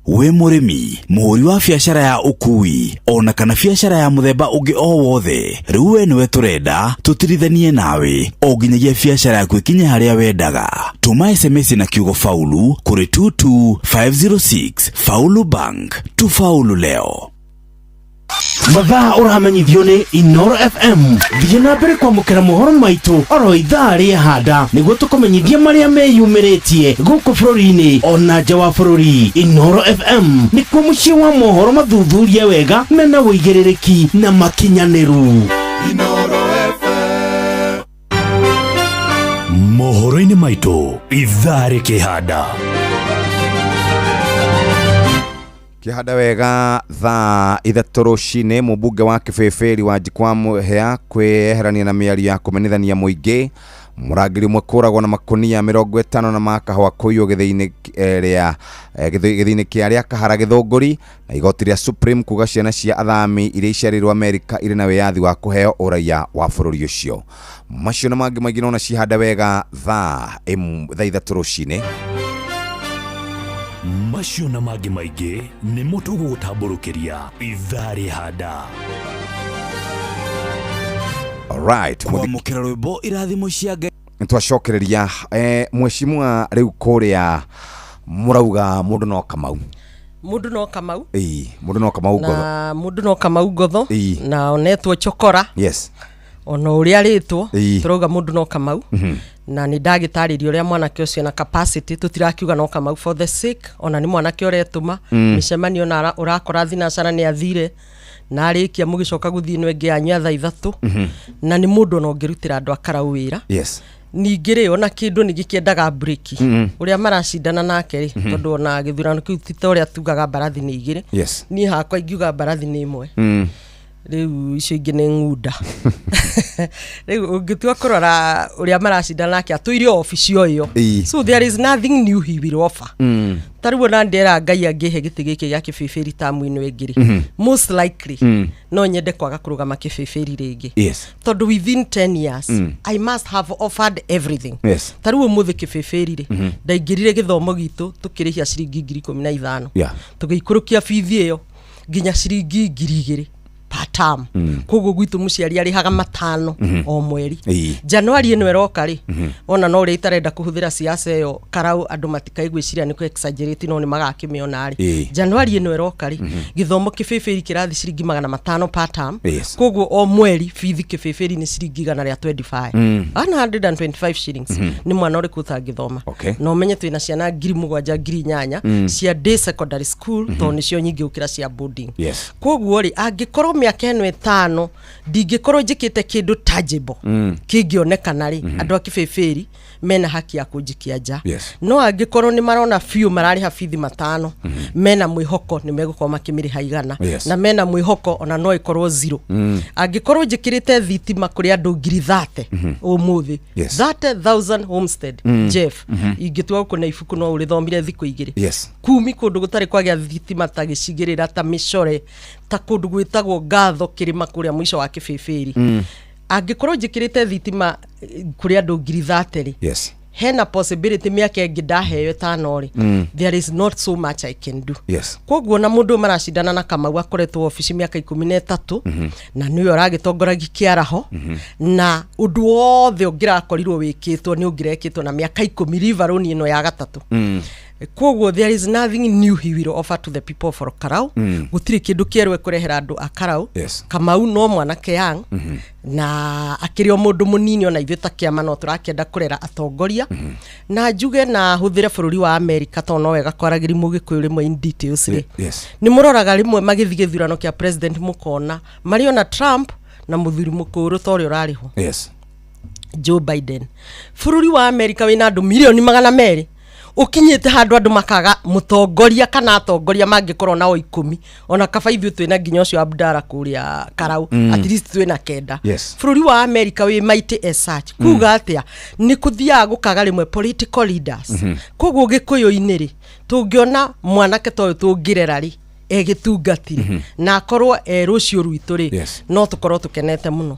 we murimi muhuri wa biacara ya ukui ona kana biacara ya muthemba ungi o wothe riu we niwe turenda tutirithanie nawe o nginyagia biacara yaku ikinye haria wendaga tuma SMS na kiugo faulu kuri 22506 Faulu Bank tufaulu leo mathaa uramenyithio ni Inoro FM thiĩ na mbere kwamũkĩra mohoro maitũ oro ithaa rĩa handa nĩguo tũkũmenyithia marĩa meyumĩrĩtie gũkũ bũrũri-inĩ ona nja wa bũrũri. Inoro FM nĩkuo mũciĩ wa mohoro mathuthurie wega mena wũigĩrĩrĩki na makinyanĩru. Inoro FM mohoro-inĩ maitũ ithaa rĩkĩhanda kihanda wega thaa ithatũ rũcinĩ mũmbunge wa Kĩbĩbĩri Wanjikwa Mũhĩa kwĩyeherania na mĩario ya kũmenithania mũingĩ mũrangĩri ũmwe kũragwo na makonia 50 na makahũa kũiywo gĩthĩ-inĩ kĩa rĩa Kahara Gĩthũngũri na igoti rĩa Supreme kuga ciana cia athami iria iciarĩirwo Amerika irĩ na wĩyathi wa kũheo ũraiya wa bũrũri ũcio. Macio na mangĩ maingĩ nona cihanda wega thaa ithatũ rũcinĩ. Macio na mangĩ maingĩ nĩ mũtugo gũtambũrũkĩria ithaa rĩhanda. Alright, kwamũkĩra rwĩmbo irathimo cia Ngai. Nitwacokereria mheshimiwa rĩu kũrĩa mũrauga mũndũ no Kamau. Mũndũ no Kamau? Mũndũ no Kamau Ngotho. Na mũndũ no Kamau Ngotho na onetwo chokora. Yes. Ona ũrĩa rĩtwo turauga mũndũ no Kamau. Na nĩ ndagĩtarĩrio ũrĩa mwanake ũcio na capacity tutirakiuga no Kamau for the sake ona nĩ mwanake ũretũma mĩcemanio na ũrakora thinacara nĩ athire na arĩkia mũgĩcoka gũthiĩ no ĩngĩ anyua thaa ithatũ na nĩ mũndũ ona ũngĩrutĩra andũ a Karau wĩra. Yes. Ningĩ rĩ ona kĩndũ nĩ gĩkĩendaga break ũrĩa maracindana nake rĩ tondũ ona gĩthurano kĩu ti ta ũrĩa tugaga mbarathi nĩ igĩrĩ. Yes. Niĩ hakwa ingiuga mbarathi nĩ ĩmwe. Rĩu icio ingĩ nĩ ng'unda. Rĩu ũngĩtua kũrora ũrĩa maracindana nake atũire ofici o ĩyo. So there is nothing new he will offer. Tarĩu ona ndera Ngai angĩhe gĩtĩ gĩkĩ gĩa Kĩbĩbĩri tamu-ĩno ĩngĩ most likely no nyende kwaga kũrũgama Kĩbĩbĩri rĩngĩ. Yes. Tondũ within 10 years I must have offered everything. Yes. Tarĩu ũmũthĩ Kĩbĩbĩri rĩ ndaingĩrire gĩthomo gitũ tũkĩrĩhia ciringi 15,000. Tũgĩikũrũkia bithi ĩyo nginya ciringi 2,000 per term. Koguo gwitũ mũciari arĩhaga 5 o mweri. Januari ĩno ĩroka rĩ ona no ũrĩa itarenda kũhũthĩra siasa ĩyo Karau andũ matikaigwĩciria nĩ ku exaggerate no nĩ magakĩmĩona rĩ. Januari ĩno ĩroka rĩ gĩthomo Kĩbĩbĩri kĩrathi ciringi 500 per term. Koguo o mweri bithi Kĩbĩbĩri nĩ ciringi 125. 125 shillings nĩ mwana ũrĩkũ ũtangĩthoma. No ũmenye twĩna ciana 7,000 cia day secondary school to nĩcio nyingĩ gũkĩra cia boarding. Koguo rĩ angĩkorwo mĩaka ĩno 5 ndingĩkorwo njĩkĩte kĩndũ tangible kĩngĩonekana rĩ andũ a Kĩbĩbĩri mena haki ya kũnjikia nja. No angĩkorwo nĩ marona fiu mararĩha bithi 5 mena mwĩhoko nĩ megũkorwo makĩmĩrĩha igana na mena mwĩhoko ona no ĩkorwo 0. Angĩkorwo njĩkĩrĩte thitima kũrĩ andũ 30,000 ũmũthĩ 30,000 homestead Jeff ingĩtua gũkũ na ibuku no ũrĩthomire thikũ igĩrĩ kumi kũndũ gũtarĩ kwagĩa thitima ta gĩcigĩrĩra ta mĩcore ta kũndũ gwĩtagwo Ngatho kĩrĩma kũrĩa mũico wa Kĩbĩbĩri. Angĩkorwo njĩkĩrĩte thitima kũrĩ andũ 30,000 rĩ hena possibility mĩaka ĩngĩ ndaheo 5 rĩ there is not so much I can do. Koguo na mũndũ maracindana na Kamau akoretwo ofici mĩaka 13 na nĩwe ũragĩtongoragia kĩaraho na ũndũ wothe ũngĩrakorirwo wĩkĩtwo nĩ ũngĩrekĩtwo na mĩaka 10 rivaroni ĩno ya gatatũ. Koguo there is nothing new he will offer to the people for Karau. Gũtirĩ kĩndũ kĩerũ kũrehera andũ a Karau. Kamau no mwanake young na akĩrĩ o mũndũ mũnini ona ithuĩ ta kĩama no tũrakĩenda kũrera atongoria na njuge na hũthĩre bũrũri wa Amerika to no wega kwaragĩri mũgĩkũyũ rĩmwe in details rĩ nĩ mũroraga rĩmwe magĩthiĩ gĩthurano kĩa president mũkona marĩ ona Trump na mũthuri mũkũrũ ta ũrĩa ũrarĩho Joe Biden. Bũrũri wa Amerika wĩna andũ milioni 200 ukinyite handu andu makaga mutongoria kana atongoria mangĩkorwo nao 10 ona kaba ithuĩ twĩna nginya ũcio Abdalla kũrĩa Karau at least twĩna kenda. Bũrũri wa America wĩ mighty as such kuga atĩa nĩ kũthiaga gũkaga rĩmwe political leaders koguo gĩkũyũ-inĩ rĩ tũngĩona mwanake toyo tũngĩrera rĩ egitungatire na akorwo rucio rwitũ ri no tukorwo tukenete muno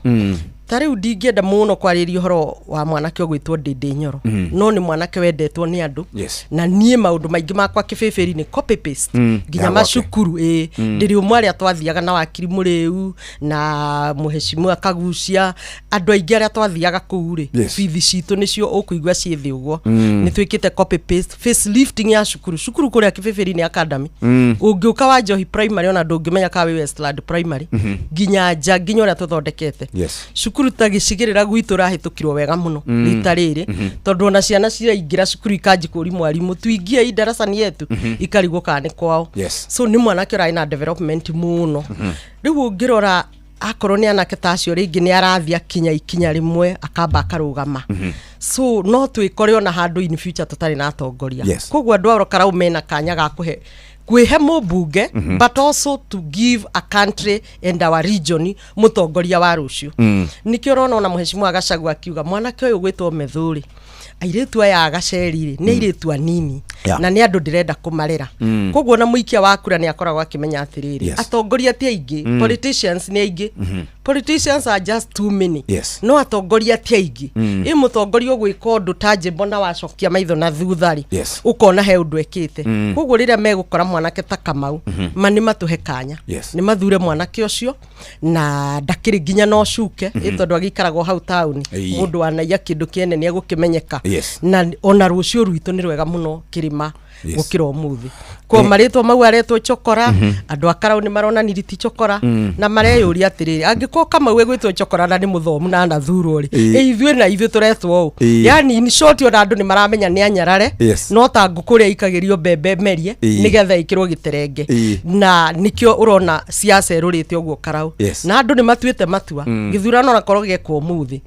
tariu ndingĩenda muno kwarĩria ũhoro wa mwanake ũgwĩtwo Ndĩndĩ Nyoro no nĩ mwanake wendetwo nĩ andũ na niĩ maũndũ maingĩ makwa kĩbĩbĩri nĩ copy paste nginya macukuru ndĩrĩ ũmwe arĩa twathiaga na wakiri Mũrĩu na Mũheshimiwa Kagucia andũ aingĩ arĩa twathiaga kũu rĩ bithi citũ nĩcio ũkũigua ciĩ thĩ ũguo nĩ twĩkĩte copy paste facelifting ya cukuru kũrĩa kĩbĩbĩri nĩ academy ũngĩũka wa Njohi primary ona ndũngĩmenya kawe Westland primary nginya nja nginya ũrĩa tũthondekete cukuru tagicigirira gwitũ rahĩtũkirwo wega muno rita rĩrĩ tondũ ona ciana ciraingĩra cukuru ikanji kũri mwarimu tuingie idarasani yetu ikarigwo kana nĩ kwao so nĩ mwanake ũrarĩ na development muno rĩu ũngĩrora akorwo nĩ anake tacio rĩngĩ nĩ arathia ikinya rĩmwe akamba akarũgama so no twĩkore ona handũ in future tutarĩ na atongoria koguo andũ a Karau mena kanya ga kwihe mũmbunge but also to give a country and our region mutongoria wa rucio nikio rona ona Mheshimiwa Gachagua akiuga mwanake ũyũ gwĩtwo Methuri airĩtu aya agacerire nĩ airĩtu anini na nĩ andũ ndĩrenda kũmarera koguo na mũikia wa kura nĩ akoragwo akĩmenya atĩrĩrĩ atongoria ti aingĩ politicians nĩ aingĩ politicians are just too many no atongoria ti aingĩ mũtongoria ũgwĩka ũndũ tangible na wacokia maitho na thuthari ukona he ũndũ ekĩte koguo rĩrĩa megũkora mwanake ta Kamau mani matũhe kanya nĩ mathure mwanake ũcio na ndakĩrĩ nginya no cuke tondũ agĩikaraga hau tauni mũndũ anaiya kĩndũ kĩene nĩ egũkĩmenyeka na ona rucio rwitũ nĩ rwega muno Kĩrĩma gukira umuthi ko maritwa mau aretwo chokora andu Akarau ni marona ni riti chokora na mareyuria atiriri angiko kama we gwitwo chokora na ni muthomu na anathurwo ri ithwe na ithwe turetwo yani ni short ona andu ni maramenya ni anyarare no ta ngukuria ikagirio bebe merie nigetha ikirwo giterenge na nikio urona siasa erurite ogwo Karau na andu ni matuite matua githurano na korwo gekwo umuthi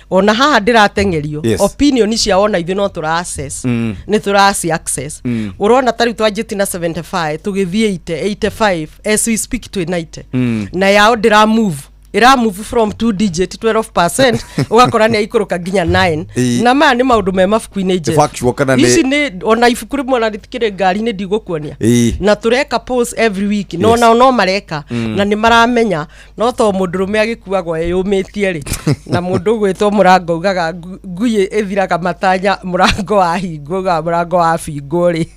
ona haha ndiratengerio opinion cia ona ithwe no tura access ni tura access urona tari twajiti na 75 tugithie 85 as we speak to 90 na yao ndira move ira move from 2 digit 12% ugakora ni ikuruka ginya 9 na ma ni maundu me mafuku-ini je ici ni ona ifuku rimwe na ritikire ngari ni ndigukuonia na tureka pause every week no mareka na ni maramenya no to mundurume agikuagwo eyumitie ri na mundu gwitwo murango ugaga ngui ethiraga matanya murango wa hingo murango wa bingo ri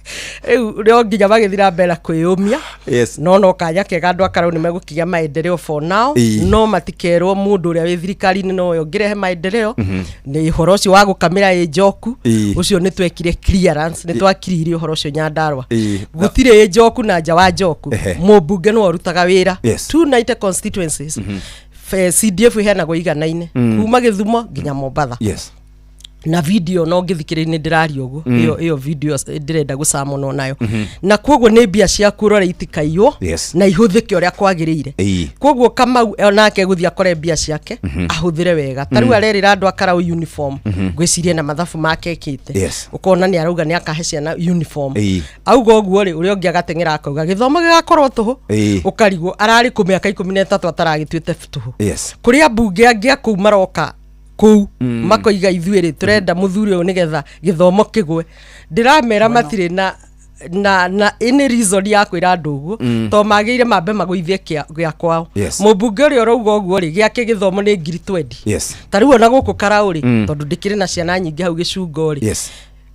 rio nginya bagithira mbera kwiyumia no kanya kega andu Akarau ni megukigia maendeleo for now no matikerwo mundu uria wi thirikari-ini no yo ngirehe maendeleo ni horo ucio wa gukamira Njoku ucio ni twekire clearance ni twakiririe horo ucio Nyandarua gutire Njoku na nja wa Njoku mubunge no arutaga wira 290 constituencies CDF hena go iganaine kuma Githumo nginya Mombatha na video no ngithikirini ndirari ugo iyo video ndirenda gucamo no nayo na koguo ni bia cia kurora itikaiywo na ihuthike uria kwagirire koguo Kamau onake guthia kore bia ciake ahuthire wega tariu arerira andu Akarau uniform gwicirie na mathafu make ekite ukona ni arauga ni akahe ciana uniform auga oguo ri uria ungi agatengera akauga githomo gigakorwo tuhu ukarigwo arari ku miaka 13 ataragituite tuhu kuria bunge angi akumaroka ku makoiga ithuire turenda muthuri uyu nigetha githomo kigwe ndiramera matire na any reason ya kwira ndugu to magire mambe magwithie gya kwao mubunge uri urauga uguo ri giake githomo ni ngiri 20 tariu ona guku Karau ri tondu ndikire na ciana nyingi hau gicungo ri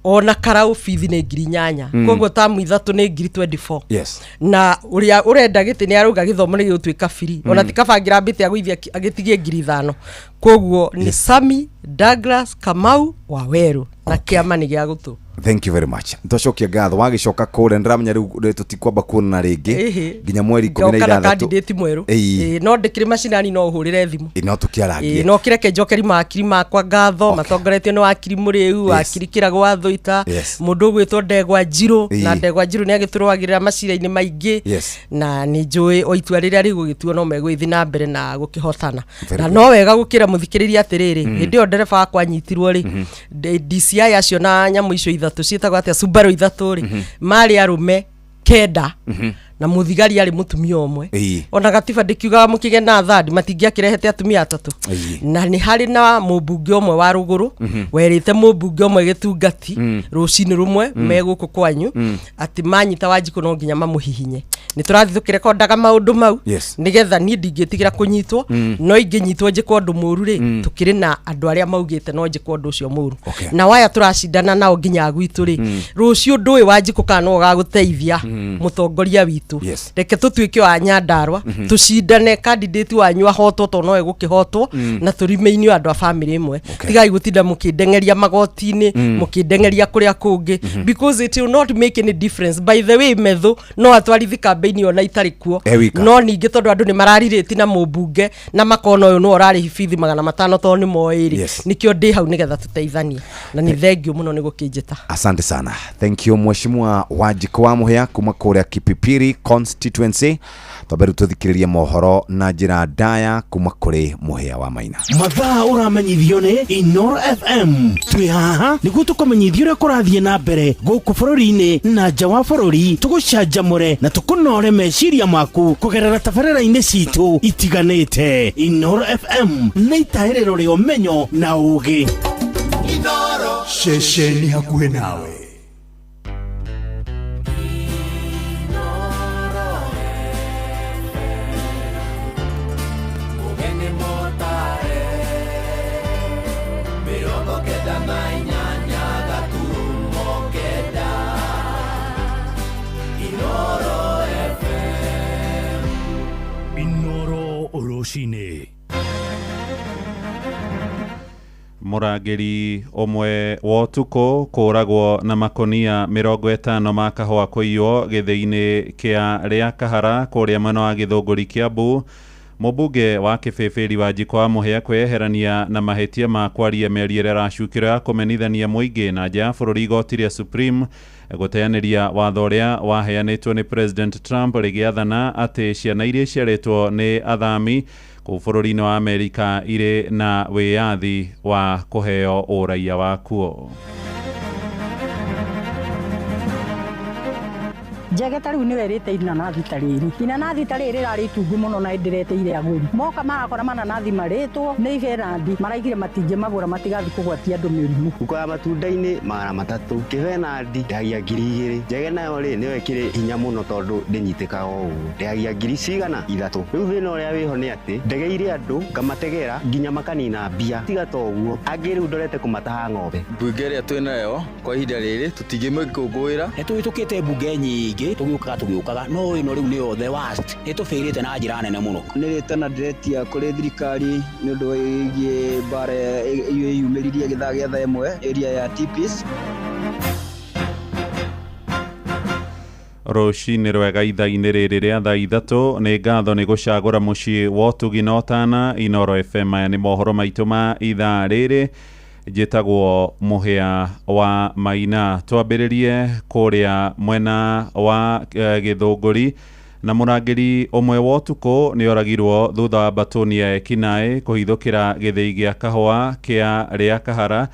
ona Karau fithi ni ngiri 8 koguo tamu ithatu ni ngiri 24 na uria urenda giti ni arauga githomo ni gitwika free ona tikabangira mbite agwithia agitigie ngiri 5 koguo ni Sami Douglas Kamau Waweru na kiama ni gya gutu. Thank you very much. Ntocokia ngatho wagicoka kure ndiramenya riu tutikwamba kuona ringi ginya mweri 16 candidate mweru no ndikire macinani no uhurire thimu no tukiaragie no kireke njokeri makiri makwa ngatho matongoretio ni wakiri Mũrĩu wakiri Kĩragũ Thũita mundu gwitwo Ndegwa Njirũ na Ndegwa Njirũ ni agiturwagirira macira-ini maingi na ni njui o itua riria rigugituo no megwithi na mbere na gukihotana na no wega gukira muthikiriria atiriri hindi o ndereba akwa nyitirwo ri DCI acio na nyamu icio ithatu cietagwo atia Subaru ithatu ri mari arume kenda na muthigari ari mutumia omwe ona gatiba ndikiuga mukige na thadi matingiakirehete atumia atatu na ni hari na mubunge omwe wa ruguru werite mubunge omwe gitungati rucini rumwe meguko kwanyu ati manyita Wanjiku no nginya mamuhihinye ni turathi tukirekondaga maundu mau nigetha ni ndingitigira kunyitwo no inginyitwo njikwo ndu muru ri tukiri na andu aria maugite no njikwo ndu ucio muru na waya turacindana nao nginya gwitu ri rucio ndui Wanjiku kana ugaguteithia mutongoria witu reke tutuike wa Nyandarua tucindane candidate wanyu ahotwo to no egukihotwo na turimeini andu a family imwe tigai gutinda mukindengeria magotini mukindengeria kuria kungi because it will not make any difference. By the way metho no atwarithi campaign ona itari kuo no ningi tondu andu ni maraririti na mubunge na makona uyu no orari hibithi 500 to ni moiri nikio ndi hau nigetha tuteithanie na ni thengio muno ni gukinjita. Asante sana. Thank you Mheshimiwa Wanjiku wa Muhia kuma kuria Kipipiri constituency. Twaberu tuthikiriria mohoro na njira ndaya kuma kuri Muhia wa Maina. Mathaa uramenyithio ni Inoro FM. Twi haha niguo tukumenyithio uria kurathie na mbere guku bururi-ini na nja wa bururi, tugucanjamure na tukunore meciria maku kugerera tabarĩra-inĩ citu itiganĩte. Inoro FM nĩ itaĩrĩro rĩa ũmenyo na ũũgĩ. Inoro ceceni hakuhĩ nawe. Muragiri omwe wotuko kuragwo na makonia 50 ma kahua kuiyo githĩ-inĩ kia ria Kahara kuria mwena wa Gĩthũngũri Kiambu. Mubunge wa Kĩbĩbĩri Wanjiku wa Muhia kweherania na mahetia ma kwaria mĩario racukiro ya kumenithania muingi na nja ya bũrũri igoti rĩa Supreme guteanĩria watho ũrĩa waheanĩtwo nĩ President Trump rĩgĩathana atĩ ciana iria ciarĩtwo nĩ athami kũu bũrũri-inĩ wa Amerika irĩ na wĩyathi wa kũheo ũraiya wakuo. Jageta riu ni werite inanathi tariri. Inanathi tariri rari tungu muno na ndirete ire aguri. Moka marakora mananathi maritwo ni igerandi maraigire matinje magura matigathi kugwatia andu mirimu. Ukoya matunda-ini magana 3 kivenandi ndagia 2,000. Jage nayo ri ni wekire hinya muno tondu ndinyitikaga ũũ. Ndagia 3,000. Riu thina uria wiho ni ati ndegeire andu ngamategera nginya makanina mbia. Tiga to uguo angi riu ndorete kumataha ng'ombe. Mbunge ria twinayo kwa ihinda riri tutingimikungwira. Nitwitukite mbunge nyingi tugiukaga no ino riu ni the worst itufirite na njira nene muno. Nirite na ndiretia kuri thirikari ni undu wigie bare yumiririe githaa gia themwe area ya Tipis. Rũcinĩ rwega ithaa-inĩ rĩrĩ rĩa thaa 3 nĩ ngatho nĩ gũcagũra mũciĩ wa Ũtugi na Ũtana. Inoro FM aya nĩ mohoro maitũ ma ithaa rĩrĩ njĩtagwo Muhia wa Maina. Twambĩrĩrie kũrĩa mwena wa Gĩthũngũri na mũrangĩri ũmwe wa ũtukũ nĩ oragirwo thutha wa mbatũni ya ekinaĩ kũhithũkĩra gĩthĩi gĩa kahũa kĩa rĩa Kahara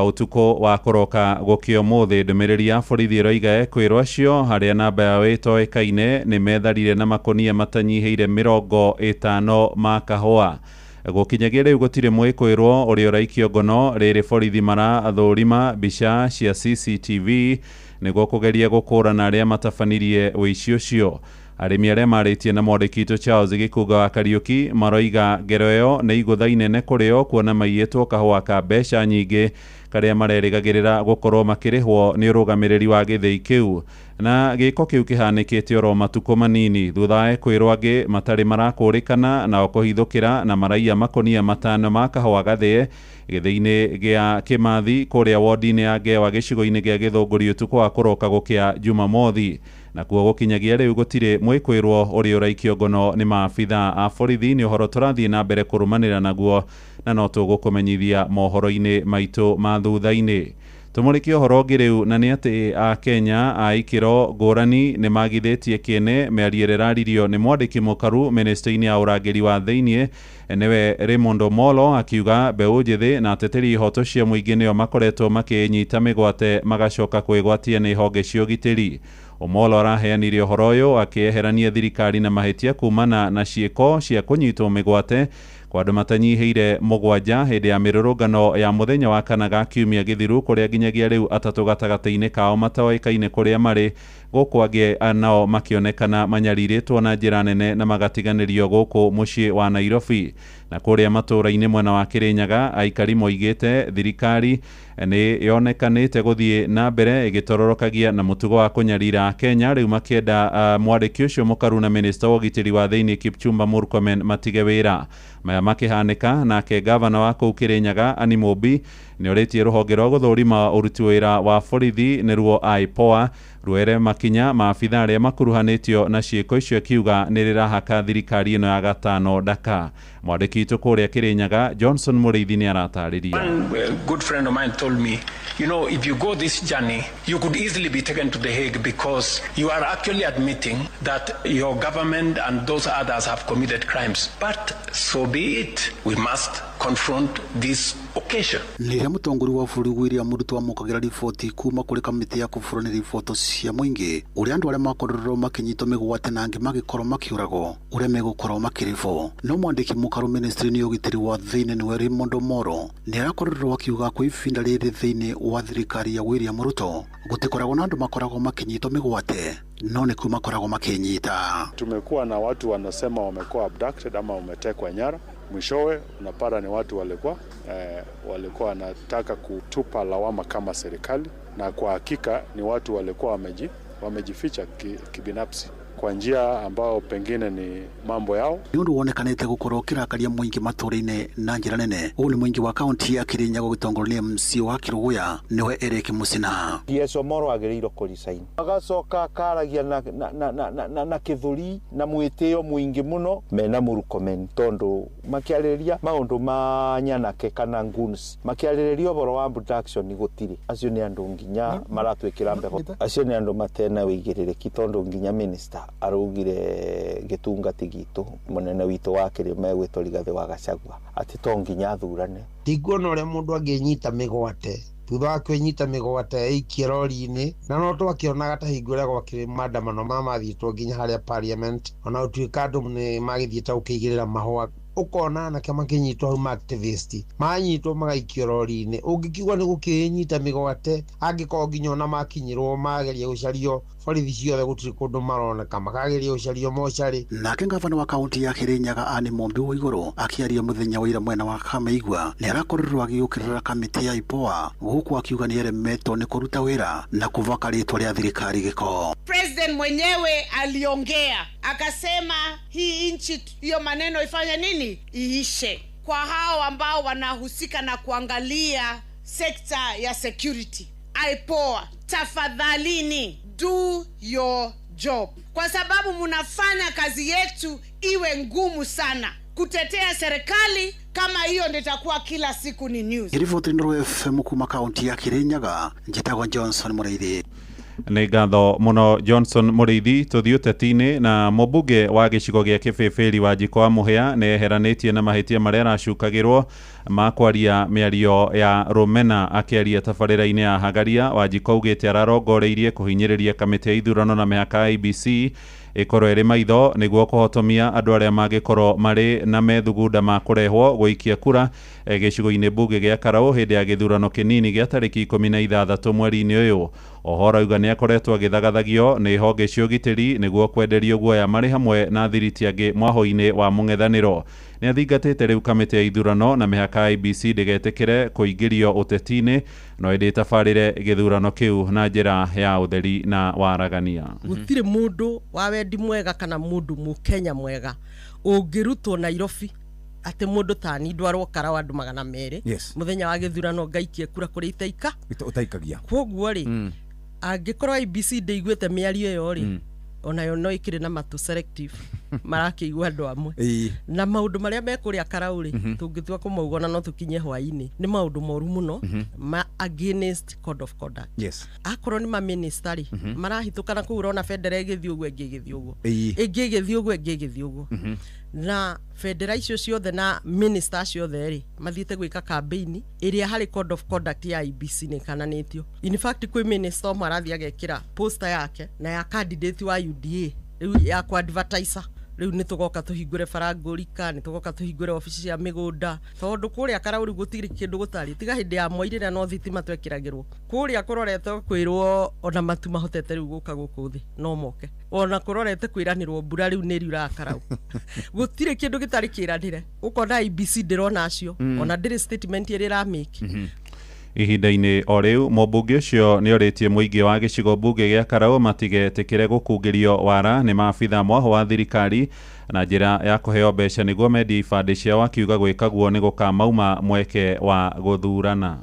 utuko wa koroka gũkĩo mũthĩ. Ndũmĩrĩri ya borithi ĩroiga ekwĩrwo acio harĩa namba yao ĩtoĩkaine nĩ metharire na makonia matanyihĩire 50 ma kahũa. Gũkinyagia rĩu gũtirĩ mwĩkũĩrwo ũrĩa ũraikio ngono rĩrĩ borithi marathũrima mbica cia CCTV nĩguo kũgeria gũkũrana arĩa matabanirie ũici ũcio. Arĩmi arĩa marĩtie na mwandĩki Charles Gĩkunga wa Kariuki maroiga ngero ĩyo nĩ igũtha inene kũrĩo kuona maiyĩtwo kahũa ka mbeca nyingĩ karĩa marerĩgagĩrĩra gũkorwo makĩrĩhwo nĩ ũrũgamĩrĩri wa gĩthĩi kĩu. Na gĩko kĩu kĩhanĩkĩte oro matukũ manini thutha wa ekwĩrwo angĩ matarĩ marakũrĩkana na kũhithũkĩra na maraiya makonia 5 ma kahũa gathĩe gĩthĩi-inĩ gĩa Kĩmathi kũrĩa wodi-inĩ ya Ngewa gĩcigo-inĩ gĩa Gĩthũngũri ũtukũ wa kũroka gũkĩa Jumamothi. Na kuo gũkinyagia rĩu gũtirĩ mwĩkũĩrwo ũrĩa ũraikio ngono nĩ maabitha a borithi. Nĩ ũhoro tũrathiĩ na mbere kũrũmanĩra naguo na no tũgũkũmenyithia mohoro-inĩ maitũ ma thutha-inĩ. Tũmũrĩkie ũhoro ũngĩ rĩu na nĩ atĩ a Kenya a ikĩro ngũrani nĩ magithĩtie kĩene mĩario ĩraririo nĩ mwandĩki mũkaru ministry-inĩ ya ũrangĩri wa thĩinĩ nĩwe Raymond Omolo akiuga mbeũ njĩthĩ na ateteri ihoto cia mũingĩ nĩo makoretwo makĩnyita mĩgwate magacoka kwĩgwatia nĩ honge cia ũgitĩri. Omolo araheanire ũhoro ũyũ akĩeherania thirikari na mahĩtia kumana na ciĩko cia kũnyitwo mĩgwate kwa andũ matanyihĩire 7 hĩndĩ ya mĩrũrũngano ya mũthenya wa kana ga kiumia gĩthiru kũrĩa nginyagia rĩu atatũ gatagatĩ-inĩ kao mataoĩkaine kũrĩa marĩ, gũkũ angĩ nao makĩonekana manyarirĩtwo na njĩra nene na magatiganĩrio gũkũ mũciĩ wa Nairobi. Na kũrĩa matũũra-inĩ mwena wa Kĩrĩnyaga, aikari moigĩte thirikari nĩ yonekanĩte gũthiĩ na mbere ĩgĩtororokagia na mũtugo wa kũnyarira Kenya, rĩu makĩenda mwandĩki ũcio mũkaru na minista wa ũgitĩri wa thĩinĩ Kipchumba Murkomen matige wĩra. Maya makĩhanĩka nake gavana wa kũu Kĩrĩnyaga Annie Mumbi nĩ orĩtie rũhonge rwa gũthũrima ũruti wĩra wa borithi nĩruo IPOA rwere makinya maabitha arĩa makuruhanĩtio na ciĩko icio akiuga nĩ rĩrahaka thirikari ĩno ya gatano ndaka. Mwandĩki witũ kũrĩa Kĩrĩnyaga Johnson Mũrĩithi nĩ aratarĩria. One good friend of mine told me, you know, if you go this journey, you could easily be taken to the Hague because you are actually admitting that your government and those others have committed crimes. But so be it. We must confront this occasion. Nĩrĩa mũtongoria wa bũrũri William Ruto amũkagĩra riboti kuma kũrĩ kamĩtĩ ya kũbũrũra riboti cia mũingĩ ũrĩa andũ arĩa makororwo makinyitwo mĩgwate na angĩ magĩkorwo makĩũragwo ũrĩa megũkorwo makĩrĩbwo. No mwandĩki mũkaru ministry-inĩ ya ũgitĩri wa thĩinĩ nĩwe Raymond Omolo nĩ arakororwo akiuga kwa ihinda rĩrĩ thĩinĩ wa thirikari ya William Ruto gũtikoragwo na andũ makoragwo makinyitwo mĩgwate, no nĩ kuo makoragwo makĩnyita. Tumekuwa na watu wanasema wamekuwa abducted ama wametekwa nyara, mwishowe unapata ni watu walikuwa wanataka kutupa lawama kama serikali, na kwa hakika ni watu walikuwa wamejificha kibinafsi kwa njia ambao pengine ni mambo yao. Nĩ ũndũ wonekanĩte gũkorwo kĩrakaria mũingĩ matũũra-inĩ na njĩra nene. Ũũ nĩ mũingĩ wa kaunti ya Kĩrĩnyaga gũtongorio nĩ MC wa Kĩrũgũya nĩwe Eric Mũcina. PS Omolo agĩrĩirwo kũricaini, agacoka akaragia na kĩthũri na mwĩtĩo mũingĩ mũno mena Murkomen, tondũ makĩarĩrĩria maũndũ ma nyanake kana goons, makĩarĩrĩria ũhoro wa abduction gũtirĩ. Acio nĩ andũ nginya maratwĩkĩra mbego, acio nĩ andũ matena wĩigĩrĩrĩki, tondũ nginya minister araugire gĩtungati gitũ mũnene witũ wa Kĩrĩma gwĩtwo Rigathĩ wa Gachagua atĩ to nginya athurane. Ndikuona ũrĩa mũndũ angĩnyita mĩgwate thutha wa kwĩnyita mĩgwate eikia rori-inĩ, na no twakĩonaga ta hingo ĩrĩa gwakĩrĩ maandamano mathiĩtwo nginya harĩa parliament, ona gũtuĩka andũ nĩ magĩthiĩte gũkĩigĩrĩra mahũa, ukona anake makinyitwo hau activist manyitwo magaikio rori-inĩ. Ũngĩkiuga nĩ gũkĩnyita mĩgwate, angĩkorwo nginya ona makinyĩrwo mageria gũcario borithi ciothe gũtirĩ kũndũ maroneka, makageria gũcario mocarĩ. Nake ngavana wa kaunti ya Kĩrĩnyaga Annie Mumbi wa igũrũ akĩaria mũthenya wa ira mwena wa Kamaigua nĩ arakorirwo agĩũkĩrĩra kamĩtĩ ya IPOA, gũkũ akiuga nĩ eremetwo nĩ kũruta wĩra na kuvaka rĩtwa rĩa thirikari gĩko. President mwenyewe aliongea akasema hii nchi hiyo maneno ifanye nini, iishe. Kwa hao ambao wanahusika na kuangalia sekta ya security, IPOA, tafadhalini do your job, kwa sababu mnafanya kazi yetu iwe ngumu sana. Kutetea serikali kama hiyo ndio itakuwa kila siku ni news. Riboti Nuru FM kuma kaunti ya Kĩrĩnyaga, njĩtagwo Johnson Mũrĩithi. Nĩ ngatho mũno Johnson Mũrĩithi. Tũthiĩ ũteti-inĩ na mũmbunge wa gĩcigo gĩa Kĩbĩbĩri Wanjikũ wa Mũhĩa nĩ eheranĩtie na mahĩtia marĩa aracukagĩrwo ma kwaria mĩario ya rũmena. Akĩaria tabarĩra-inĩ ya Hagaria, Wanjikũ augĩte ararongoreirie kũhinyĩrĩria kamĩtĩ ya ithurano na mĩhaka ya IEBC ĩkorwo ĩrĩ maitho nĩguo kũhotomia andũ arĩa mangĩkorwo marĩ na methugunda ma kũrehwo gũikia kura gĩcigo-inĩ mbunge gĩa Karaũ hĩndĩ ya gĩthurano kĩnini gĩa tarĩki 16 mweri-inĩ ũyũ. Oho arauga nĩ akoretwo agĩthagathagio nĩ honge cia ũgitĩri nĩguo kwenderio guoya marĩ hamwe na thiriti angĩ mwaho-inĩ wa mũng'ethanĩro. Nĩ athingatĩte rĩu kamĩtĩ ya ithurano na mĩhaka ya IEBC ndĩgetĩkĩre kũingĩrio ũteti-inĩ, no ĩndĩ tabarĩre gĩthurano kĩu na njĩra ya ũtheri na waragania. Gũtirĩ mũndũ wa wendi mwega kana mũndũ mũkenya mwega ũngĩrutwo Nairobi atĩ mũndũ tani ndwarwo Karaũ andũ 200 mũthenya wa gĩthurano ngaikie kura kũrĩ itaika utaikagia. Kwoguo rĩ angĩkorwo IEBC ndĩiguĩte mĩario ĩyo rĩ onayo no ĩkĩrĩ na matu selective marakĩigua andũ amwe na maũndũ marĩa mekũrĩa Karauri tũngĩtua kũmaugona no tũkinye hwainĩ nĩ maũndũ moru mũno ma against code of conduct. Yes. Akorwo nĩ ma minister marahĩtũkana kũu ũrona federal ĩgĩthiĩ ũguo ĩgĩthiĩ ũguo ĩgĩthiĩ ũguo ĩgĩthiĩ ũguo na federal icio ciothe na minister ciothe rĩ mathiĩte gwĩka campaign ĩrĩa harĩ code of conduct ya IBC nĩ kananĩtio. In fact kwĩ minister marathiĩ agekĩra poster yake na ya candidate wa UDA rĩu ya kwa advertiser rĩu nĩ tũgoka tũhingũre Farangũrika nĩ tũgoka tũhingũre ofici cia mĩgũnda tondũ kũrĩa Karauri gũtirĩ kĩndũ gũtarĩ tiga hĩndĩ ya Moirĩra no thitima twekĩragĩrwo kũrĩa kũrorete kwĩrwo ona matu mahotete rĩu gũka gũkũ thĩ no moke ona kũrorete kwĩranĩrwo mbura rĩu nĩ riura Karaũ gũtirĩ kĩndũ gĩtarĩ kĩranĩre ũkona IBC ndĩrona acio ona ndĩrĩ statement ĩrĩa ĩramĩki. Ihinda-inĩ o rĩu mũmbunge ũcio nĩ orĩtie mũingĩ wa gĩcigo mbunge gĩa Karaũ matigetĩkĩre gũkungĩrio wara nĩ maabitha mwaho wa thirikari na njĩra ya kũheo mbeca nĩguo mendie ibandĩ ciao akiuga gwĩkaguo nĩ gũkamauma mweke wa gũthurana.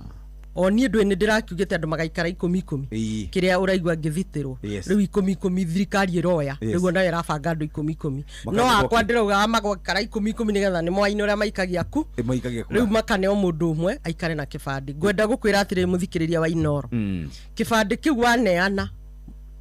O niĩ ndwe nĩ ndĩrakiugĩte andũ magaikara 10-10 kĩrĩa ũraigua ngĩthitĩrwo rĩu 10-10 thirikari ĩroya rĩu nayo ĩrabanga andũ 10-10 no akwa ndĩrauga magaikara 10-10 nĩgetha nĩ mwainĩ ũrĩa maikagia ku rĩu makaneo mũndũ ũmwe aikare na kĩbandĩ. Ngwenda gũkwĩra atĩrĩ mũthikĩrĩria wa Inoro kĩbandĩ kĩu waneana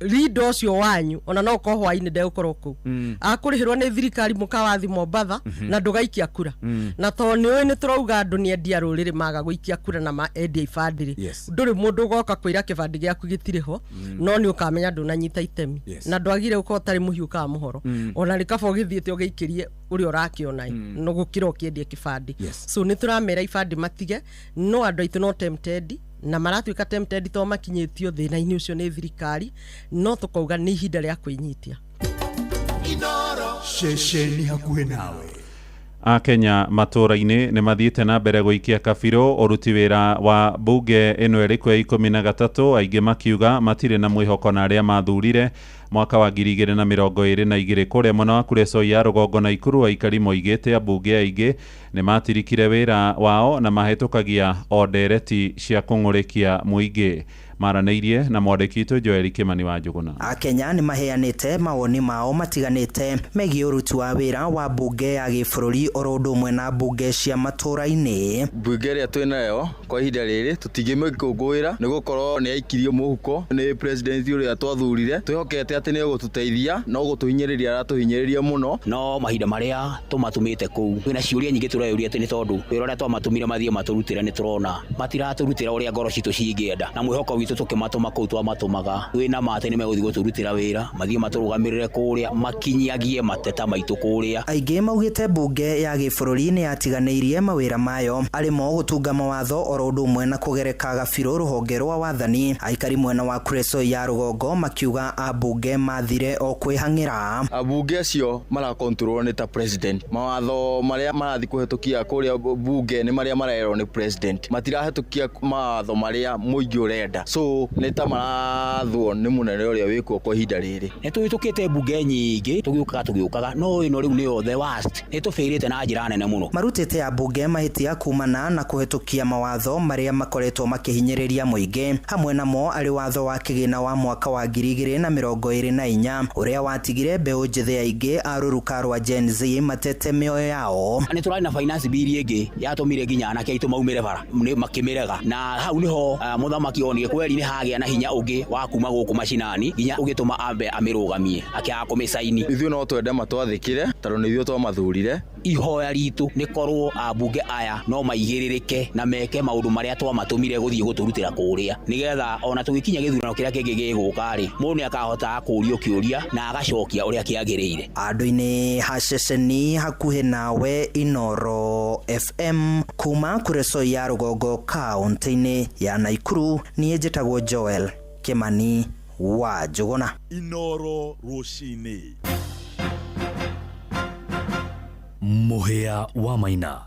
rido ũcio wanyu ona no ko hwainĩ ndegũkorwo kũu akũrĩhĩrwo nĩ thirikari mũkawathi Mombatha na ndũgaikia kura na to nĩ nĩ tũrauga andũ nĩ endia rũrĩrĩ maga gũikia kura na endia ibandĩ ndũrĩ mũndũ ũgoka kwĩra kĩbandĩ gĩaku gĩtirĩ ho no nĩ ũkamenya ndũnanyita itemi na ndwagire ũkorwo ũtarĩ mũhiũ ka mũhoro ona rĩkaba ũgĩthiĩte ũgĩikĩrie ũrĩa ũrakĩona no gũkira ũkĩendia kĩbandĩ so nĩ tũramera ibandĩ matige no andũ aitũ no tempted na maratuĩka tempted to makinyĩtio thĩna-inĩ ũcio nĩ thirikari no tũkauga nĩ ihinda rĩa kwĩnyitia. Inoro ceceni hakuhĩ nawe. Akenya matũra-inĩ nĩ mathiĩte na mbere gũikia kabirũ ũruti wĩra wa mbunge ĩno ĩrĩkũ ya 13 aingĩ makiuga matirĩ na mwĩhoko na arĩa mathurire mwaka wa 2022 kũrĩa mwena wa Kuresoi ya rũgongo na Ikuru aikari moigĩte ambunge aingĩ nĩ matirikire wĩra wao na mahĩtũkagia o ndereti cia kũng'ũrĩkia mũingĩ. Maranĩirie na mwandĩki witũ Joel Kimani wa Njuguna. Akenya nĩ maheanĩte mawoni mao matiganĩte megiĩ ũruti wa wĩra wa mbunge ya gĩbũrũri oro ũndũ ũmwe na mbunge cia matũra-inĩ. Mbunge ĩrĩa twĩ nayo kwa ihinda rĩrĩ tũtingĩmĩkũngũĩra nĩ gũkorwo nĩ aikirio mũhuko nĩ president ũrĩa twathurire twĩhokete atĩ nĩ gũtũteithia no gũtũhinyĩrĩria aratũhinyĩrĩria mũno no mahinda marĩa tũmatũmĩte kũu kwĩna ciũria nyingĩ tũreyũria atĩ nĩ tondũ wĩra ũrĩa twamatũmire mathiĩ matũrutĩre nĩ tũrona matiratũrutĩra ũrĩa ngoro citũ cingĩenda na mwĩhoko witũ tũkĩmatũma kũu twamatumaga twĩna mate nĩ megũthiĩ gũtũrutĩra wĩra mathiĩ matũrũgamĩrĩre kũrĩa makinyagie mateta maitũ kũrĩa. Aingĩ maugĩte mbunge ya gĩbũrũri nĩ yatiganĩirie mawĩra mayo arĩmo gũtunga mawatho oro ũndũ ũmwe na kũgereka gabirũ rũhonge rwa wathani. Aikari mwena wa Kuresoi ya rũgongo makiuga ambunge mathire o kwĩhang'ĩra. Ambunge acio marakontrolwo nĩ ta president. Mawatho marĩa marathi kũhetũkia kũrĩa bunge nĩ marĩa marerwo nĩ president. Matirahetũkia mawatho marĩa mũingĩ ũrenda. So nĩ ta marathwo nĩ mũnene ũrĩa wĩkuo kwa ihinda rĩrĩ. Nĩ tũhĩtũkĩte mbunge nyingĩ tũgĩũkaga no ĩno rĩu nĩyo the worst. Nĩ tũbĩrĩte na njĩra nene mũno. Marutĩte ambunge mahĩtia kumana na kũhetũkia mawatho marĩa makoretwo makĩhinyĩrĩria mũingĩ hamwe namo arĩ watho wa kĩgĩna wa mwaka wa 2024 ũrĩa watigire mbeũ njĩthĩ aingĩ a rũruka rwa Gen Z matete mĩoyo yao. Nĩ tũrarĩ na finance bill ĩngĩ yatũmire nginya anake aitũ maumĩre bara makĩmĩrega na hau nĩho mũthamaki onire kweri nĩ hagĩa na hinya ũngĩ wa kuma gũkũ macinani nginya ũgĩtũma ambe amĩrũgamie akĩaga kũmĩcaini. Ithuĩ no twende matwathĩkĩre tondũ nĩ ithuĩ twamathurire. Ihoya ritũ nĩ korwo ambunge aya no maigĩrĩrĩke na meke maũndũ marĩa twamatũmire gũthiĩ gũtũrutĩra kũrĩa nĩgetha ona tũgĩkinya gĩthurano kĩrĩa kĩngĩ gĩgũka-rĩ mũndũ nĩ akahota kũũrio kĩũria na agacokia ũrĩa kĩagĩrĩire. Andũ-inĩ ha ceceni hakuhĩ nawe Inoro FM kuma Kuresoi ya rũgongo kaũntĩ-inĩ ya Naikuru niĩ njĩtagwo Joel Kimani wa Njuguna. Inoro rũcinĩ. Mũhĩa wa Maina.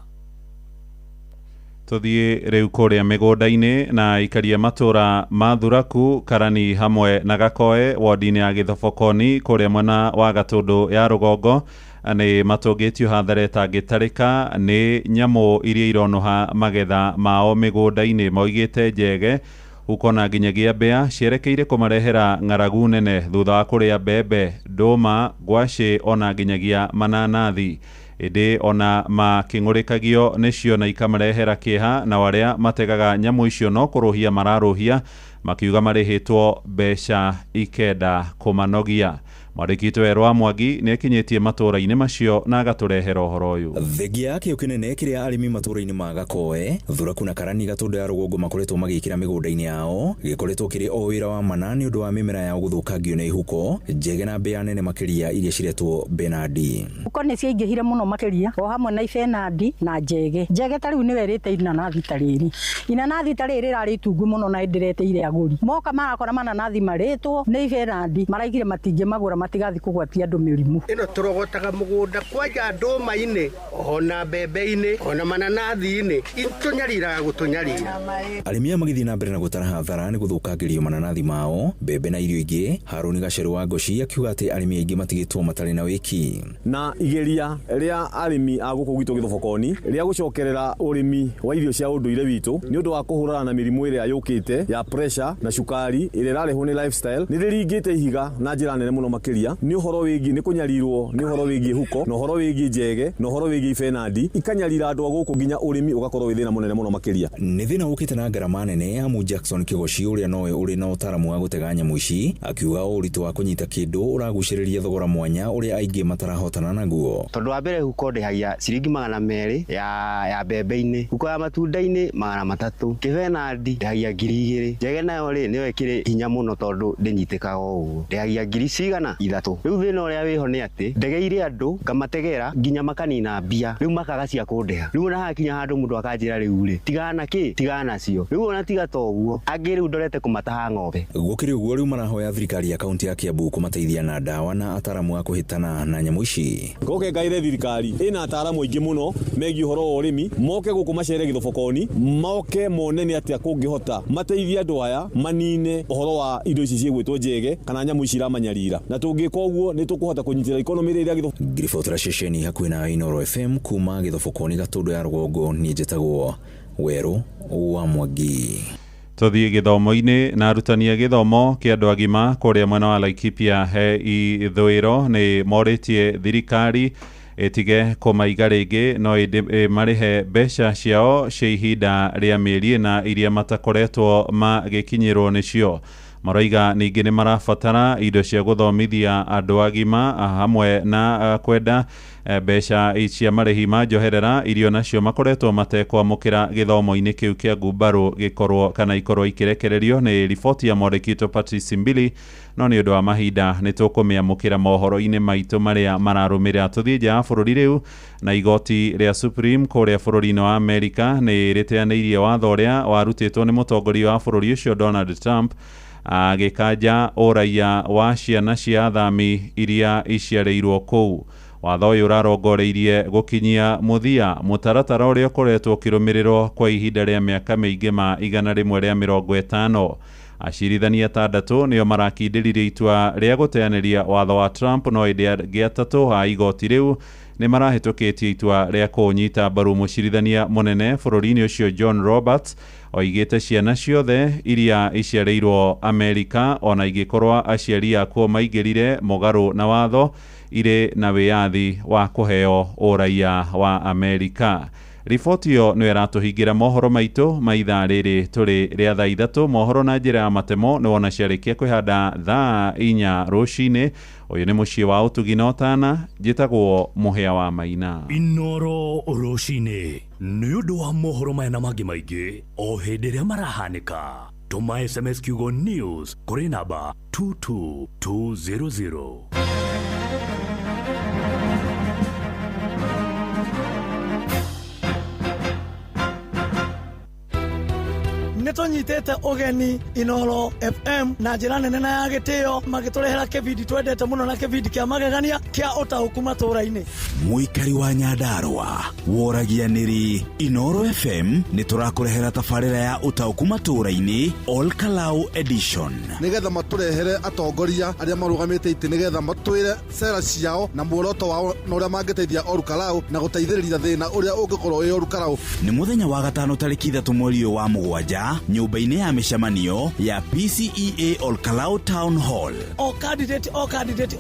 Tuthiĩ rĩu kũrĩa mĩgũnda-inĩ na aikaria matũra ma Thuraku, Karani hamwe na Gakoe wodi-inĩ ya Gĩthobokoni kũrĩa mwena wa Gatũndũ ya rũgongo nĩ matũngĩtio hathara ĩtangĩtarĩka nĩ nyamũ iria ironoha magetha mao mĩgũnda-inĩ. Moigĩte Njege ukona nginyagia mbea cierekeire kumarehera ng'aragu nene thutha wa kuria mbembe, nduma, ngwaci ona nginyagia mananathi. Indi ona making'urikagio nicio na ikamarehera kieha, na waria mategaga nyamu icio no kuruhia mararuhia, makiuga marihitwo mbeca ikenda kumanogia. Mwandĩki Werwa Mwangi nĩ ekinyetie matũra-inĩ macio na agaturehera ũhoro ũyũ. Thengia kĩo kĩnene kĩrĩa arĩmi matũra-inĩ ma Gakoe, Thuraku na Karani Gatũndũ ya rũgongo makoretwo magĩkĩra mĩgũnda-inĩ yao, gĩkoretwo kĩrĩ o wĩra wa mana nĩ ũndũ wa mĩmera yao gũthũkangio nĩ ihuko, njege na mbĩa nene makĩria iria ciretwo Benadi. Ihuko nĩ ciaingĩhire mũno makĩria, o hamwe na Benadi na njege. Njege ta rĩu nĩ werĩte inanathi ta rĩrĩ. Inanathi ta rĩrĩ rarĩ itungu mũno na ndireteire agũri. Moka marakora mananathi marĩtwo nĩ Benadi, maraigire matingĩ magũra matigathi kugwatia andu mirimu. Ino turogotaga mugunda kwaja nduma-inĩ, ona mbembe-inĩ, ona mananathi-inĩ, itunyariraga gutunyarira. Arĩmi magĩthiĩ na mbere na gũtara hathara nĩ gũthũkangĩrio mananathi mao, mbembe na irio ingĩ. Haruni Gaceru wa Ngoci akiuga atĩ arĩmi aingĩ matigĩtwo matarĩ na wĩki. Na igeria rĩa arĩmi a gũkũ gwitũ Gĩthobokoni rĩa gũcokerera ũrĩmi wa irio cia ũndũire witũ nĩ ũndũ wa kũhũrana na mĩrimũ ĩrĩa yũkĩte ya pressure na cukari ĩrĩa ĩrarehwo nĩ lifestyle nĩ rĩringĩte ihiga na njĩra nene mũno makĩria. Nĩ ũhoro wĩgiĩ nĩ kũnyarirwo, nĩ ũhoro wĩgiĩ huko, na ũhoro wĩgiĩ njege, na ũhoro wĩgiĩ Benadi, ikanyarira andũ a gũkũ nginya ũrĩmi ũgakorwo wĩ thĩna mũnene mũno makĩria. Nĩ thĩna ũkĩte na ngarama nene. Amu Jackson Kigoci ũrĩa nowe ũrĩ na ũtaramu wa gũtega nyamũ ici akiuga ũritũ wa kũnyita kĩndũ ũragucĩrĩria thogora mwanya ũrĩa aingĩ matarahotana naguo. Tondũ wa mbere huko ndĩhagia ciringi 200 ya mbembe-inĩ, huko ya matunda-inĩ 300, Benadi ndĩhagia 2000. Njege nayo rĩ nĩyo ĩkĩrĩ hinya mũno tondũ ndĩnyitĩkaga ũguo, ndĩhagia 3000 ithatũ. Rĩu thĩna ũrĩa wĩho nĩ atĩ ndegeire andũ ngamategera nginya makanina mbia, rĩu makaga cia kũndeha. Rĩu na hakinya handũ mũndũ akanjĩra rĩu rĩ tigana tigana cio. Rĩu ona tiga to ũguo, angĩ rĩu ndorete kũmataha ng'ombe. Gũkĩrĩ ũguo rĩu marahoya thirikari ya kaunti ya Kiambu kũmateithia na ndawa na ataramu a kũhĩtana na nyamũ ici. Ngoke ngaire thirikari ĩna ataramu aingĩ mũno megiĩ ũhoro wa ũrĩmi, moke gũkũ macere Gĩthobokoni, moke mone nĩ atĩa kũngĩhota mateithia andũ aya manine ũhoro wa indo ici ciĩgwĩtwo njege kana nyamũ ici iramanyarira. Na tũngĩka ũguo nĩ tũkũhota kũnyitĩra ikonomi ĩrĩa Gĩthobokoni. Ngiribotera ceceni hakuhĩ na Inooro FM kuma Gĩthobokoni Gatũndũ ya rũgongo, niĩ njĩtagwo Werũ wa Mwangi. Tũthiĩ gĩthomo-inĩ. Na arutani a gĩthomo kĩa andũ agima kũrĩa mwena wa Laikipia he ithũĩro nĩ morĩtie thirikari ĩtige kũmaiga rĩngĩ, no marĩhe mbeca ciao cia ihinda rĩa mĩeri na iria matakoretwo magĩkinyĩrwo nĩcio. Maraiga ningĩ nĩ marabatara indo cia gũthomithia andũ agima hamwe na kwenda mbeca cia marĩhi ma njoherera, irio nacio makoretwo matekwamũkĩra gĩthomo-inĩ kĩu kĩa ngumbarũ gĩkorwo kana ikorwo ikirekererio. Nĩ riboti ya mwandĩki Patrice Mbili, no nĩ ũndũ wa mahinda nĩ tũkũmĩamũkĩra mohoro-inĩ maitũ marĩa mararũmĩrĩra. Tũthiĩ nja ya bũrũri rĩu, na igoti rĩa Supreme kũrĩa bũrũri-inĩ wa Amerika nĩ rĩteanĩirie watho ũrĩa warutĩtwo nĩ mũtongoria wa bũrũri ũcio Donald Trump agĩkanja ũraiya wa ciana cia athami iria iciarĩirwo kũu. Watho ũyũ ũrarongoreirie gũkinyia mũthia mũtaratara ũrĩa ũkoretwo ũkĩrũmĩrĩrwo kwa ihinda rĩa mĩaka mĩingĩ ma 150. Acirithania 6 nĩo marakindĩririe itua rĩa gũteanĩria watho wa Trump, no hĩndĩ ya gatatũ ha igoti rĩu nĩ marahĩtũkĩtie itua rĩa kũnyita mbaru mũcirithania mũnene bũrũri-inĩ ũcio John Roberts, oigĩte ciana ciothe iria iciarĩirwo Amerika ona ingĩkorwo aciari akuo maingĩrire mũgarũ na watho irĩ na wĩyathi wa kũheo ũraiya wa Amerika. Riboti ĩyo nĩ ĩratũhingĩra mohoro maitũ ma ithaa rĩrĩ tũrĩ rĩa thaa 3. Mohoro na njĩra ya matemo nĩ wona ciarĩkia kwĩhanda thaa 4 rũcinĩ. Ũyũ nĩ mũciĩ wa ũtugi na ũtana, njĩtagwo Mũhĩa wa Maina. Inooro rũcinĩ nĩ ũndũ wa mohoro maya na mangĩ maingĩ o hĩndĩ ĩrĩa marahanĩka. Tũma SMS kiugo news kũrĩ namba 22200. Nĩtũnyitĩte ũgeni Inooro FM na njĩra nene na ya gĩtĩo, magĩtũrehera kĩbindi twendete mũno na kĩbindi kĩa magegania kĩa ũtaũku matũũra-inĩ. Mũikari wa Nyandarua woragianĩri Inooro FM nĩ tũrakũrehera tabarĩra ya ũtaũku matũũra-inĩ All Kalau Edition, nĩgetha matũrehere atongoria arĩa marũgamĩte itĩ nĩgetha matwĩre cera ciao na muoroto wao na ũrĩa mangĩteithia All Kalau na gũteithĩrĩria thĩna ũrĩa ũngĩkorwo wĩ All Kalau. nĩ mũthenya wa gatano tarĩki 3 mweri wa 7 nyumba-inĩ ya mĩcemanio ya PCEA Olkalau Town Hall. O candidate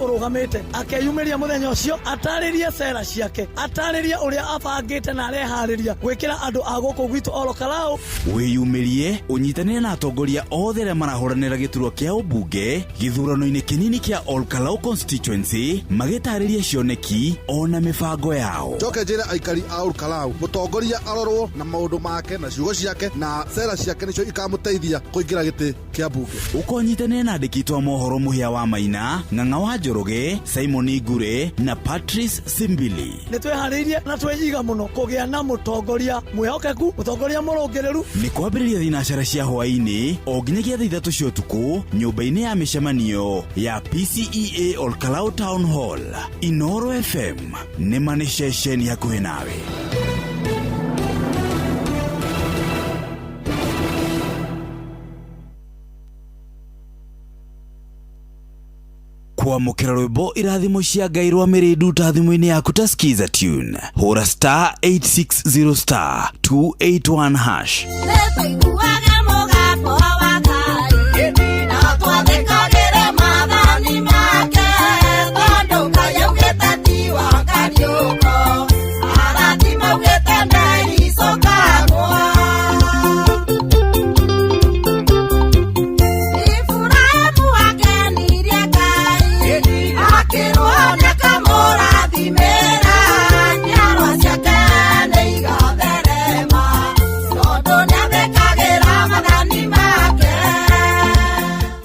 urugamite akeyumiria muthenya ucio ataririe cera ciake ataririe uria abangite na arehariria gwikira andu a guku gwitu Olkalau. Wiyumirie unyitanire na atongoria othe arĩa marahuranĩra gĩturwa kĩa ũmbunge gĩthurano-inĩ kĩnini kĩa Olkalau constituency magĩtarĩria cioneki ona mĩbango yao. Njoke njĩre aikari a Olkalau mũtongoria arorwo na maũndũ make na ciugo ciake na cera ciake nĩcio ikamũteithia kũingĩra gĩtĩ kĩa mbunge. Ũkonyitanĩra na andĩki a mohoro Mũhia wa Maina, Ng'ang'a wa Njoroge, Simon Ngure na Patrice Simbili. Nĩtweharĩirie na twĩiga mũno kũgĩa na mũtongoria mwĩhokeku, mũtongoria mũrũngĩrĩru. Nĩ kwambĩrĩria thinacara cia hwaĩ-inĩ o nginyagia thaa 3 cia ũtukũ nyũmba-inĩ ya mĩcemanio ya PCEA Olkalau Town Hall. Inoro FM nĩ mane ceceni hakuhĩ nawe. Kwamũkĩra rwĩmbo irathimo cia Ngai rwa Mĩrĩndu ta thimũ-inĩ yaku ta skiza tune. Hũra *860 *281 hash.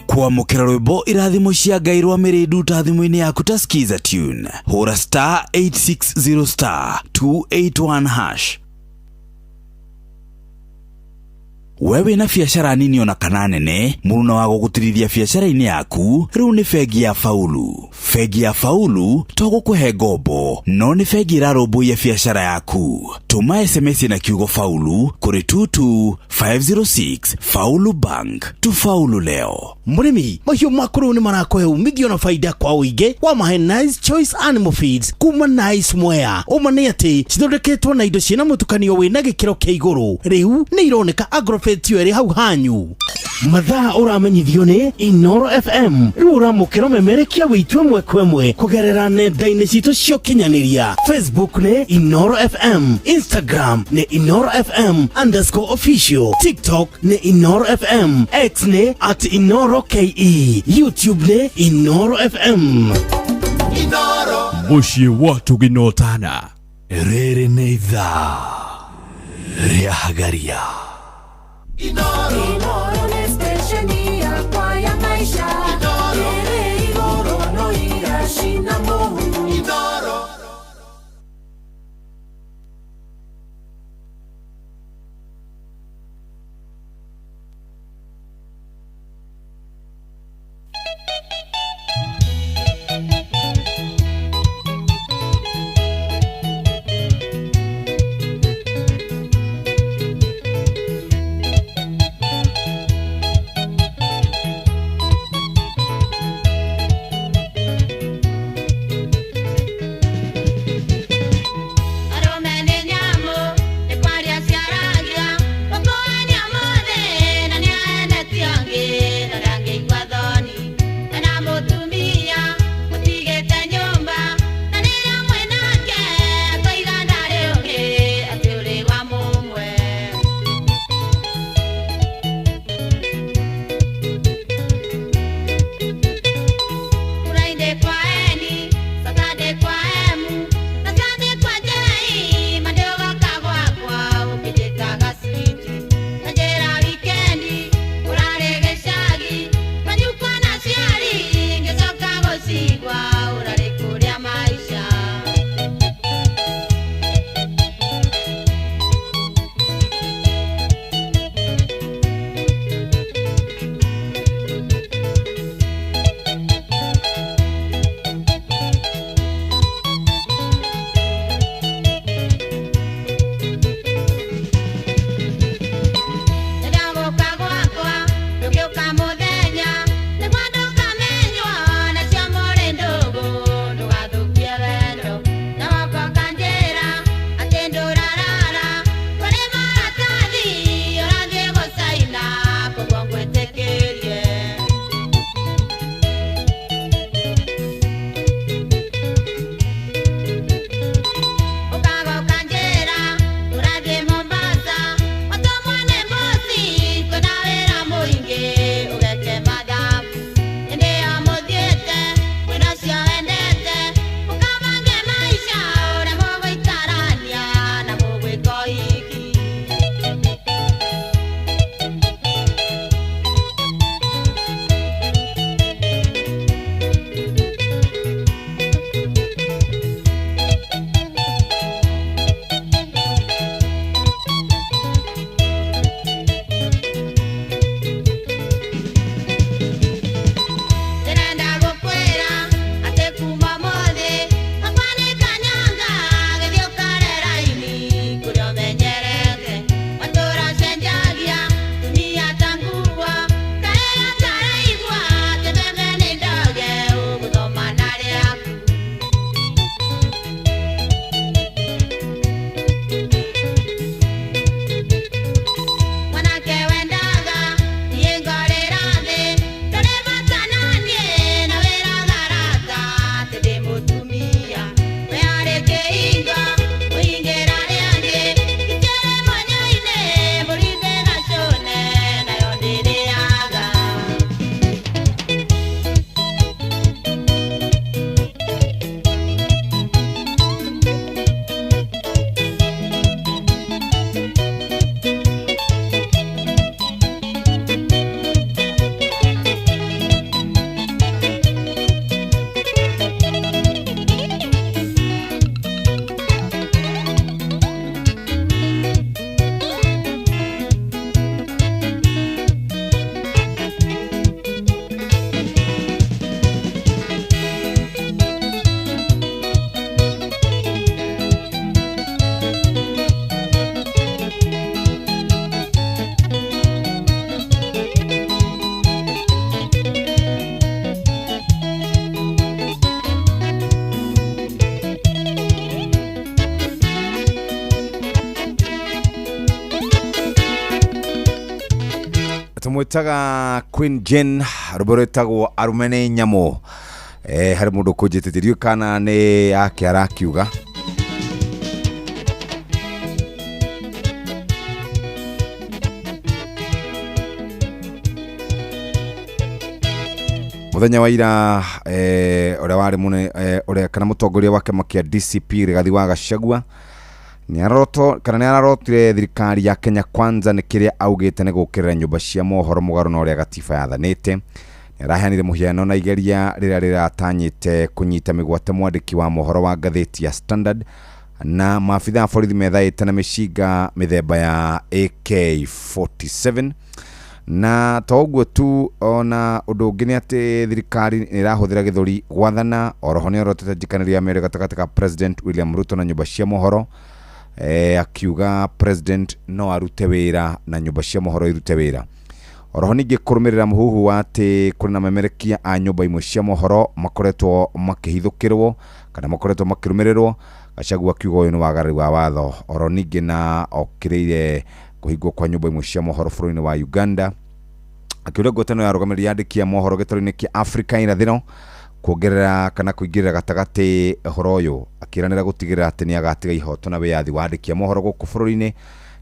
Kwamũkĩra rwĩmbo irathimo cia Ngai rwa Mĩrĩndu ta thimũ-inĩ yaku ta skiza tune. Hũra *860 *281 hash. Wewe na biacara nini ona kana nene, mũruna wa gũgũtirithia biacara-inĩ yaku, rĩu nĩ bengi ya Faulu. Bengi ya Faulu to gũkũhe ngombo, no nĩ bengi ĩrarũmbũiya biacara yaku. Tũma SMS na kiugo Faulu kũrĩ 22506. Faulu Bank, tufaulu leo. Mũrĩmi, mahiũ maku rĩu nĩ marakũhe umithio na faida kwa ũingĩ wa mahe Nice Choice Animal Feeds kuma Nice Mwea. Ũma nĩ atĩ cithondeketwo na indo ciĩna mũtukanio wĩna gĩkĩro kĩa igũrũ. Rĩu nĩ ironeka Agrofert ĩrĩ hau hanyu. Mathaa ũramenyithio nĩ Inoro FM. Rĩu ũramũkĩra ũmemerekia wĩtue mwe kwemwe kũgerera nenda-inĩ citũ cia ũkinyanĩria. Facebook nĩ Inoro FM, Instagram nĩ Inoro FM_official, TikTok nĩ Inoro FM, X nĩ @InoroKE, YouTube nĩ Inoro FM. Inoro Muciĩ wa Tuginotana. Rĩrĩ nĩ ithaa rĩa Hagaria. Inoro ni stesheni yakwa ya maisha. Ere igoro no igashina mohu. Inoro. tumwitaga Queen Jen ruboretagwo arumene nyamo hari mundu kujititirio kana ni yake arakiuga muthenya wa ira ore wari mune ore kana mutongoria wake makia DCP Rigathi wa Gachagua ni ararotire thirikari ya Kenya Kwanza ni kiria augite ni gukirira nyumba cia mohoro mugaru no ria gatiba yathanite ni arahanire muhiano na igeria rira riratanyite kunyita migwate mwandiki wa mohoro wa gatheti ya Standard na maafitha borithi methaite na mishiga mithemba ya AK47 na toguo tu ona undu ungini ati thirikari ni irahuthira githuri gwathana oroho ni orotete njikaniria mere gatagati ka President William Ruto na nyumba cia mohoro akiuga President no arute wira na nyumba cia mohoro irute wira oroho ningi kurumirira muhuhu wa ati kuna memerekia a nyumba imwe cia mohoro makoretwo makihithukirwo kana makoretwo makirumirirwo Gachagua akiuga uyu ni wagarari wa watho oro ningi na okirire kuhigwo kwa nyumba imwe cia mohoro bũrũri-inĩ wa Uganda akiuga ngwatanĩro ya arũgamĩrĩri andĩki a mohoro gĩtarũ-inĩ kĩa Africa irathĩro kuongerera kana kuingĩrĩra gatagati ũhoro ũyũ akiranĩra gũtigĩrĩra atĩ nĩ agatiga ihoto na wĩyathi wa andĩki a mohoro gũkũ bũrũri-inĩ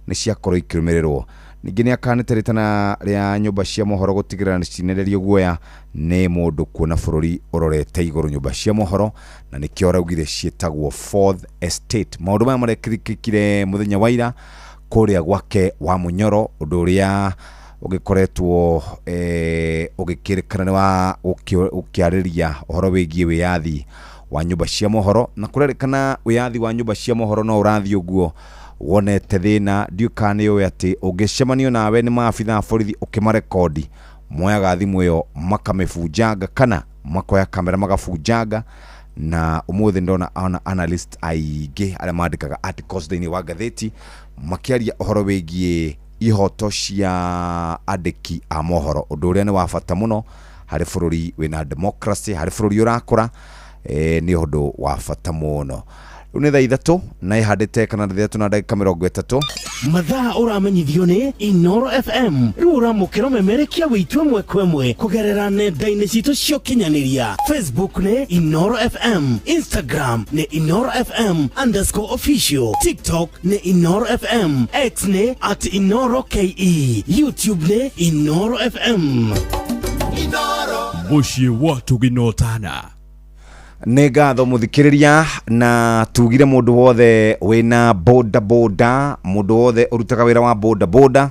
nĩ ciakorwo ikĩrũmĩrĩrwo ningĩ nĩ akanĩte rĩtana rĩa nyũmba cia mohoro gũtigĩrĩra nĩ cinererio guoya nĩ mũndũ kuona bũrũri ũrorete igũrũ nyũmba cia mohoro na nĩkĩo araugire ciĩtagwo Fourth Estate maũndũ maya marekĩkire mũthenya wa ira kuria gwake wa Munyoro undu uria ugikoretwo ugikirikana wa ukiariria uhoro wigie wiyathi wa nyumba cia mohoro na kurerekana wiyathi wa nyumba cia mohoro no urathi uguo wonete thina ndiukane uwe ati ungicemanio nawe ni maafitha borithi ukimarekodi moyaga thimu iyo makamefujanga kana makoya kamera magafujanga na umuthi ndona analyst aige aria mandikaga articles thini wa gatheti makiaria uhoro wigie ihoto cia andiki a mohoro undu uria ni wa bata muno hari bururi wina democracy hari bururi urakura ni undu wa bata muno une thaa ithatu na ihandite kana thatu na ndagika 30 mathaa uramenyithio ni Inoro FM riu uramukira memerekia witwe mwe kwemwe kugerera nenda-inĩ citũ cia ũkinyanĩria Facebook ni Inoro FM Instagram ni Inoro FM_official TikTok ni Inoro FM X ni @InoroKE YouTube ni Inoro FM Inoro muciĩ watu ginotana ngatho muthikiriria na tugire mundu wothe wina boda mundu wothe urutaga wira wa boda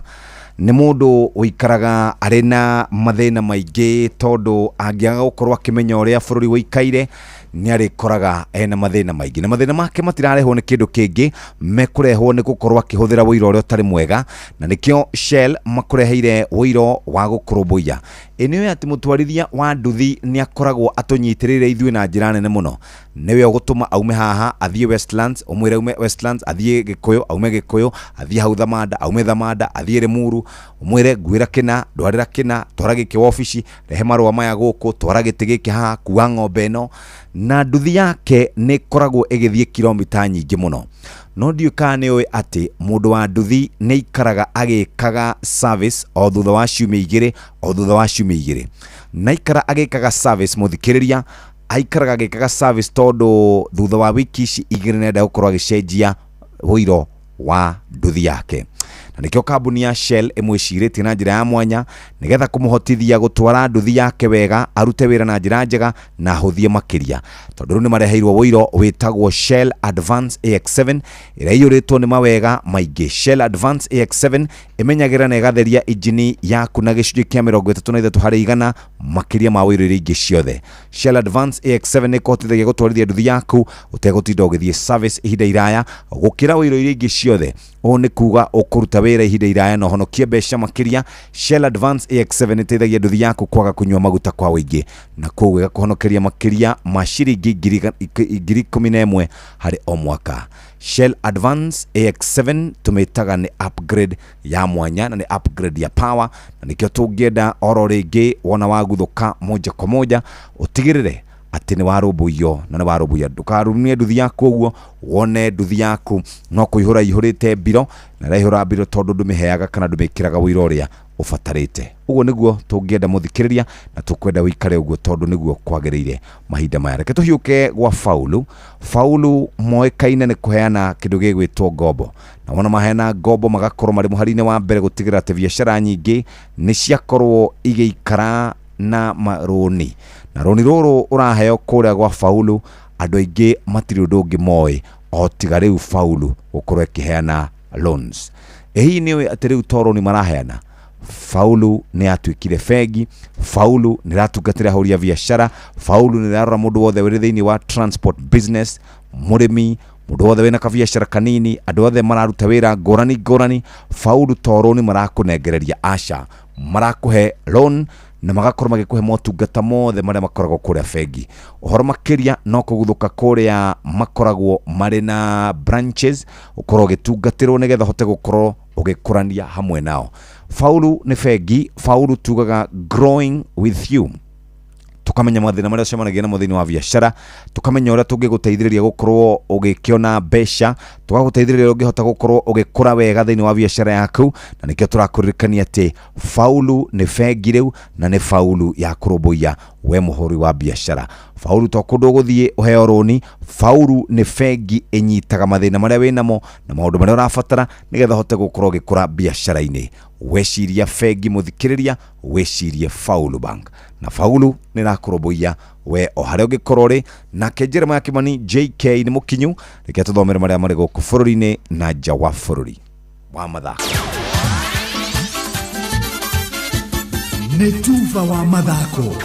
ni mundu uikaraga arena mathina maingi tondu angiaga gukorwo akimenya uria bururi wikaire ni arikoraga ena mathina maingi na mathina make matirarehwo ni kindu kingi mekurehwo ni gukorwo akihuthira wira uria utari mwega na nikio Shell makureheire wiro wa gukurumbuya eniwe ati mutwarithia wa nduthi ni akoragwo atunyitirire ithuĩ na njĩra nene muno niwe ugutuma aume haha athie Westlands umwire aume Westlands athie Gikuyu aume Gikuyu athie hau Thamanda aume Thamanda athie Limuru umwire ngwira kina ndwarira kina twara giki ofici rehe marũa maya gũkũ twara gĩtĩ gĩkĩ haha kuwa ng'ombe ĩno na nduthi yake ni koragwo igithie kilomita nyingi muno no ndiukane oe ati mundu wa nduthi ni ikaraga agikaga service o thutha wa ciumia igĩrĩ na ikara agikaga service muthikiriria aikaraga agikaga service tondu thutha wa wiki ici igĩrĩ nenda gukorwo agicenjia wiro wa nduthi yake na nikio kambuni ya Shell imwicirĩtie na njĩra ya mwanya nigetha kumuhotithia gutwara nduthi yake wega arute wira na njĩra njega na huthie makiria tondu ni mareheirwo wiro witagwo Shell Advance AX7 ira iyuritwo ni mawega maingi Shell Advance AX7 imenyagira na igatheria injini yaku na gicunjĩ kia 33 harĩ igana makiria ma wiro iria ingĩ ciothe Shell Advance AX7 ni kuhotithagia gutwarithia nduthi yaku utegutinda ugithie service ihinda iraya gukira wiro iria ingĩ ciothe o ni kuga ukuruta wira ihinda iraya no honokie mbeca makiria Shell Advance AX7 iteithagia nduthi yaku kwaga kunyua maguta kwa wingi na koguo igakuhonokeria makiria ma ciringi 11,000 harĩ o mwaka Shell Advance AX7 tumetaga ni upgrade ya mwanya na ni upgrade ya power na nikio tungienda oro ringi wona waguthuka moja kwa moja utigirire ati ni warumbuyo na ni warumbuya ndukarumie nduthi yaku uguo wone nduthi yaku no kuihura ihurite biro na raihura biro tondu ndumiheaga kana ndumikiraga wira uria ufatarite uguo niguo tungienda muthikiriria na tukwenda wikare uguo tondu niguo kwagiriire mahinda maya reke tuhiuke gwa Faulu moekaine ni kuheana kindu gigwitwo ngombo na wana mahena ngombo magakorwo mari muharine wa mbere gutigira ati biashara nyingi ni ciakorwo igeikara na maroni na roni ruru uraheo kuria gwa Faulu andu aingi matiri undu ungi moe o tiga riu Faulu gukorwo ikiheana loans hii niwe ati riu toro ni maraheana Faulu ni atuikire fegi Faulu ni ratugatira horia biashara Faulu ni rarora mundu wothe wiri thiini wa transport business murimi mundu wothe wina ka biashara kanini andu othe mararuta wira ngorani Faulu toro ni marakunengereria asha marakuhe loan na magakorwo magikuhe motungata mothe maria makoragwo kuria fegi uhoro makiria no kuguthuka kuria makoragwo mari na branches ukorwo gitungatirwo nigetha hote gukorwo ugikurania hamwe nao Faulu ni fegi Faulu tugaga growing with you tukamenya mathina maria cemanagia na muthini wa biashara tukamenya uria tungiguteithiriria gukorwo ugikiona besha tugaguteithiriria ungihota gukorwo ugikura wega thiini wa biashara yaku na nikio turakuririkania ati Faulu ni fegi riu na ni Faulu ya kurumbuya we muhuri wa biashara Faulu to kundu guthie uheo roni Faulu ni fegi enyitaga mathina maria winamo na maundu maria urabatara nigetha hote gukorwo ugikura biashara-ini weciria fegi muthikiriria wecirie Faulu Bank na Faulu ni rakurumbuya we o haria ungikorwo ri na kenjera ya Kimani JK ni mukinyu reke tuthomere maria mari guku bururi-ini na nja wa bururi wa mathako ni tuva wa mathako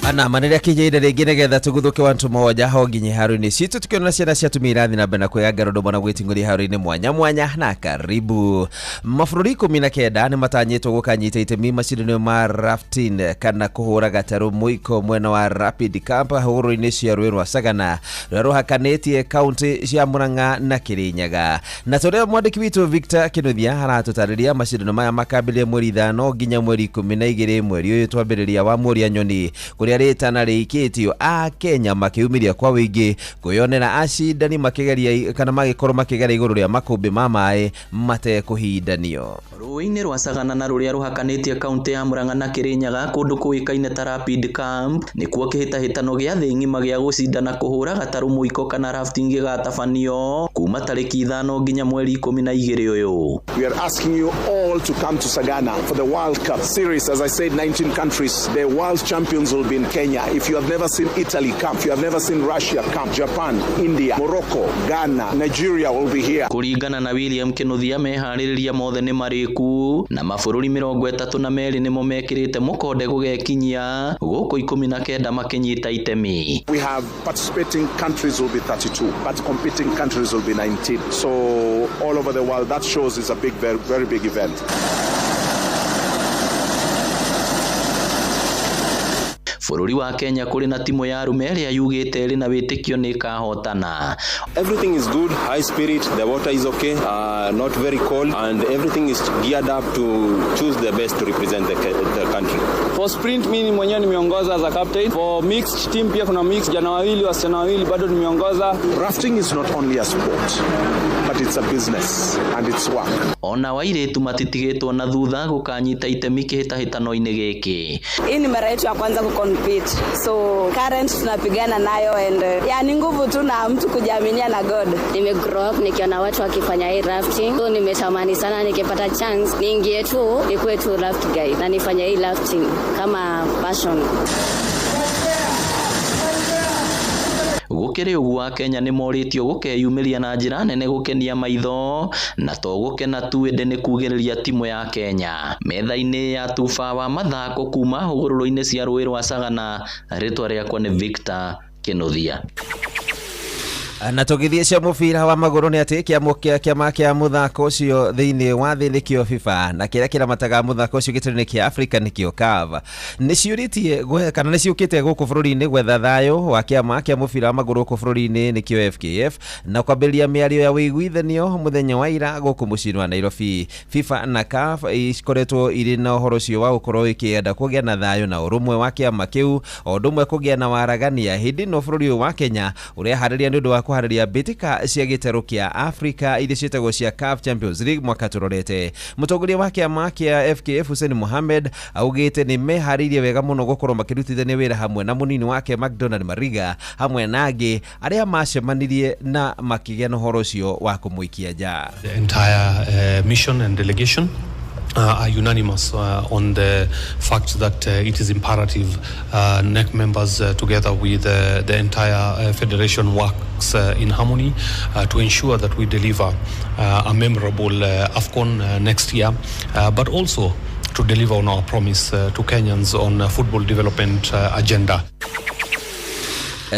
ana manere kinyire ringi nigetha tuguthuke wantu moja ho nginye haru-ini citu tukiona ciana cia tumirathi na mbena kweganga rundu mwana gwitinguri haru-ini mwanya na karibu mabũrũri 19 ni matanyitwo gukanyita itemi macindano ma rafting kana kuhura gataru muiko mwena wa Rapid Camp hũgũrũ-inĩ cia rũĩ rwa Sagana rũrĩa rũhakanetie kaunti cia Murang'a na Kirinyaga na tũrĩa mwandĩki witũ Victor Kinuthia aratũtarĩria macindano maya makambirie mweri 5 nginya mweri 12 mweri ũyũ twambĩrĩria wa Mũria Nyoni kuria ritana rikitio a Kenya makiumiria kwa wingi kuyonera acindani makigeria kana magikorwo makigeria iguru ria makumbi ma mai mate kuhindanio rũĩ-inĩ rwa Sagana na rũrĩa rũhakanetie kaunti ya Murang'a na Kirinyaga kundu kuikaine ta Rapid Camp nikuo kihitahitano gia thĩ ng'ima gia gucindana kuhura gataru muiko kana rafting gatabanio kuma tariki 5 nginya mweri 12 uyu. We are asking you all to come to Sagana for the World Cup series. As I said, 19 countries. The world champions will be in Kenya. If you have never seen Italy, come. If you have never seen Russia, come. Japan, India, Morocco, Ghana, Nigeria will be here. Kuringana na William Kinuthia meharĩrĩria mothe nĩ mariku na mabũrũri 32 nĩmo mekĩrĩte mũkonde gũgekinyia gũkũ 19 makinyita itemi. We have participating countries will be 32, but competing countries will be 19. So all over the world, that shows it's a big, very, very big event. Bũrũri wa Kenya kũrĩ na timu ya arume ĩrĩa yugĩte ĩrĩ na wĩtĩkio nĩ ĩkahotana. Everything is good, high spirit, the water is okay, not very cold, and everything is geared up to choose the best to represent the country. For sprint mimi mwenyewe nimeongoza as a captain. For mixed team pia kuna mixed jana wawili wasichana wawili bado nimeongoza. Rafting is not only a sport, but it's a business and it's work. Ona wairetu matitigĩtwo na thutha gũkanyita itemi kĩhĩtahĩtano-inĩ gĩkĩ. Hii ni mara yetu ya kwanza compete. So current tunapigana nayo and ni nguvu tu na mtu kujiaminia na God. Nime grow up nikiona watu wakifanya hii rafting. So nimetamani sana nikipata chance niingie tu nikuwe tu raft guide na nifanye hii rafting kama passion. Gũkĩrĩ ũguo Kenya nĩ morĩtio gũkeyumĩria na njĩra nene gũkenia maitho na to gũkena tu ende nĩ kugĩrĩria timu ya Kenya metha-inĩ ya tuba wa mathako kuma hũgũrũrũ-inĩ cia rũĩ rwa Sagana rĩtwa rĩakwa nĩ Victor Kinuthia. Na tugithie cia mubira wa maguru ni ati kiama kia muthako ucio thiini wa thi nikio FIFA na kiria kiramataga muthako ucio gitiri kia Africa nikio CAF ni ciuritie kana ni ciukite guku bururi-ini gwetha thayo wa kiama kia mubira wa maguru guku bururi-ini nikio FKF na kwambiria miario ya wiguithanio muthenya wa ira guku mucii wa Nairobi. FIFA na CAF ikoretwo iri na uhoro ucio wa gukorwo ikienda kugia na thayo na urumwe wa kiama kiu o ndumwe kugia na waragania hindi no bururi wa Kenya uria hariria ndu wa kuhariria bitika cia gitero kia Africa iria cietagwo cia CAF Champions League mwaka turorete. Mutongoria wa kiama kia FKF Hussein Mohamed augite ni meharirie wega muno gukorwo makirutithania wira hamwe na munini wake McDonald Mariga hamwe nangi aria macemanirie na makigia na uhoro ucio wa kumuikia ja. The entire mission and delegation are unanimous on the fact that it is imperative NEC members together with the entire federation works in harmony to ensure that we deliver a memorable AFCON next year, but also to deliver on our promise to Kenyans on football development agenda.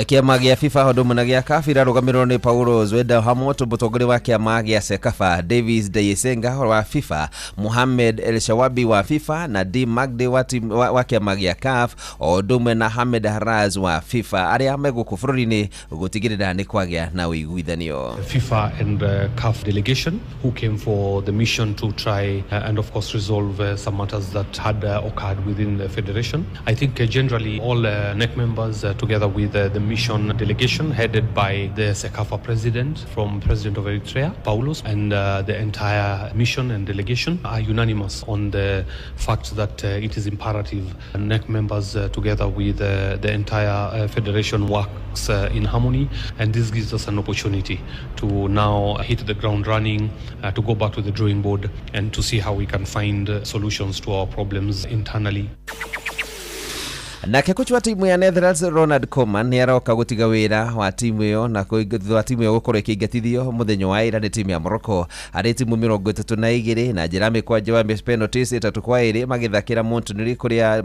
Kiama gia FIFA hodumwe na gia CAF irarugamirwo ni Paulo Zweda Hamoto, mutongoria wa kiama gia Sekafa Davis Deyesenga wa FIFA, Mohamed El Shawabi wa FIFA na D Magde wa kiama gia CAF hodumwe na Hamed Haraz wa FIFA aria meguku bururi-ini gutigirira ni kwagia na wiguithanio. FIFA and CAF delegation who came for the mission to try and of course resolve some matters that had occurred within the federation. I think generally all NEC members together with the mission delegation headed by the Sekafa president of Eritrea, Paulos, and the entire mission and delegation are unanimous on the fact that it is imperative NEC members together with the entire federation works in harmony, and this gives us an opportunity to now hit the ground running, to go back to the drawing board and to see how we can find solutions to our problems internally. Na kocha wa timu ya Netherlands Ronald Koeman ni aroka gutiga wira wa timu iyo na kuigithwa timu iyo gukorwo ikiingatithio muthenya wa ira ni timu ya Morocco ari timu 32 na njira mikwanja wa penalties 3-2 magithakira Montenegro kuria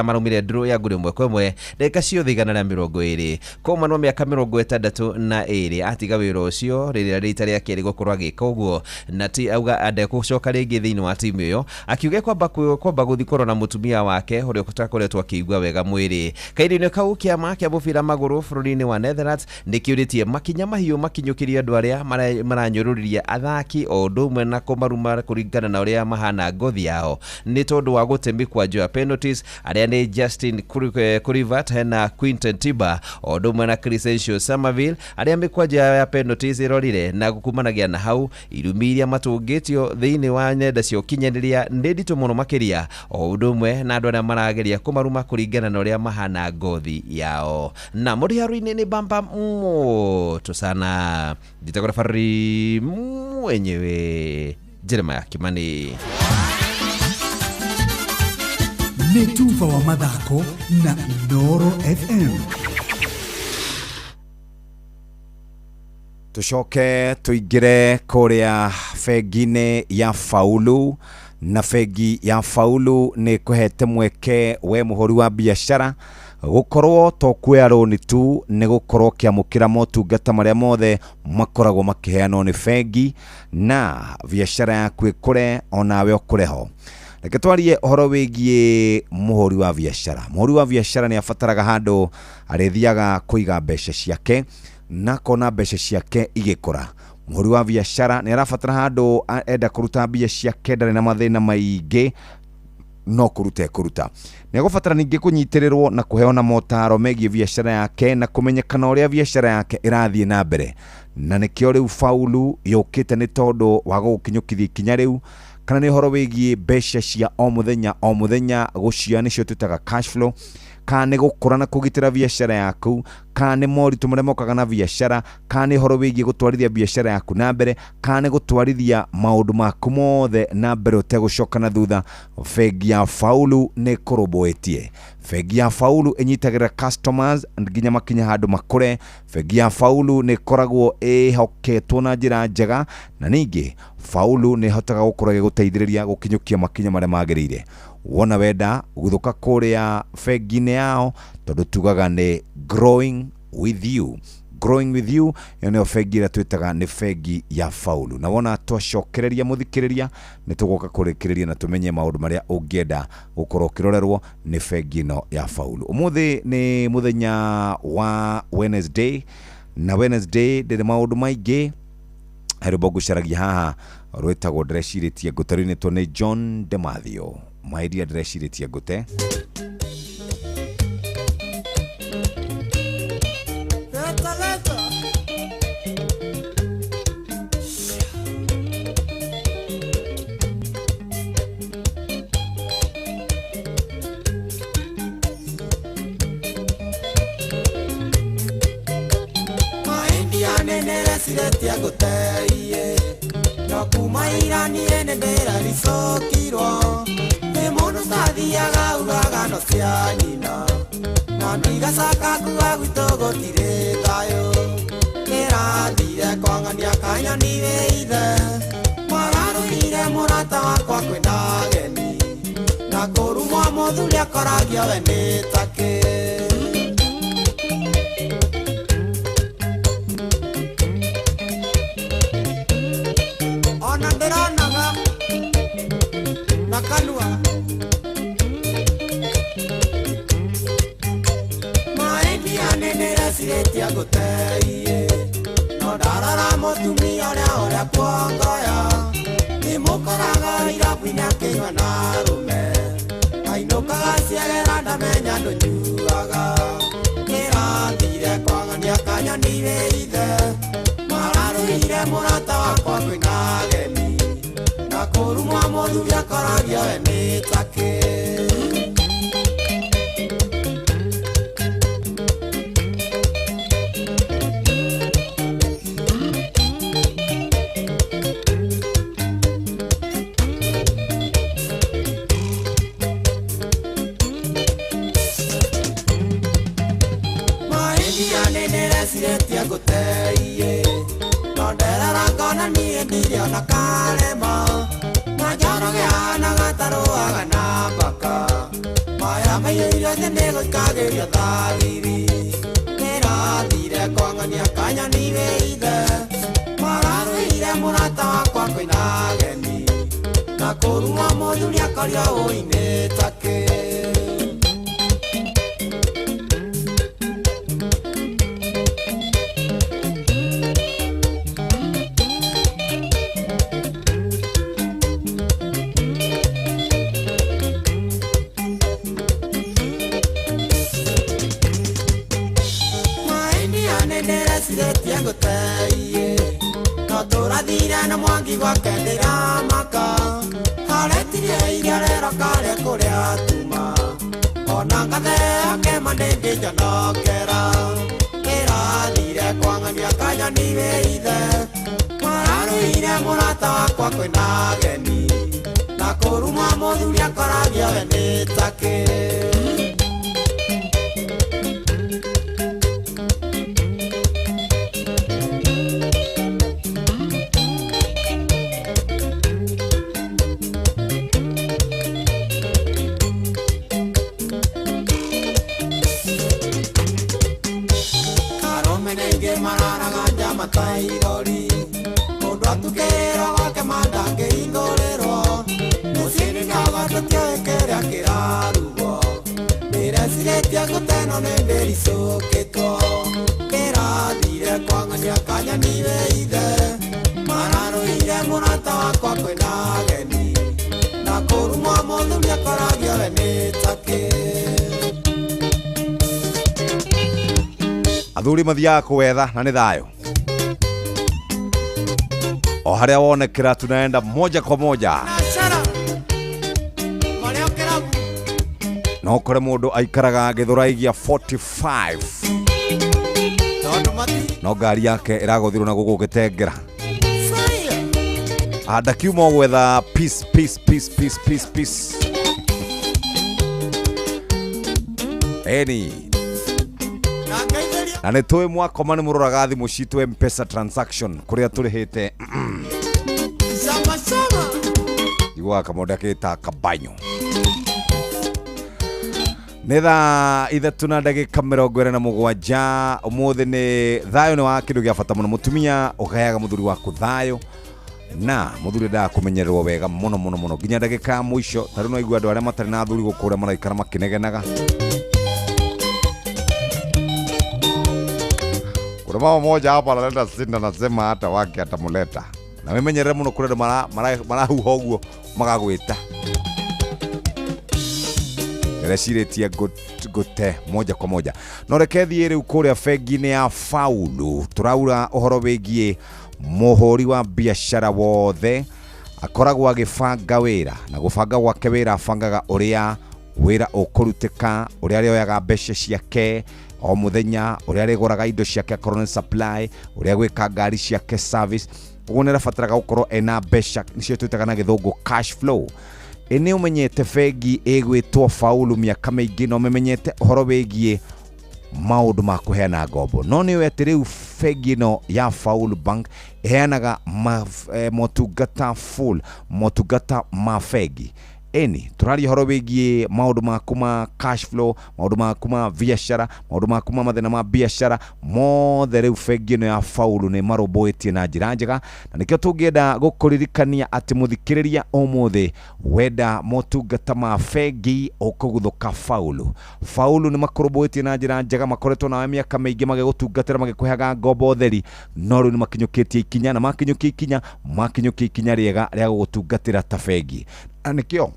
marumire draw ya nguri 1-1 ndeka cio thigana na 20. Koeman wa miaka 62 atiga wira ucio riria rita ria keri gukorwo agika uguo na ti auga ande gucoka ringi thiini wa timu iyo akiuga kwamba guthikoro na mutumia wake uria kutakoretwo igwa wega mwiri. Kairine kau kiama kia mubira maguru bururi-ini wa Netherlands nikiuritie makinya mahiu makinyukiria andu aria maranyururiria athaki o ndumwe na kumaruma kuringana na uria mahana ngothi yao ni tondu wa gutembikwa njua penalties aria ni Justin Kluivert na Quinten Timber o ndumwe na Crescencio Somerville aria mikwanja ya penalties irorire na gukumanagia na hau irumiria matungitio thiini wa nenda cia ukinyaniria nditu muno makiria o ndumwe na andu aria marageria kumaruma kuringana na uria mahana ngothi yao. Na muri haru-ini ni bamba moto sana nditagora fari mwenyewe Jeremiah Kimani. Ni tufa wa mathako na Noro FM. Tucoke tuingire kuria fegine ya Faulu, na fegi ya Faulu ni kuhete mweke we muhori wa biashara gukorwo to kuya roni tu ni gukorwo kiamukira motungata maria mothe makoragwo makiheanwo ni fegi na biashara yaku ikure onawe ukureho. Reke twarie horo wigie muhori wa biashara. Muhori wa biashara ni afataraga handu arithiaga kuiga mbeca ciake na kona mbeca ciake igikura. Muhori wa biashara ni arafatara handu enda kuruta mbia ciake ndari na mathina maingi no kuruta ni agofatara ningi kunyitirirwo na kuheona motaro megie biashara yake na kumenyekana uria biashara yake irathie na mbere. Na nikio riu Faulu yukite ni tondu wa gukinyukithia kinya riu kana ni horo wigie mbeca cia o muthenya gucia nicio tutaga cash flow kana ni gukura na kugitira biashara yaku kana ni moritu maria mokaga na biashara kana ni horo wigie gutwarithia biashara yaku na mbere kana ni gutwarithia maundu maku mothe na mbere utegucoka na thutha. Fegi ya Faulu ni kuruboetie. Fegi ya Faulu inyitagira customers nginya makinya handu makure. Fegi ya Faulu ni koragwo hoketwo na njira njega na ningi Faulu ni hotaga gukora guteithiriria gukinyukia makinya maria magirire. Wona wenda guthuka kuria fegine yao tondu tugaga ni growing with you. growing with you. Yo nĩyo bengi ĩrĩa twĩtaga nĩ bengi ya faulu. Na wona twacokereria mũthikĩrĩria nĩ tũgoka kũrĩkĩrĩria na tũmenye maũndũ marĩa ũngĩenda gũkorwo ũkĩrorerwo nĩ bengi ĩno ya faulu. Ũmũthĩ nĩ mũthenya wa Wednesday, na Wednesday ndĩrĩ maũndũ maingĩ harĩ ngucaragia haha rwĩtagwo ndĩrecirĩtie ngũtari-inĩ nĩ John Demathio. Maidia ndĩrecirĩtie ngũte Siretia guteiye no kumaira ni ene ndera risokirwo ni mundu tathiaga ugaga no cia nyina na ndigacaka kuga gwitũ gũtirĩ thayũ nĩrathire kwang'ania kanyoni wĩithe mararũire mũrata wakwa kwĩna ageni na kũrumwo mũthuri akoragia we nĩ takĩ. Siretia guteiye no ndarara mũtumia ũrĩa kuongoya nĩ mũkoraga irabu-inĩ akĩnyua na arũme ainũkaga ciagera ndamenya ndũnyuaga nĩrathire kwang'ania kanyoni wĩithe mararũire mũrata wakwa kwĩna ageni na kũrumwo mũthuri akoragia we nĩ takĩ. Siretia guteiye no nderara ngona niĩ ndirĩ ona karema na njoroge na gatarũaga na mbaka maya maiyũire thĩ nĩ gũikagĩrio thagiri nĩrathire kwang'ania kanyoni wĩithe mararũire mũrata wakwa kwĩna ageni na kũrumwo mũthuri akoria ũi nĩ takĩ. Siretia guteiye no tũrathire na mwangi gwake ndĩramaka haretirie iria rero karĩa kũrĩa tuma ona ngatheo kema ndĩngĩnjonokera nĩrathire kwang'ania kanyoni wĩithe mararũire mũrata wakwa kwĩna ageni na kũrumwo mũthuri akoragia we nĩ takĩ. Matairori mundu atukĩrwo gwake mandangĩhingũrĩrwo mũciĩ nĩgagwatũtioĩkĩrĩa kĩrarugwo ndĩrecirĩtie gũteno nĩ ndĩricũkĩtwo kĩrathire kwang'ania kanyoni wĩithe mararũire mũrata wakwa kwĩna ageni na kũrumwo mũthuri akoragia we nĩ takĩ. athuri mathiaga kũwetha na nĩ thayũ o harĩa wonekera tunaenda moja kwa moja no kore mũndũ aikaraga Gĩthũrai gĩa 45 no ngari yake ĩragũthirwo na gũkũ Gĩtengera ndakiuma gwetha peace eni na nĩ tũĩ mwakoma nĩ mũroraga thimũ citũ M-Pesa transaction kũrĩa tũrĩhĩte igua kamonda kĩta kabanyo Netha ithatũ na ndagĩka 27 ũmũthĩ nĩ thayũ nĩ wa kĩndũ gĩa bata mũno mũtumia ũgayaga mũthuri waku thayũ na mũthuri ndaga kũmenyererwo wega mũno nginya ndagĩka ya mũico tarĩ no igua andũ arĩa matarĩ na athuri gũkũrĩa maraikara makĩnegenaga. Kuna mama mmoja hapa analeta sinda nasema hata wake atamuleta na memenyerere mũno kũrĩa andũ marahuha ũguo magagwĩta Reciretia gũte moja kwa moja. No reke thiĩ rĩu kũrĩa bengi-inĩ ya Faulu. Tũraura ũhoro wĩgiĩ mũhũri wa biacara wothe akoragwo agĩbanga wĩra na gũbanga gwake wĩra abangaga ũrĩa wĩra ũkũrutĩka, ũrĩa arĩoyaga mbeca ciake o mũthenya, ũrĩa arĩgũraga indo ciake akorwo nĩ supply, ũrĩa gwĩka ngari ciake service. Ũguo nĩarabataraga gũkorwo ena mbeca nĩcio twĩtaga na gĩthũngũ cash flow. Ene umenyete bengi ĩgwĩtwo Faulu mĩaka mĩingĩ no memenyete ũhoro wĩgiĩ maũndũ ma kũheana ngombo. No nĩ wete rĩu bengi ĩno ya Faulu Bank ĩheanaga motungata full, motungata ma bengi. Eni tũraria ũhoro wĩgiĩ maũndũ maku ma cash flow, maũndũ maku ma biacara, maũndũ maku ma mathĩna ma biacara mothe rĩu bengi ĩno ya Faulu nĩ marũmbũĩtie na njĩra njega, na nĩkĩo tũngĩenda gũkũririkania atĩ mũthikĩrĩria ũmũthĩ wenda motungata ma bengi ũkũguthũka Faulu. Faulu nĩ makũrũmbũĩtie na njĩra njega, makoretwo nawe mĩaka mĩingĩ magĩgũtungatĩra magĩkũheaga ngombo theri, no rĩu nĩ makinyũkĩtie ikinya na makinyũkia ikinya rĩega rĩa gũgũtungatĩra ta bengi. Nĩkĩo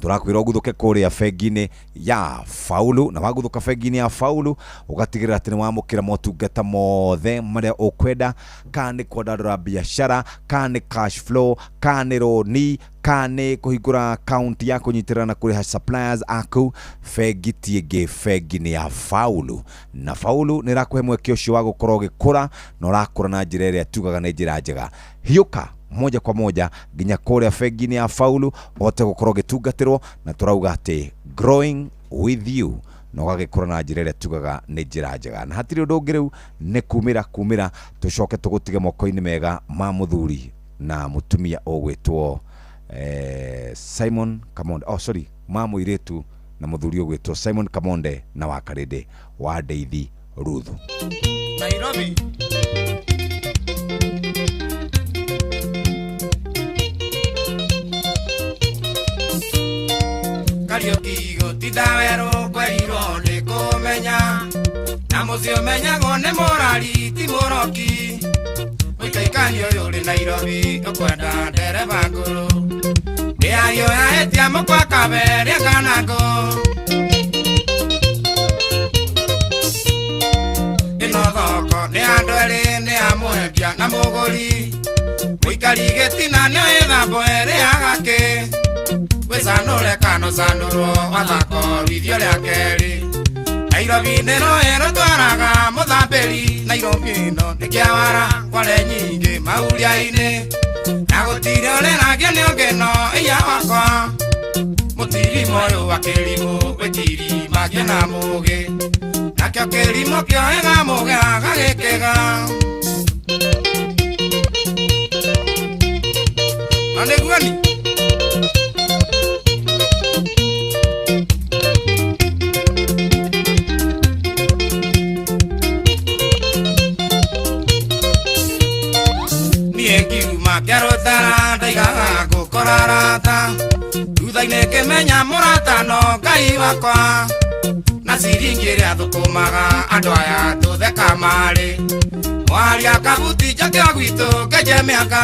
tũrakwĩra ũguthũke kũrĩa bengi-inĩ ya Faulu, na waguthũka bengi-inĩ ya Faulu ũgatigĩrĩra atĩ nĩ wamũkĩra motungata mothe marĩa ũkwenda, kana nĩ kwandandũra biacara, kana nĩ cash flow, kana nĩ roni, kana nĩ kũhingũra account ya kũnyitĩrĩra na kũrĩha suppliers aku. Bengi ti ĩngĩ, bengi nĩ ya Faulu, na Faulu nĩ ĩrakũhe mweke ũcio wa gũkorwo ũgĩkũra na ũrakũra na njĩra ĩrĩa tugaga nĩ njĩra njega. Hiũka moja kwa moja nginya kũrĩa bengi-inĩ ya Faulu ũhote gũkorwo ũgĩtungatĩrwo, na tũrauga atĩ growing with you na ũgagĩkũra na njĩra ĩrĩa tugaga nĩ njĩra njega. Na hatirĩ ũndũ ũngĩ rĩu nĩ kumĩra tũcoke tũgũtige moko-inĩ mega ma mũthuri na mũtumia ũgwĩtwo Simon Kamonde, ma mũirĩtu na mũthuri ũgwĩtwo Simon Kamonde na Wakarĩndĩ wa Ndeithi Ruthu. Nairobi. Kariuki gũtinda werũ kwerirwo nĩ kũmenya, na mũciĩ ũmenyagwo nĩ mũrari ti mũroki. Mũikaikani ũyũ ũrĩ Nairobi ũkwenda ndereba ngũrũ, nĩ ariũ yahĩtia mũkwa kaberia kanango. Ĩno thoko nĩ andũ erĩ, nĩ a mwendia na mũgũri. Mũikari gĩtina nĩ ĩthambo erĩ agakĩ, wĩcanũre kano canũrwo wathako rithio rĩa kerĩ. Nairobi nĩro ĩrũtwaraga mũthambĩri, Nairobi ĩno nĩ kĩawara kware nyingĩ mauria-inĩ, na gũtirĩ ũrĩragio nĩ ũngĩno iya wakwa. Mũtirimo ũyũ wa kĩrimũ wĩtiri makia na mũgĩ, nakĩo kĩrimũ kĩoega mũgĩ agagĩkĩga. Na nĩguoni Kĩarũtara ndaigaga ngũkorarata, thutha-inĩ kĩmenya mũrata no Ngai wakwa. Na ciringi ĩrĩa thũkũmaga andũ aya tũtheka marĩ, mwaria kabuti njakĩo gwitũ ngenje mĩaka.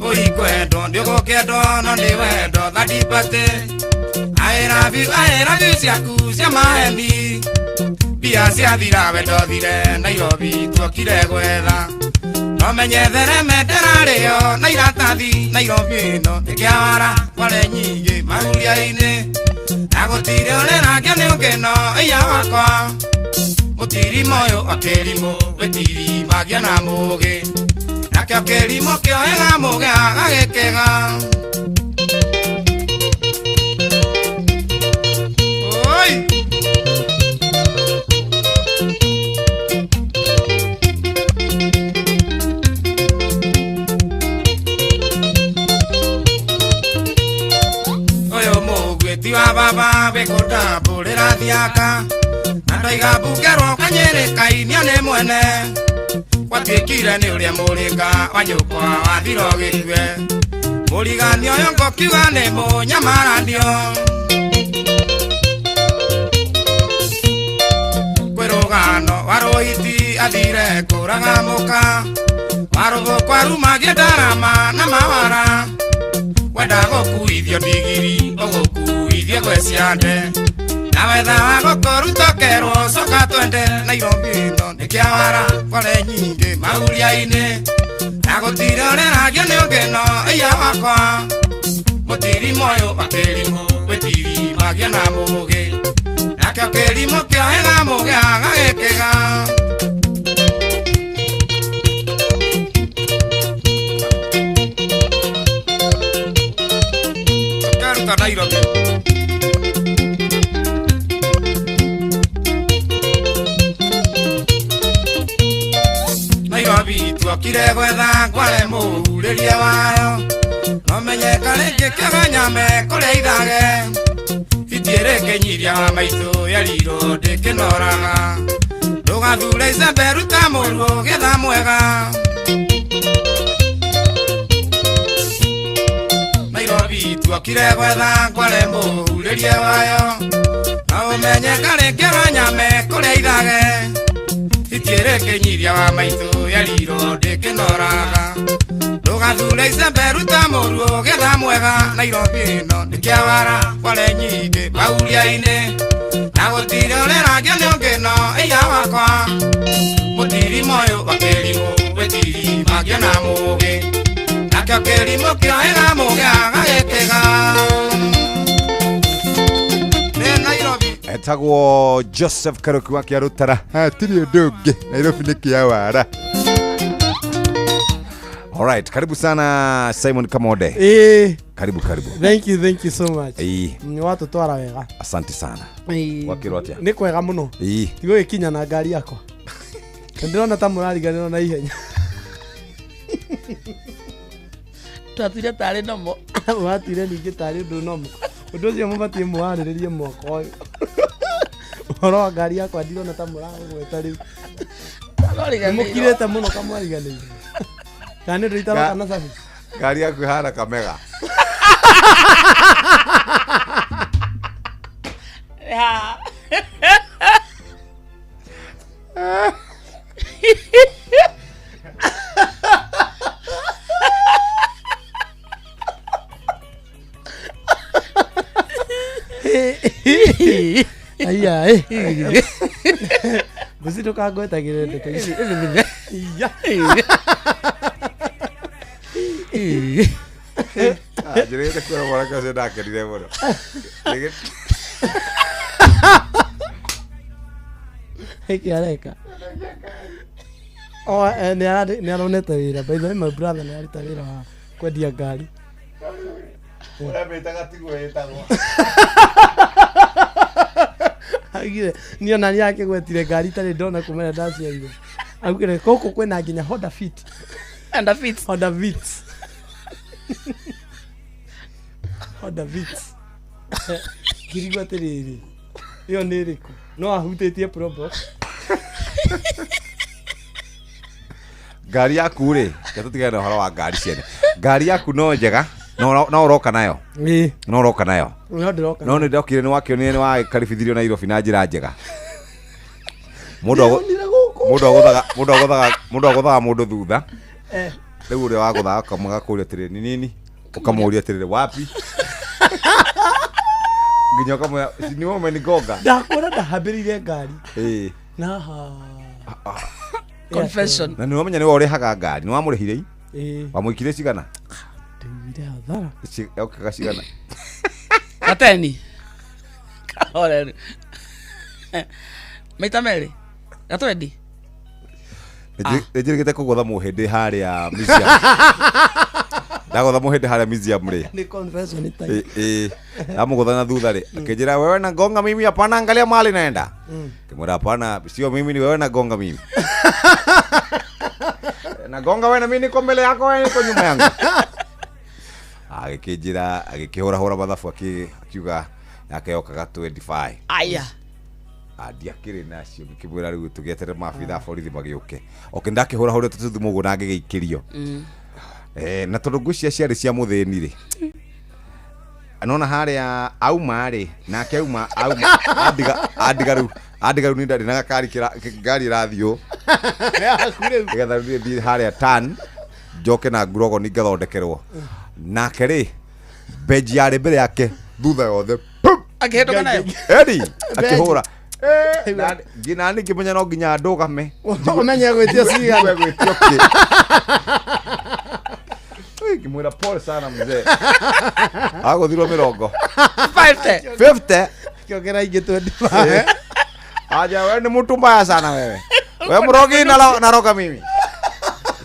Ũikwendwo ndĩũgũkĩendwo no nĩ wendo thadipate. I love you ciaku cia maheni, bia ciathira wendo thire Nairobi tuokire gwetha. No menyethere menderarĩo na iratathi, Nairobi ĩno nĩ kĩawara kware nyingĩ mauria-inĩ, na gũtirĩ ũrĩragio nĩ ũngĩno iya wakwa. Mũtirimo ũyũ wa kĩrimũ wĩtiri magia na mũgĩ, nakĩo kĩrimũ kĩoega mũgĩ agagĩkĩga. gathiaka na ndoiga mbungerwo kanyĩrĩka-inio nĩ mwene gwatuĩkire nĩ ũrĩa mũrĩnga wa nyũkwa wathirwo gĩtue mũriganio ũyũ ngokiuga nĩ mũnyamaranio kwĩrũgano wa rũhiti athire kũraga mũka warũgũ kwarumagia ndarama na mawara wenda gũkuithio ndigiri ũgũkuithie gweciande na wetha wa gũkũrutokerwo coka twende Nairobi ĩno nĩ kĩawara kware nyingĩ mauria-inĩ na gũtirĩ ũreragio nĩ ũngĩno ĩya wakwa mũtirimo ũyũ wa kĩrimũ wĩtirimagia na mũgĩ nakĩo kĩrimũ kĩohĩga mũgĩ agagĩkĩga tũkaruta Nairobi Nairobi tuokire gwetha kware mũhurĩrie wayo no menyeka rĩngĩ kĩaga nyame kũrĩa ithage itiĩrĩ kĩnyiria wa maitũ yarirwo ndĩkĩnoraga ndũgathure icembe ruta mũruo getha mwega Nairobi tuokire gwetha kware mũhurĩrie wayo no menyeka rĩngĩ wa nyame kũrĩa ithage itiĩrĩ kĩnyiria wa maitũ yarirwo ndĩkĩnoraga ndũgathure icembe ruta mũruo getha mwega Nairobi ĩno nĩ kĩawara kware nyingĩ mauria-inĩ na gũtirĩ ũreragio nĩ ũngĩno ĩya wakwa mũtirimo ũyũ wa kĩrimũ wĩtirimagia na mũgĩ nakĩo kĩrimũ kĩohĩga mũgĩ agagĩkĩga nĩ Nairobi etagwo Joseph Karuki wa Kiarutara tiri ũndũ ũngĩ Nairobi nĩ kĩawara. Alright, karibu sana Simon Kamode. Karibu. Thank you so much. Ni watu twara wega. Asante sana. Wakiro atia? Ni kwega muno. Tigo ikinya na ngari yakwa. Ndirona ta murariganirwo na ihenya. Twatire tari nomo. Watire ningi tari undu nomo. Undu ucio mubatie muhariririe mwako uyu. Horo wa ngari yakwa ndirona ta muragweta riu. Mukirete muno kamwariganire. Kani ndo itara kana safi. Gari yaku hana kamega. Ya. Aya Busito kagweta girende to isi. Ya. Jirete kwa mwana se da kerire muno. Heki areka. Oh, ni aroneta wira. By the way, my brother ni arita wira wa kwendia ngari. Urabetaga tigo etagwo. Agire ni nani yake gwetire ngari tari ndona kumena ndacia ire. Agire koko kwena nginya Honda Fit. Honda Beats. Kirigwa terere. Iyo niriko. No ahutĩtie probox. Ngari yaku rĩ, tutigane ũhoro wa ngari ciene. Ngari yaku no njega, no uroka nayo. No uroka nayo. No nĩ ndokire nĩ wakĩonire nĩ wa karibithirio Nairobi na njĩra njega. Mũndũ agũthaga mũndũ thutha. Rĩu ũrĩa wagũthaga kamũga kũũria atĩrĩrĩ nĩ nini, ũkamũũria atĩrĩrĩ wapi. Nginya ũkamũũria nĩ ũmenigonga. Ndakwĩra ndahambĩrĩirie ngari. Confession. Na nĩ wamenya nĩ ũrĩhaga ngari, nĩ wamũrĩhire? Wamũikire cigana? Ndĩire hathara. Okaga cigana? Ateni. Kahore. Maita merĩ. Gatwendi. Nĩnjĩrĩgĩte kũgũtha mũhĩndĩ harĩa museum. Ndagũtha mũhĩndĩ harĩa museum rĩ. Nĩ confession time. Amũgũtha na thutha rĩ. Akĩnjĩra wewe na gonga mimi hapana, angalia mahali naenda. Kimwambia hapana, sio mimi, ni wewe na gonga mimi. Na gonga wewe na mimi niko mbele yako, wewe niko nyuma yangu. Agĩkĩnjĩra agĩkĩhũra mathabu akiuga yake yokaga 25. Aya. ndiakĩrĩ nacio ngĩkĩmwĩra rĩu tũgĩetere maabitha borithi magĩũke ndakĩhũra hũrĩte tũthimo ũguo na ngĩgĩikĩrio na tondũ ngũcia ciarĩ cia mũthĩni rĩ anona harĩa auma rĩ nake auma andiga rĩu nĩ ndarĩ na gakari ngari ĩrathiũ getha thiĩ harĩa tan njoke na ngurogo nĩ ngathondekerwo nake rĩ benji yarĩ mbere yake thutha yothe akĩhetũka nayo akĩhũra ngina nĩ ngĩmenya no nginya ndũgame ũmenye gwĩtio cigana ngĩmwĩra pole sana mzee agũthirwo 50 kĩongera ingĩ 25 aja wewe ni mtu mbaya sana wewe mrogi na roga mimi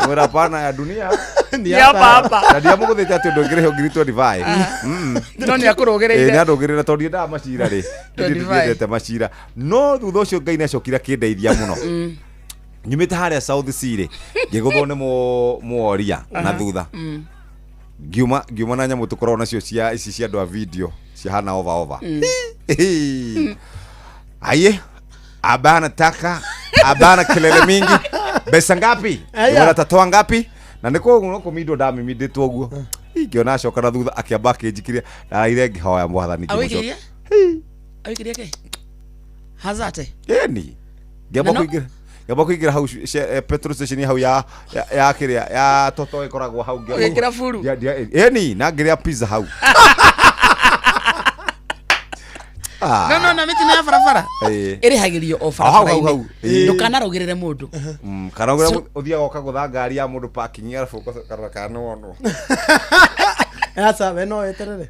mwera pana ya dunia ni hapa na dia mũgũthĩte atĩ ũndũ ngĩrĩhe ngiri 25 no nĩ akũrũgĩrĩire nĩ andũgĩrĩire tondũ ndaa macira rĩ ndĩendete macira no thutha ũcio Ngai nĩacokire akĩndeithia mũno nyumĩte harĩa South Sea rĩ ngĩgũthwo nĩ muoria na thutha ngiuma na nyamũ tũkoragwo nacio cia ici cia andũ a video cihana over aye abana taka abana kelele mingi pesa ngapi unatatoa ngapi na niko kumindo ndami midetwo guo ingiona acoka na thutha akiamba kinjikiria na ire ngihoya mwathani ngimucoka awikiria ke hazate yani ngamba kuingira hau petrol station hau ya kiria ya toto ikoragwo hau ngikira furu yani na ngiria pizza hau no miti na barabara ĩrĩhagĩrio o barabara ndũkanarũgĩrĩre mũndũ kana ũthiaga ũkagũtha ngari ya mũndũ parking arabu kana wono asa we no eterere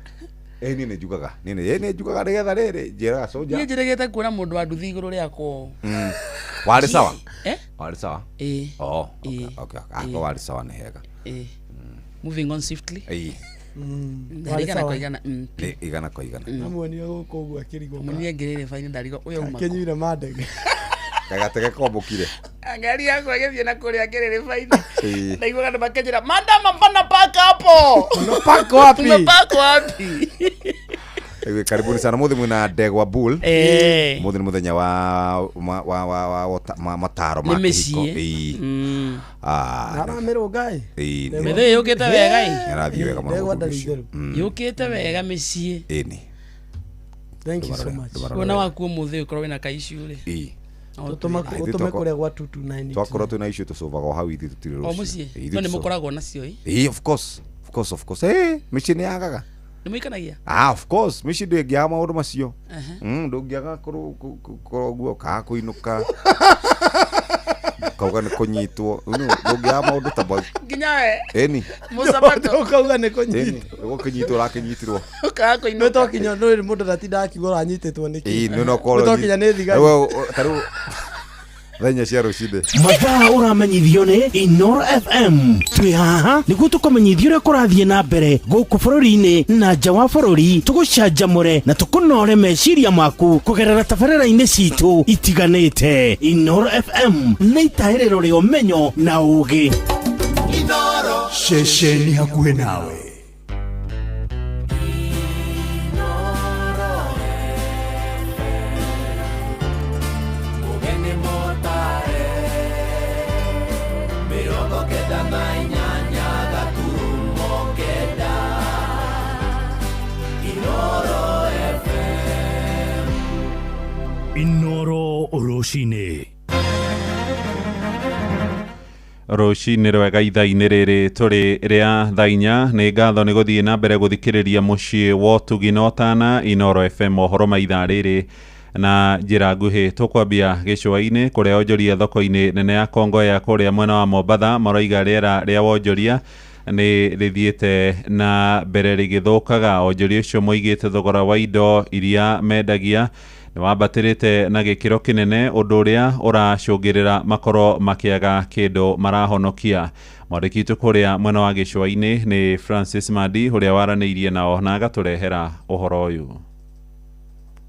niĩ nĩnjugaga nĩgetha rĩrĩ njĩraga soja niĩ njĩrĩgĩte kuona mũndũ wa nduthi igũrũ rĩakwo warĩ sawa okay warĩ sawa nĩ hega moving on swiftly igana kwa igana namuonire gũkũ ũguo akĩrigwo mũnire ngĩrĩre faini ndarigo ũyũ uma akĩnyuire mandege kagatege kombũkire ngari yakwa ĩgĩthiĩ na kũrĩa ngĩrĩre faini ndaiguaga andũ makĩnjĩra madam mbona park hapo unapaka wapi karibuni sana muthi mwina Ndegwa Bull muthi ni muthenya wa mataro ma kihiko naramero gai methe yukite wega arathie wega muno yukite wega micii thank you so much wona waku muthi ukorwo wina kaiciu ri tutume kuria gwa 229 twakorwo twina iciu tucuvaga hau ithi tutire rucio o mucii no ni mukoragwo nacio of course micii ni yagaga nimwikanagia of course mici ndĩngĩaga maũndũ macio ndũngĩaga kũrũguo kana kũinũka kauga nĩ kũnyitwo ndũngĩaga maũndũ ta mau nginya we eni mũsabato kauga nĩ kũnyitwo ũkĩnyitwo ũrakĩnyitirwo kana kũinũka nĩ tokinya nĩ mũndũ ndatinda akiuga anyitĩtwo nĩkĩ nĩ no korwo tokinya nĩ thigari tarũ thenya cia rũcinĩ mathaa ũramenyithio nĩ Inoro FM twĩ haha nĩguo tũkũmenyithia ũrĩa kũrathiĩ na mbere gũkũ bũrũri-inĩ na nja wa bũrũri tũgũcanjamũre na tũkũnore meciria maku kũgerera tabarĩra-inĩ citũ itiganĩte. Inoro FM nĩ itaĩrĩro rĩa ũmenyo na ũũgĩ. Inoro ceceni hakuhĩ nawe. Inoro rũcinĩ rũcinĩ rwega ithaa-inĩ rĩrĩ tũrĩ rĩa thaa inya. Nĩ ngatho nĩ gũthiĩ na mbere gũthikĩrĩria mũciĩ wa ũtugi na ũtana Inoro FM mohoro ma ithaa rĩrĩ na njĩra nguhĩ. Tũkwambia gĩcũa-inĩ kũrĩa wonjoria thoko-inĩ nene ya Kongo ya kũrĩa mwena wa Mombatha maroiga rĩera rĩa wonjoria nĩ rĩthiĩte na mbere rĩgĩthũkaga. Wonjoria ũcio moigĩte thogora wa indo iria mendagia nĩ wambatĩrĩte na gĩkĩro kĩnene, ũndũ ũrĩa ũracũngĩrĩra makorwo makĩaga kĩndũ marahonokia. Mwandĩki witũ kũrĩa mwena wa gĩcũa-inĩ nĩ Francis Madi ũrĩa waranĩirie nao na agatũrehera ũhoro ũyũ.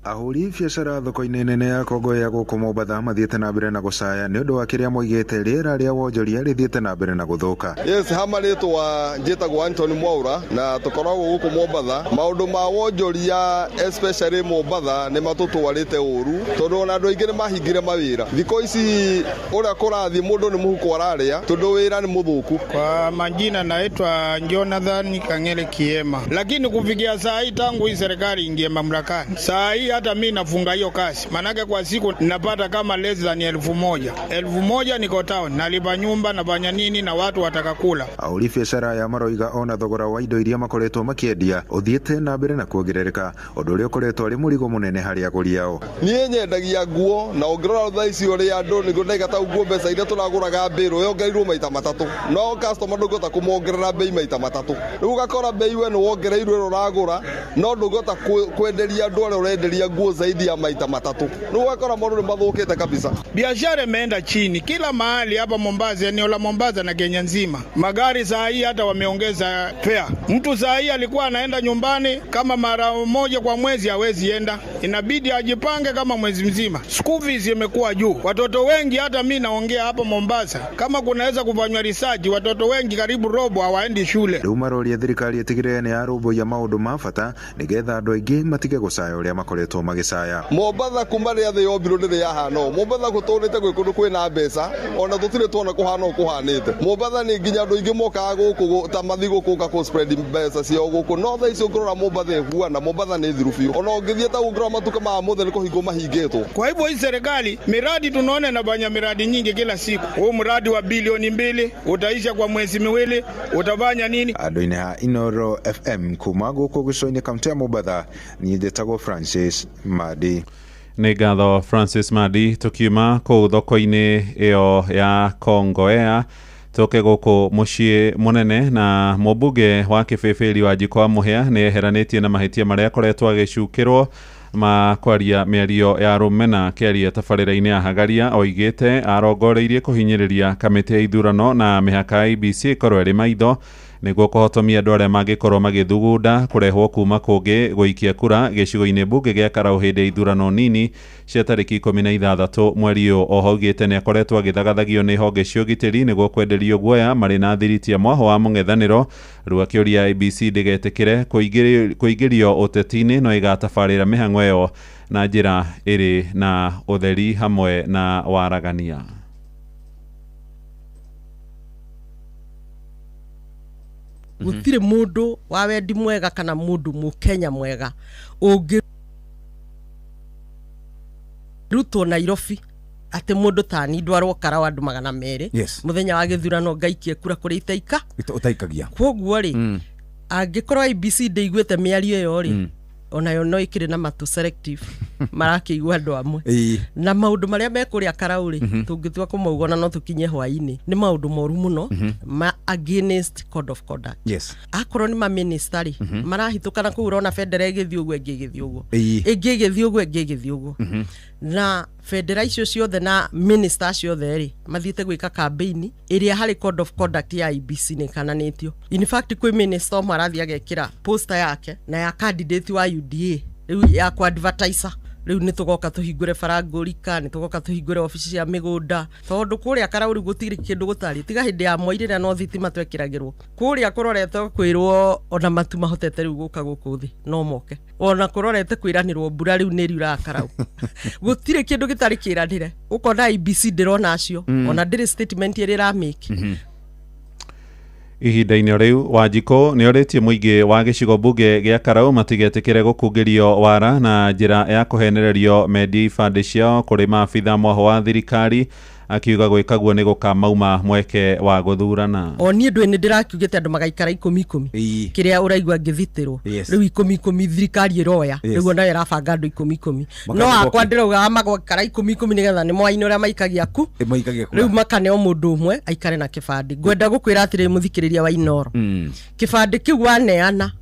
ahuri biacara thoko-inĩ nene ya Kongo ya gũkũ Mombasa mathiĩte na mbere na gũcaya nĩ ũndũ wa kĩrĩa moigĩte rĩera rĩa wonjoria rĩthiĩte na mbere na gũthũka. Yes, hama rĩtwa njĩtagwo Anthony Mwaura na tũkoragwo gũkũ Mombasa. Maũndũ ma wonjoria especially Mombasa nĩ matũtwarĩte ũru tondũ ona andũ aingĩ nĩ mahingire mawĩra. Thikũ ici ũrĩa kũrathiĩ mũndũ nĩ mũhuko ararĩa tondũ wĩra nĩ mũthũku. Kwa majina naitwa Jonathan Kang'ere Kiema, lakini kufikia saa hii tangu hii serikali ingie mamlakani, saa hii hata mimi nafunga hiyo kazi, manake kwa siku napata kama less than 1,000. 1,000 niko town, nalipa nyumba, nafanya nini na watu watakakula. Ahuri biacara ya maroiga ona thogora wa indo iria makoretwo makĩendia ũthiĩte na mbere na kuongerereka, ũndũ ũrĩa ũkoretwo arĩ mũrigo mũnene harĩ agũri ao. Niĩ nyendagia nguo na ũngĩrora thaa ici ũrĩa andũ nĩ gũtaiga ta nguo mbeca iria tũragũraga mbĩrũ yongereirwo maita matatũ, no customer ndũngĩhota kũmongerera bei maita matatũ. Rĩu ũgakora bei we nĩ wongereirwo ĩrĩa ũragũra no ndũngĩhota kwenderia andũ arĩa ũrenderia nguo zaidi ya maita matatũ. Rĩu ũgakora maũndũ nĩ mathũkĩte kabisa. Biashara imeenda chini kila mahali hapa Mombasa, eneo la Mombasa na Kenya nzima. Magari saa hii hata wameongeza fare. Mtu saa hii alikuwa anaenda nyumbani kama mara moja kwa mwezi hawezi enda, inabidi ajipange kama mwezi mzima. School fees imekuwa juu, watoto wengi, hata mimi naongea hapa Mombasa, kama kunaweza kufanywa research, watoto wengi karibu robo hawaendi shule. Rĩu maroria thirikari ĩtigĩrĩre nĩ yarũmbũiya maũndũ ma bata nĩgetha andũ aingĩ matige gũcaya ũrĩa makoretwo magĩcaya. Mombasa kuma rĩa thĩ yombirwo ndĩrĩ yahana ũũ. Mombasa gũtũrĩte gwĩ kũndũ kwĩna mbeca ona tũtirĩ tuona kũhana ũũ kũhanĩte. Mombasa nĩ nginya andũ aingĩ mokaga gũkũ ta mathi gũkũ ka spread mbeca ciao gũkũ, no thaa ici ũngĩrora Mombasa ĩhuana, Mombasa nĩ thiru biũ. Ona ũngĩthiĩ ta ũngĩrora matuka ma mũthee nĩ kũhingwo mahingĩtwo. Kwa hivyo hii serikali miradi tunaona inafanya miradi nyingi kila siku. Huu mradi wa bilioni 2 utaisha kwa mwezi miwili, utafanya nini? Andũ-inĩ ha Inoro FM kuma gũkũ gĩcũa-inĩ kaunti ya Mombasa, niĩ njĩtagwo Francis Madi. Nĩ ngatho Francis Madi. Tukiuma kũu thoko-inĩ ĩyo ya Congo Air toke gũkũ mũciĩ mũnene, na mũmbunge wa Kĩbĩbĩri Wanjikũ wa Mũhĩa nĩ eheranĩtie na mahĩtia marĩa akoretwo agĩcukĩrwo ma kwaria mĩario ya rũmena kĩaria tabarĩra-inĩ ya Hagaria. Oigĩte arongoreirie kũhinyĩrĩria kamĩtĩ ya ithurano na mĩhaka ya IEBC ĩkorwo ĩrĩ maitho nĩguo kũhotomia andũ arĩa mangĩkorwo magĩthugunda kũrehwo kuma kũngĩ gũikia kura gĩcigo-inĩ mbunge gĩa Karaũ hĩndĩ ya ithurano nini cia tarĩki 16 mweri ũyũ. Oho oigĩte nĩ akoretwo agĩthagathagio nĩ honge cia ũgitĩri nĩguo kwenderio guoya marĩ na thiriti ya mwaho wa mũng'ethanĩro. Rĩu akĩũria IEBC ndĩgetĩkĩre kũingĩrio ũteti-inĩ no ĩgatabarĩra mĩhang'o ĩyo na njĩra ĩrĩ na ũtheri hamwe na waragania. Gutire mundu wa wendi mwega kana mundu mukenya mwega ungi ruto Nairobi ate mundu tani ndwarwo Karaũ andu 200 muthenya wa githurano ngaikie kura kuri itaika utaikagia kwoguo ri angikorwo IEBC ndeiguite miario yo ri onayo no ikire na matu selective marakĩigua andũ amwe na maũndũ marĩa mekũrĩa Karaũ ri tũngĩtua kũmaugona no tũkinye hwainĩ nĩ maũndũ moru mũno ma against code of conduct. Akorwo nĩ ma minister ri marahĩtũkana kũu ũrona federal ĩgĩthiĩ ũguo ĩgĩthiĩ ũguo ĩgĩthiĩ ũguo ĩgĩthiĩ ũguo na federal icio ciothe na minister ciothe ri mathiĩte gwĩka campaign ĩrĩa harĩ code of conduct ya IEBC nĩ kananĩtio. In fact kwĩ minister ũmwe arathia gekĩra poster yake na ya candidate wa UDA rĩu ya ku advertiser rĩu nĩ tũgoka tũhingũre barangũrika nĩ tũgoka tũhingũre ofici cia mĩgũnda tondũ kũrĩa Karaũ rĩu gũtirĩ kĩndũ gũtarĩ tiga hĩndĩ ya Moi rĩrĩa no thitima twekĩragĩrwo kũrĩa kũrorete kwĩrwo ona matu mahotete rĩu gũka gũkũ thĩ no moke ona kũrorete kwĩranĩrwo mbura rĩu nĩ riura Karaũ gũtirĩ kĩndũ gĩtarĩ kĩranĩre ũkona IEBC ndĩrona acio ona ndĩrĩ statement ĩrĩa ĩramake. Ihinda-inĩ rĩu Wanjikũ nĩ orĩtie mũingĩ wa gĩcigo mbunge gĩa Karaũ matigetĩkĩre gũkungĩrio wara na njĩra ya kũhenererio mendie ibandĩ ciao kũrĩ maabitha mwaho wa thirikari, akiuga gwĩka guo nĩ gũkamauma mweke wa gũthurana. O niĩ ndwe nĩ ndĩrakiugĩte andũ magaikara 10-10 kĩrĩa ũraigua ngĩthitĩrwo rĩu 10-10 thirikari ĩroya rĩu ona ĩrabanga andũ 10-10 no akwa ndĩrauga magakara 10-10 nĩgetha nĩ mwaini ũrĩa maikagia ku rĩu makaneo mũndũ ũmwe aikare na kĩbandĩ. Ngwenda gũkwĩra atĩrĩ mũthikĩrĩria wa Inoro kĩbandĩ kĩu waneana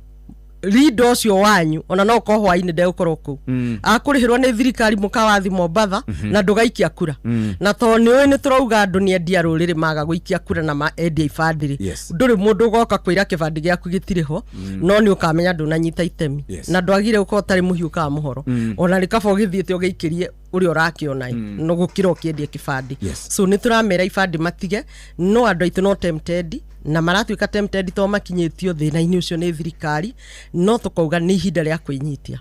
rido cio wanyu ona no ko hwaini nde ukorwo ku akurihirwo ni thirikari mukawathi Mombatha na ndugaikia kura na to ni oy ni turauga andu ni endia ruriri maga guikia kura na ma endia ifadiri nduri mundu goka kwira kibandi giaku gitiriho no ni ukamenya ndunanyita itemi na ndwagire uko tari muhiuka muhoro ona rikabo githiete ugiikirie uri orakiona no gukira ukiendie kibandi so ni turamera ifandi matige no andu aitu no tempted na maratuika tempted to makinyitio thina-ini ucio ni thirikari no tukauga ni ihinda ria kwinyitia.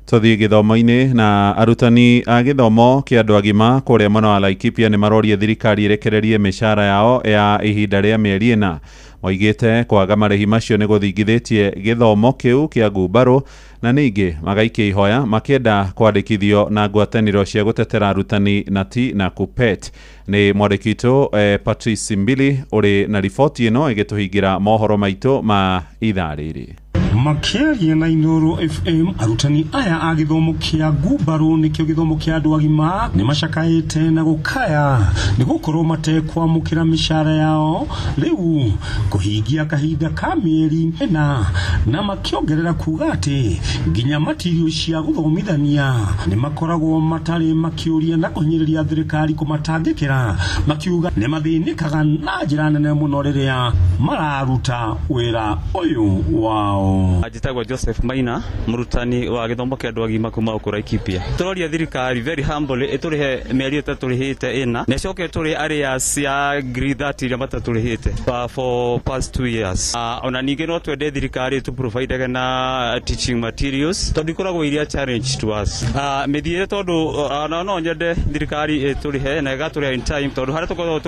Tuthie githomo-ini na arutani a githomo kia andu agima kuria mwena wa Laikipia ni marorie thirikari irekererie mishara yao ya ihinda ria mieri ina. Moigite kwaga marehi macio ni guthingithitie githomo kiu kia ngumbaru na ningi magaikia ihoya makienda kwandikithio na ngwataniro cia gutetera arutani nati na KUPPET. Ni mwandikito Patrice Simbili uri na riboti ino igituhingira mohoro maitu ma ithaa riri. Makiaria na Inooro FM arutani aya a githomo kia ngumbaru nikio githomo kia andu agima ni macakaite na gukaya ni gukorwo matekwamukira mishara yao riu kuhingia kahinda ka mieri na makiongerera kuga ati nginya matirio cia guthomithania ni makoragwo matari makiuria na kuhinyiriria thirikari kumatangikira makiuga ni mathinikaga na njira nene muno riria mararuta wira uyu wao. Ajitagwa Joseph Maina murutani wa githomo kia andu agima kuma uku Laikipia. Turoria thirikari very humble iturihe mieri 3 turihite ina na coke turi area cia grade 30 ria mataturihite for past 2 years. Ona ninge no twende thirikari to provide na teaching materials tondu ikoragwo iria challenge to us. Medire tondu no nyende thirikari turihe na gaturihe in time tondu hara tukorwo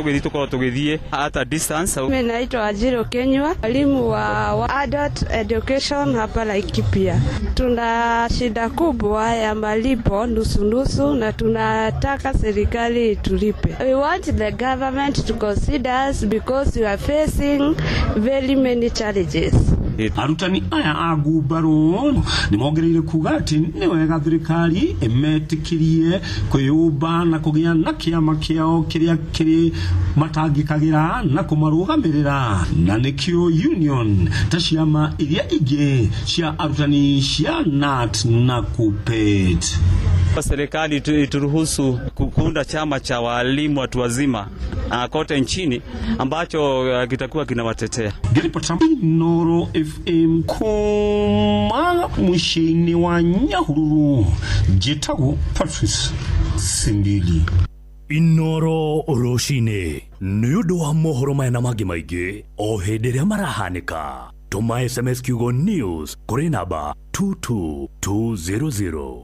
tugithie at a distance. Mimi naitwa Ajiro Kenywa, mwalimu wa adult education hapa Laikipia. Tuna shida kubwa ya malipo nusu na tunataka serikali itulipe. We want the government to consider us because we are facing very many challenges. Arutani aya a ngumbaru ni mongereire kuga ati ni wega thirikari emetikirie kuyumba na kugia na kiama kiao kiria kiri matangikagira na kumarugamirira na nikio union ta ciama iria ingi cia arutani cia NAT na KUPPET. Serikali ituruhusu kuunda chama cha walimu watu wazima kote nchini ambacho kitakuwa kinawatetea. Inooro FM kuma mwishini wa Nyahururu jitago Patrice Simbili. Inooro Roshine nĩũndũ wa mohoro maya na mangĩ maingĩ o hĩndĩ ĩrĩa marahanĩka. Tuma SMS kiugo news kũrĩ namba 22200.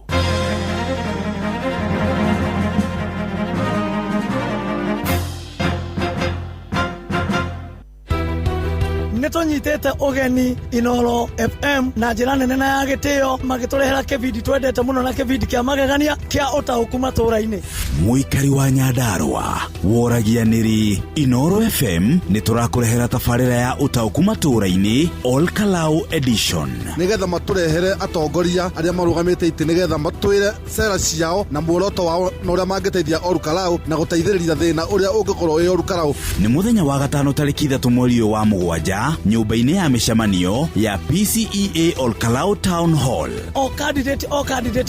Nitonyitete ugeni Inooro FM na njira nene na ya gitio magiturehera kibindi twendete muno na kibindi kia magegania kia utauku matũra-ini. Muikari wa Nyandarua woragia niri Inooro FM niturakurehera tabarĩra ya utauku matũra-ini All Kalau edition. Nigetha maturehere atongoria aria marugamite iti nigetha matwire cera ciao na muoroto wao na uria mangiteithia All Kalau na guteithĩrĩria thina uria ungikorwo All Kalau. Ni muthenya wa gatano tariki 3 mweri wa Mugwanja nyumba-ini ya mishamanio ya PCEA All Kalau Town Hall. O candidate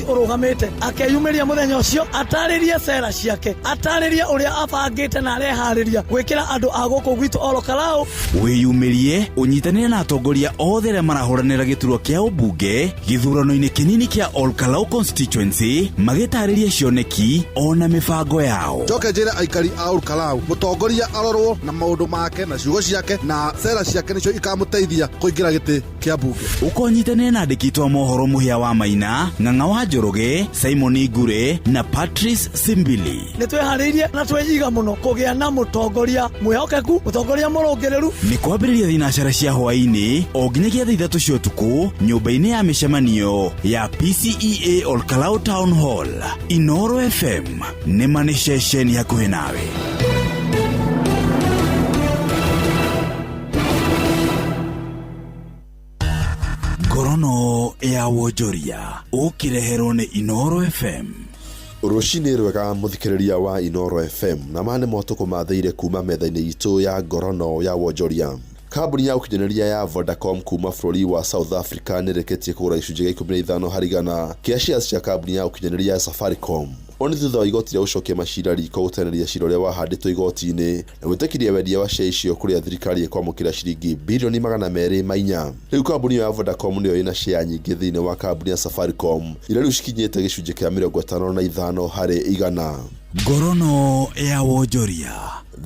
urugamite akeyumiria muthenya ucio ataririe cera ciake ataririe uria abangite na arehariria gwikira andu a guku gwitu All Kalau. Wiyumirie unyitanire na atongoria othe aria marahuranira giturwa kia ubunge githurano-ini kinini kia All Kalau constituency magitaririe cioneki ona mibango yao. Joke njire aikari a All Kalau mutongoria arorwo na maundu make na ciugo ciake na cera ciake nicio ikamuteithia kuingira giti kia bunge. Ukonyitanire na andikitwa mohoro muhia wa Maina, Ng'ang'a wa Njoroge, Simon Ngure na Patrice Simbili. Nitweharirie na tweyiga muno kugia na mutongoria mwihokeku mutongoria murungireru. Ni kwambiriria thinacara cia hwaini o nginyagia thaa 3 cia utuku nyumba-ini ya mishamanio ya PCEA All Kalau Town Hall. Inooro FM ni manishesheni hakuhi nawe. Gorono ya wonjoria ukireherwo ni Inooro FM. Rucini rwega muthikiriria wa Inooro FM na mane motuko matheire kuma metha-ini itu ya ngorono ya wonjoria. Kambuni ya ukinyanĩria ya Vodacom kuma bũrũri wa South Africa nĩreketie kũgũra gĩcunjĩ gĩa 15 harĩ igana kĩa shares cia kambuni ya ukinyanĩria ya Safaricom. Oni thutha wa igoti rĩa gũcokia macira riko gũteneria cira ũrĩa wahandĩtwo igoti-inĩ na gwĩtĩkĩria wendia wa share icio kũrĩa thirikari ĩkwamũkĩra ciringi birioni 204. Rĩu kambuni ya Vodacom nĩyo ĩna share nyingĩ thĩinĩ wa kambuni ya Safaricom iria rĩu cikinyĩte gĩcunjĩ kĩa 55 harĩ igana. Ngorono ya wonjoria.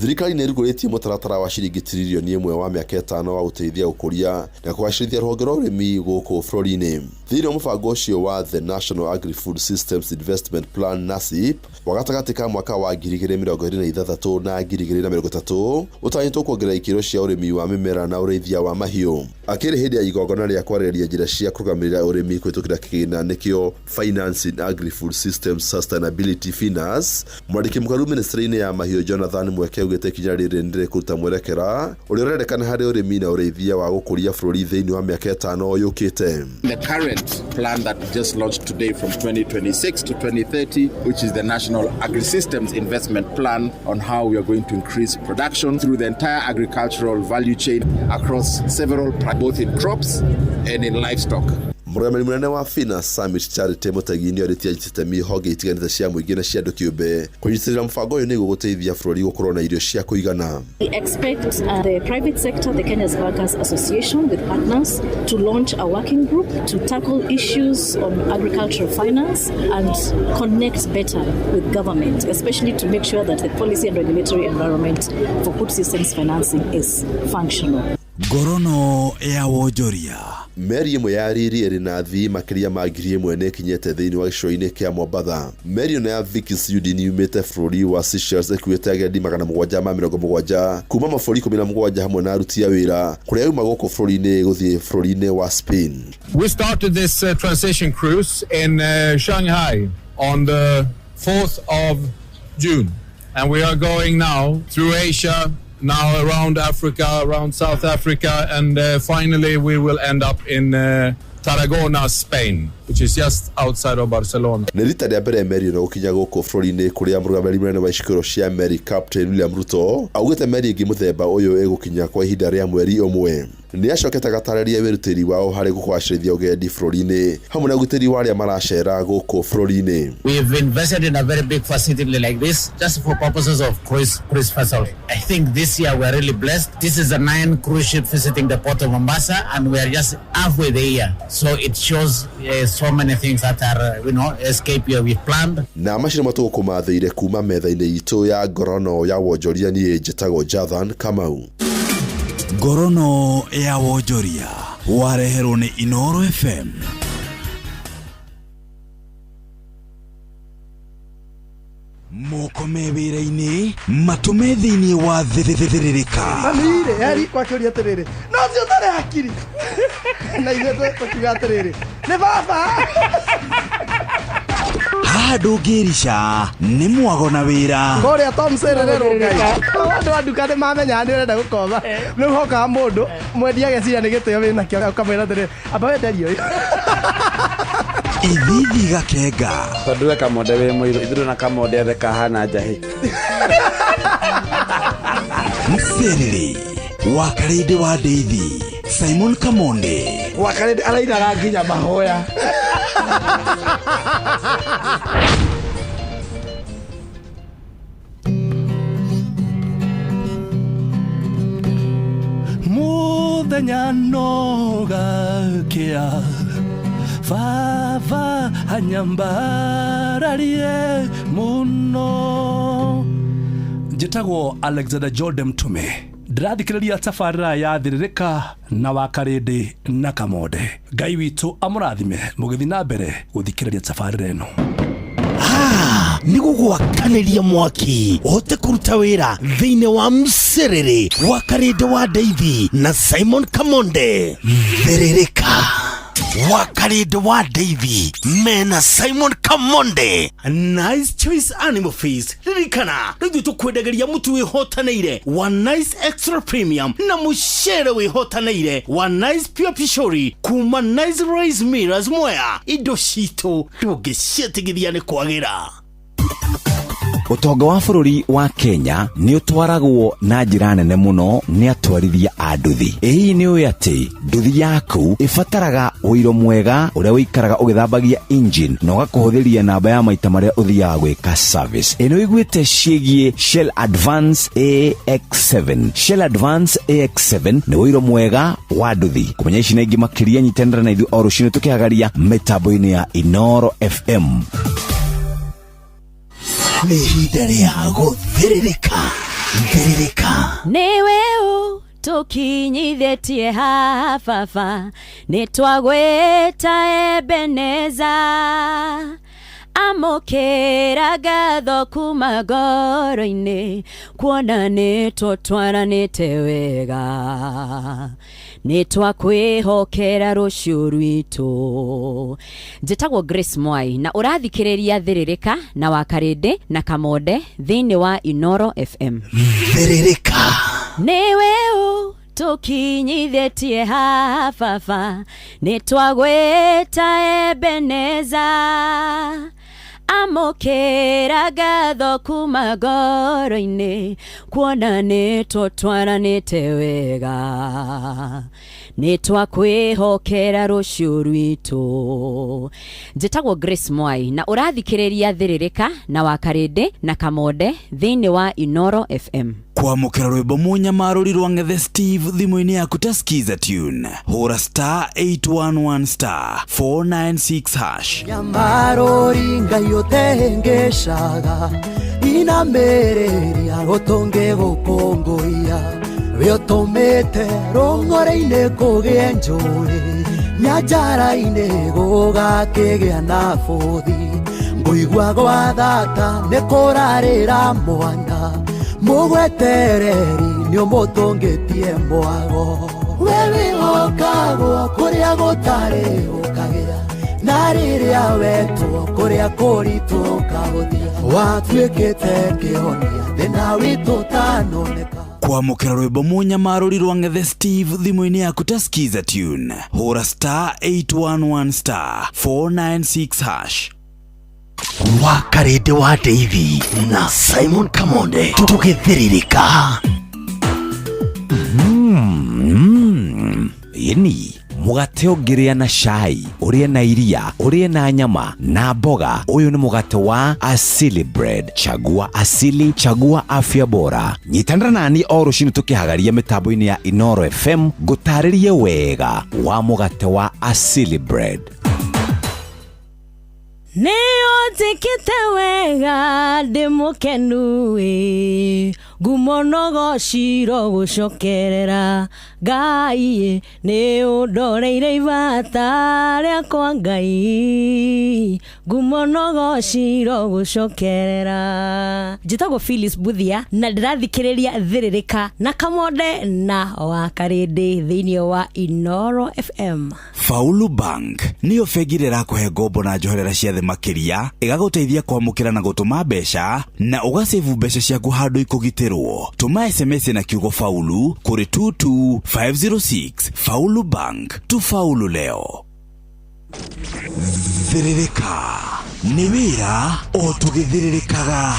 Thirikari nĩrugũrĩtie mũtaratara wa ciringi tiririoni 1 wa mĩaka 5 wa gũteithia ũkũria na kũgacĩrithia rũhonge rwa ũrĩmi gũkũ bũrũri-inĩ. Thĩinĩ wa mũbango ũcio wa The National Agri-Food Systems Investment Plan NASIP wa gatagatĩ ka mwaka wa 2026 na 2030 ũtanyĩtwo kuongerera ikĩro cia ũrĩmi wa mĩmera na ũrĩithia wa mahiũ. Akĩrĩ hĩndĩ ya igongona rĩa kwarĩrĩria njĩra cia kũrũgamĩrĩra ũrĩmi kũhĩtũkĩra kĩgĩna nĩkĩo Financing Agri-Food Systems Sustainability Finance, mwandĩki mũkaru ministry-inĩ ya mahiũ Jonathan Mweke augĩte ikinya rĩrĩ nĩrĩkũruta mwerekera ũrĩa ũrendekana harĩ ũrĩmi na ũrĩithia wa gũkũria bũrũri thĩinĩ wa mĩaka 5 yũkĩte. The current plan that just launched today from 2026 to 2030, which is the National Agri-Systems Investment Plan on how we are going to increase production through the entire agricultural value chain across several, both in crops and in livestock. Mũrũgamĩrĩri mũnene wa Finance Summit Charity Mutagi nĩorĩtie itemi honge itiganĩte cia mũingĩ na cia andũ kĩũmbe kũnyitĩrĩra mũbango ũyũ nĩguo gũteithia bũrũri gũkorwo na irio cia kũigana. We expect the private sector, the Kenya's Workers Association with partners to launch a working group to tackle issues on agricultural finance and connect better with government, especially to make sure that the policy and regulatory environment for food systems financing is functional. Ngorono ya wonjoria. Meri ĩmwe ya riri ĩrĩ na athii makĩria ma 1,000 nĩkinyĩte thĩinĩ wa gĩcũa-inĩ kĩa Mombatha. Meri ĩno ya Vicky Sudi niumĩte bũrũri wa Seychelles ĩkuĩte agendi 770 kuma mabũrũri 17 hamwe na aruti a wĩra kũrĩa yuma gũkũ bũrũri-inĩ gũthiĩ bũrũri-inĩ wa Spain. We started this transition cruise in Shanghai on the 4th of June, and we are going now through Asia, now around Africa, around South Africa, and finally we will end up in Tarragona, Spain, which is just outside of Barcelona. Nĩ rita rĩa mbere meri ĩno gũkinya gũkũ bũrũri-inĩ kũrĩa mũrũgamĩrĩri mũnene wa icukĩro cia meri Captain William Ruto augĩte meri ĩngĩ mũthemba ũyũ ĩgũkinya kwa ihinda rĩa mweri ũmwe. Nĩ acokete agatarĩria wĩrutĩri wao harĩ gũkũgacĩrithia ũgendi bũrũri-inĩ hamwe na ũgitĩri wa arĩa maracera gũkũ bũrũri-inĩ. We have invested in a very big facility like this just for purposes of cruise vessels. I think this year we are really blessed. This is the 9th cruise ship visiting the port of Mombasa, and we are just halfway the year. So it shows so many things that are, escape here we planned. Na macira matũgũkũmathĩire kuma metha-inĩ itũ ya ngorono ya wonjoria niĩ njĩtagwo Jathan Kamau. Ngorono ya wonjoria wareherwo nĩ Inooro FM. Mokome wĩra-inĩ matũme thĩinĩ wa thĩrĩrĩka. Mamire yari kwakĩũria atĩrĩrĩ no cio tarĩ hakiri na ithuĩ tũkiuga atĩrĩrĩ nĩ baba. Haha ndũngĩrica nĩ mwago na wĩra. Kũrĩa Tom Sererero ngai andũ a nduka nĩ mamenya nĩ ũrenda gũkoma rĩu hokaga mũndũ mwendia ageciria nĩ gĩtĩo wĩna kĩo ũkamwĩra atĩrĩrĩ amba wenderio ithithi gakenga tondũ we kamonde wĩ mũirũ ithuĩ na kamonde othe kahana njahĩ. Mserere wakarĩndĩ wa Ndeithi Simon Kamonde wakarĩndĩ arainaga nginya mahoya. Muthenya no gakĩa baba anyambararie muno. Njĩtagwo Alexander Jordan Mtume, ndĩrathikĩrĩria tabarĩra ya thĩrĩrĩka na wakarĩndĩ na Kamonde. Ngai witũ amũrathime mũgĩthiĩ na mbere gũthikĩrĩria tabarĩra ĩno. Nĩ gũgwakanĩria mwaki ũhote kũruta wĩra thĩinĩ wa Mserere wakarĩndĩ wa Ndeithi na Simon Kamonde. Thĩrĩrĩka wakarĩndĩ wa Ndeithi mena Simon Kamonde. Nice Choice Animal Feeds. Ririkana rĩu tũkwendagĩria mũtu wĩhotanĩire wa Nice Extra Premium na mũcere wĩhotanĩire wa Nice Pure Pishori kuma Nice Rice Millers Mwea. Indo citũ ndũngĩciĩtigithia nĩ kwagĩra. utonga wa bururi wa Kenya ni utwaragwo na njira nene muno ni atwarithia a nduthi. Hii ni uya ati nduthi yaku ifataraga uiro mwega uria wikaraga ugithambagia engine na ugakuhuthiria namba ya maita maria uthiaga gwika service. Ino igwite ciigie Shell Advance AX7. Shell Advance AX7 ni uiro mwega wa nduthi. Kumenya ici na ingi makiria nyitendera na ithu o rucini tukihagaria mitambo-ini ya Inoro FM. Nĩ ihinda rĩa gũthĩrĩrĩka nĩwe tũkinyithĩtie haha baba nĩtwagwĩta Ebeneza amũkĩra ngatho kuma ngoro-inĩ kuona nĩtũtwaranĩte wega nĩtwakwĩhokera rũciũ rwitũ. Njĩtagwo Grace Mwai na ũrathikĩrĩria Thĩrĩrĩka na Wakarĩndĩ na Kamonde thĩinĩ wa Inoro FM. Thĩrĩrĩka nĩwe tũkinyithĩtie haha baba nĩtwagwĩta Ebeneza amũkĩra ngatho kuma ngoro-inĩ kuona nĩtũtwaranĩte wega nĩtwakwĩhokera rũciũ rwitũ. Njĩtagwo Grace Mwai na ũrathikĩrĩria Thĩrĩrĩka na Wakarĩndĩ na Kamonde thĩinĩ wa Inoro FM. Kwamũkĩra rwĩmbo mũnyamarũri rwa Ng'ethe Steve thimũ-inĩ yaku ta skiza tune hũra *811*496# nyamarũri ngai ũtehĩngĩcaga ina mĩrĩria gũtũngĩ gũkũngũia we ũtũmĩte rũng'ore-inĩ kũgĩe njũĩ nyanjara-inĩ gũgakĩgĩa na bũthi ngũigua gwathata nĩ kũrarĩra mwana mugwetereri nĩ ũmũtũngĩtie mwago we wĩhokagwo kũrĩa gũtarĩ ũkagĩa na rĩrĩa wetwo kũrĩa kũritũ ũkahũthia watuĩkĩte kĩhonia thĩna witũ tanoneka. Kwamũkĩra rwĩmbo mũnyamarũri rwa Ng'ethe Steve thimũ-inĩ yaku ta skiza tune hũra *811*496# Wakarĩndĩ wa Davy na Simon Kamonde tũgĩthĩrĩrĩka. Yeni mugate ũngĩrĩa na cai ũrĩe na iria ũrĩe na nyama na mboga. Ũyũ nĩ mugate wa Asili Bread. Chagua asili, chagua afya bora. Nyitanĩra nani o rũciinĩ tukihagaria mitambo-inĩ ya Inoro FM ngũtarĩrie wega wa mugate wa Asili Bread. Nĩũnjĩkĩte wega ndĩmũkenu ngumonogo ciro gũcokerera Ngai nĩũndoreire ibata rĩakwa Ngai ngumonogo ciro gũcokerera. Njĩtagwo Phyllis Buthia na ndĩrathikĩrĩria Thĩrĩrĩka na Kamonde na Wakarĩndĩ thĩinĩ wa Inoro FM. Faulu Bank nĩyo bengi ĩrĩa ĩrakũhe ngombo na njoherera cia thĩ makĩria ĩgagũteithia kwamũkĩra na gũtũma mbeca na ũgasevu mbeca ciaku handũ ikũgitĩrwo. Tũma SMS na kiugo Faulu kũrĩ 22506. Faulu Bank, tufaulu leo. Thĩrĩrĩka nĩ wĩra o tũgĩthĩrĩrĩkaga.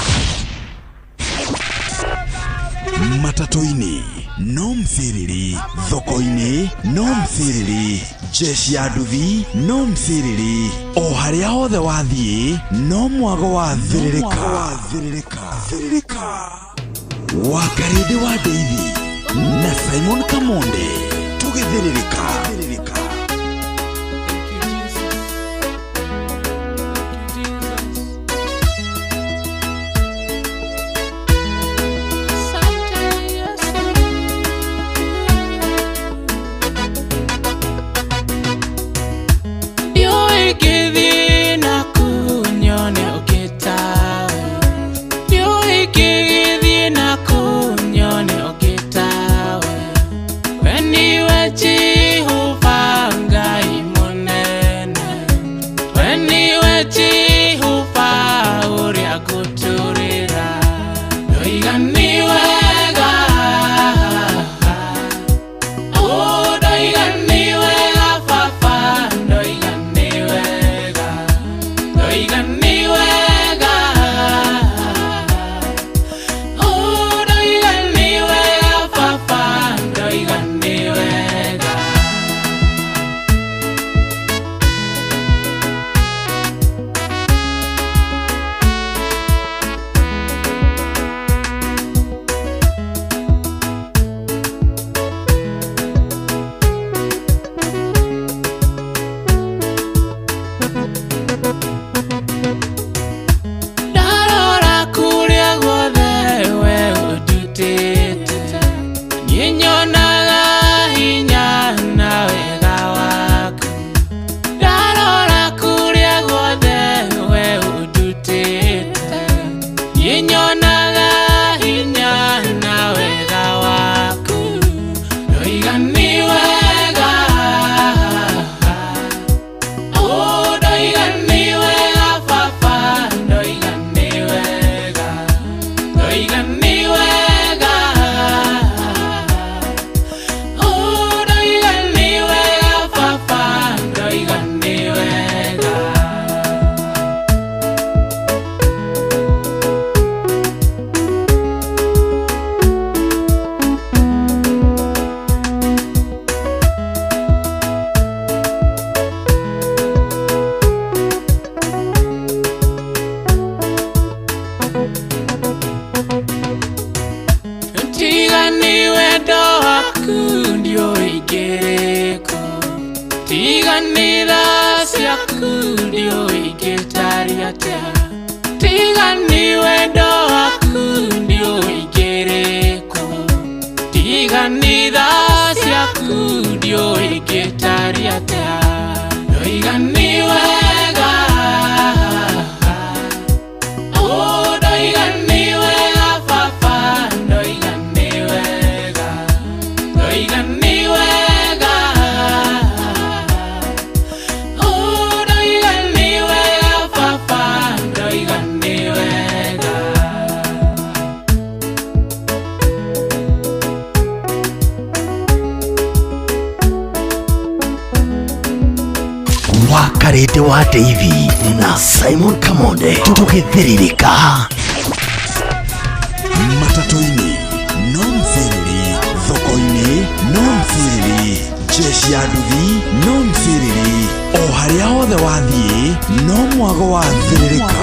Matatu-inĩ no mthiriri, thoko-inĩ no mthiriri, jeshi ya nduthi no mthiriri, o harĩa hothe wathiĩ no mwago wa thĩrĩrĩka. Wakarĩndĩ wa Davy na Simon Kamonde tũgĩthĩrĩrĩka. Jehovah wendo waku ndio igereko tiganira ciaku ndio igetaria tea tigani wendo waku ndio igereko tiganira ciaku ndio igetaria tea ndoigani wega oh ndoigani wega papa ndoigani wega ndoigani wega oh ndoigani wega papa ndoigani wega Wakarete wa Davy na Simon Kamonde tukithiririka matatu-ini non-firiri thoko-ini non-firiri jeshi ya nduthi non-firiri o haria hothe wathiĩ no mwago wa thiririka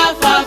Oh,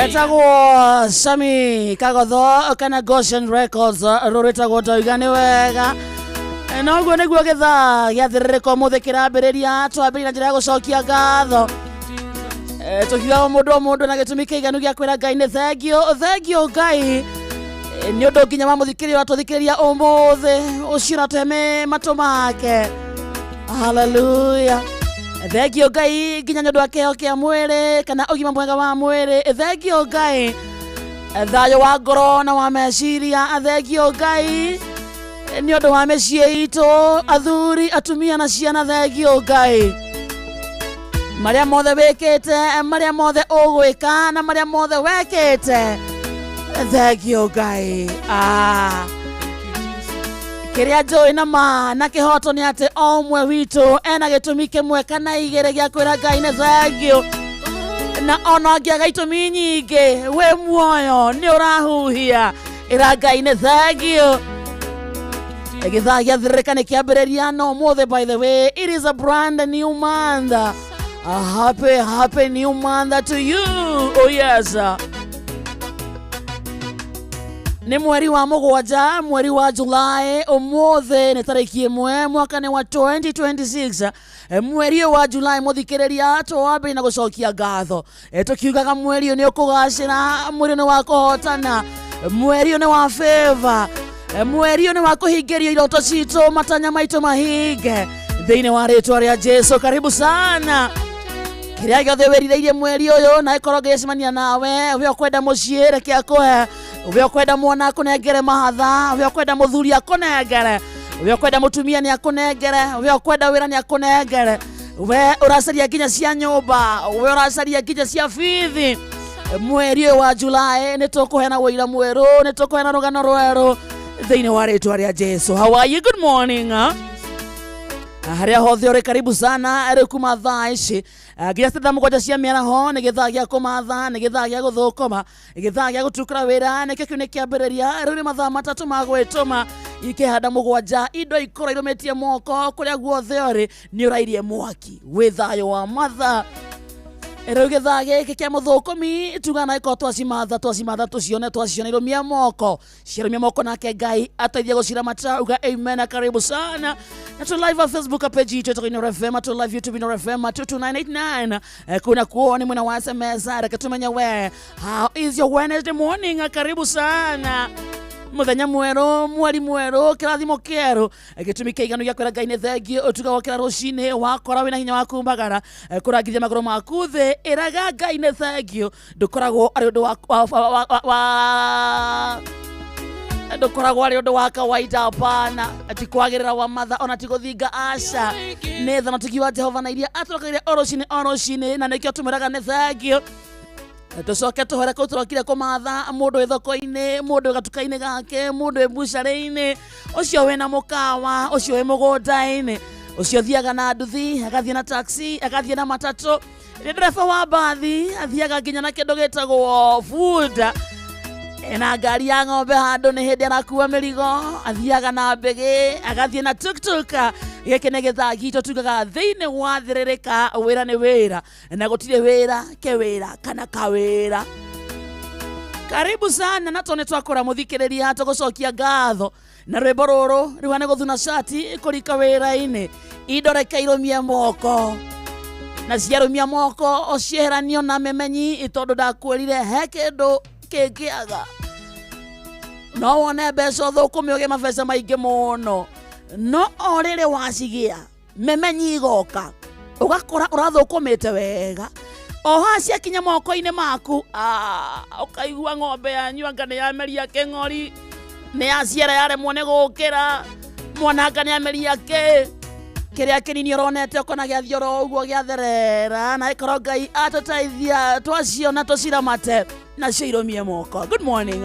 etagwo Sami Kagotho kana Goshen Records rũrĩtagwo Ndoigane wega noguo nĩguo gĩthaa gĩathĩrĩrĩka mũthĩ kĩrambĩrĩria twambĩrĩria na njĩra ya gũcokia ngatho tũkiugaga mũndũ na gĩtũmi kĩiganu gĩa kwĩra Ngai nĩ thengiũ Ngai nĩ ũndũ nginya wa mũthikĩrĩria watũthikĩrĩria ũmũthĩ ũcio nateme matũ make haleluya thengiũ Ngai nginya nĩ ũndũ wa kĩheo kĩa mwĩrĩ kana ũgima mwega wa mwĩrĩ thengiũ Ngai thayũ wa ngoro na wa meciria thengiũ Ngai nĩ ũndũ wa mĩciĩ itũ athuri atumia na ciana thengiũ Ngai marĩa mothe wĩkĩte marĩa mothe ũgwĩka na marĩa mothe wekĩte thengiũ Ngai kĩrĩa njũĩ na kĩhoto nĩ atĩ o ũmwe witũ ena gĩtũmi kĩmwe kana igĩrĩ gĩa kwĩra Ngai nĩ thengiũ na ona angĩaga itũmi nyingĩ wĩ muoyo nĩ ũrahuhia ĩra Ngai nĩ thengiũ gĩthaa gĩathĩrĩrĩka nĩ kĩambĩrĩria no mũthĩ by the way it is a brand new month a happy new month to you oh yes nĩ mweri wa mũgwanja mweri wa July ũmũthĩ nĩ tarĩki 1 mwaka nĩ wa 2026 mweri wa July mũthikĩrĩria twambĩrĩria na gũcokia ngatho tũkiugaga mweri ũyũ nĩ ũkũgacĩra mweri ũyũ nĩ wa kũhotana mweri ũyũ nĩ wa favor mweri ũyũ nĩ wa kũhingĩrio iroto citũ matanya maitũ mahinge thĩinĩ wa rĩtwa rĩa Jesũ karibu sana kĩrĩa gĩothe wĩrirĩirie mweri ũyũ na ĩkorwo gĩcemania nawe we ũkwenda mũciĩ reke akũhe we ũkwenda mwana akũnengere mahatha we ũkwenda mũthuri akũnengere we ũkwenda mũtumia nĩ akũnengere we ũkwenda wĩra nĩ akũnengere we ũracaria nginya cia nyũmba we ũracaria nginya cia bithi mweri ũyũ wa July nĩ tũkũheana wĩira mwerũ nĩ tũkũheana rũgano rwerũ thĩinĩ wa rĩtwa rĩa Jesũ how are you good morning harĩa hothe ũrĩ karibu sana rĩu kuma thaa ici nginya thaa mũgwanja cia mĩaraho nĩ gĩthaa gĩa kũmatha nĩ gĩthaa gĩa gũthũkũma nĩ gĩthaa gĩa gũtukũra wĩra nĩkĩo kĩu nĩ kĩambĩrĩria rĩu nĩ mathaa matatũ ma gwĩtũma ikĩhanda mũgwanja indo ikora irũmĩtie moko kũrĩa guothe ũrĩ nĩ ũrairie mwaki wĩ thayũ wa matha rĩu gĩthaa gĩkĩ kĩa mũthũkũmi tugana ĩkorwo twacimatha tũcione irũmia moko ciarũmia moko nake Ngai ateithia gũciramata uga amen karibu sana na tu live on Facebook page yetu Inooro FM tu live YouTube Inooro FM 22989 kuna kuoni mwana wa SMS reka tumenya we how is your Wednesday morning karibu sana muthenya mwerũ mweri mwerũ kĩrathimo kĩerũ gĩtũmi kĩiganu gĩa kwĩra Ngai nĩ thengiũ ũtugagokĩra rũcinĩ wakora wĩna hinya wa kumbagara kũrangithia magũrũ maku thĩ ĩraga Ngai nĩ thengiũ ndũkoragwo arĩ ũndũ ndũkoragwo arĩ ũndũ wa kawaida hapana ati kwagĩrĩra wa matha ona ti gũthinga aca nĩ tha matigi wa Jehova na iria atũrokagĩria o rũcinĩ na nĩkĩo tũmwĩraga nĩ thengiũ tũcoke tũhore kũu tũrokire kũmatha mũndũ wĩ thoko-inĩ mũndũ wĩ gatuka-inĩ gake mũndũ wĩ mbucarĩ-inĩ ũcio wĩna mũkawa ũcio wĩ mũgũnda-inĩ ũcio thiaga na nduthi agathiĩ na taxi agathiĩ na matatũ ndereba wa bathi athiaga nginya na kĩndũ gĩtagwo food na ngari ya ng'ombe handũ nĩ hĩndĩ arakua mĩrigo athiaga na mbĩgĩ agathiĩ na tuk-tuk gĩkĩ nĩ gĩthaa gitũ tugaga thĩinĩ wa thĩrĩrĩka wĩra nĩ wĩra na gũtirĩ wĩra kĩwĩra kana kawĩra karibu sana na tone twakora mũthikĩrĩria tũgũcokia ngatho na rwĩmbo rũrũ rĩu nĩ gũthuna shati kũrika wĩra-inĩ indo reke irũmie moko na ciarũmia moko ocieheranio na memenyi tondũ ndakwĩrire he kĩndũ kĩngĩaga no wone mbeca thũkũme ũgĩe mabeca maingĩ mũno no o rĩrĩ wacigĩa memenyi igoka ũgakora ũrathũkũmĩte wega o hacia kinya moko-inĩ maku ũkaigua ng'ombe yanyu anga nĩ yameria kĩng'ori nĩ yaciara yaremwo nĩ gũkĩra mwananga nĩ yameria kĩrĩa kĩnini ũronete ũkona gĩathiĩ oro ũguo gĩatherera na ĩkorwo Ngai atũteithia twaciona tũciramate nacio irũmie moko good morning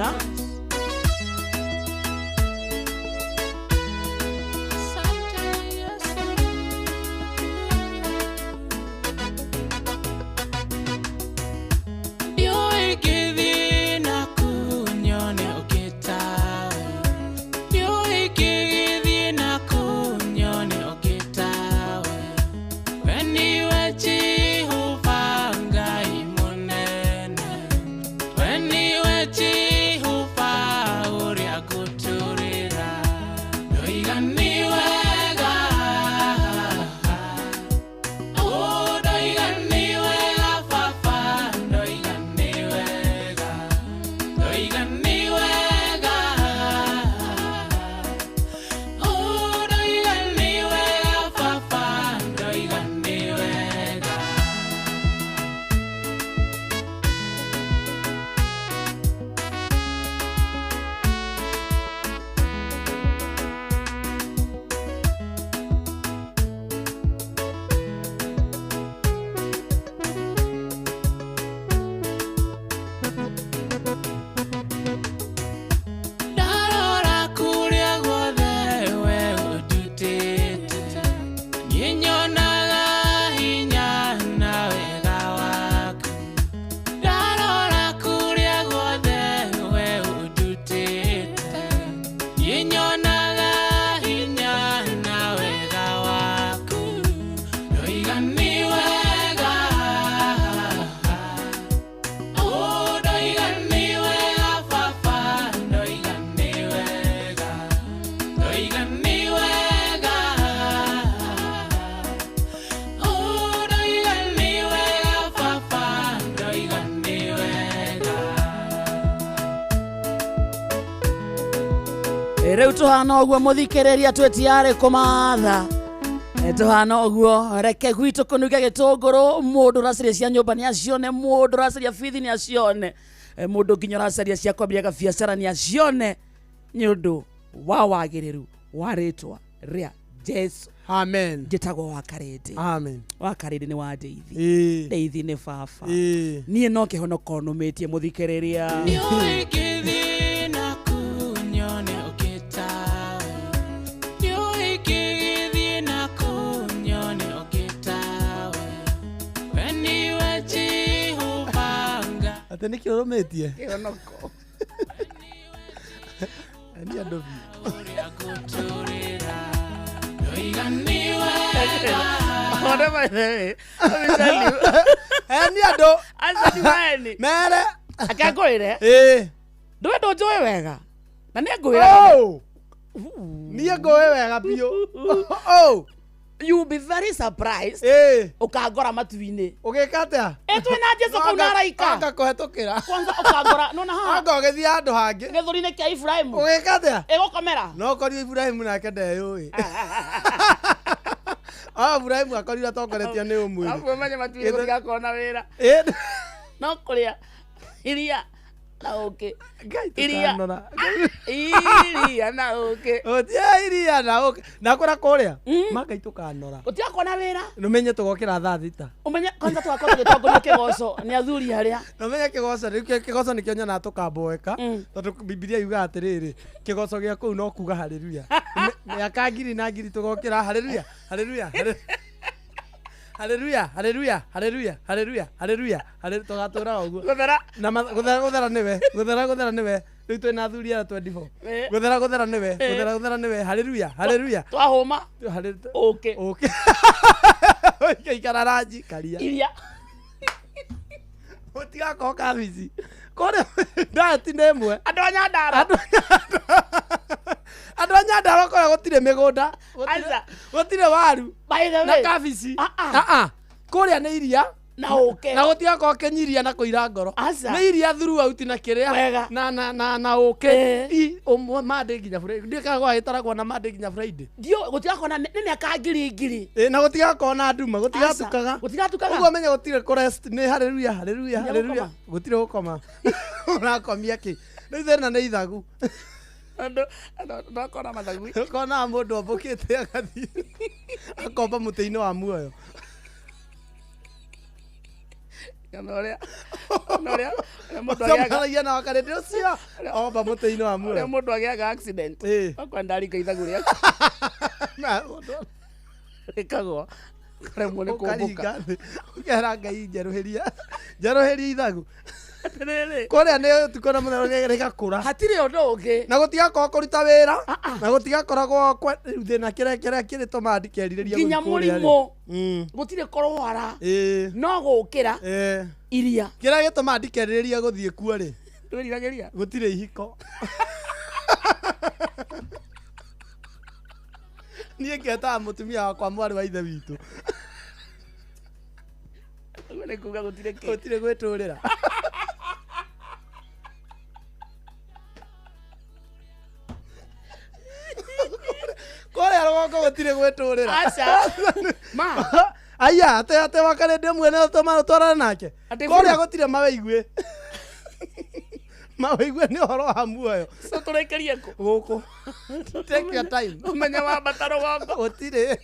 Rĩu tũhana ũguo mũthikĩrĩria twetiare kũmatha. Tũhana ũguo reke gwitũ kũnuga gĩtũngũrũ mũndũ raciria cia nyũmba nĩ acione mũndũ raciria bithi nĩ acione mũndũ nginya raciria cia kwambia gabiacara nĩ acione nĩ ũndũ wa wagĩrĩru wa rĩtwa rĩa Jesu. Amen. Njĩtagwo wa Karĩndĩ. Amen. Wa Karĩndĩ nĩ wa Ndeithi. Ndeithi nĩ baba. Niĩ no kĩhonoko nũmĩtie mũthikĩrĩria. Ate nĩ kĩrũmĩtie. Kĩhonoko. Ni andũ What am I saying? Let me tell you. Ni andũ. Aca mere. Akakwĩre. Ndũwe ndũnjũĩ wega. Na nĩ ngwĩra. Niĩ ngũĩ wega biũ. You will be very surprised. Ukagora matu-inĩ. Ũgĩka atĩa? Twĩna Jesu kũu na araika. Ngakũhetũkĩra. Kwanza ukagora nona haha. Anga ũgĩthiĩ handũ hangĩ. Gĩthũri-inĩ kĩa Ibrahimu. Ũgĩka atĩa? Ĩgũkomera. No ũkorio Ibrahimu nake ndeyũĩ. Ibrahimu akorirwo atongoretio nĩ ũmwĩrĩ. Afu manye matu-inĩ gũtigakona wĩra. No kũrĩa iria na ũkĩ. Iria na ũkĩ. Ũtia iria na ũkĩ. Na kũrĩa maka itukanora. Ũtigakona wĩra. Nũmenye tũgokĩra thaa thita. Ũmenye kwanza twakorwo tũgĩtongoria kĩgoco nĩ athuri harĩa. Nũmenye kĩgoco nĩkĩo nyona tũkamboeka. Tondũ Biblia yuga atĩrĩrĩ kĩgoco gĩa kũu no kuga haleluya. Mĩaka ngiri na ngiri tũgokĩra haleluya. Haleluya. Haleluya, haleluya, haleluya, haleluya, haleluya. Tugatũra ũguo. Gũthera nĩwe. Gũthera nĩwe. Rĩu twĩna athuri ara 24. Gũthera nĩwe. Haleluya, haleluya. Twahũma. Okay. Okay. Ikara ranji karia. Iria. Ũtigakoo kabici. Kore ndati nĩ ĩmwe. Andũ a Nyandarua. Andũ a Nyandarua kore gũtirĩ mĩgũnda. Gũtirĩ waru. Na kabici. Kũrĩa nĩ iria. Na ũkĩ. Na gũtigakoo kĩnyiria na kũira ngoro. Nĩ iria throughout na kĩrĩa. Na ũkĩ. Ũmwe mande nginya Friday. Ndikagwo agĩtaragwo na mande nginya Friday. Ndio gũtigakoo na nĩ mĩaka ngiri. Na gũtigakoo na nduma. Gũtigatukaga. Ũguo menye gũtirĩ kũrest. Nĩ haleluya, haleluya, haleluya. Gũtirĩ gũkoma. Ũrakomia kĩ? Rĩu thĩna nĩ ithagu. Andũ ndakona mathagu. Ũkona mũndũ ombũkĩte agathiĩ. Akomba mũtĩ-inĩ wa muoyo. Noria mũndũ agĩaga na Karĩndĩ ũcio omba mũtĩ-inĩ wa muoyo. Mũndũ agĩaga accident. Akwa ndarika ithagu rĩa. Rĩkagwo. Karemwo nĩ kũmbũka. Ũkera Ngai njerũhĩria ithagu. Kũrĩa nĩ ũtukũ na mũthenya rĩgakũra. Hatirĩ ũndũ ũngĩ. Na gũtigakorwo kũruta wĩra. Na gũtigakoragwo thĩna kĩrĩa kĩrĩ tũmandi kĩerirĩria nginya mũrimũ. Gũtirĩ kũrwara. No gũkĩra iria. Kĩrĩa gĩtũmandi kĩerirĩria gũthiĩ kuo rĩ. Ndwĩriragĩria. Gũtirĩ ihiko. Niĩ ngĩetaga mũtumia wakwa mwarĩ wa ithe witũ. Nĩ kuga gũtirĩ gwĩtũrĩra. Kũrĩa rũgongo gũtirĩ gwĩtũrĩra. Aca. Ma. Aya ate wa Karĩndĩ mwene tũtwarana nake. Kũrĩa gũtirĩ mawĩigwe. Mawĩigwe nĩ ũhoro wa muoyo. Tũrekerie kũ? Gũkũ. Take your time. Ũmenye wambata rũgongo. Gũtirĩ.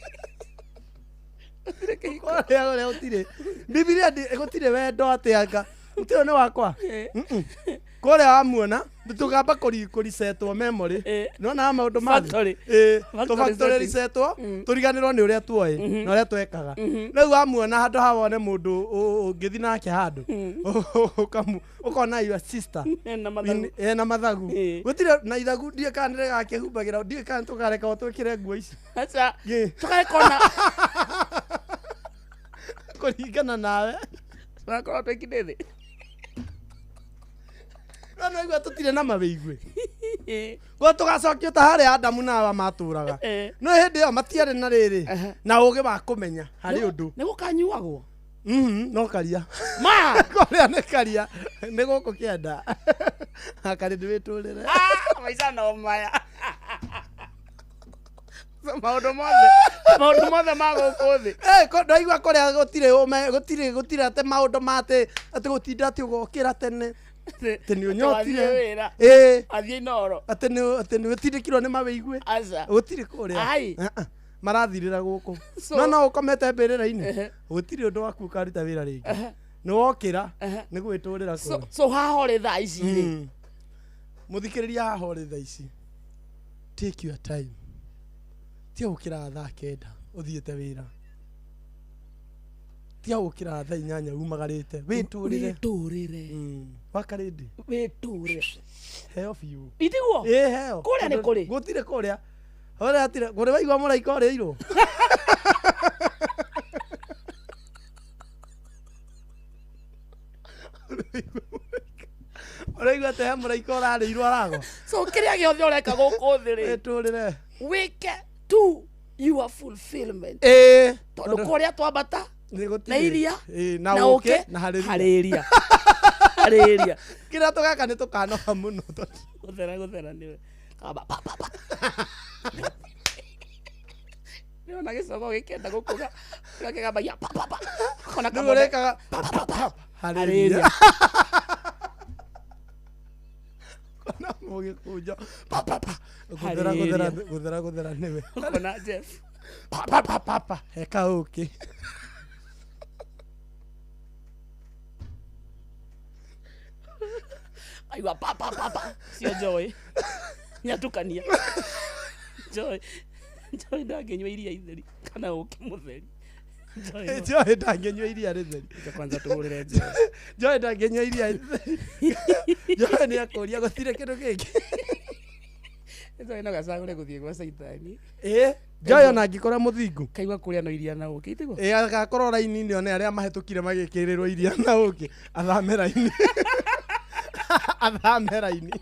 Kũrĩa gũtirĩ. Biblia gũtirĩ wendo atĩanga. Ũtĩo nĩ wakwa. Kũrĩa wamuona tũgamba kũrisetwo memory. Nona maũndũ mathĩ. Tũfactory resetwo. Tũriganĩrwo nĩ ũrĩa tuoĩ na ũrĩa twekaga. Rĩu wamuona handũ ha wone mũndũ ũngĩthi nake handũ. Ũkona your sister. Na mathagu. Gũtirĩ na ithagu ndiĩ kana nĩ gakĩhumbagĩra. Ndiĩ kana tũkareka twĩkĩre nguo ici. Aca. Tũkarekona. Kũringana nawe. Tũrakorwo twĩkinde thĩ. No igua tũtirĩ na mawĩigwe. Ngo tũgacokio ta harĩa Adamu na Hawa matũraga. No hĩndĩ ĩyo matiarĩ na rĩrĩ na ũgĩ wa kũmenya harĩ ũndũ. Nĩ gũkanyuagwo. No karia. Ma. Kũrĩa nĩ karia. Nĩ gũkũ kĩenda. Karĩndĩ wĩtũrĩre. Maica no maya. maundu mothe maguku thi ndaigua kuria gutire ate maundu mate ati gutinda ati ugokira tene ati ni unyotire athie Inoro ati ni utindikirwo ni mawigwe gutire kuria marathirira guku no ukomete mbirira-ini gutire undu waku ukaruta wira ringi ni wokira ni gwiturira kuria so hahore thaa ici ri muthikiriria hahore thaa ici take your time tia ukira thaa 9 uthiete wira tia ukira thaa 8 umagarite witurire wakarindi witurire heo fiu itiguo heo kuria ni kuri gutire kuria ora atire kuri waigwa muraika uri iro uraigwa te muraika urari iro arago so kiria giothe ureka guku thi ri witurire wike to your fulfillment tondu kuria twambata na iria na uke na hariria kira tugaka ni tukanoga muno guthera niwe kaba papa niwe na gicogo gikenda gukuga gakigamba ya papa kona kamureka papa hariria kona mugi kujo papa guthera niwe kona Jeff papa heka uke aiwa papa sio Joy nyatukania Joy ndangenywa iria itheri kana uke mutheri Joy ndangenywa iria ritheri kwanza tuhurire Joy ndangenywa iria ritheri Joy ni akuria gutire kindu giki Joy no gacagure guthie gwa Saitani Joy ona angikora muthingu kaigwa kuria no iria na uke itigo agakorwo raini-ini one aria mahetukire magikirirwo iria na uke athame raini athame raini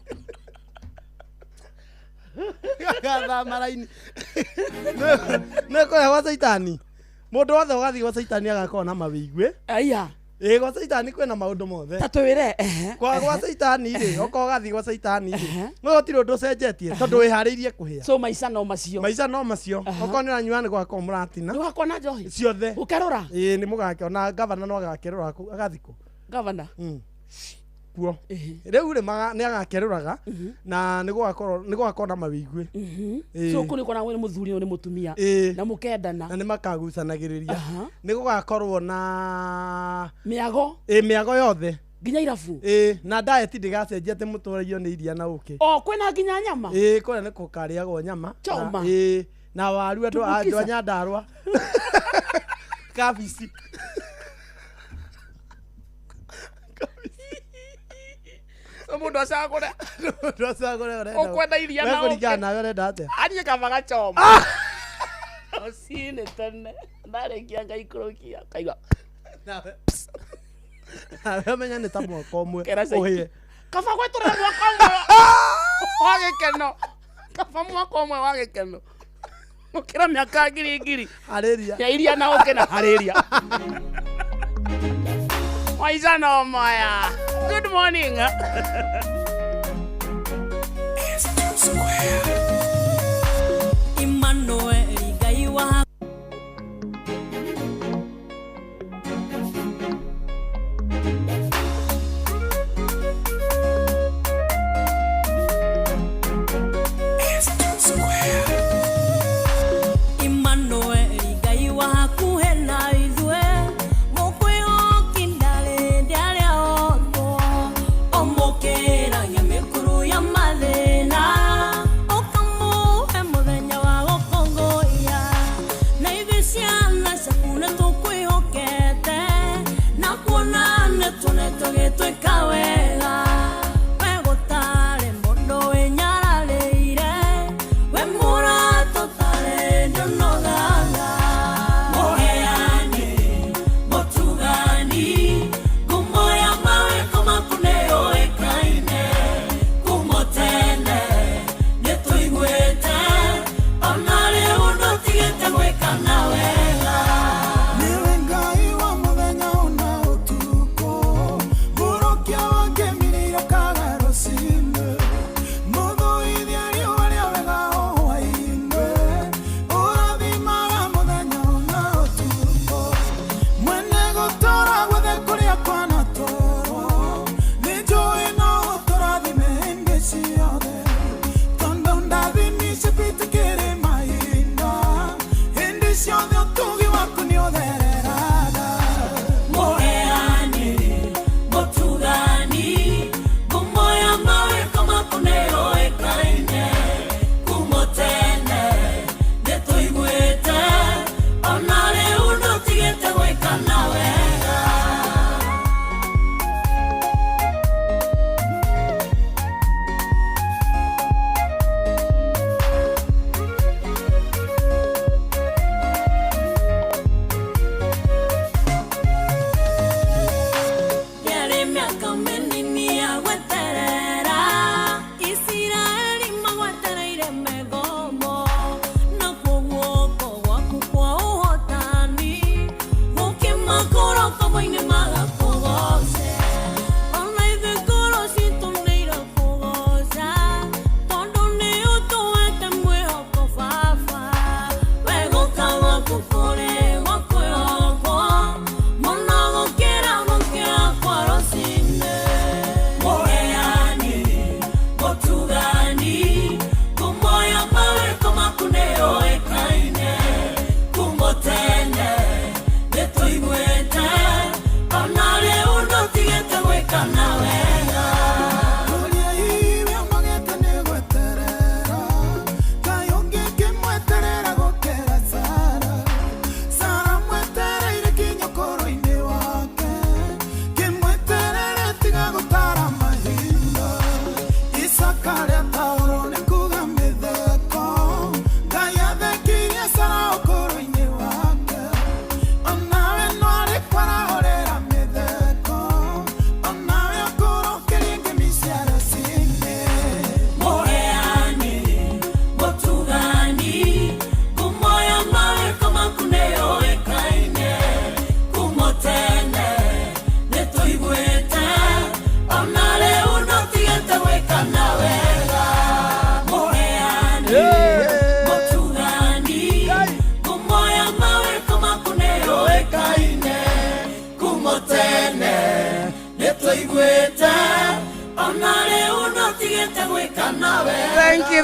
nekuya gwa Saitani mundu wothe ugathii gwa Saitani agakorwo na mawigwe aya gwa Saitani kwina maundu mothe tatwire gwa Saitani ri oko ugathii gwa Saitani ri no gutire undu ucenjetie tondu wihariirie kuhia so maica no macio oko ni ranyua ni gwako muratina ni gwako na njohi ciothe ukarora ni mugakona governor no agakerora agathiko governor kuo riu ri ni agakeruraga na ni gwako na mawigwe so kuni kona we muthuri ni mutumia na mukendana na ni makagucanagiriria ni gugakorwo na miago yothe nginya irabu na diet ndigacenjia ati muturagio ni iria na uke kwina nginya nyama kuria ni kukariagwo nyama choma na waru andu a Nyandarua kabici mundu acagure ukwenda iria na uke nawe urenda atia arie kaba gachoma ocine tene ndarikia ngaikurukia kaigwa nawe menya ni ta mwaka umwe uhie kaba gwetura mwaka umwe wa gikeno kaba mwaka umwe wa gikeno ukira miaka ngiri hariria ya iria na uke na hariria Waiza no moya. Good morning. Emmanuel Gaiwa. Emmanuel Gaiwa kuhena izwe. maine magakũgoce ona ithuĩ ngoro citũ nĩirakũgoca tondũ nĩũtũhete mwĩhoko baba wegũka gwaku kũrĩ gwakwĩhokwo mũno gũkĩra gũkĩakwa rũcinĩ mũheani mũtugani ngumoya mawĩko maku nĩyũĩkaine kumo tene nĩtũiguĩte ona rĩu ndũtigĩte gwĩka na wega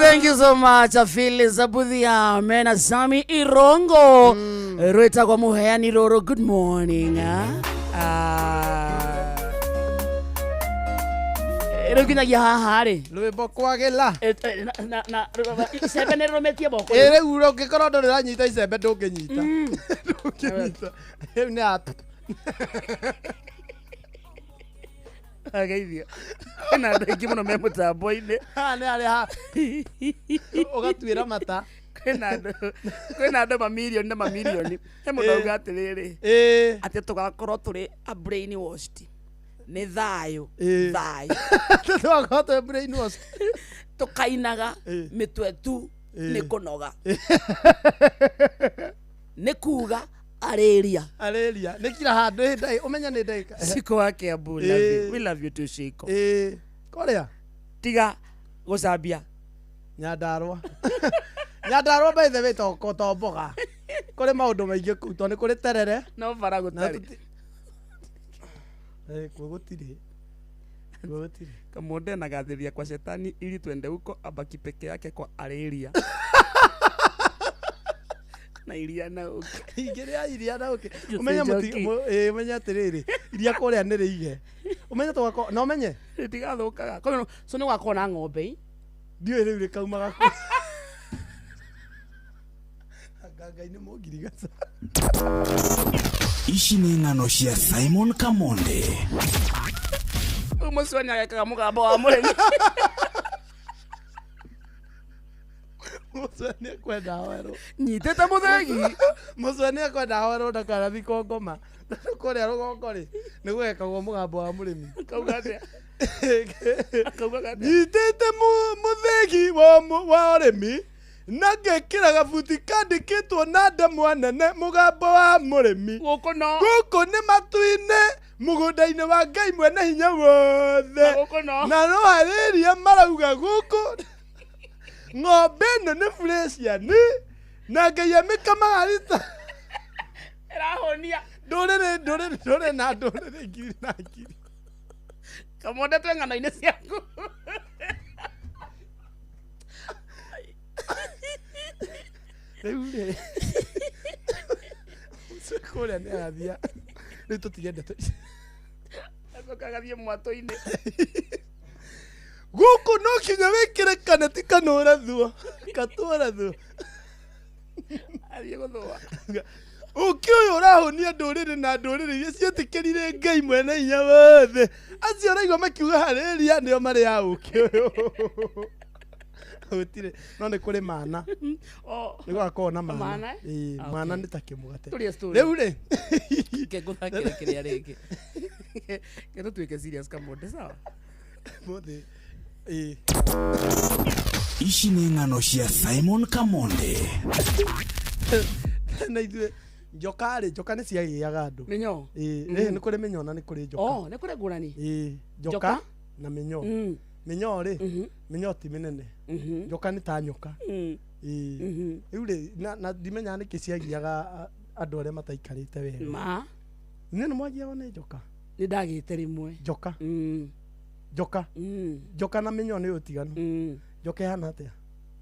Thank you so much. Afili Zabudia Mena Sami Irongo Rweta kwa muheani roro. Good morning. Erogina ya hahari Lwebo kwagela na isebe ne rometie boko uro ngikoro ndorera nyita isebe ndunginyita ndunginyita ni atu ageithio na ndeki muno me mutambo-ini nĩ arĩ ha ũgatuĩra mata kwĩna andũ mamirioni na mamirioni he mũndũ auga atĩrĩrĩ atĩ tũgakorwo tũrĩ a brain washed nĩ thayũ tũgakorwo tũrĩ brain washed tũkainaga mĩtwe tu nĩ kũnoga nĩ kuga arĩria nĩ kira handũ ũmenya nĩ ndagĩka Shiko wake Abu we love you too Shiko kũrĩa tiga gũcambia Nyandarũa by the way to mboga kũrĩ maũndũ maingĩ kũu tondũ nĩ kũrĩ terere no bara gũtarĩ gũtirĩ Kamonde anagathĩria kwa shetani ili twende huko abaki peke yake kwa arĩria na iria na uke igeria iria na uke umenya umenya atiriri iria kũrĩa nĩ rĩige umenya twako no menye tigathukaga kono so nĩ gwakwo na ng'ombe ndiũĩ rĩu rĩkaumaga nganga-inĩ mũngirigaca ici nĩ ng'ano cia Simon Kamonde mũcweni agekaga mũgambo wa mũrĩmi mũcweni akwenda werũ nyitĩte mũthegi mũcweni akwenda werũ ndakarathi ngoma kũrĩa rũgongo rĩ nĩ gwekagwo mũgambo wa mũrĩmi akauga atĩa nyitĩte mũthegi wa ũrĩmi na ngekĩra gabuti kandĩkĩtwo na ndemwa nene mũgambo wa mũrĩmi gũkũ nĩ matu-inĩ mũgũnda-inĩ wa Ngai mwene hinya wothe na no harĩria marauga gũkũ ng'ombe ĩno nĩ Fresian na Ngai amĩkamaga rita ĩrahonia ndũrĩrĩ na ndũrĩrĩ ngiri na ngiri Kamonde twĩ ng'ano-inĩ ciaku rĩu rĩ kũrĩa nĩ athia rĩu tũtige ndeto ici agathiĩ mwatũ-inĩ gũkũ no kinya wĩkĩre kaneti kanũrathwo katũrathwo athiĩ gũthũa ũkĩ ũyũ ũrahonia ndũrĩrĩ na ndũrĩrĩ iria cietĩkĩrire Ngai mwene hinya wothe acio ũraigua makiuga harĩria nĩo marĩ a ũkĩ ũyũ gũtirĩ no nĩ kũrĩ mana nĩ gũgakorwo na mana mana nĩ ta kĩmũgate rĩu rĩ ngũthakĩre kĩrĩa rĩngĩ ke tũtuĩke serious Kamonde sawa mũthĩ ici nĩ ng'ano cia Simon Kamonde na ithuĩ Njoka rĩ, njoka nĩ ciagĩaga andũ. Mĩnyoo. Nĩ kũrĩ mĩnyoo na nĩ kũrĩ njoka. Nĩ kũrĩ ngũrani. Njoka na mĩnyoo. Mĩnyoo rĩ, mĩnyoo ti mĩnene. Njoka nĩ ta nyoka. Rĩu rĩ, na ndimenya nĩkĩ ciagiaga andũ arĩa mataikarĩte wega. Ma. Nĩ mwagiagwo nĩ njoka. Nĩ ndagĩte rĩmwe. Njoka. Njoka. Njoka na mĩnyoo nĩ ũtiganu. Njoka ihana atĩa?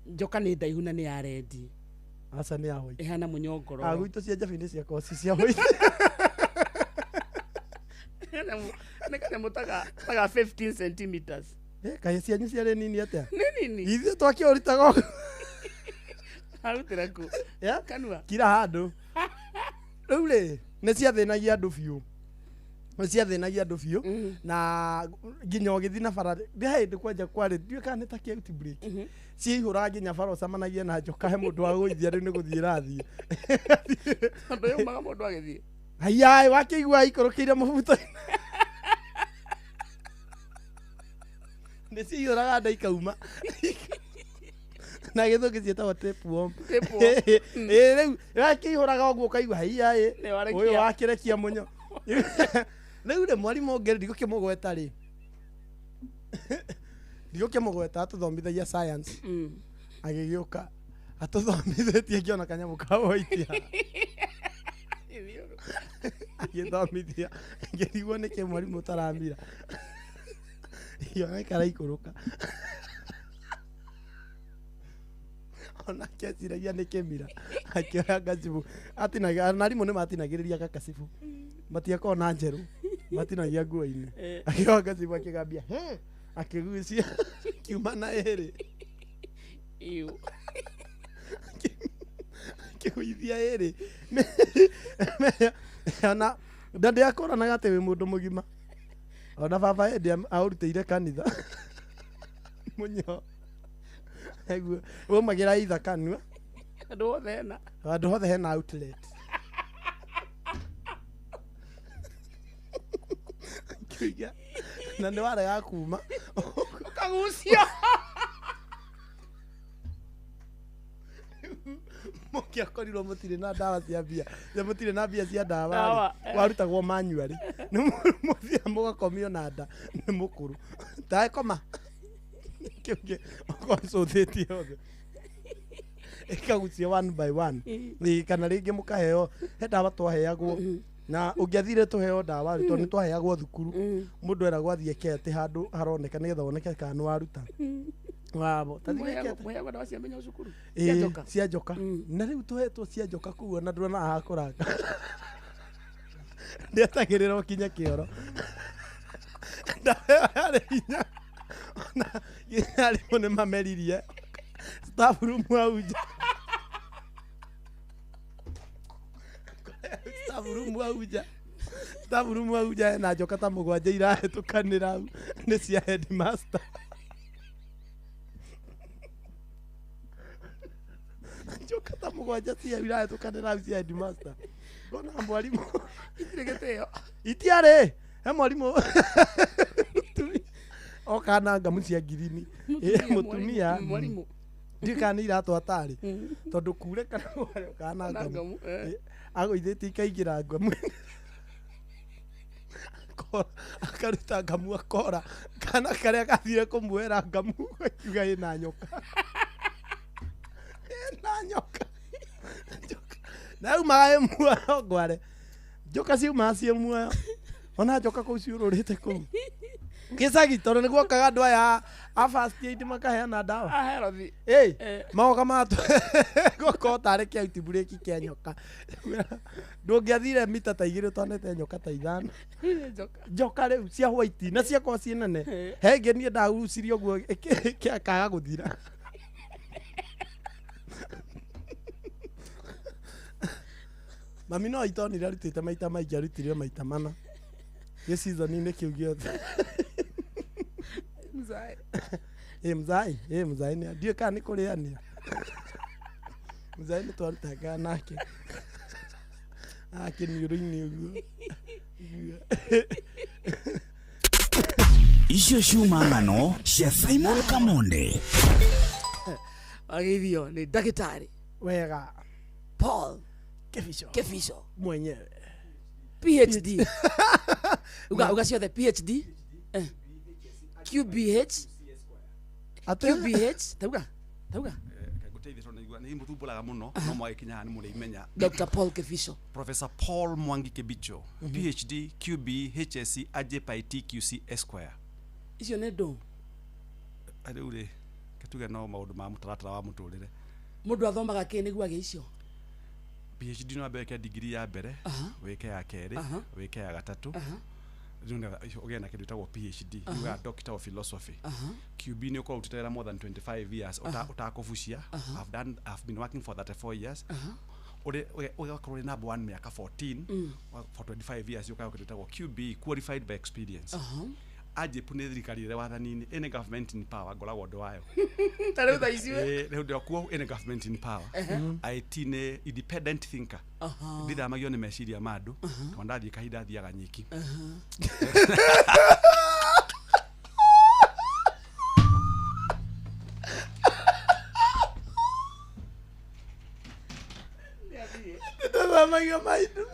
Njoka nĩ ndaihu na nĩ ya rendi. Aca nĩ ya white. Ihana mũnyongoro. Gwitũ cia njabi-inĩ ciakwa ci cia white. Nĩ kanyamũ taga 15 centimeters. Kaĩ cianyu ciarĩ nini atĩa? Nĩ nini. Ithuĩ twakĩũritaga ũguo. Arutĩra ku. Kanua. Kira handũ. Rĩu rĩ, nĩ ciathĩnagia andũ biũ. Nĩ ciathĩnagia andũ biũ na nginya ũgĩthiĩ na bara he hĩndĩ kwanja kwarĩ ndiũĩ kana nĩ ta kĩuti break. Ciĩihũraga nginya bara ũcamanagie na njoka he mũndũ wa gũithia rĩu nĩ gũthiĩ rathiĩ. Andũ yaumaga mũndũ agĩthiĩ. Haiya wakĩigua ikũrũkĩire mabuta-inĩ. Nĩ ciĩihũraga nda ikauma. Na gĩthũngĩ ciĩtagwo tapeworm. Rĩu wakĩihũraga ũguo ũkaigua haiya ũyũ wakĩrekia mũnyo. Rĩu rĩ mwarimũ ũngĩ ndigũkĩmũgweta rĩ. Ndigũkĩmũgweta atũthomithagia science. Agĩgĩũka atũthomithĩtie ngĩona kanyamũ ka white. Agĩthomithia ngĩrigwo nĩkĩ mwarimũ ũtaramira. Iyo karaikũrũka. Ona kĩciragia nĩ kĩmira. Akĩoya gacibu. Atinaga narimũ nĩ matinagĩrĩria gakacibu. Matiakorwo na njerũ. Matinagia nguo-inĩ. Akĩoya gacibu akĩgambia. Akĩgucia kiuma na ĩrĩ. Akĩguithia ĩrĩ. Ona ndandĩ akoranaga atĩ wĩ mũndũ mũgima. Ona baba hĩndĩ aũrutĩire kanitha. Mũnyo. Eguo waumagĩra itha kanua. Andũ othe hena outlet. Kĩiga na nĩ warega kuma. Ũkagucio. Mũkĩakorirwo mũtirĩ na ndawa cia mbia. Mũtirĩ na mbia cia ndawa. Warutagwo manually. Nĩ mũthia mũgakomio na nda. Nĩ mũkũrũ. Ndakoma. Kĩngĩ ũkũcũthĩtie othe. Ĩkagucio one by one. Kana rĩngĩ mũkaheo he ndawa twaheagwo. Na ũngĩathire tũheo ndawa tondũ nĩ twaheagwo thukuru. Mũndũ eragwo athiĩ kete handũ haroneka nĩgetha woneke kana nĩ waruta. Wabo. Mũheagwo ndawa cia mĩnyoo cukuru. Cia njoka. Na rĩu tũhetwo cia njoka kuo na ndũrona hakũranga. Ndĩetagĩrĩra ũkinye kĩoro. Yarĩ hinya. Ona arimũ nĩ mameririe. Staff room auja. Staff room auja na njoka ta mũgwanja irahĩtũkanĩra hau nĩ cia headmaster. Njoka ta mũgwanja cia irahĩtũkanĩra hau cia headmaster. Ngona mwarimũ. Itirĩ gĩtĩo. Itiarĩ. He mwarimũ. Okana ngamu cia ngirini. Mũtumia. Mwarimũ. Ndikana iratũ atarĩ. Tondũ kure kana kana ngamu. Agũithĩtie ikaingĩra ngamu. Akaruta ngamu akora. Kana karĩa gathire kũmuoera ngamu akiuga ĩna nyoka. Ĩna nyoka. Na umaga ĩmuoyo ngware. Njoka ciumaga ciĩ muoyo. Ona njoka kũu ciũrũrĩte kũu. Gĩcagi tondũ nĩguo kaga andũ aya a first aid makaheana ndawa. Herothi. Magoka matũ gũkorwo tarĩ kĩauti burĩki kĩa nyoka. Ndũngĩathire mita ta igĩrĩ ũtonete nyoka ta ithano. Njoka rĩu cia white na ciakorwo ciĩ nene. He ĩngĩ niĩ ndagucirie ũguo kaga gũthira. Mami no itonire arutĩte maita maingĩ arutire maita mana. Season-inĩ kĩu gĩothe. Mzai nĩ ndiũĩ kana nĩ kũrĩanĩra. Mzai nĩ twarutaga nake. Akĩniũrũ-inĩ ũguo. Icio ciuma ng'ano cia Simon Kamonde. Agithio nĩ ndagĩtarĩ. Wega. Paul Kefisho mwenyewe PhD uga ciothe PhD QBH QBH tauga guteithia nigua ni muthumburaga muno no mwagikinya ni muri imenya Dr. Paul Kefisho Professor Paul Mwangi Kibicho PhD QB HSC AJPIT QC Esquire icio ne ndo ari uri katuge no maundu ma mutaratara wa muturire mundu athomaga ki niguo age icio PhD no abeke degree ya mbere weke ya keri weke ya gatatu Junior again I can do PhD you are Doctor of Philosophy QB ni uko utitera more than 25 years utakofushia I've been working for 34 years ode ugakorwo na number 1 miaka 14 for 25 years ukayo kitagwo QB qualified by experience aje pune thirikari ire wathani any government in power ngoragwo ndo wayo tare uthaiciwe ndio kuo any government in power IT ne independent thinker ndira magio ni meciria mandu tonda thie kahinda thiaga nyiki Ndamagio maidu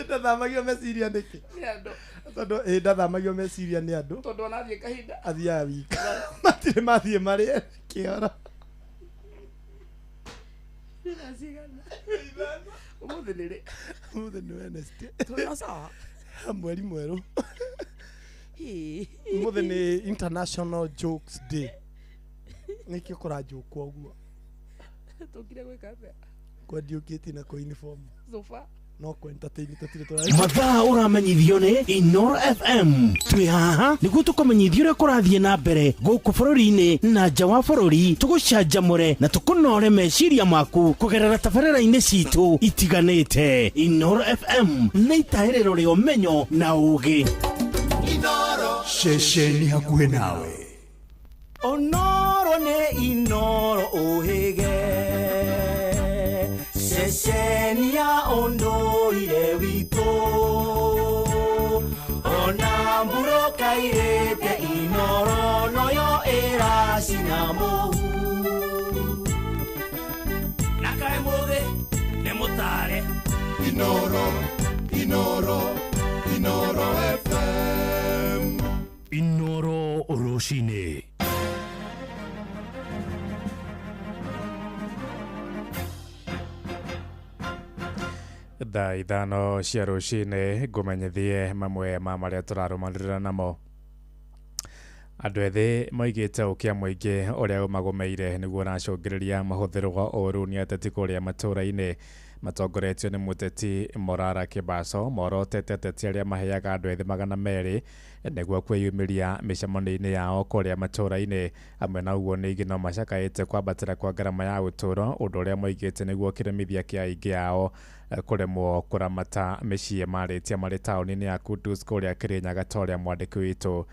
ndathamagio meciria ndiki tondu ndathamagio meciria ni andu tondu anathie kahinda athia wika matire mathie mari kiora umuthi ni Wednesday tuna sawa mweri mweru umuthi ni International Jokes Day nikio kora joke oguo tukire gwika atĩa kwadiukiti na kwa uniform sofa no kwa entertain tatire mathaa uramenyithio ni Inoro FM twi haha niguo tukumenyithio uria kurathie na mbere guku bururi-ini na nja wa bururi tugucanjamure na tukunore meciria maku kugerera tabarĩra-inĩ citu itiganĩte. Inoro FM nĩ itahĩrĩro rĩa ũmenyo na ũũgĩ. Inoro ceceni hakuhĩ nawe. Onoro ne Inoro ohege Sesenia ondoire wito Onamburo kairete Inoro noyo era sinamo Nakai move nemotare Inoro FM Inoro Oroshine. Thaa ithano cia rũcinĩ ngũmenyithie mamwe ma marĩa tũrarũmanĩrĩra namo. Andũ ethĩ moigĩte ũkĩa mũingĩ ũrĩa ũmagomeire nĩguo ũracũngĩrĩria mahũthĩro wa ũũru nĩ ateti kũrĩa matũũra-inĩ matongoretio nĩ mũteti Morara Kĩbaco morotete ateti arĩa maheaga andũ ethĩ 200 nĩguo kwĩyumĩria mĩcemanio-inĩ yao kũrĩa matũũra-inĩ. Amwe na ũguo ningĩ no macakaĩte kwambatĩra kwa ngarama ya ũtũũro, ũndũ ũrĩa moigĩte nĩguo kĩremithia kĩa aingĩ ao kũremwo kũramata mĩciĩ marĩtia marĩ taũni-inĩ ya Kudus kũrĩa Kĩrĩnyaga ta ũrĩa mwandĩki witũ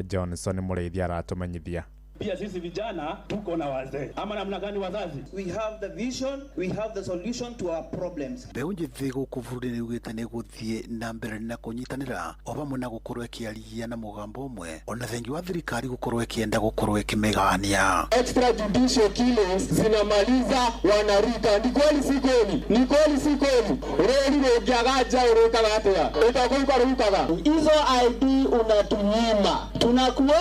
Johnson Mũrĩithia aratumenyithia. Pia sisi vijana tuko na wazee ama namna gani wazazi? We have the vision, we have the solution to our problems. Mbeũ njĩthĩ gũkũ bũrũri-inĩ ugĩte nĩ gũthiĩ na mbere na kũnyitanĩra o hamwe na gũkorwo ĩkĩaria na mũgambo ũmwe ona thengi wa thirikari gũkorwo ĩkĩenda gũkorwo ĩkĩmĩgania. Extrajudicial killings zinamaliza wanarika. Ni kweli si kweli? Ni kweli si kweli? Reli rũngĩagaja ũrĩkaga atĩa? Ĩtakũikarukaga. Hizo ID unatunyima. Tunakuona?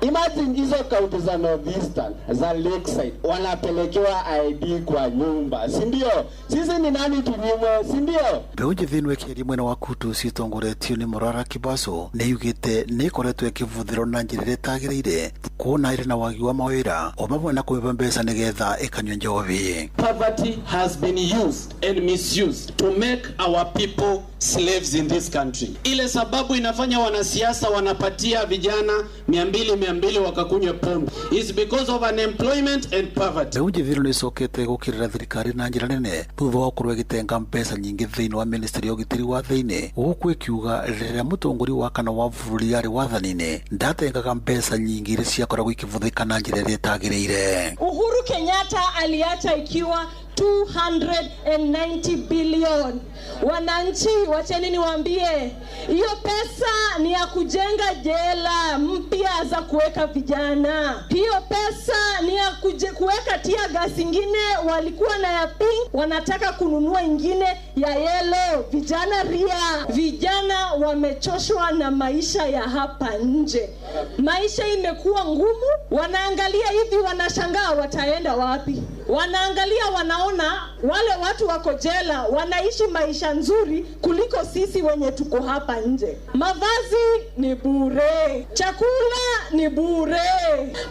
Imagine hizo kaunti za Northeastern, za Lakeside wanapelekewa ID kwa nyumba, si ndio? Sisi ni nani tunyimwe, si ndio? Mbeũ njĩthĩ ĩno ĩkĩaria mwena wa Kudus itongoretio nĩ Morara Kĩbaco nĩ yugĩte nĩ ĩkoretwo ĩkĩbũthĩrwo na njĩra ĩrĩa ĩtagĩrĩire kuona ĩrĩ na wagi wa mawĩra o hamwe na kũmĩba mbeca nĩgetha ĩkanyua njohi. Poverty has been used and misused to make our people slaves in this country. Ile sababu inafanya wanasiasa wanapatia vijana 200 wakakunywa pombe is because of unemployment and poverty. Mbeũ njĩthĩ nĩ ĩcokete gũkĩrĩra thirikari na njĩra nene thutha wa gũkorwo ĩgĩtenga mbeca nyingĩ thĩinĩ wa ministry ya ũgitĩri wa thĩinĩ, gũkũ ĩkiuga rĩrĩa mũtongoria wa kana wa bũrũri arĩ wathani-inĩ ndatengaga mbeca nyingĩ iria ciakoragwo ikĩbũthĩka na njĩra ĩrĩa ĩtagĩrĩire. Uhuru Kenyatta aliacha ikiwa 290 billion. Wananchi, wacheni niwaambie, hiyo pesa ni ya kujenga jela mpya za kuweka vijana. Hiyo pesa ni ya kuweka tia gas ingine, walikuwa na ya pink, wanataka kununua ingine ya yellow. Vijana ria, vijana wamechoshwa na maisha ya hapa nje. Maisha imekuwa ngumu, wanaangalia hivi wanashangaa wataenda wapi. Wanaangalia wanaona wale watu wako jela wanaishi maisha nzuri kuliko sisi wenye tuko hapa nje. Mavazi ni bure, chakula ni bure,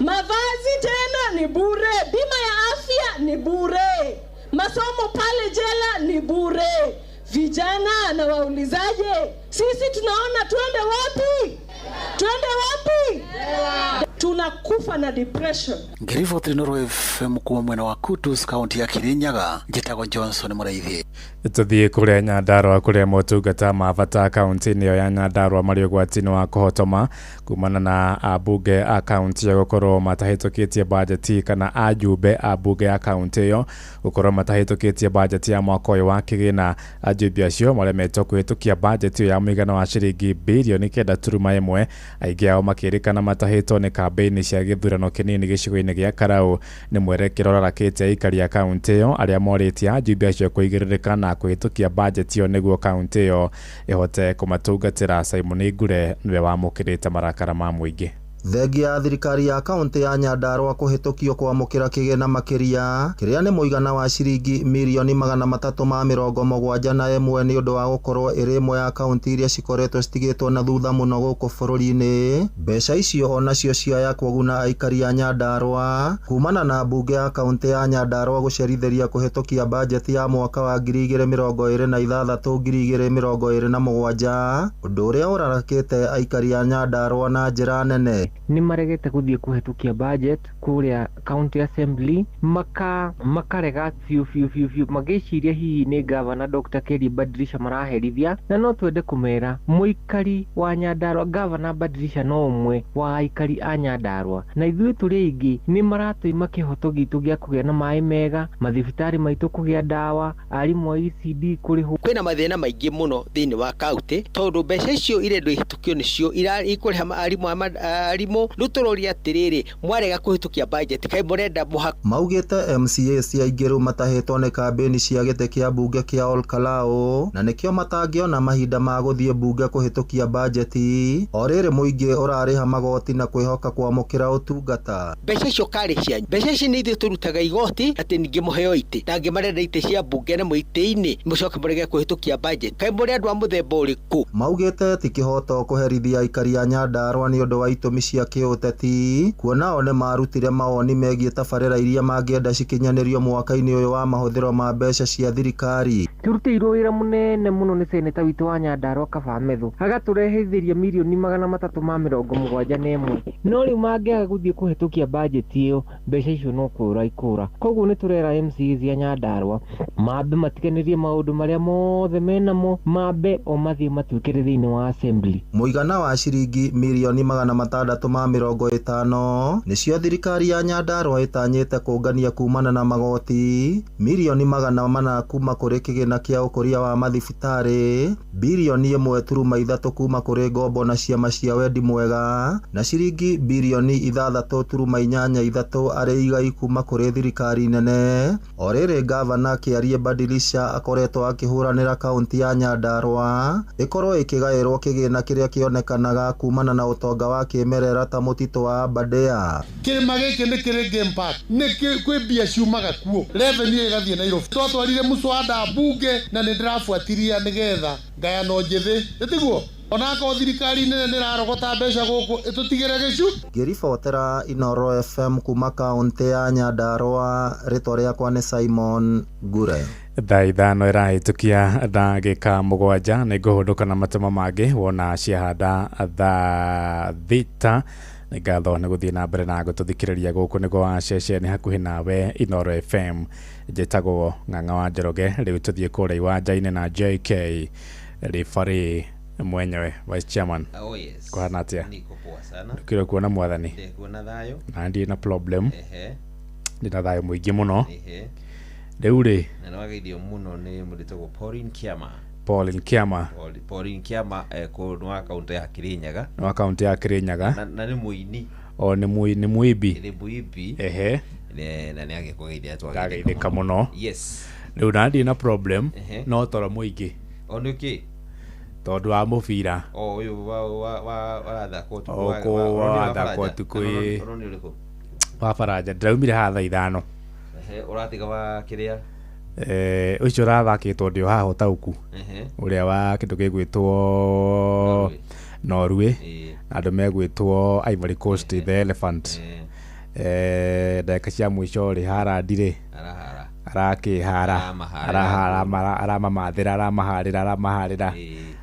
mavazi tena ni bure, bima ya afya ni bure, masomo pale jela ni bure. Vijana na waulizaje, sisi tunaona tuende wapi? Tuende wapi? Tunakufa na depression. Ngiriboti Nuru FM kuma mwena wa Kutus kaunti ya Kirinyaga, njitagwo Johnson Muraithi. Tuthie kuria Nyandarua kuria motungata mabata kaunti-ini ya Nyandarua mari ugwati-ini wa kuhotoma kumana na abunge a kaunti ya gukorwo matahitukitie bajeti kana ajumbe abunge ya kaunti iyo gukorwo matahitukitie bajeti ya mwaka uyu wa kigina. Ajumbe acio maremetwo kuhitukia bajeti ya muigana wa ciringi bilioni 9.1 aingi ao makirikana matahitwo ni kampeini cia githurano kinini gicigo-ini gia Karau. Ni mwerekero rarakite aikari ya kaunti iyo aria moritie ajumbe acio kuigiririka na kuhitukia bajeti yo niguo kaunti iyo ihote kumatungatira. Simon Ngure niwe wamukirite marakara ma muingi. Thengia ya thirikari ya kaunti ya Nyandarua kuhitukio kwamukira kigina makiria kiria ni muigana wa ciringi milioni 371 ni undu wa gukorwo iri imwe ya kaunti iria cikoretwo citigitwo na thutha muno guku bururi-ini. Mbeca icio onacio cioya kuguna aikari ya Nyandarua kumana na bunge ya kaunti ya Nyandarua gucerithiria kuhitukia bajeti ya mwaka wa 2026-2027 undu uria urarakite aikari ya Nyandarua na njira nene. Ni maregete kuthie kuhetukia budget kuria county assembly makarega fiu magiciria hihi ni governor Dr. Kelly Badirisha maraherithia na no twende kumera muikari wa Nyandarua governor Badirisha no umwe wa aikari a Nyandarua na ithuĩ turi ingi ni maratuima kihoto gitu gia kugia na mai mega mathibitari maitu kugia dawa arimu wa ECD kuriho kwina mathina maingi muno thiini wa county tondu mbeca icio irendwo ihitukio nicio ikuriha arimu rutorori atiriri mwarega kuhitukia budget kai murenda muhaka. Maugite MCA cia ingiru matahitwo ni kambeni cia gite kia bunge kia Olkalao na nikio matangiona mahinda ma guthie bunge kuhitukia bajeti oriri muingi urariha magoti na kwihoka kwamukira utungata. Mbeca icio kari cia mbeca ici ni ithuĩ turutaga igoti ati ningi muheo ite na ngimarenda ite cia bunge na muite-ini mucoke murege kuhitukia budget kai muri andu a muthemba uriku. Maugite ti kihoto kuherithia aikari ya Nyandarua ni undu wa itumi cia kiuteti kuona one marutire mawoni megie tabarĩra iria mangienda cikinyanirio mwaka-ini uyu wa mahuthiro ma mbeca cia thirikari. Turutĩirwo wĩra munene muno ni seneta witu wa Nyandarua Kabamethu agatureheithiria milioni 371 no riu mangiaga guthie kuhitukia budget iyo mbeca icio no kura ikura. Koguo ni turera MCs ya Nyandarua mabe matikanirie maundu maria mothe menamo mabe o mathie matuikire thiini wa assembly. Muigana wa ciringi milioni 650 nicio thirikari ya Nyandarua itanyite kungania kumana na magoti milioni 400 kuma kuri kigina kia ukuria wa mathibitari, bilioni 1.3 kuma kuri ngombo na ciama cia wendi mwega na ciringi bilioni 6.83 ari igai kuma kuri thirikari nene. Oriri gavana Kiarie Badirisha akoretwo akihuranira kaunti ya Nyandarua ikorwo ikigairwo kigina kiria kionekanaga kumana na utonga wa kimerera ta mutito wa Aberdare. Kirima giki ni kiri game park ni kwi bia ciumaga kuo revenue igathie Nairobi twatwarire muswada bunge na ni ndirafuatiria nigetha ngayano njithi itiguo onako thirikari nene nirarogota mbeca guku itutigire gicu. Ngiribotera Inoro FM kuma kaunti ya Nyandarua, ritwa riakwa ni Simon Ngure. Thaa ithano irahitukia ndagika 7 ni nguhunduka na matemo mangi wona ciahanda thaa thita. Ni ngatho ni guthie na mbere na gututhikiriria guku nigo wa ceceni hakuhi nawe Inoro FM. Njitagwo Ng'ang'a wa Njoroge. Riu tuthie kuria iwanja-ini na JK Rifari mwenyewe Vice Chairman. Oh yes. Kuhana atia? Niko poa sana. Ukiro kuona mwathani. Kuona thayo. Na ndi na problem. ndina thayo muingi muno ehe riu ri na no ageithio muno ni muritagwo Pauline Kiama Pauline Kiama ko no account ya Kirinyaga no account ya Kirinyaga na ni muini o ni muibi ni muibi ehe na ni agekugeithia twageithika muno yes riu nandi na problem no toro muingi ono ki tondu wa mubira uyu wa thako tu kui wa Faraja ndaumire hatha ithano uratiga wa kiria ucio rathakitwo ndio haha utauku uria wa kindu gigwitwo Norway andu megwitwo Ivory Coast the Elephant ndagika cia mwisho ri harandire arakihara aramaharira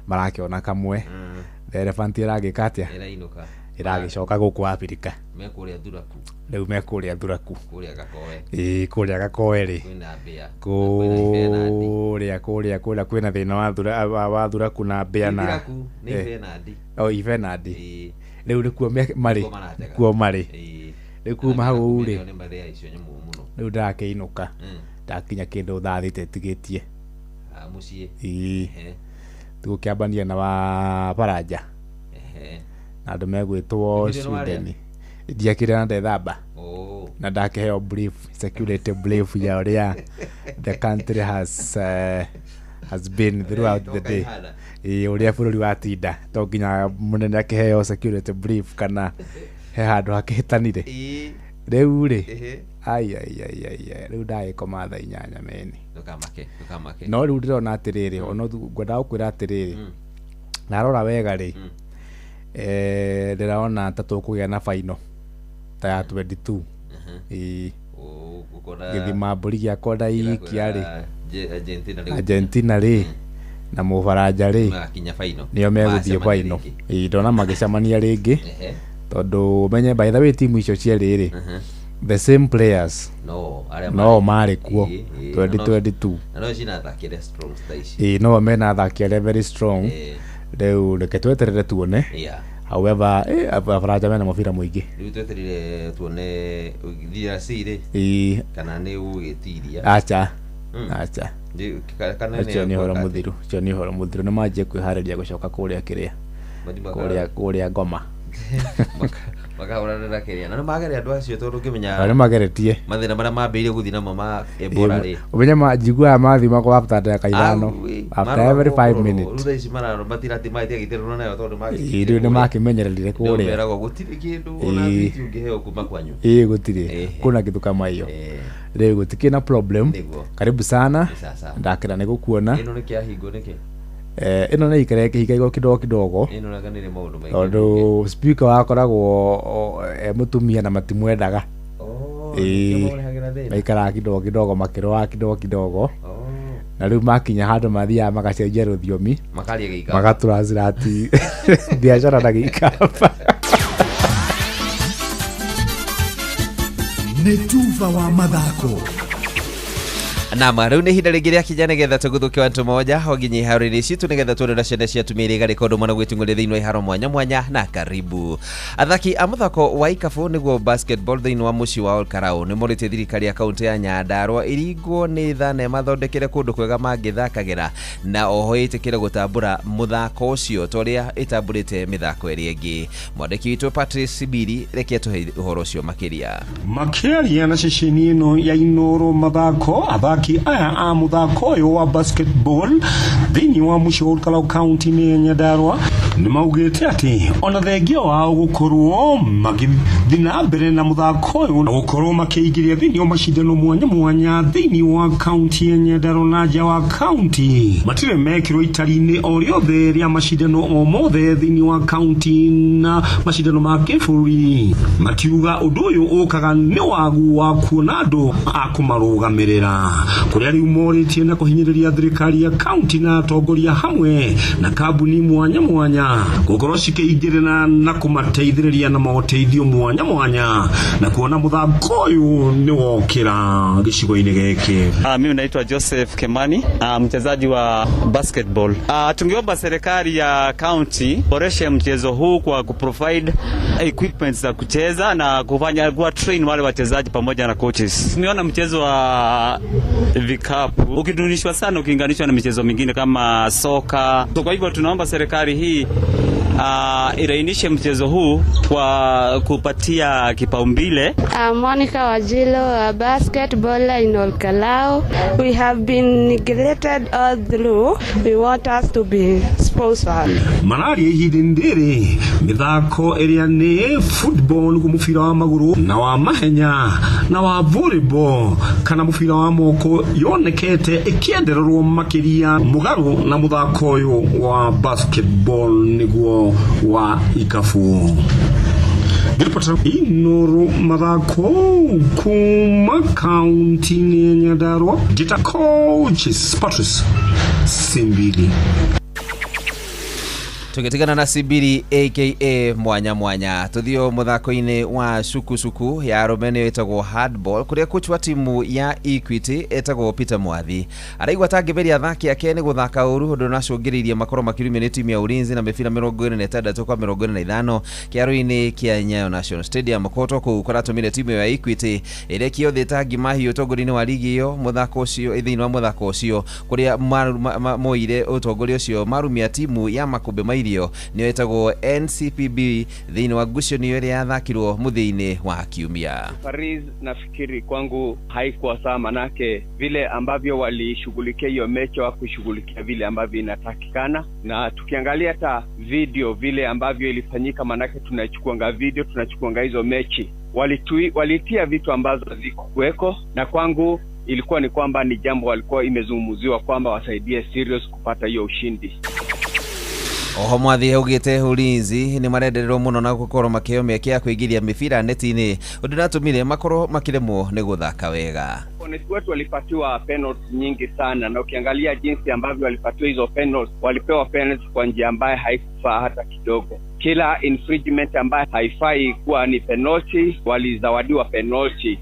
marakiona kamwe the Elephant iragika atia iragicoka guku Afrika riu mekuria Thuraku kuria Gakoe ri kuria kwina thina wa Thuraku na Mbea na Ivenadi riu nikuo mari riu kuma hau ri riu ndakiinuka ndakinya kindu thathite tigitie mucii tukiambania na wa Faraja na andu megwitwo Sweden ndiakire na ndethamba na ndakiheo brief security brief ya uria the country has been throughout the day uria bururi watinda to nginya munene akiheo security brief kana he handu hakihitanire riu ri ai riu ndagikoma thaa 8 meni ndukamake no riu ndirona atiriri ono ngwenda gukwira atiriri narora wega ri ndiraona tatukugia na final ta ya 22 githima mburi giakwa ndaikia ri Argentina ri na Mufaraja ri nio meguthie final ndona magicamania ringi tondu menye by the way timu icio cieri ri the same players no mari kuo 2022 no cina thakire strong stage no mena thakire very strong riu reke tweterere tuone however Faraja mena mubira muingi riu tweterere tuone DRC ri kana ni ugitiria acha kana ni horo muthiru ni manjie kwihariria gucoka kuria kiria kuria Ngoma makahurana kiria na magere andu acio tondu ngimenya ari mageretie mathina maria mambiire guthi namo ma Ebola ri umenye majigua mathima kwa after ndaka ithano after every 5 minutes ruda ici mararo matirati maitia giterero nayo tondu magi iri ni makimenyererire kuria nderago gutiri kindu ona biti ungeheo kuma kwanyu gutiri kuna kitu kama hiyo riu gutikina problem karibu sana ndakira ni gukuona ino ni kiahingo niki ino ni ikare kihiga kidogo ino naganire maundu maingi tondu speaker wakoragwo mutumia na matimwendaga maikara kidogo makiroa kidogo na riu makinya handu mathia magacenjia ruthiomi makaria giika magaturacirati biashara na giikamba nĩ Tuva wa mathako na maru ni hinda ringi ria kijana getha tuguthuke wantu moja hoginyi hariri citu nigetha tuone na ciana cia tumiri gari kondo mwana gwitungule thiini wa iharo mwanya na karibu athaki a muthako wa ikabu niguo basketball thiini wa muci wa Olkarau ni morite thirikari ya kaunti ya Nyandarua iringwo ni thane mathondekere kundu kwega mangithakagira na oho itikire gutambura muthako ucio toria itamburite mithako iri ingi mwandiki witu Patrice Sibiri reke tuhe uhoro ucio makiria na ceceni ino ya Inoro mathako athaki aya a muthako uyu wa basketball thiini wa muci wa Olkarau county ni Nyandarua ni maugite ati ona thengio wao gukorwo magithina mbere na muthako uyu na gukorwo makiingiria thiini wa macindano mwanya thiini wa county ya Nyandarua na nja wa county matire mekirwo itari-ini o riothe ria macindano o mothe thiini wa county na macindano ma kiburi makiuga undu uyu ukaga ni wagu wa kuona andu a kumarugamirira kuria riu moritie na kuhinyiriria thirikari ya county na atongoria hamwe na kambuni mwanya mwanya gukorwo cikiingirana na kumateithĩrĩria na maũteithio mwanya mwanya na kuona muthako uyu ni wokira gicigo-ini giki. Mimi naitwa Joseph Kemani, mchezaji wa basketball. Tungeomba serikali ya county boreshe mchezo huu kwa kuprovide equipment za kucheza na kufanya kwa train wale wachezaji pamoja na coaches. Tumeona mchezo wa vikapu ukidunishwa sana ukilinganishwa na michezo mingine kama soka. So kwa hivyo tunaomba serikali hii irainishe mchezo huu kwa kupatia kipaumbele. Monica Wajilo, basketballer in Olkalao. We have been neglected all through. We want us to be sponsored. Malaria hidindiri mithako iria ni football ku mufira wa maguru na wa mahenya na wa volleyball kana mufira wa moko yonekete ikiendererwo makiria mugaru na muthako uyu wa basketball niguo wa ikafu. Inoro mathako kuma kaunti ya Nyandarua. Gita coaches Patrice Simbili. Tukitigana na Sibiri aka mwanya mwanya tuthio muthako-ini wa suku ya arumeni etagwo handball kuria coach wa timu ya Equity etagwo Peter Mwathi araigwa tangiberia athaki ake ni guthaka uru undu nacungiririe makoro makirumia ni timu ya Ulinzi na mibira 46 kwa 45 kiaro-ini kia Nyayo National Stadium koto ku kuratumire timu ya Equity ire kio thitangi mahi utongori-ini wa ligi iyo muthako ucio ithini wa muthako ucio kuria moire utongori ucio marumia timu ya Makumbi Mairio ni wetagwo NCPB thini wa ngucanio iria yathakirwo muthini wa kiumia. Paris nafikiri kwangu haikuwa sawa, manake vile ambavyo walishughulikia hiyo mechi wa kushughulikia vile ambavyo inatakikana, na tukiangalia hata video vile ambavyo ilifanyika, manake tunachukuanga video tunachukuanga hizo mechi, walitia vitu ambazo hazikuweko, na kwangu ilikuwa ni kwamba ni jambo walikuwa imezungumziwa kwamba wasaidie Sirius kupata hiyo ushindi. Oho Mwathi augite Ulinzi ni marendererwo muno na gukorwo makio meke ya kuigiria mibira netini undu natumire makoro makiremwo ni guthaka wega. Honest wetu walipatiwa penalty nyingi sana, na ukiangalia jinsi ambavyo walipatiwa hizo penalty, walipewa penalty kwa njia ambayo haikufaa hata kidogo. Kila infringement ambayo haifai kuwa ni penalty walizawadiwa penalty.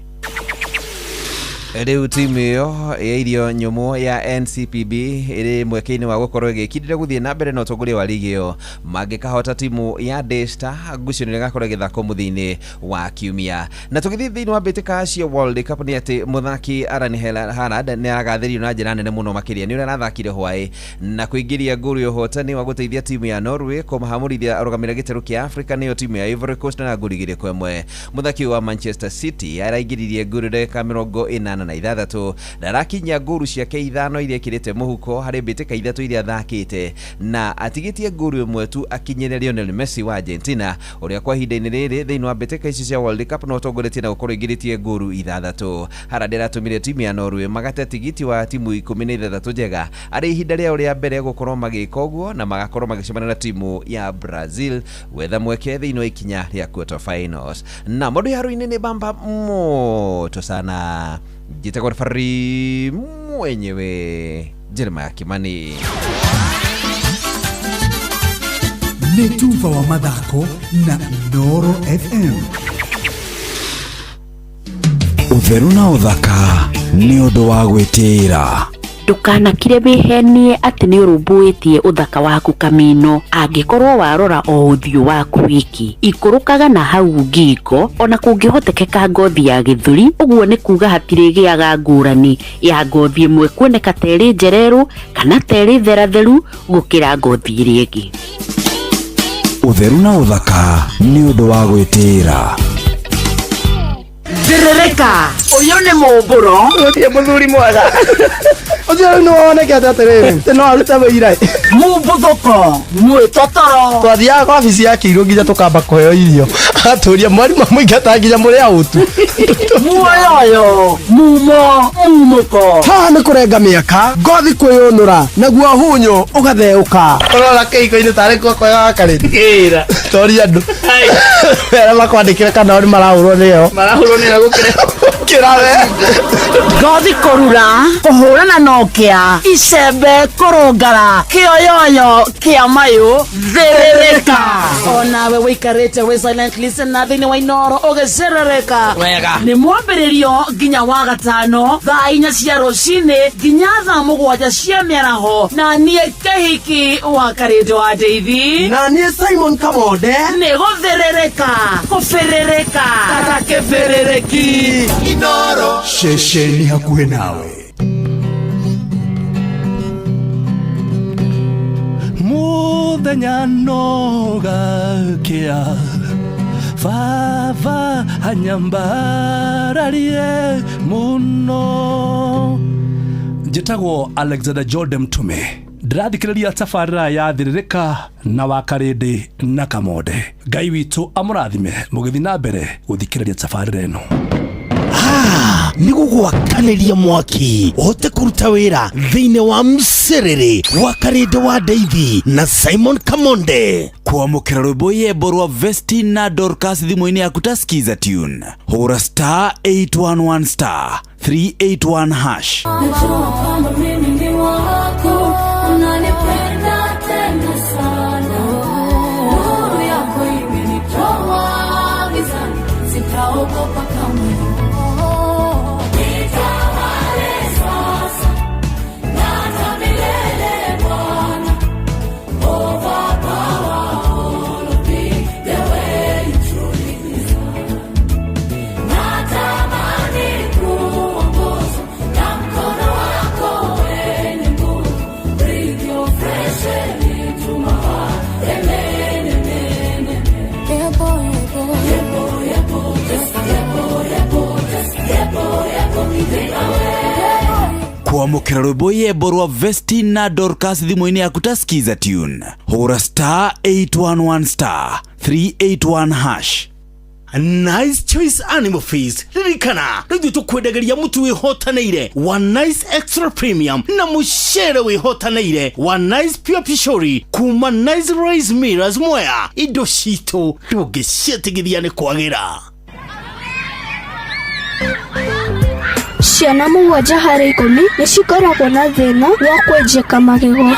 Riu timu iyo ya irio nyumu ya NCPB iri mweke-ini wa gukorwo igikindire guthie na mbere na utongoria wa ligi iyo mangikahota timu ya Daystar ngucanio igakorwo igithako muthini wa kiumia. Na tugithie thiini wa mbitika cia World Cup ni ati muthaki Erling Haaland ni agathĩrĩirio na njĩra nene muno makiria ni urathakire hwaĩ na kuingiria ngũru ya ũhotani wa guteithia timu ya Norway kũmahamũrithia arugamĩrĩra gĩtero kia Africa niyo timu ya Ivory Coast na ngũru 2-1. Muthaki wa Manchester City araingiririe ngũru ndagĩka 46 na ithathatũ na arakinyia ngũru ciake ithano iria ekĩrĩte mũhuko harĩ mbĩtĩka ithatũ iria athakĩte, na atigĩtie ngũru ĩmwe tu akinyĩre Lionel Messi wa Argentina ũrĩa kwa ihinda-inĩ rĩrĩ thĩinĩ wa mbĩtĩka ici cia World Cup no ũtongoretie na gũkorwo ingĩrĩtie ngũru ithathatũ. Haaland aratũmire timu ya Norway magate tigiti wa timu 16 njega arĩ ihinda rĩao rĩa mbere gũkorwo magĩka ũguo na magakorwo magĩcemana na timu ya Brazil gwetha mweke thĩinĩ wa ikinya rĩa quarter finals. Na mũndũ haru-inĩ nĩ bamba moto sana jitagwo referee mwenyewe Jeremiah Kimani. Nĩ tufa wa mathako na Noro FM. Utheru na uthaka ni undu wa gwitira. Ndukanakire bihenie ati ni urumbuitie uthaka waku kamino angikorwo warora o uthio waku wiki ikurukaga na hau ngingo ona kungihotekeka ngothi ya githuri uguo ni kuga hatirigiaga ngurani ya ngothi imwe kuoneka teri njereru kana teri theratheru gukira ngothi iria ingi. Utheru na uthaka ni undu wa gwitira. Ndirereka uyu ni mumburo utie muthuri mwega ucio no woneke atiriri no aruta wira mumbuthoko mwitotoro twathiaga kwa ofisi ya Kiirũ nginya tukamba kuheo irio aturia mwarimu muingata nginya muri autu muoyo mumuko ha ni kurenga miaka ngothi kwiyunura naguo hunyo ugatheuka urora keiko-ini tari kwa kariti gira tori andu wera makwandikira kana ori marahurwo niyo gukire Gothi korura, kuhurana nokia, icembe kurungara, kioyoyo kia mayu, zerereka. Onawe wikarite we silent listener thini wa Inoro ugezerereka. Wega. Ni mwambiririo nginya wa gatano, thaa 4 cia rucini nginya thaa 7 cia miaraho, na nie kehiki wa karito wa David. Na nie Simon Kamode. Ni gutherereka, kuferereka, kata keferereki. Inoro. Shesheni hakuhe nawe. Muthenya nogakia Vava hanyambararie muno. Njĩtagwo Alexander Jordan Mtume, ndĩrathikĩrĩria tabarĩra ya Thiririka na Wakarĩndĩ na Kamode. Ngai witũ amũrathime mũgĩthiĩ na mbere gũthikĩrĩria tabarĩra ĩno. Nĩ gũgwakanĩria mwaki ũhote kũruta wĩra thĩinĩ wa Mserere, Wakarĩndĩ wa David na Simon Kamonde. Kwamũkĩra rwĩmbo yembo rwa Vesti na Dorcas thimũ-inĩ yaku ta skiza tune, hũra star 811 star 381 hash. Najua kwamba mimi ni wako, unanipenda tena sana. Nuru yako imenitoa gizani, sitaogopa kamwe. Nitawale sasa, na hata milele Bwana. Overpower all of me, the way you truly deserve. Natamani kuongozwa na mkono wako wenye nguvu. Breathe your fresh air into my heart. Amen, amen, amen. Yebo, yebo, yebo, yebo, just yebo, yebo, just yebo, yebo, nipenda wewe. Kwamũkĩra rwĩmbo yembo rwa Vesti na Dorcas thimũ-inĩ yaku ta skiza tune, hũra star 811 star 381 hash. Nice Choice Animal Feeds. Ririkana, rĩu tũkwendagĩria mũtu wĩhotanĩire wa Nice Extra Premium na mũcere wĩhotanĩire wa Nice Pure Pishori kuma Nice Rice Millers Mwea. Indo citũ ndũngĩciĩtigithia nĩ kwagĩra. Ciana 7 harĩ 10 nĩcikoragwo na thĩna wa kwenjeka magego.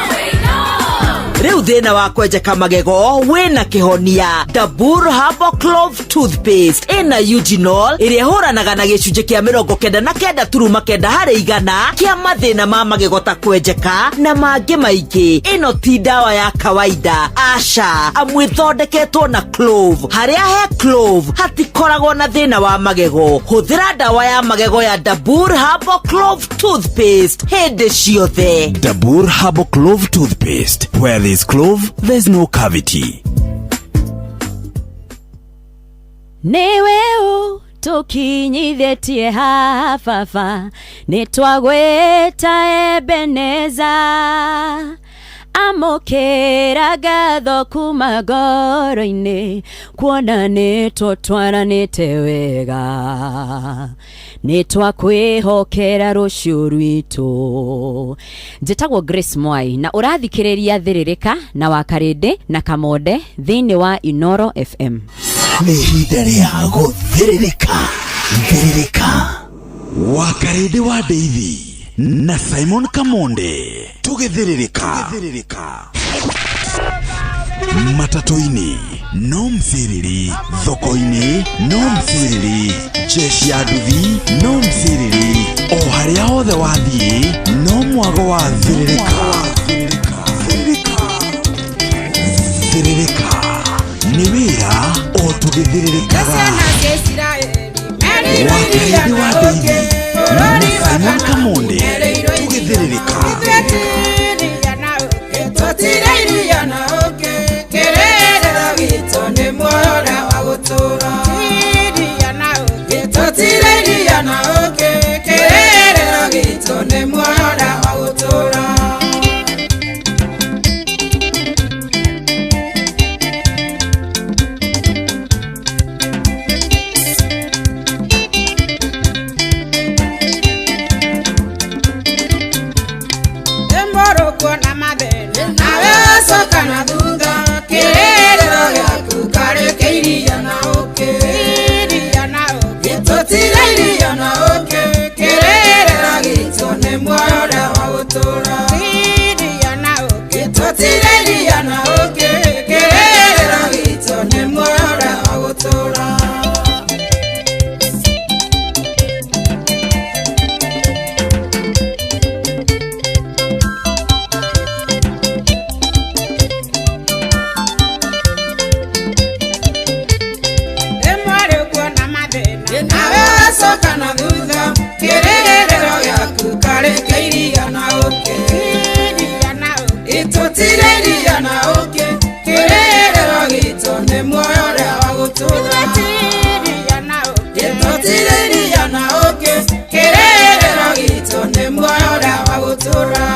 Rĩu thĩna wa kwenjeka magego wĩna kĩhonia. Dabur Herbal Clove Toothpaste ĩna eugenol ĩrĩa ĩhũranaga na gĩcunjĩ kĩa 99.9 harĩ 100 kĩa mathĩna ma magego ta kwenjeka na mangĩ maingĩ. Ĩno ti ndawa ya kawaida, aca, amu ĩthondeketwo na clove. Harĩa he clove hatikoragwo na thĩna wa magego. Hũthĩra ndawa ya magego ya Dabur Herbal Clove Toothpaste hĩndĩ ciothe. Dabur Herbal Clove Toothpaste, where there's clove, there's no cavity. Nĩwe tũkinyithĩtie hafafa, nĩtwagwĩta Ebeneza, amũkĩra ngatho kuma ngoro-inĩ, kuona nĩtũtwaranĩte wega, nĩtwakwĩhokera rũciũ rwitũ. Njĩtagwo Grace Mwai na ũrathikĩrĩria Thiririka na Wakarĩndĩ na Kamode thĩinĩ wa Inoro FM. Nĩ ihinda rĩa gũthĩrĩrĩka. Thĩrĩrĩka, Wakarĩndĩ wa David na Simon Kamonde, tũgĩthĩrĩrĩka. Matatu-inĩ no Msiriri, thoko-inĩ no Msiriri, jeshi ya nduthi no Msiriri, o harĩa hothe wathiĩ no mwago wa Thiririka. Thiririka nĩ wĩra o tũgĩthĩrĩrĩkaga. Wakarĩndĩ wa David na Simon Kamonde, tũgĩthĩrĩrĩka. Embo kana thutha kĩrĩgĩrĩro gĩaku karĩkĩiria na ũkĩ itũtirĩria na ũkĩ kĩrĩgĩrĩro gitũ nĩ muoyo ũrĩa wa gũtũũra itũtirĩria na ũkĩ kĩrĩgĩrĩro gitũ nĩ muoyo ũrĩa wa gũtũũra.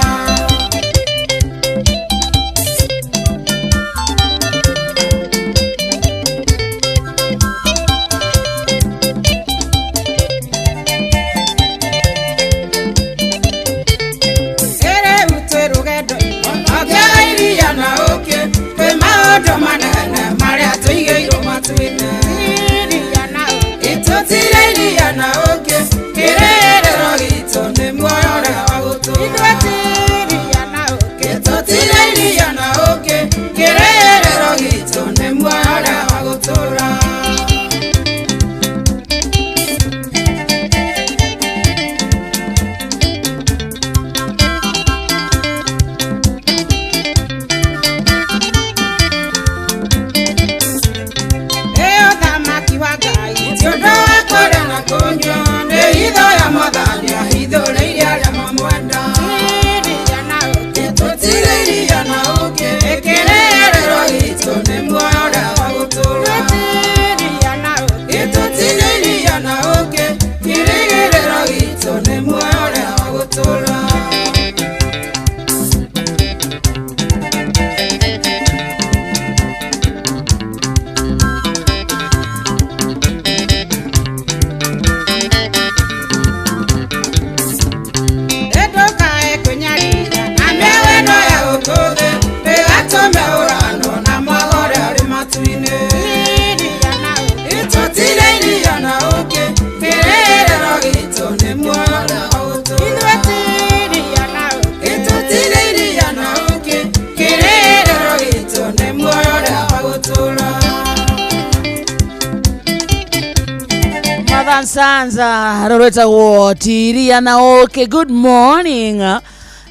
Sanza roreta wotiria na okay. Good morning.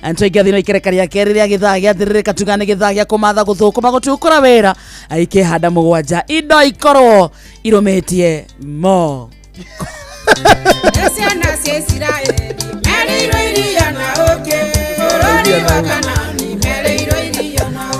Anto igathino ikerekaria keriria githagia thiririka tugane githagia kumatha guthukuma gutukura wira aike handa mugwanja indo ikorwo irometie mo Esiana Israeli meriro iria na okay orori bakanani meriro iria na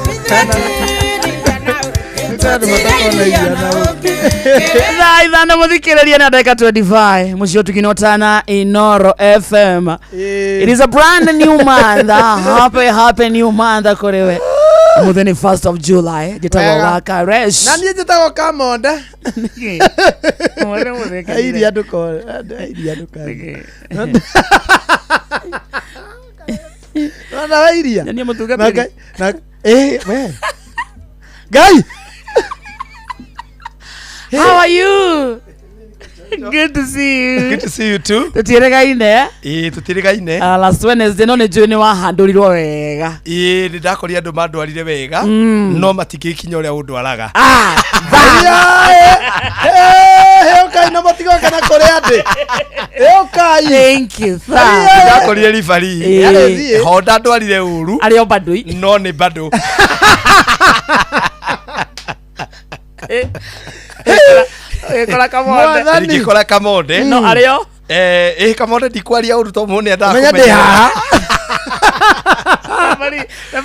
Ithana muthikiriria na ndeka 25 mucio tukinotana Inoro FM. It is a brand new month. Happy new month korewe. Mutheni 1st of July jitago waka resh. Na nie jitago kamonde. Airia nduko. Na airia. Nani mutugatiri. We. Guy. How are you? Good to see you. Good to see you too. Tutirigaine. Tutirigaine. Last Wednesday no ne journey wa handurirwo wega. Ndakori andu mandwarire wega no matikikinya uria undwaraga. Okay, no matigo kana kore ande. Okay. Thank you. Ndakorire rifari. Honda ndwarire uru. Ario bado. No ni bado. Ekora kamonde no ario kamonde ndikwaria uru to mone ndakumenya ndi haha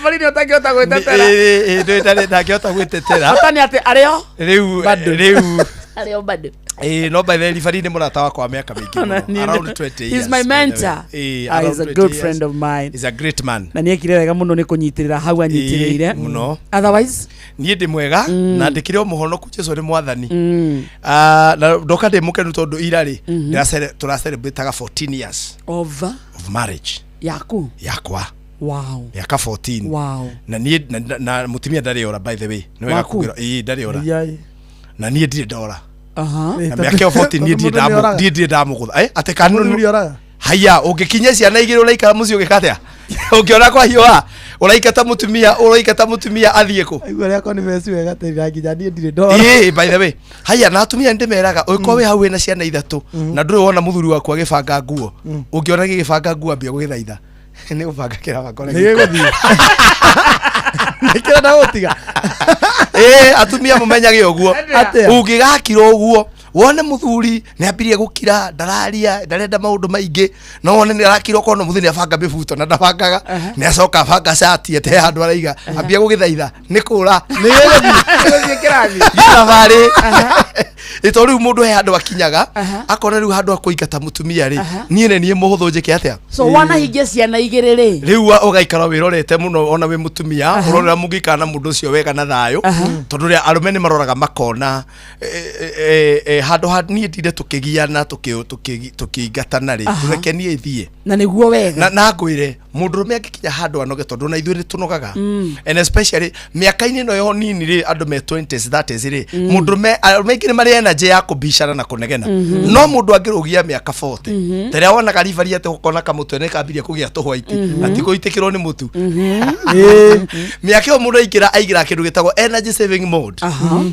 bali ni utakiota gwetetera ndetare ndakiota gwetetera atani ati ario riu ario bado no by the referee ni murata wakwa miaka mingi around 20 years. He's my mentor. He's a good friend of mine. He's a great man. Na ni ekire wega muno ni kunyitirira hau anyitirire muno. Otherwise ni ndi mwega na ndikire umuhonoku Jesu ni mwathani. Na ndoka ndi mukenu tondu irari tura celebrate 14 years of marriage yakwa. Wow. Yaka 14. Wow. Na ni na mutimia ndari ora by the way. Ni wega kugira ndari ora. Na ni ndire ndora. Na miaka 14 ni ndamugutha ate kanunu haya ungikinya ciana igiri uraikara mucio gikatea ungiona kwa hiwa uraikata mutumia athie ku igwa riako ni mesi wega tira nginya ni ndire ndora by the way haya na atumia ndimeraga uko we hau na ciana ithatu na nduri wona muthuri wakwa gibanga nguo ungiona gibanga nguo ambia gugithaitha ni ubanga kira bakore ni guthie nikira na gutiga atumia mumenyage uguo ungigakira uguo wone muthuri ni ambirie gukira ndararia ndarenda maundu maingi no wone ni arakira kono muthuri abanga bibuto na ndabangaga ni acoka abanga shati ete handu araiga ambia gugithaitha ni kura ni yethi kirathi githa bari ito riu mundu he handu akinyaga akona riu handu akuingata mutumia ri nie muhuthu njike atia so wana hige ciana igiri ri riu ugaikara wirorete muno ona we mutumia urorera mugikana mundu ucio wega na thayo tondu ri arume ni maroraga makona handu nie ndire tukigiana tukiingatana ri tureke nie thie na niguo wega na ngwire mundurume akikinya handu anoge tondu na ithuĩ tunogaga and especially miaka-inĩ no yo nini ri andu me 20s 30s ri mundurume arume mari energy ya kubishana na kunegena no mundu angirugia miaka 40 teria wonaga rivari ate gukona kamutwe ne kambiria kugia tuhwaiti ati kuitikirwo ni mutu miaka yo mundu aigira kindu gitagwo energy saving mode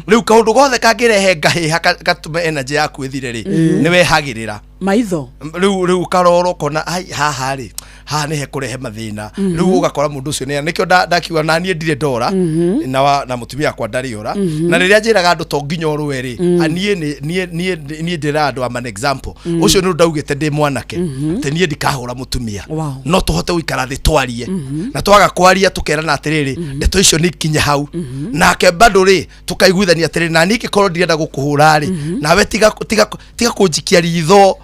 riu kaundu gothe kangirehe ngahi gatume energy yaku ithire ri niwe hagirira maitho riu karoro kona ai haha ri ha ni he kurehe mathina riu ugakora mundu ucio ni nikio ndakiwa na nie ndire ndora na mutumia kwa ndariora na riria njiraga andu to nginya orwe ri nie ndira andu am an example ucio ni ndaugite ndi mwanake te nie ndikahura mutumia no tuhote guikara thi twarie na twaga kwaria tukerana atiriri ndeto icio ni kinya hau nake bado ri tukaiguithania atiriri na niki korwo ndirenda gukuhura ri nawe tiga kunjikia ritho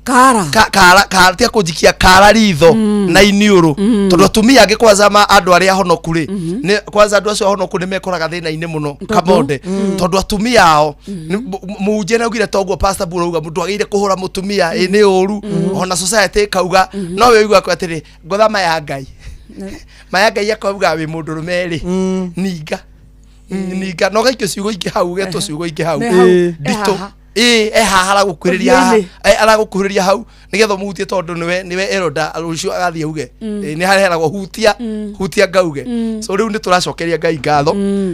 kara tia kujikia kara ritho na iniuru tondu atumia angi kwanza ma andu aria honoku ri ni kwanza andu acio honoku ni mekoraga thina-ini muno kamonde tondu atumia ao muje na ugire tongo pastor buru uga mundu agire kuhura mutumia ni uru ona society kauga no we uga kwa atiri ngotha maya ngai yakauga we mundu rumeri ninga no gaikio ciugo iki hau geto ciugo iki hau ndito haha aragukuhiriria hau nigetha muhutie tondu niwe eroda rucio agathie uge ni hareherago hutia ngauge so riu ni turacokeria ngai ngatho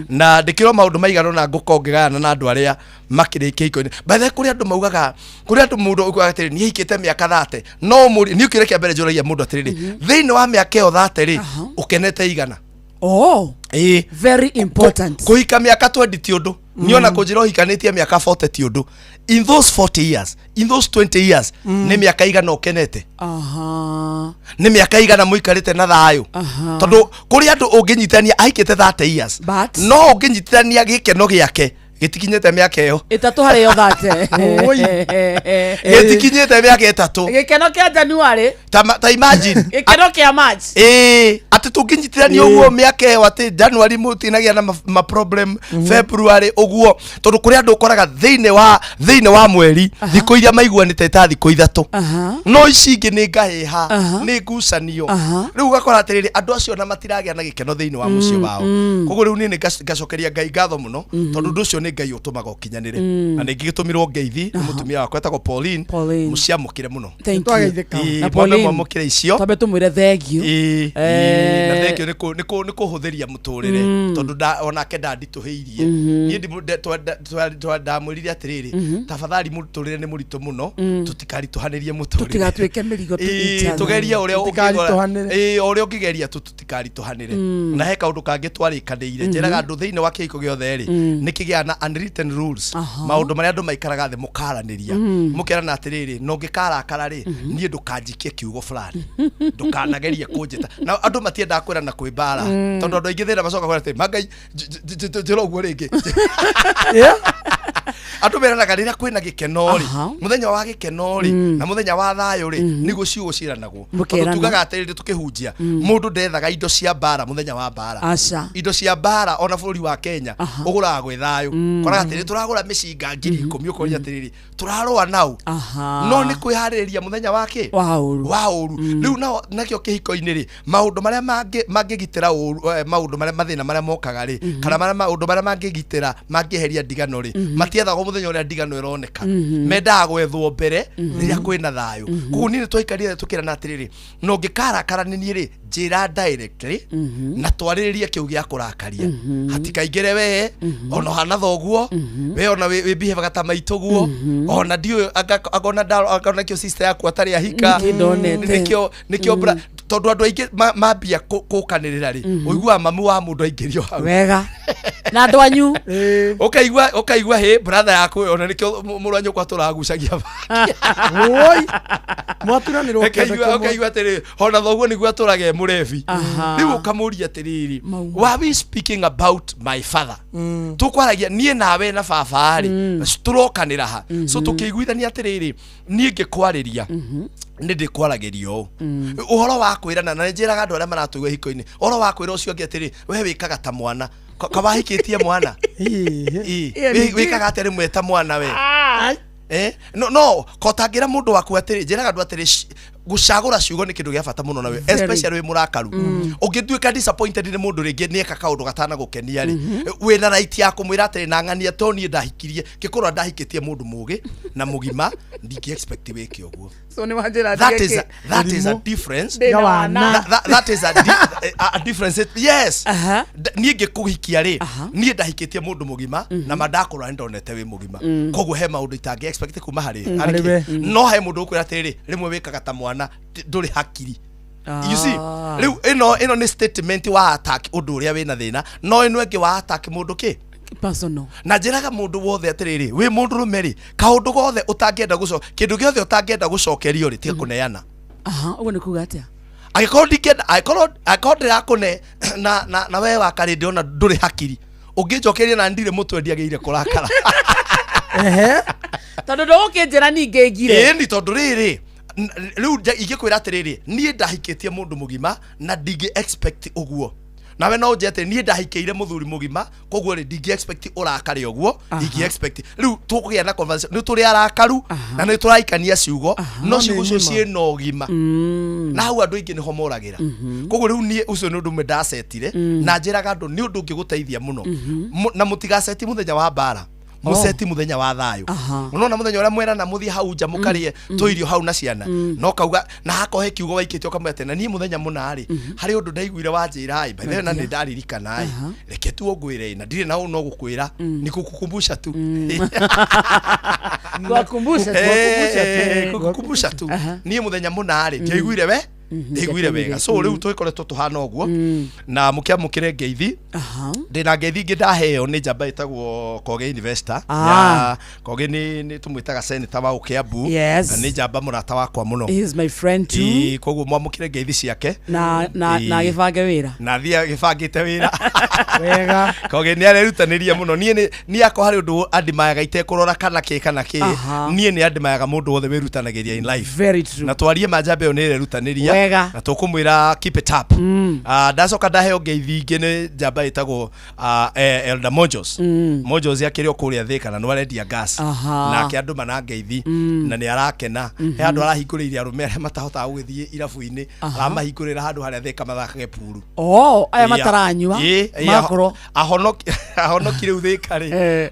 na ndikirwo maundu maigano na ngukongegana na andu aria makirikia ikoini bathe kuri andu maugaga kuri andu mundu ukuaga atiri ni hikite miaka 30 no muri ni ukire kia mbere njuragia mundu atiri thiini wa miaka iyo 30 ri ukenete igana very important kuhika miaka 20 ti undu niona kujira hikanitie miaka 40 ti undu in those 40 years in those 20 years ni miaka igana ukenete ni miaka igana muikarite na thayo tondu kuri andu unginyitania ahikite 30 years no unginyitania gikeno giake gitikinyete miaka iyo itatu hari yo thate gitikinyete miaka itatu gikeno kia January ta imagine gikeno kia March ati tunginyitithania uguo miaka iyo ati January mutinagia na ma problem February uguo tondu kuri andu ukoraga thiine wa mweri thiko iria maiguanite ta thiko ithatu no ici ingi ni ngahiha ni ngucanio riu gakora atiriri andu acio na matiragia na gikeno thiine wa mucio wao koguo riu ni ngacokeria ngai ngatho muno tondu ndu ucio ni ngai utumaga ukinyanire na ningi gitumirwo ngeithi mutumia wakwa etagwo Pauline muciamukire muno na Pauline mukire icio tabe tumwire thengio na thengio ni kuhuthiria muturire tondu onake ndandituhiirie ni ndamwirire atiriri tafadhali muturire ni muritu muno tutikarituhanirie muturire tutigatuike mirigo tugeria uria ungigeria tutikarituhanire na he kaundu kangi twarikanire njeraga andu thiine wa kiiko giothe ri nikigia na unwritten rules maundu maria andu maikaraga the mukaraniria mukerana atiriri no ngikarakara ri nie ndukanjikie kiugo fulani ndukanagerie kunjita na andu matienda kwira na kwibara tondu andu aingi thina macoka kwira ati magai njira uguo ringi andu meranaga riria kwina gikeno ri muthenya wa gikeno ri na muthenya wa thayo ri nigu ciugo ciranagwo tondu tugaga atiriri tukihunjia mundu ndethaga indo cia bara muthenya wa bara indo cia bara ona bururi wa Kenya uguraga gwe thayo koraga atiriri turagura micinga 10,000 ukoria atiriri turarua nau no ni kwihariria muthenya wake wa uru riu nakio kihiko-ini ri maundu maria mangigitira maundu maria mathina maria mokaga ri kana maundu maria mangigitira mangiheria ndigano ri matiethagwo muthenya uria ndigano ironeka mendaga gwethwo mbere riria kwina thayo koguo ni twaikarire tukirana atiriri no ngikarakara ni ri njira directly na twariririe kiu gia kurakaria hatikaingire we ona hana thoguo we ona we behave gata maituguo ona dio agona kio sister yaku atari ahika nikio tondu andu aingi mambia kukanirira ri uigua mamu wa mundu aingirio hau wega na ndwanyu ukaigua he brother yaku ona nikio muranyo kwa turagucagia oi mwaturanirwo ukaigua atiri ona thoguo niguo aturage murevi riu ukamuria atiriri were we speaking about my father tukwaragia nie nawe na baba ri turokanira ha so tukiguithania atiriri nie ngikwariria nindi kwaragirio uhoro wa kwirana na njiraga andu aria maratugwa hiko-ini uhoro wa kwira ucio ngi atiri we wikaga ta mwana kawahikitie mwana wikaga atiri mweta mwana we no kotangira mundu waku atiri njiraga andu atiri gucagura ciugo ni kindu gia bata muno nawe especially we murakaru ungituika disappointed ni mundu ringi ni eka kaundu gatana gukenia ri we na right ya kumwira atiri na ng'ania toni ndahikirie gikorwa ndahikitie mundu mugi na mugima ndiki expect weke uguo so ni wanjira that is a difference that is a difference yes ni ngikuhikia ri ni ndahikitie mundu mugima na madakora ndonete we mugima koguo he maundu itangi expect kuma hari no he mundu ukwira atiri rimwe wikaga ta mwana nduri hakiri you see riu ino ni statement wa attack undu uria wina thina no ino engi wa attack mundu ki personal na njiraga mundu wothe atiriri we mundu rumeri kaundu gothe utangienda guco kindu giothe utangienda gucokerio ri tia kuneana ugo ni kuga atia akorwo ndirakune na we wakarindi ona nduri hakiri ungicokeria na ndire mutwe ndiageire kurakara tondu ndugukinjira ningi ngire ni tondu riri riu igikwira atiriri nie ndahikitie mundu mugima na ndingi expect uguo nawe no njete nie ndahikiire muthuri mugima koguo ri ndingi expect urakare uguo ndingi expect riu tukugia na conversation ni turi arakaru na ni turaikania ciugo no ciugo cio cie no gima na hau andu ingi ni homoragira koguo riu nie ucio ni undu me ndasetire na njiraga andu ni undu ngiguteithia muno na mutigaceti muthenya wa bara museti muthenya wa thayo unaona muthenya uria mwera na muthie hau nja mukarie tuirio hau na ciana no kauga na hakohe kiugo waikitio kamwete na nie muthenya munari hari undu ndaiguire wanjira ai by the way na ndaririkana ai reke tu ngwire na ndire na no gukwira ni kukukumbusha tu kukukumbusha tu nie muthenya munari ndaiguire we ndaiguire wega so riu twikoretwo tuhana uguo na mukiamukire ngeithi ndina ngeithi ngi ndaheo ni njamba itagwo Koge Investor ya Koge ni tumwitaga senator wa Kiambu na ni njamba murata wakwa muno he is my friend too koguo mwamukire ngeithi ciake na gibange wira na thia gibangite wira wega Koge ni arerutaniria muno ni ako hari undu andimayaga itekurora kana ki nie ni andimayaga mundu wothe wirutanagiria in life very true na twarie majambe ni rerutaniria na tukumwira keep it up ndacoka ndaheo ngeithi ingi ni njamba itagwo Elder Mojos yakirio kuria thika na nwarendia gas na akiandu mana ngeithi na ni arakena he andu arahinguriria arume aria matahotaga gugithie irabu-ini aramahingurira handu haria thika mathakage puru aya mataranyua makoro ahonokire uthika ri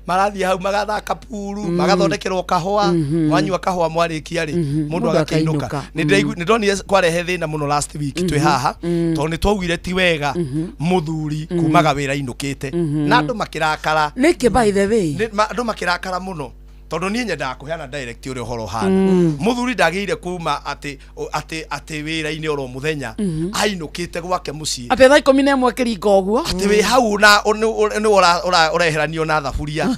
marathie hau magathaka puru magathondekerwo kahwa mwanyua kahwa mwarikia ri mundu agakeinuka ni ndonire kwarehe thina muno last week twi haha tondu ni twauire ti wega muthuri kumaga wira inukite na andu makirakara niki by the way andu makirakara muno tondu nie nyendaga kuheana direct uri horo hana muthuri ndageire kuma ati wira-ini oro muthenya ainukite gwake mucii ati thaa 11 kiringa uguo ati wi hau na ni ureheranio na thaburia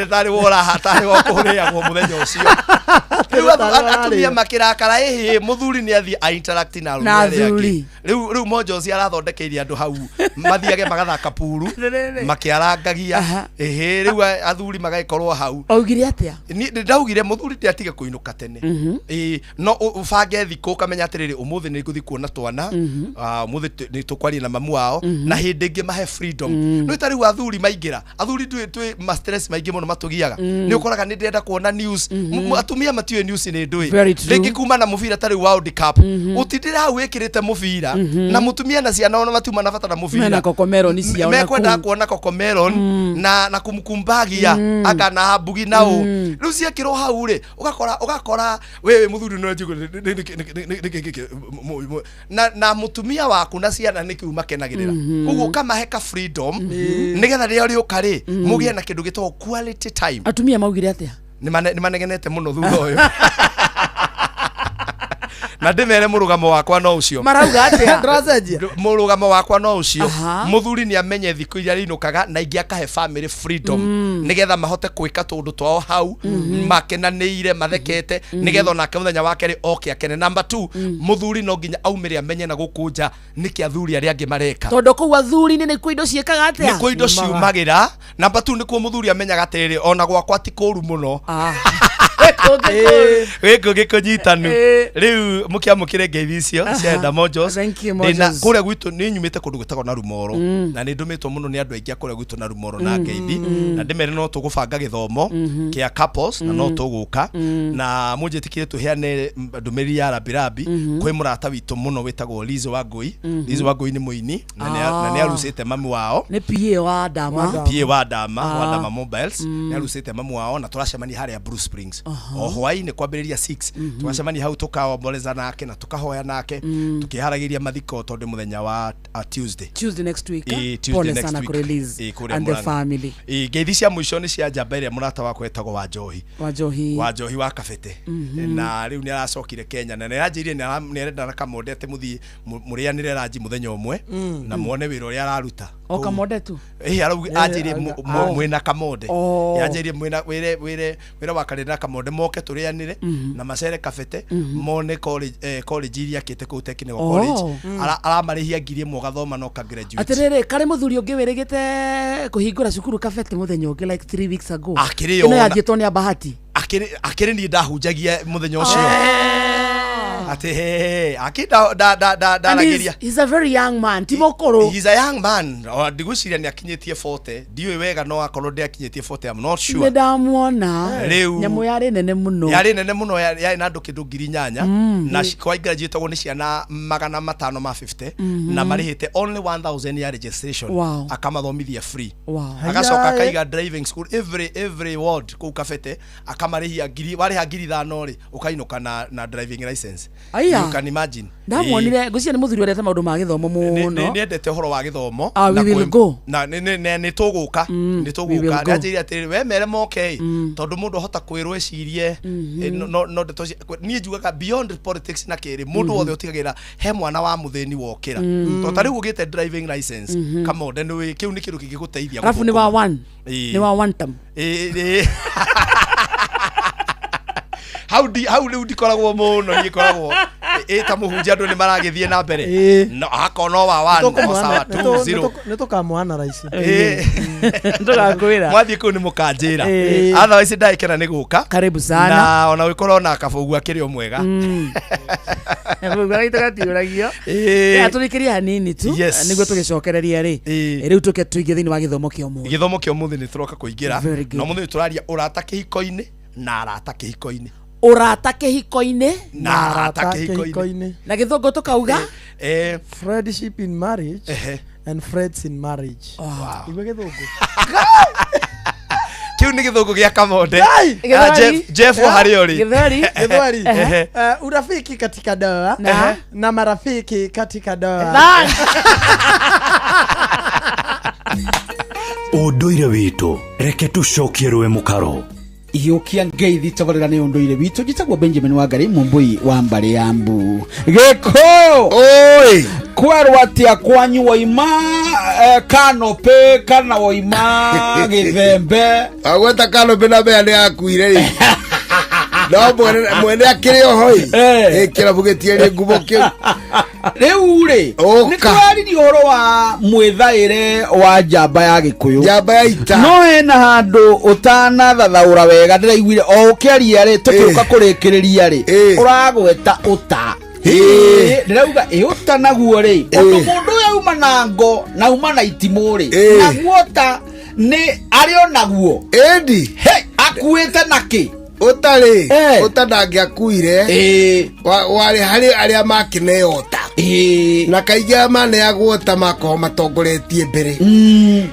ndari wora hatari gokuria muthenya ucio atumia makirakara muthuri ni athi interact na arume riu Mojos arathondekeirie andu hau mathiage magathaka puru makiarangagia riu athuri magaikorwo hau augire atia ndaugire muthuri ndiatige kuinuka tene no ubange thiku kamenya atiriri umuthi ni nguthi kuona twana umuthi ni tukwaria na mamu wao na hindi ingi mahe freedom no itari athuri maingira athuri twi stress maingi muno matugiaga ni ukoraga ni ndenda kuona news atumia matiwe news ni ndui ringi kuma na mubira tari World Cup utindira hau wikirite mubira na mutumia na ciana ona matuma na batara mubira na kokomero ni ciana mekwenda kuona kokomero na kumkumbagia aka na habugi nao riu ciekirwo hau ri ugakora wewe muthuri no njigo na mutumia waku na ciana ni kiuma kenagirira koguo kama heka freedom nigetha rio riukari mugie na kindu gitwo quality time atumia maugire atia ni manegenete muno thutha uyu na ndimere murugamo wakwa no ucio marauga atia Ndiracenjia. murugamo wakwa no ucio muthuri ni amenye thiku iria rinukaga na ingi akahe family freedom nigetha mahote kwika tundu twao hau makenaniire mathekete nigetha onake muthenya wake ri oke akene. Number 2 muthuri no nginya aumire amenye na gukunja niki athuri aria angi mareka tondu ku athuri ni ku indo ciekaga atia ni ku indo ciumagira. Number 2 ni ku muthuri amenyaga atiriri ona gwakwa ti kuru muno weko gikonyitanu riu mukiamukire ngeithi icio cienda mojos na kuria gwitu ni nyumite kundu gwitagwo na Rumoro na ni ndumitwo muno ni andu aingi kuria gwitu na Rumoro na ngeithi na ndimere no tugubanga githomo kia couples na no tuguka na munjitikire tuheane ndumiri ya rabirabi kwi murata witu muno witagwo Lizo Wangui. Lizo Wangui ni muini na ni arusite mami wao ni PA wa Dama Mobiles ni arusite mami wao na turacemania haria Bruce Springs o hwaini kwambiriria 6 tukacemania hau tukaomboleza nake na tukahoya nake tukiharagiria mathiko tondu muthenya wa Tuesday next week Tuesday next week release and the family ngeithi cia mwisho ni cia njamba iria murata wakwa etagwo Wanjohi wa Kabete na riu ni aracokire Kenya na niranjirie ni arenda na Kamonde ate muthii murianire ranji muthenya umwe na muone wira uria araruta o Kamonde tu anjirie mwina Kamonde yanjirie mwina wira wakare na Kamonde moke turianire na macere Kabete mone college iria kite ku technical college aramarihia ngiri imwe gathoma no ka graduate atiriri kare muthuri ungi wirigite kuhingura cukuru Kabete muthenya ungi like 3 weeks ago ino yanjitwo ni Bahati akiri ni ndahunjagia muthenya ucio ate akida dalagiria. He's a very young man timokoro. He's a young man ndiguciria ni akinyitie 40 ndiwe wega no akorwo ndi akinyitie 40 I'm not sure ndamuona nyamu yari nene muno yari na ndu kindu 8,000 na kwa graduate ni ciana 550 na marihite only 1,000 ya registration akamathomithia free agacoka akaiga driving school every ward ku Kabete akamarihia ngiri wariha ngiri 5 ri ukainuka na driving license. You can imagine. Ndamuonire gucia ni muthuri urete maundu ma githomo muno. Ni endete horo wa githomo na ni tuguka ranjiri atiri we mere moke tondu mundu hota kwirwo ecirie no ndetoci ni njugaga beyond politics na kiri mundu wothe utigagira he mwana wa mutheni wokira to tari ugite driving license Kamonde ni kiu ni kiru kigiguteithia alafu ni wa one term how do ndikoragwo muno ndikoragwo eta muhunjia andu ni maragithie na mbere no hakono wa 1 sawa 2-0 nitukamwana raisi ntugakwira mwathie ku ni mukanjira otherwise ndaikena ni guka karibu sana na ona wikorwo na kabugu akiri omwega bugu itagatiuragio aturikiria hanini tu niguo tugicokereria ri riu tuke tuige thini wa githomo kio muthi ni turoka kuingira no muthi turaria urata kihiko-ini na arata kihiko-ini urata kihiko-ini na arata kihiko-ini na githungu tukauga friendship in marriage and friends in marriage. Igwe githungu kiu ni githungu gia Kamonde Jeff Hariori githwari urafiki katika doa na marafiki katika doa unduire witu reke tucokie rwe mukaro iyokia ngeithi togorera ni unduire witu gitagwo Benjamin Wangari Mumbui wa Mbare ya Mbu giko oi kwarwa atia kwanyu waima kanope kana waima githembe agweta kanope na bea ni akuire ri no mwene akiri ohoi ikira bugetie ri ngumo kiu riu ri ni twari ni horo wa mwithaire wa njamba ya Gikuyu njamba ya ita no hena handu utana thathaura wega ndiraiguire o ukiaria ri tukiuka kurikiriria ri uragweta uta ndirauga uta naguo ri undu mundu uyu uma na ngo na uma na itimu ri naguo ta ni ario naguo endi akuite naki utari utanangiakuire wari hari aria makineota na kaingi mane agwota makoo matongoretie mbere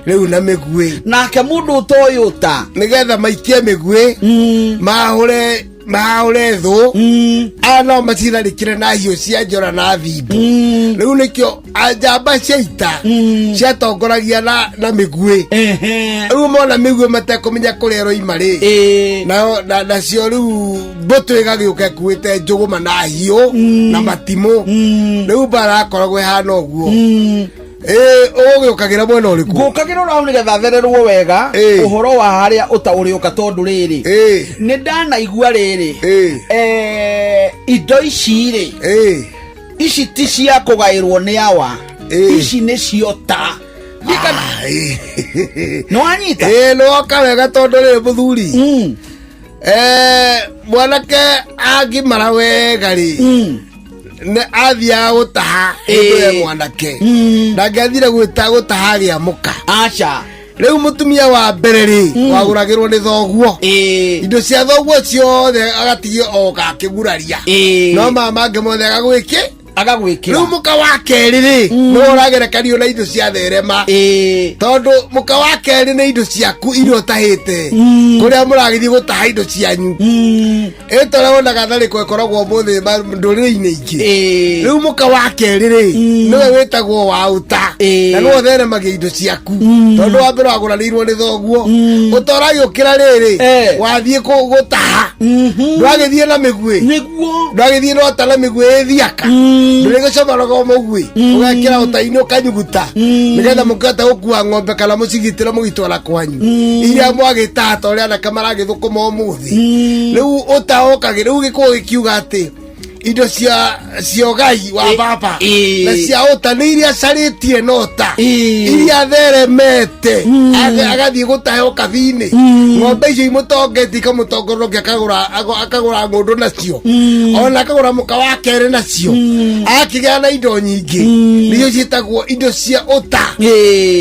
riu na migwi nake mundu utoyuta nigetha maikie migwi mahure maure thu ana macira rikire na hiyo cia njora na thimbu riu nikio ajamba ciaita ciatongoragia na migui riu mona migui matekumenya kurero imari na cio riu mbutu igagiuka kuite njuguma na hiyo na matimo riu bara koragwe hana uguo ugiukagira mwena uriku ngukagira uraho nigetha thererwo wega uhoro wa haria utauriuka tondu riri ni ndanaigua riri indo ici ri ici ti cia kugairwo ni awa ici ni ciota no anyita no kawega tondu riri muthuri mwanake agimara wega ri ne athia gutaha ndo mwanake ndagathire gwita gutaha ria muka acha riu mutumia wa mbere ri waguragirwo ni thoguo indo cia thoguo ciothe agatigio o gakiguraria no mama ngimothe agagwiki agagwikira riu muka wa keri ri no uragerekanio na indo cia therema tondu muka wa keri ni indo ciaku irio tahite kuria muragithii gutaha indo cianyu etore wona gathariko ikoragwo muthi nduriri-ini ingi riu muka wa keri ri niwe witagwo wa uta na no theremagia indo ciaku tondu wa mbere waguranirwo ni thoguo utoragiukira riri wathie gutaha ndwagithie na migui ndwagithie no tala migui ethiaka ndurige cobarago mugui ugekira utaini ukanyuguta nigetha mukata gukua ng'ombe kana mucigitira mugitwara kwanyu iria mwagitata uria na kamara githukuma umuthi riu utaokagira riu gikuo gikiuga ati indo cia gai wa baba na cia uta ni iria caritie nota iria theremete agathie gutahe kabini ng'ombe icio imutongeti kamutongorokia akagura ngundu nacio ona akagura muka wa kere nacio akigana na indo nyingi niyo ciitagwo indo cia uta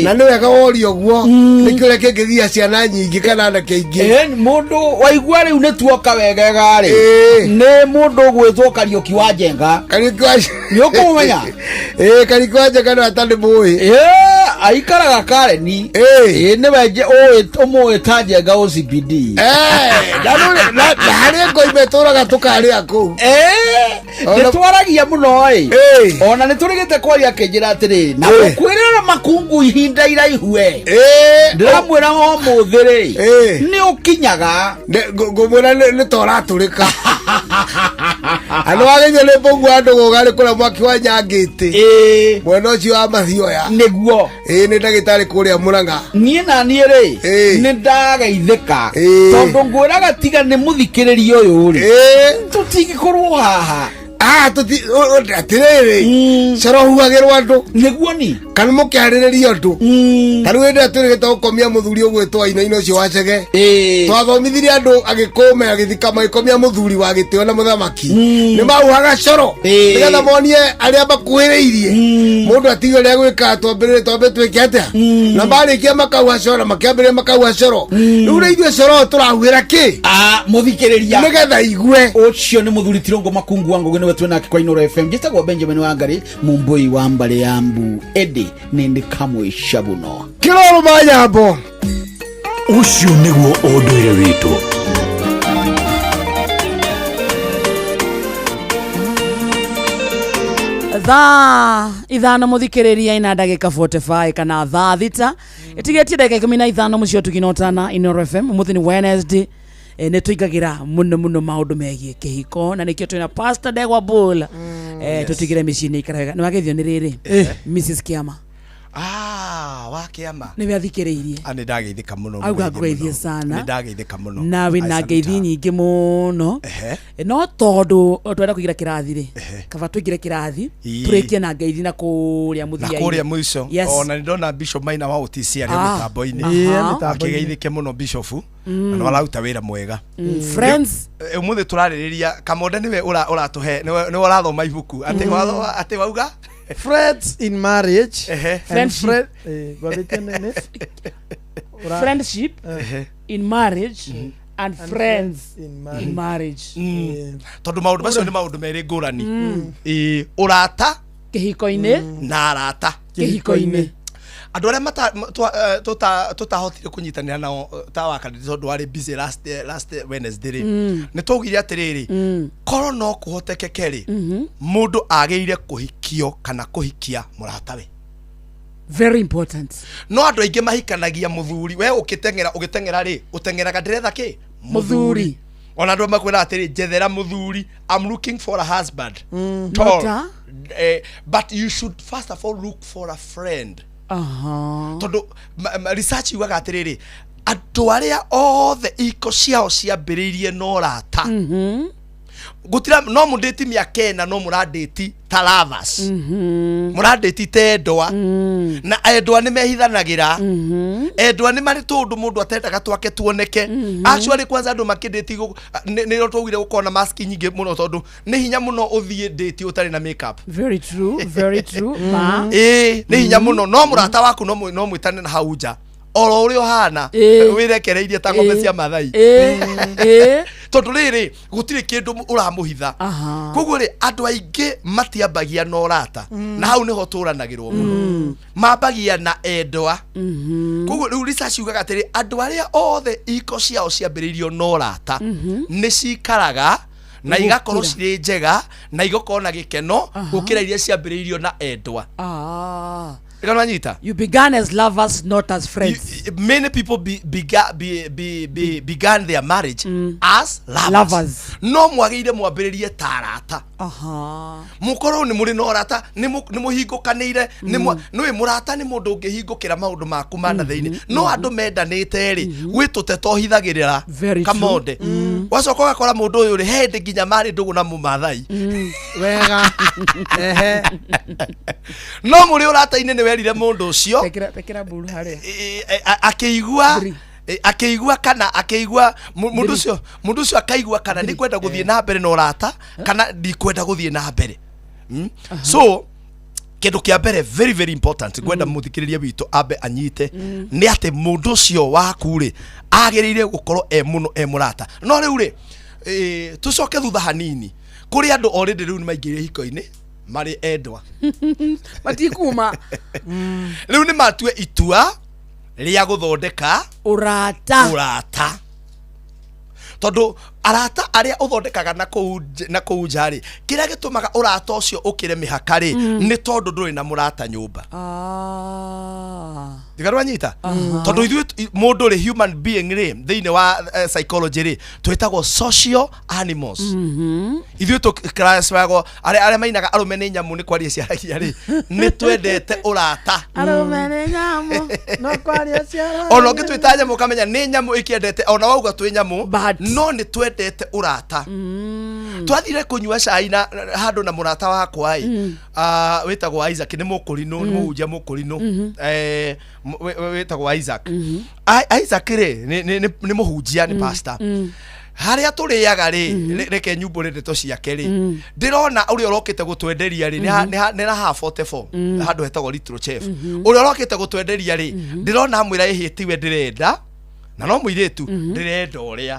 na ni wega worio guo nikio reke ngithia ciana nyingi kana na kingi mundu waigua riu ni tuoka wegega ri ni mundu gwithwo Kariuki wa Njenga ni ukumenya Kariuki Njenga no atandi mui aikaraga Kareni ni wenje umuita Njenga OCPD na hari ngoime turaga tukaria ku ni twaragia muno ona ni turigite kwaria kinjira atiriri na kwirira makungu ihinda iraihu ndiramwira o muthiri ni ukinyaga ngumwira ni toraturika ano agenye le bongo ando gogale kula mwaki wa nyangite mweno cio wa mathioya niguo ni ndagitari kuria Muranga nie na nie ri ni ndagaitheka tondu ngwiraga tiga ni muthikiriria uyu ri tutigikorwo haha tuti atiriri corohuagirwo andu niguo ni kana mukiaririria andu tari wende aturigite gukomia muthuri ugwitwa ina ino cio wacege twathomithirie andu agikume agithika magikomia muthuri wa gitio na muthamaki ni mauhaga coro nigetha monie aria bakuhiriirie mundu atigio ria gwika twambe twike atia na marikia makauha coro makiambiria makauha coro riu ri ithuĩ coro turahuira ki muthikiriria nigetha igue ucio ni muthuri Tirongo Makungu wangu niwe twinake kwa Inoro FM njitagwo Benjamin Wangari mumbui wa mbale ya mbu edi nindi kamwe shabuno kiroro manyambo ucio niguo unduire witu thaa ithano muthikiriria ina ndagika 45 kana thaa thita itigetie ndagika 15 mucio tuginotana Inoro FM muthi ni Wednesday ne tuigagira muno maundu megie kihiko na nikio twina Pastor Degwa Bull tutigire micini ikara ni wagethio ni riri Mrs Kiama wa Kiama ni wathikiriirie ani ndageithika muno auga ngweithie sana ni ndageithika muno na wina ngeithi nyingi muno no tondu twenda kugira kirathi ri kaba twigire kirathi turikie na ngeithi na kuria muthia na kuria mwiso ona ni ndona Bishop Maina wa utisia ri mitambo-ini akigeithike muno Bishop na no arauta wira mwega friends umuthi turaririria Kamonde niwe uratuhe niwe urathoma ibuku ati wauga friends in marriage friendship in marriage and friends in marriage tondu maundu macio ni maundu meri ngurani urata kihiko-ini na arata kihiko-ini andå arä a tåtahotire kå nyitanä nao ta wakanä tondå warä busy last Wednesday rä nä twaugire atä rä rä korwo no kå hotekeke rä må ndå agä ire kå hikio kana kå hikia må ratawe very important no andå aingä mahikanagia må thuri we å gä teng'era rä å teng'eraga ndä retha kä må thuri ona andå makwä atä rä njethera må thuri I'm looking for a husband tall but you should first of all look for a friend tondå research yugaga atä rä rä andå arä a othe iko ciao ciambä rä irie no rata gutira no må ndä ti mä akena no må randä ti ta lovers må randä ti tendwa na endwa nä mehithanagä ra endwa nä marä tå ndå må ndå atendaga twake tuoneke actually kwanza andå makä ndä ti nä ro twaugire gå korwo na maski nyingä må no tondå nä hinya må no å thiä ndä ti å tarä na makeup very true nä hinya må no no må rata waku no mwä tane na hau nja oro å rä o hana wä rekereirie ta ng'ombe cia mathai tondå rä rä gå tirä kä ndå å ramå hitha koguo rä andå aingä matiambagia na å rata na hau nä ho tå ranagä rwo må no mambagia na endwa koguo rä u research yugaga atä rä andå arä a othe iko ciao ciambä rä irio na å rata nä cikaraga na igakorwo cirä njega na igakorwo na gä keno gå kä ra iria ciambä rä irio na endwa you began as lovers not as friends many people began their marriage as lovers no mwagĩire mwambĩrĩrie ta arata mukorwo nĩ mũrĩ na ũrata nĩ mũhingũkanĩire nĩ mũrata nĩ mũndũ ũngĩhingũkĩra maũndũ maku ma na thĩinĩ no andũ mendanĩte rĩ gwĩ tũteto hithagĩrĩra kamonde wacoka ũgakora mũndũ ũyũ rĩ he ndĩ nginya marĩ ndũgũ na mũmathai wega no mũrĩ ũrata-inĩ nĩ werire mũndũ ũcio akĩigua kana akĩigua mũndũ ũcio akaigua kana nĩ kwenda gũthiĩ na mbere na ũrata kana ndikwenda gũthiĩ na mbere so kĩndũ kĩa mbere very very important kwenda mũthikĩrĩria witũ ambe anyite nĩ atĩ mũndũ ũcio waku rĩ agĩrĩire gũkorwo e mũrata no rĩu rĩ tũcoke thutha hanini kũrĩ andũ already rĩu nĩ maingĩrire hiko-inĩ marĩ endwa matikuma rĩu nĩ matue itua rĩa gũthondeka ũrata tondũ arata arĩa ũthondekaga na kũu nja rĩ kĩrĩa gĩtũmaga ũrata ũcio ũkĩre mĩhaka rĩ nĩ tondũ ndũrĩ na mũrata nyũmba ndigarwa nyita tondũ ithuĩ mũndũ rĩ human being rĩ thĩinĩ wa psychology rĩ twĩtagwo social animals ithuĩ tũkĩracagwo arĩa mainaga arũme nĩ nyamũ nĩ kwaria ciaragia rĩ nĩ twendete ũrata arũme nĩ nyamũ no kwaria ciaragia ona ũngĩtwĩta nyamũ ũkamenya nĩ nyamũ ĩkĩendete ona wauga twĩ nyamũ no nĩ twendete ũrata twathire kũnyua cai na handũ na mũrata wakwa wĩtagwo Isaac nĩ mũkũrinũ nĩ mũhunjia mũkũrinũ wĩtagwo Isaac Isaac rĩ nĩ mũhunjia nĩ pastor harĩa tũrĩaga rĩ reke nyumbũre ndeto ciake rĩ ndĩrona ũrĩa ũrokĩte gũtwenderia rĩ nĩ na ha 44 handũ hetagwo Little Chef ũrĩa ũrokĩte gũtwenderia rĩ ndĩrona mwĩra ĩhĩ tiwe ndĩrenda na no mũirĩtu ndĩrenda ũrĩa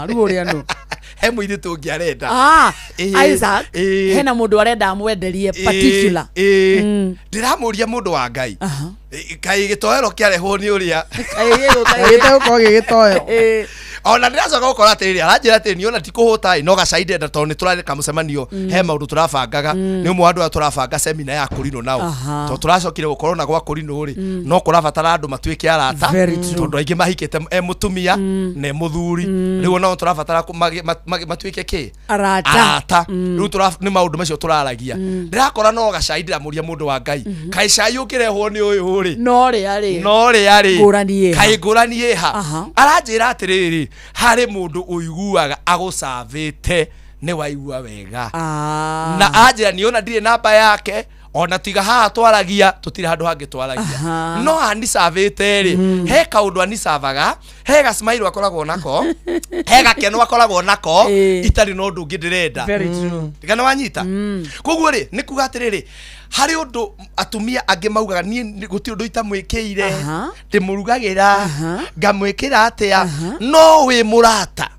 rĩu ũrĩa nũ he mũirĩtu ũngĩ arenda Isaac hena mũndũ arenda amwenderie particular ndĩramũria mũndũ wa Ngai kaĩ gĩtoero kĩarehwo nĩ ũrĩa gĩtegũkorwo gĩgĩtoero ona ndĩracoka gũkora atĩrĩrĩ aranjĩra atĩ niona ti kũhũta no gacai ndenda tondũ nĩ tũrareka mũcemanio he maũndũ tũrabangaga nĩ ũmwe andũ arĩa tũrabanga semina ya kũrinũ nao tondũ tũracokire gũkorwo na gwa kũrinũ rĩ no kũrabatara andũ matuĩke arata tondũ aingĩ mahikĩte mũtumia na mũthuri rĩu nao tũrabatara matuĩke kĩ arata rĩu nĩ maũndũ macio tũraragia ndĩrakora no gacai ndĩramũria mũndũ wa Ngai kaĩ cai ũkĩrehwo nĩ ũyũ rĩ no rĩa rĩ kaĩ ngũrani ĩha aranjĩra atĩrĩrĩ harĩ mũndũ ũiguaga agũcavĩte nĩ waigua wega na anjĩra niona ndirĩ namba yake ona tiga haha twaragia tũtirĩ handũ hangĩ twaragia no anicavĩte rĩ he kaũndũ anicavaga he gasmailo akoragwo nako he gakeno akoragwo nako itarĩ na ũndũ ũngĩ ndĩrenda kana wanyita koguo rĩ nĩ kuga atĩrĩrĩ harĩ ũndũ atumia angĩ maugaga niĩ gũtirĩ ũndũ itamwĩkĩire ndĩmũrugagĩra ngamwĩkĩra atĩa no wĩ mũrata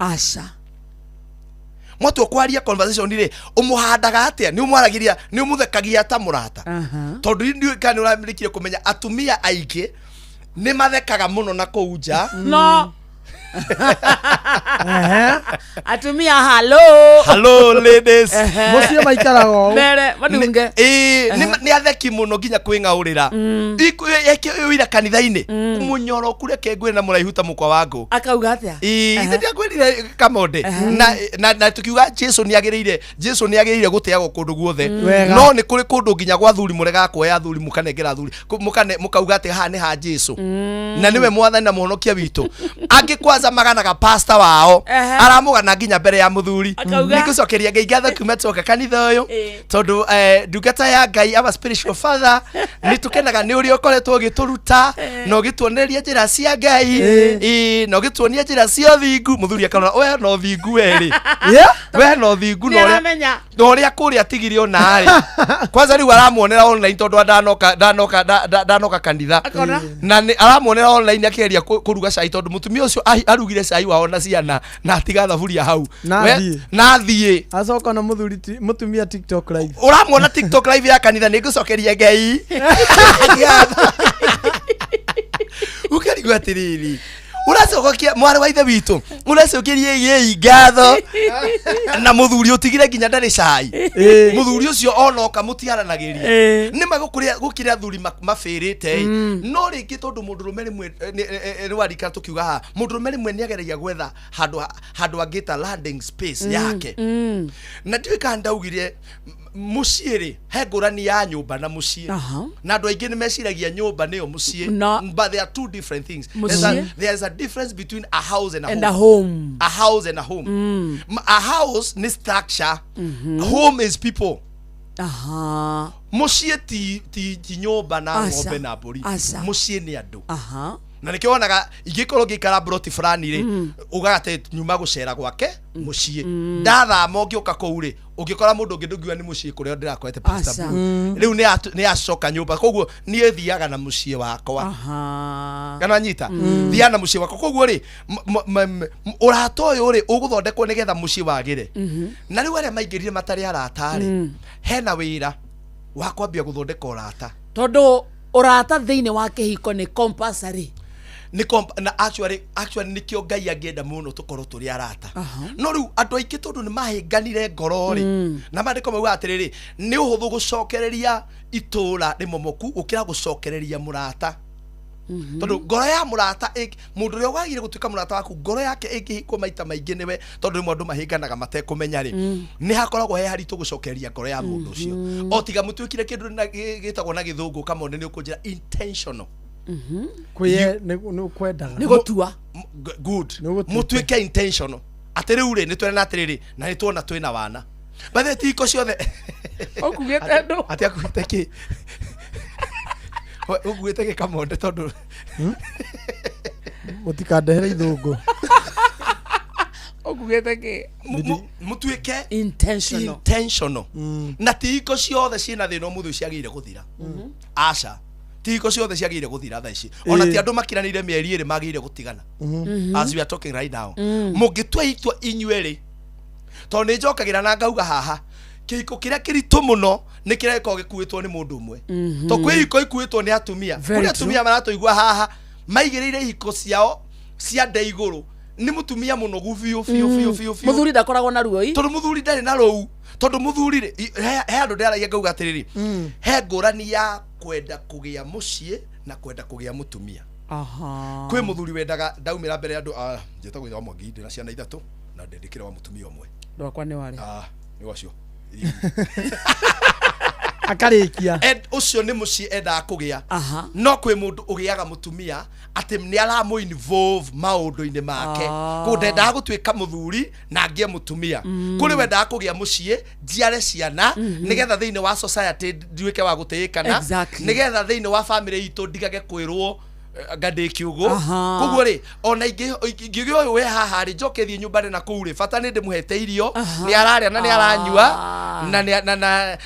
mwatua kwaria conversation ri umuhandaga atia ni umwaragiria ni umuthekagia ta murata tondu ndi kana uramikire kumenya atumia aingi ni mathekaga muno na kuunja no atumia hello ladies mucio maikarago mere madunge ni atheki muno nginya kwingaurira ikuira kanitha-ini munyoro kure kengwe na muraihuta mukwa wangu akauga atia ndia kwirire kamonde na tukiuga Jesu ni agirire guteagwo kundu guothe no ni kuri kundu nginya gwa thuri murega kuoya thuri mukanengera thuri mukauga ati ha ni ha Jesu na niwe mwathani na muhonokia witu angikwaza maganaga pastor wao aramugana nginya mbere ya muthuri nigucokeria ngai ngatho kuma tsoka kanitha uyu tondu ndungata ya ngai ama spiritual father ni tukenaga ni uri ukoretwo gituruta no gituoneria njira cia ngai no gituonia njira cia thingu muthuri akana we no thingu weri we no thingu no ria kuria tigiri ona ari kwanza riu aramuonera online tondu ndanoka kanitha na aramuonera online akeria kuruga cai tondu mutumia ucio arugire cai wao na ciana na atiga thaburia hau na thie acoka na mutumia TikTok live uramuona TikTok live ya kanitha nigucokeria ngai ukarigwa tiriri uracokia mwari wa ithe witu uracokeria ngai ngatho na muthuri utigire nginya ndari cai muthuri ucio onoka mutiaranagiria ni magukuria gukira thuri mafirite no ringi tondu mundurume rimwe ni warika tukiuga ha mundurume rimwe ni ageragia gwetha handu angita landing space yake na ndika ndaugire muciiri he ngurani ya nyumba na mucii na andu aingi ni meciragia nyumba niyo mucii but there are two different things. There's a difference between a house and a home. A house and a home. A house ni structure, home is people. Mucii ti nyumba na ng'ombe na mburi, mucii ni andu. Na nikionaga igikorwo ngikara broti fulani ri ugagate nyuma gucera gwake mucii ndathama ngioka kou ri ungikora mundu ungi ndungiwa ni mucii kuria ndirakwete pastor riu ni acoka nyumba koguo nie thiaga na mucii wakwa kana nyita thia na mucii wakwa koguo ri urato uyu ri uguthondekwo nigetha mucii wagire na riu aria maingirire matari arata ri hena wira wa kwambia guthondeka urata tondu urata thiini wa kihiko ni compulsory na actually nikio ngai angienda muno tukorwo turi arata no riu andu aingi tondu ni mahinganire ngoro ri na mandiko mauga atiriri ni uhuthu gucokereria itura rimomoku gukira gucokereria murata tondu ngoro ya murata mundu ria wagire gutuika murata waku ngoro yake ingihikwo maita maingi niwe tondu rimwe andu mahinganaga matekumenya ri ni hakoragwo he haritu gucokereria ngoro ya mundu ucio otiga mutuikire kindu gitagwo na githungu kamone ni ukunjira intentional kwiye ni kwendaga ni gutua good mutuike intentional atiriu ri ni twena atiriri na ni tuona twina wana bathe tiko ciothe okugete ndo ati akugite ki ugwite ki kamonde tondu mutikandehera ithungu okugete ki mutuike intentional na tiko ciothe ciina thina muthu ciagire guthira aca tiko ciothe ciagire guthira tha ici ona ti andu makiranire mieri iri magire gutigana as we are talking right now mugitua itwa inyueri to ni njokagira na ngauga haha kihiko kiria kiritu muno ni kiria giko gikuitwo ni mundu umwe to kwi hiko ikuitwo ni atumia kuri atumia maratuigwa haha maigirire hiko ciao cia ndeiguru ni mutumia muno gufiu fiu muthuri ndakoragwo na ruo tondu muthuri ndari na rou tondu muthuri he andu ndaragia ngauga atiriri he ngurani ya kwenda kugia mucii na kwenda kugia mutumia kwi muthuri wendaga ndaumira mbere andu njetagwo itha mwangi ndina ciana ithatu na ndendikire wa mutumia umwe ndwakwa ni wari ni wacio akarikia ucio ni mucii enda kugia no kwi mundu ugiaga mutumia ati ni aramu involve maundu-ini make kundenda gutuika muthuri na ngie mutumia kuri wenda kugia mucii njiare ciana nigetha thiini wa society nduike wa gutiikana nigetha thiini wa family itu ndigage kwirwo ngandi kiugo koguo ri ona ingigio uyu we haha ri njokethie nyumbani na kuu ri bata ni ndimuhete irio ni araria na ni aranyua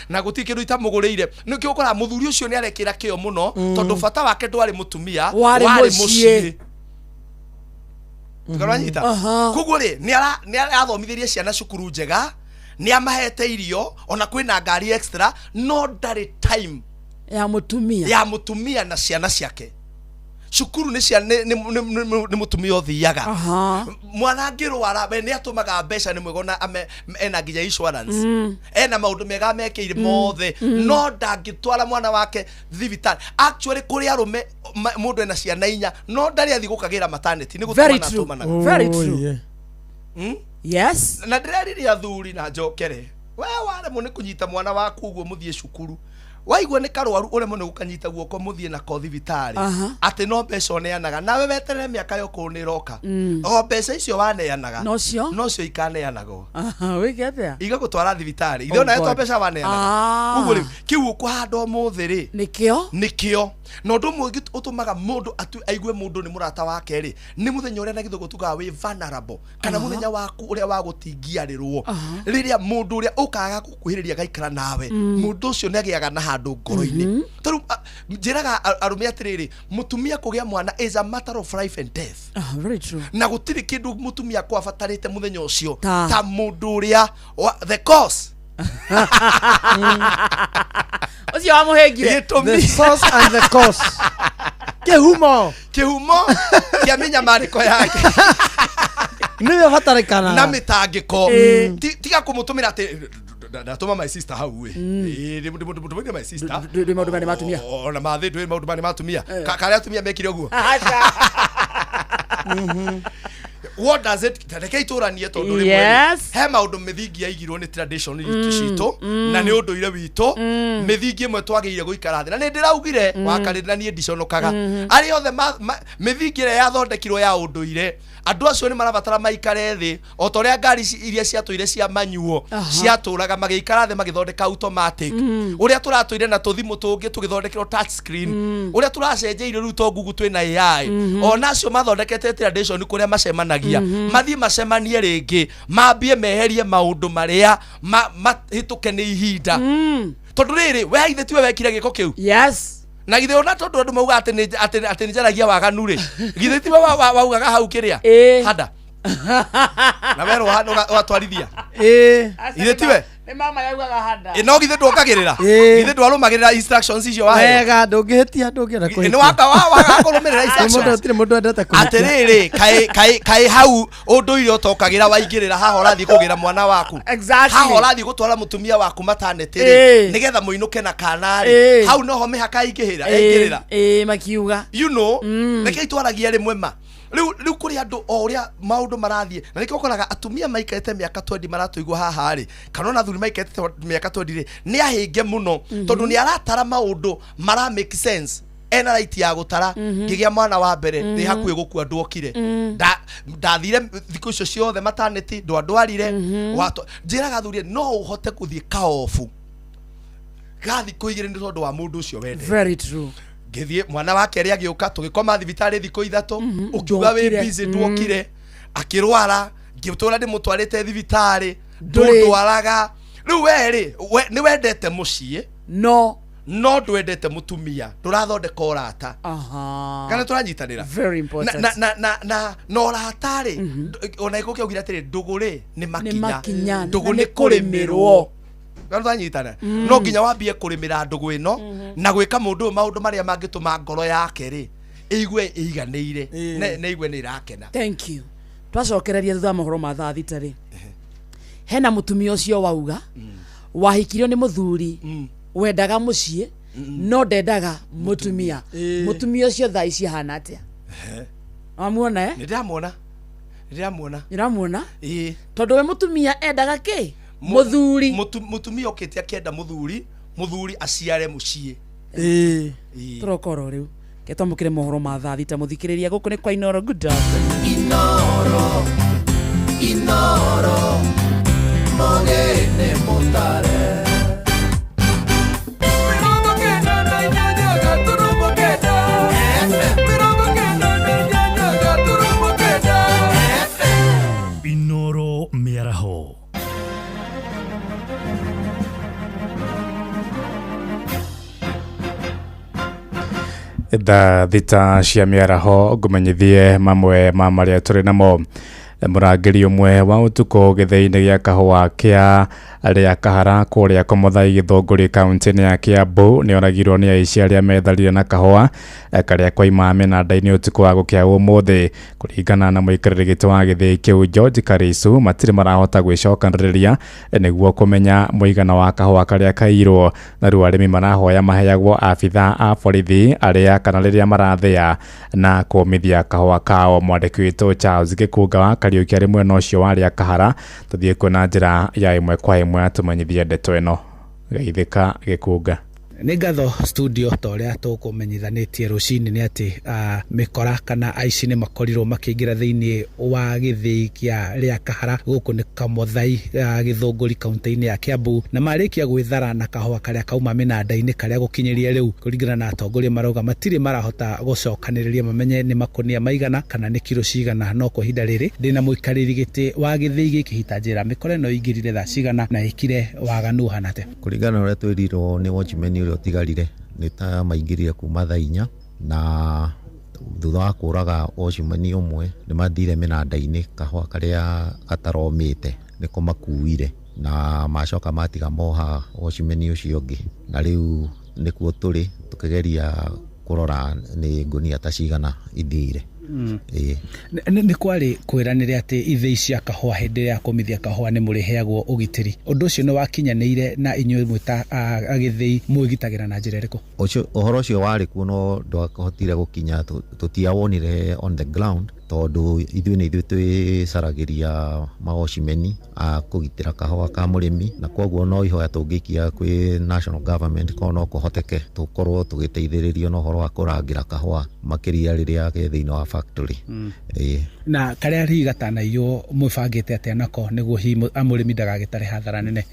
na gutikindu itamugurire nikio ukora muthuri ucio ni arekira kio muno tondu bata wake ndwari mutumia wari mucii tukaranyita koguo ri ni arathomithirie ciana cukuru njega ni amahete irio ona kwina ngari extra no ndari time ya mutumia na ciana ciake cukuru ni mutumia othiaga mwana ngirwara we ni atumaga mbeca ni mwegona ena nginya insurance ena maundu mega mekeire mothe no ndangitwara mwana wake thibitari actually kuri arume mundu ena ciana inya no ndari athi gukagira maternity ni gutwana atumanaga very true yes na ndireriria athuri na njokere we ware mu ni kunyita mwana waku uguo muthie cukuru waigua ni karwaru uremo ni gukanyita guoko muthie na ko thibitari ati no mbeca oneanaga nawe weterere miaka yoko ni roka o mbeca icio waneanaga nocio ikaneanagwo wigete iga gutwara thibitari ithe ona eto mbeca waneanaga uguo kiu kuhanda muthiri nikio no ndu mwe utumaga mundu aigue mundu ni murata wake ri ni muthenya uria na githugu tuga wi vulnerable kana muthenya waku uria wagutingiarirwo riria mundu uria ukaga gukuhiriria gaikara nawe mundu ucio ni agiaga na handu ngoro-ini taru njiraga arume atiriri mutumia kugia mwana is a matter of life and death very true na gutiri kindu mutumia kwa batarite muthenya ucio ta mundu uria the cause Ocio wa muhengire the source and the cause kihumo kia minyamariko yake niwe batarikana na mitangiko tiga kumutumira ati ndatuma my sister hau we ndimutuma my sister ndwe maundu mani matumia ona mathi ndwe maundu mani matumia kare atumia mekire guo what does it tareke ituranie tondu rimwe he maundu mithingi yaigirwo ni tradition citu na ni unduire witu mithingi imwe twagirire guikara thi na ni ndiraugire wakari na nie ndiconokaga ari othe mithingi ire yathondekirwo ya unduire andu acio ni marabatara maikare thi o to ria ngari iria ciatoire cia manyuo ciaturaga magikara thi magithondeka automatic uria turatuire na tuthimu tungi tugithondekirwo touch screen uria turacenjeire riu to ngugu twina AI ona acio mathondekete tradition kuria macemanagia mathie macemanie ringi mambie meherie maundu maria mahituke ni ihinda tondu riri we ithe tiwe wekire giko kiu na githe ona tondu andu mauga ati ni njaragia waganu ri githe tiwe waugaga hau kiria hada na wero watwarithia ithe tiwe ni mama yaugaga hada no githe ndokagirira githe ndwarumagirira instructions icio wa wega ndungihitia ndungienda kuhitia ni waka kurumirira instructions mundu endete kuhitia atiriri kai hau unduire utokagira waingirira haha urathi kugira mwana waku haha urathi gutwara mutumia waku maternity nigetha muinuke na kanari hau noho mihaka ingirira makiuga you know reke itwaragia rimwe ma riu kuri andu o uria maundu marathie na nikio koraga atumia maikarete miaka 20 maratuigwa haha ri kana na thuri maikarete miaka 20 ri ni ahinge muno tondu ni aratara maundu mara make sense ena right ya gutara ngigia mwana wa mbere ndi hakuye gukua ndokire ndathire thiku icio ciothe maternity ndwarire wato njiraga thuri no uhote kuthie kaofu gathi kuigire ndi tondu wa mundu ucio wende very true githie mwana wake ria giuka tugikoma thibitari thiko ithatu ukiuga we busy ndwokire akirwara ngitura ndi mutwarite thibitari ndwaraga riu weri ni wendete mucie no ndwendete mutumia ndurathondeka urata kana turanyitanira very important na no ratari ona iko kiugira atiri nduguri ni makinya ndugu ni kurimirwo Garthanyitana no nginya wambie kurimira ndugu ino na gwika mundu maundu maria mangituma ngoro yake ri igwe iganire na igwe ni rakena thank you twacokereria thutha mohoro ma thaa thita ri hena mutumia ucio wauga wahikirio ni muthuri wendaga mucie no ndendaga mutumia mutumia ucio thaa ici hana atia amuona niramuona tondu we mutumia endaga ki muthuri mutumia okete akienda muthuri aciare mucie turokoro riu ketomukire mohoro ma thaa thita muthikiriria guku ni kwa Inoro good afternoon Inoro mogene motare Inoro miaraho tha thita cia miaraho ngumenyithie mamwe ma maria turi namo. Murangiri umwe wa utuko githei-ini gia kahua kia aria kahara kuria Komuthai Githunguri kaunti-ini ya Kiambu ni oragirwo ni aici aria metharire na kahua karia kwaima menanda-ini utuko wa gukia umuthi. Kuringana na muikariri giti wa githei kiu George Karisu, matiri marahota gwicokaniriria niguo kumenya muigana wa kahua karia kairwo, na riu arimi marahoya maheyagwo abitha a borithi aria kana riria marathia na kumithia kahua kao. Mwandiki witu Charles Gikunga wa Kariuki ari mwena ucio waria kahara, tuthie kuona njira ya imwe kwa imwe atumenyithie ndeto ino. Geithika Gikunga. Nĩ ngatho studio ta ũrĩa tũkũmenyithanitie rũcinĩ nĩ atĩ mĩkora kana aici nĩ makorirwo makĩingĩra thĩinĩ wa gĩthĩi kĩa rĩa kahara gũkũ nĩ Komuthai Githunguri kaunti-inĩ ya Kiambu, na marĩkia gwĩthara na kahũa karĩa kauma mĩnanda-inĩ karĩa gũkinyĩria rĩu kũringana na atongoria marauga matirĩ marahota gũcokanĩrĩria mamenye nĩ makũnia maigana kana nĩ kilo cigana. No kwa ihinda rĩrĩ ndĩna mũikarĩri gĩtĩ wa gĩthĩi gĩkĩ hitanjĩra mĩkora ĩno ĩingĩrire thaa cigana na ĩkire waganu ũhana atĩa? Kũringana na ũrĩa twĩrirwo nĩ watchman otigarire nĩ ta maingĩrire kuma thaa 4 na thutha wa kũraga watchman ũmwe nĩ mathire mĩnanda-inĩ kahũa karĩa gataromĩte nĩko makuire na macoka matiga moha watchman ũcio ũngĩ, na rĩu nĩkuo tũrĩ tũkĩgeria kũrora nĩ ngũnia ta cigana ithire. Nĩ kwarĩ kwĩranĩre atĩ ithĩi cia kahũa hĩndĩ ya kũmithia kahũa nĩ mũrĩheagwo ũgitĩri. Ũndũ ũcio nĩ wakinyanĩire na inyuĩ mwĩta agĩthĩi mwĩgitagĩra na njĩra ĩrĩkũ? Ũhoro ũcio warĩ kuo no ndwahotire gũkinya, tũtiawonire on the ground tondũ ithuĩ nĩ ithuĩ twĩcaragĩria mawatchman a kũgitĩra kahũa ka mũrĩmi, na koguo no ihoya tũngĩikia kwĩ national government korwo no kũhoteke tũkorwo tũgĩteithĩrĩrio na ũhoro wa kũrangĩra kahũa makĩria rĩrĩa ge thĩinĩ wa factory. Na karĩa hihi gatanaiywo mwĩbangĩte atĩa nako nĩguo hihi mũrĩmi ndagagĩtare hathara nene?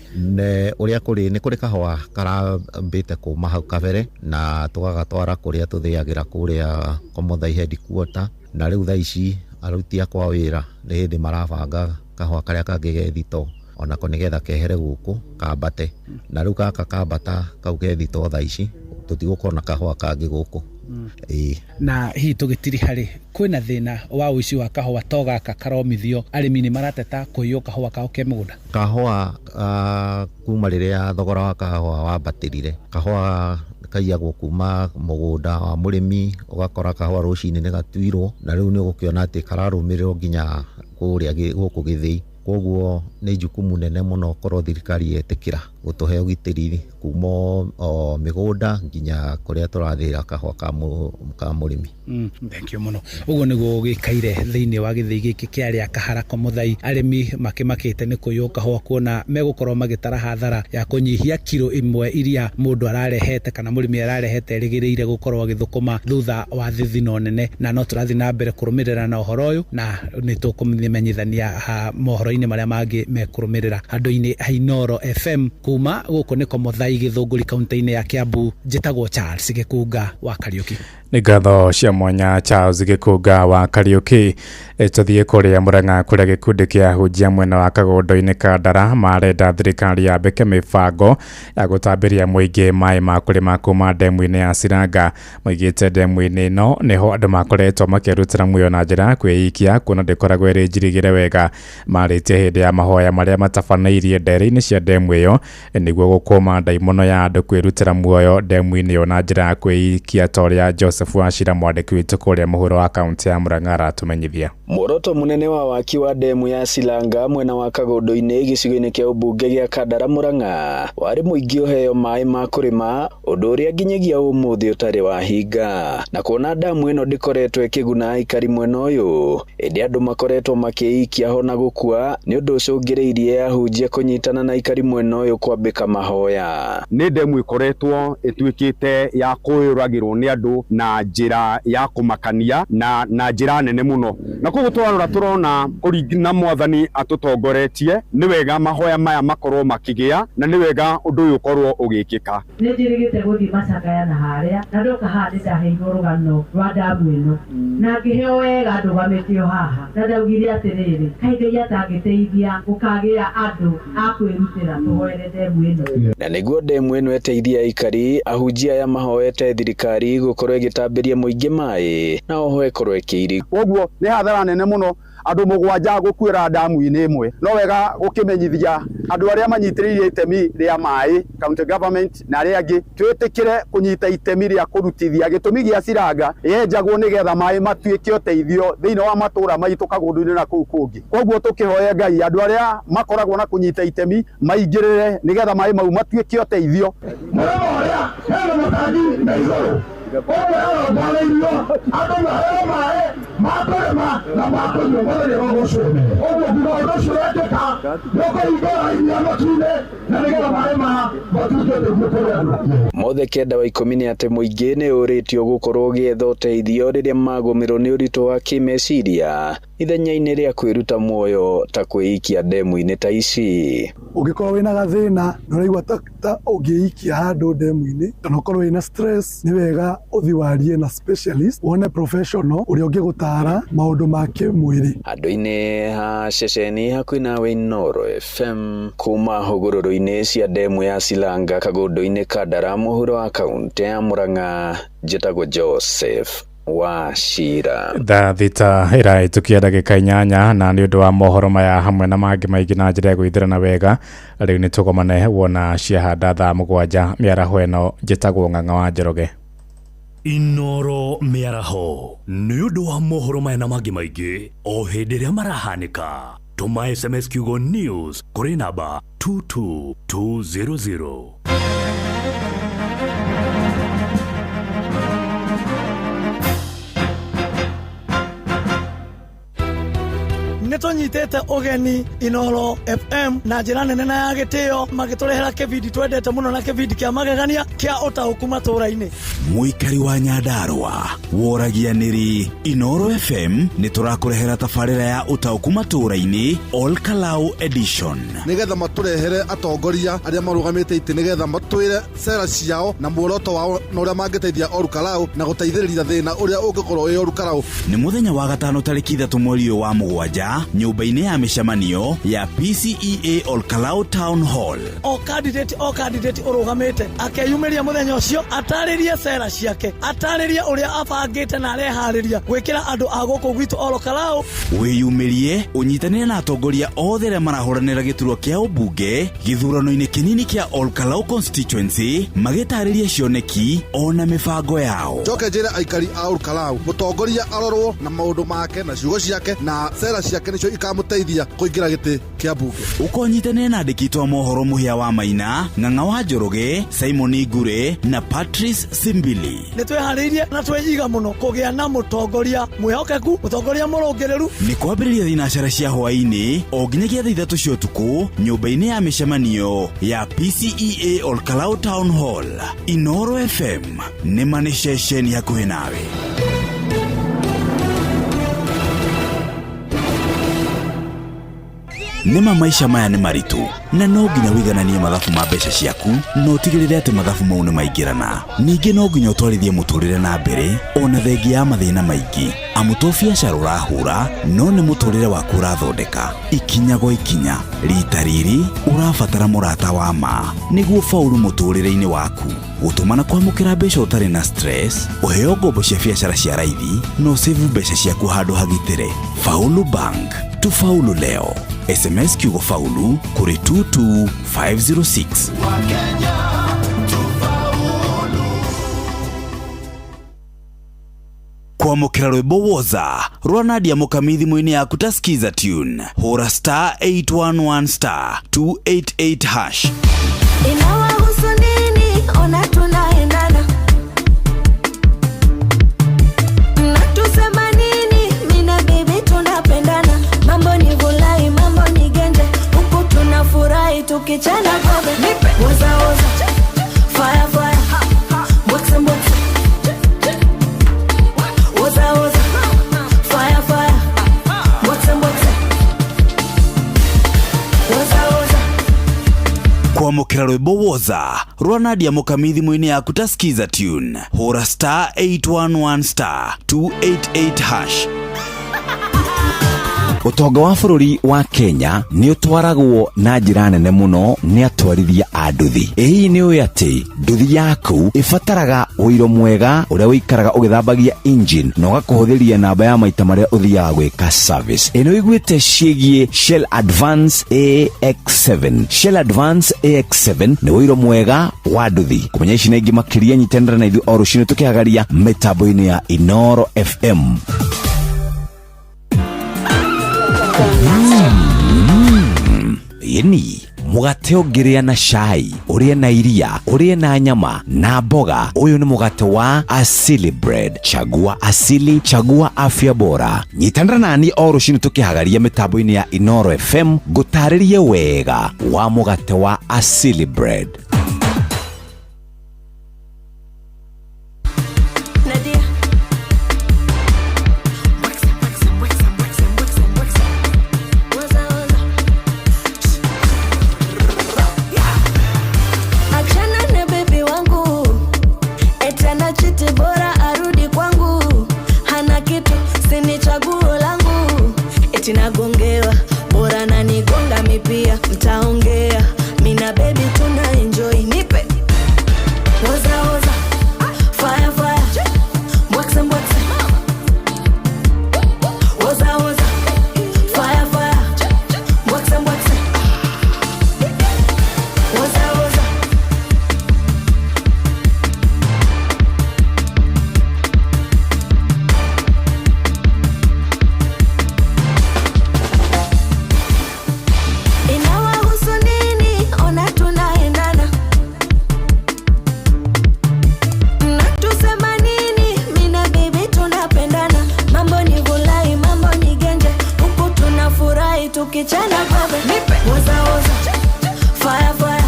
Ũrĩa kũrĩ nĩ kũrĩ kahũa karambĩte kuma hau kabere na tũgagatwara kũrĩa tũthĩagĩra kũrĩa Komuthai headquarter, na rĩu thaa ici aruti a kwa wĩra nĩ hĩndĩ marabanga kahũa karĩa kangĩ ge thito onako nĩgetha kehere gũkũ kambate, na rĩu gaka kambata kau ge thito thaa ici tũtigũkorwo na kahũa kangĩ gũkũ. Na hihi tũgĩtiri harĩ kwĩna thĩna wa ũici wa kahũa to gaka karomithio, arĩmi nĩ marateta kũiywo kahũa kao ke mũgũnda? Kahũa kuma rĩrĩa thogora wa kahũa wambatĩrire, kahũa kaiyagwo kuma mũgũnda wa mũrĩmi, ũgakora kahũa rũcinĩ nĩ gatuirwo, na rĩu nĩ ũgũkĩona atĩ kararũmĩrĩrwo nginya kũrĩa gũkũ gĩthĩi. Koguo nĩ jukumu nene mũno korwo thirikari yetĩkĩra gũtũhe ũgitĩri kuma mĩgũnda nginya kũrĩa tũrathĩra kahũa ka mũrĩmi. Thank you mũno. Ũguo nĩguo gĩkaire thĩinĩ wa gĩthĩi gĩkĩ kĩa rĩa kahara Komuthai, arĩmi makĩmakĩte nĩ kũiywo kahũa kuona megũkorwo magĩtara hathara ya kũnyihia kilo imwe iria mũndũ ararehete kana mũrĩmi ararehete erĩgĩrĩire gũkorwo agĩthũkũma thutha wa thithino nene, na no tũrathiĩ na mbere kũrũmĩrĩra na ũhoro ũyũ na nĩ tũkũmenyithania mohoro-inĩ marĩa mangĩ mekũrũmĩrĩra. Handũ-inĩ ha Inooro FM kuma gũkũ nĩ Komuthai Githunguri kaunti-inĩ ya Kiambu, njĩtagwo Charles Gikunga wa Kariuki. Nĩ ngatho cia mwanya Charles Gikunga wa Kariuki. Tũthiĩ kũrĩa Mũrang'a kũrĩa gĩkundi kĩa hunjia mwena wa Kagondo-inĩ ka Ndara marenda thirikari yambĩke mĩbango ya gũtambĩria mũingĩ maĩ ma kũrĩma kuma ndemu-inĩ ya Siranga. Moigĩte ndemu-inĩ ĩno nĩho andũ makoretwo makĩrutĩra muoyo na njĩra kwĩikia kuona ndĩkoragwo ĩrĩ njirigĩre wega. Marĩtie hĩndĩ ya mahoya marĩa matabanĩirie ndere-inĩ cia ndemu ĩyo nĩguo gũkũma ndaimono ya andũ kwĩrutĩra muoyo ndemu-inĩ ĩyo na njĩra ya kwĩikia ta ũrĩa Joseph Wachira mwandĩki witũ kũrĩa mũhuro wa kaunti ya Mũrang'a aratũmenyithia. Muoroto munene wa waki wa ndemu ya Silanga mwena wa Kagondo-inĩ gĩcigo-inĩ kĩa ũmbunge gĩa Kandara Mũrang'a warĩ mũingĩ ũheo maĩ ma kũrĩma, ũndũ ũrĩa nginyagia ũmũthĩ ũtarĩ wahinga, na kuona damu ĩno ndĩkoretwo ĩkĩguna aikari mwena ũyũ, ĩndĩ andũ makoretwo makĩikia ho na gũkua nĩ ũndũ ũcũngĩrĩirie ahunjia kũnyitana na aikari mwena ũyũ kwambĩka mahoya. Nĩ ndemu ĩkoretwo ĩtuĩkĩte ya kũragĩrwo nĩ andũ na njĩra ya kũmakania na njĩra nene mũno, na koguo twarora turona kũringana mwathani atutongoretie nĩ wega mahoya maya makorwo makĩgĩa na nĩ wega ũndũ ũyũ ũkorwo ũgĩkĩka. Nĩ njĩrĩgĩte gũthiĩ macakaya na harĩa na ndoka handĩ ndaheirwo rũgano rwa damu ĩno na ngĩheo wega ndũgamĩte haha na ndaugire atĩrĩrĩ kaĩ Ngai atangĩteithia gũkagĩa andũ a kwĩrutĩra tũhoere demu ĩno. Na nĩguo demu ĩno eteithia aikari, ahunjia aya mahoete thirikari gũkorwo ĩgĩtambĩria mũingĩ maĩ na oho ĩkorwo ĩkĩiri. Koguo nĩ hathara nene mũno andũ mũgwanja gũkuĩra damu-inĩ ĩmwe. No wega gũkĩmenyithia andũ arĩa manyitĩrĩire itemi rĩa maĩ, county government na arĩa angĩ, twĩtĩkĩre kũnyita itemi rĩa kũrutithia gĩtũmi gĩa Silanga yenjagwo nĩgetha maĩ matuĩke ũteithio thĩinĩ wa matũũra maitũ Kagondu-inĩ na kũu kũngĩ. Koguo tũkĩhoya Ngai andũ arĩa makoragwo na kũnyita itemi maingĩrĩre nĩgetha maĩ mau matuĩke ũteithio. Mothe kenda wa ikũmi nĩ atĩ mũingĩ nĩ ũrĩtio gũkorwo ũgĩetha ũteithio rĩrĩa magũmĩrwo nĩ ũritũ wa kĩmeciria ithenya-inĩ rĩa kwĩruta muoyo ta kwĩikia demu-inĩ ta ici. Ũngĩkorwo wĩna gathĩna na ũraigua ta ũngĩikia handũ demu-inĩ kana ũkorwo wĩna stress, nĩ wega ũthiĩ warie na specialist, wone professional ũrĩa ũngĩgũtara maũndũ ma kĩmwĩrĩ. Handũ-inĩ ha ceceni hakuhĩ nawe Inooro FM kuma hũgũrũrũ-inĩ cia demu ya Silanga Kagondu-inĩ Kandara mũhuro wa kaunti ya Murang'a, njĩtagwo Joseph Wachira. Thita iraitukia ndagĩka 8 na nĩ ũndũ wa mohoro maya hamwe na mangĩ maingĩ na njĩra ya gwĩthirana wega, rĩu nĩ tũgomane wona ciahanda thaa 7 mĩaraho ĩno. Njĩtagwo Ng'ang'a wa Njoroge. Inooro mĩaraho nĩ ũndũ wa mohoro maya na mangĩ maingĩ o hĩndĩ ĩrĩa marahanĩka. Tũma SMS kiugo news kũrĩ namba 22200. Nĩtũnyitĩte ũgeni Inooro FM na njĩra nene na ya gĩtĩo, magĩtũrehera kĩbindi twendete mũno na kĩbindi kĩa magegania kĩa ũtaũku matũũra-inĩ. Mũikari wa Nyandarua woragianĩri Inooro FM nĩ tũrakũrehera tabarĩra ya ũtaũku matũũra-inĩ All Kalau Edition, nĩgetha matũrehere atongoria arĩa marũgamĩte itĩ nĩgetha matwĩre cera ciao na muoroto wao na ũrĩa mangĩteithia All Kalau na gũteithĩrĩria thĩna ũrĩa ũngĩkorwo wĩ All Kalau. nĩ mũthenya wa gatano tarĩki 3 mweri wa Mũgwanja nyũmba-inĩ ya mĩcemanio ya PCEA All Kalau Town Hall. O candidate ũrũgamĩte akeyumĩria mũthenya ũcio atarĩrie cera ciake, atarĩrie ũrĩa abangĩte na areharĩria gwĩkĩra andũ a gũkũ gwitũ All Kalau. Wĩyumĩrie ũnyitanĩre na atongoria othe arĩa marahũranĩra gĩturwa kĩa ũmbunge gĩthurano-inĩ kĩnini kĩa All Kalau constituency, magĩtarĩria cioneki ona mĩbango yao. Njoke njĩre aikari a All Kalau mũtongoria arorwo na maũndũ make na ciugo ciake na cera ciake nĩcio ikamũteithia kũingĩra gĩtĩ kĩa mbunge. Ũkonyitanĩra na andĩki a mohoro Mũhĩa wa Maina, Ng'ang'a wa Njoroge, Simon Ngure na Patrice Simbili. Nĩtweharĩirie na twĩiga mũno kũgĩa na mũtongoria mwĩhokeku, mũtongoria mũrũngĩrĩru. Nĩ kwambĩrĩria thinacara cia hwaĩ-inĩ o nginyagia thaa 3 cia ũtukũ nyũmba-inĩ ya mĩcemanio ya PCEA All Kalau Town Hall. Inooro FM nĩ mane ceceni hakuhĩ nawe. Nĩma maisha maya nĩ maritũ na no nginya wĩigananie mathabu ma mbeca ciaku na ũtigĩrĩre atĩ mathabu mau nĩ maingĩrana. Ningĩ no nginya ũtwarithie mũtũrĩre na mbere ona thengia ya mathĩna maingĩ, amu to biacara ũrahũra no nĩ mũtũrĩre waku ũrathondeka. Ikinya gwa ikinya, rita rĩrĩ ũrabatara mũrata wa ma nĩguo faulu mũtũrĩre-inĩ waku. Gũtũmana kwamũkĩra mbeca ũtarĩ na stress, ũheo ngombo cia biacara cia raithi no save mbeca ciaku handũ hagitĩre. Faulu Bank, tufaulu leo. SMS kiugo faulu kuri 22506. Kwamũkĩra rwĩmbo Woza rwa Nadia Mũkami thimũ-inĩ yaku ta skiza tune, hũra *811*288#. Inawahusu nini? Ona tunaendana. Natusema nini? Mina baby tunapendana. Mambo ni vulai, mambo ni genje. Huku tunafurahi tukichana kobe. Woza woza, fire fire, boxe boxe. Woza woza, fire fire, boxe boxe. Woza woza. Kwamũkĩra rwĩmbo Woza rwa Nadia Mũkami thimũ-inĩ yaku ta skiza tune, hũra *811*288#. utonga wa bururi wa Kenya ni utwaragwo na njira nene muno ni atwarithia a nduthi. Ĩĩ nĩ ũĩ atĩ nduthi yaku ĩbataraga ũiro mwega ũrĩa wĩikaraga ũgĩthambagia engine na ũgakũhũthĩria namba ya maita marĩa ũthiaga gwĩka service. Ĩno ĩgwĩte ciĩgiĩ Shell Advance AX7. Shell Advance AX7 nĩ ũiro mwega wa nduthi. Kũmenya ici na ingĩ makĩria nyitanĩra na ithuĩ o rũciinĩ tũkĩhagaria mĩtambo-inĩ ya Inoro FM. Yeni mugate ũngĩrĩa na cai, ũrĩe na iria, ũrĩe na nyama na mboga. Ũyũ nĩ mugate wa Asili Bread. Chagua asili, chagua afya bora. Nyitanĩra nani o rũciinĩ tũkĩhagaria mĩtambo-inĩ ya Inoro FM ngũtarĩrie wega wa mugate wa Asili Bread. Nagongewa bora na nigonga mipia mtaongea mina baby tuna enjoy nipe woza woza fire fire mbwekse mbwekse woza woza fire fire mbwekse mbwekse woza woza tukichana baba nipe woza woza fire fire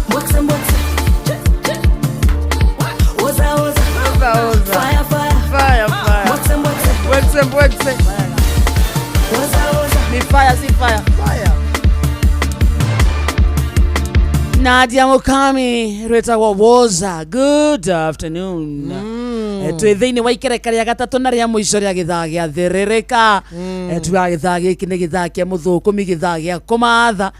mbwekse mbwekse woza woza fire fire mbwekse mbwekse mbwekse woza woza ni fire si fire Nadia Mukami rwetagwo Woza. Good afternoon. Twĩ thĩinĩ wa ikereka rĩa gatatũ na rĩa mũico rĩa gĩthaa gĩa thĩrĩrĩka. Tuga gĩthaa gĩkĩ nĩ gĩthaa kĩa mũthũkũmi, gĩthaa gĩa kũmatha.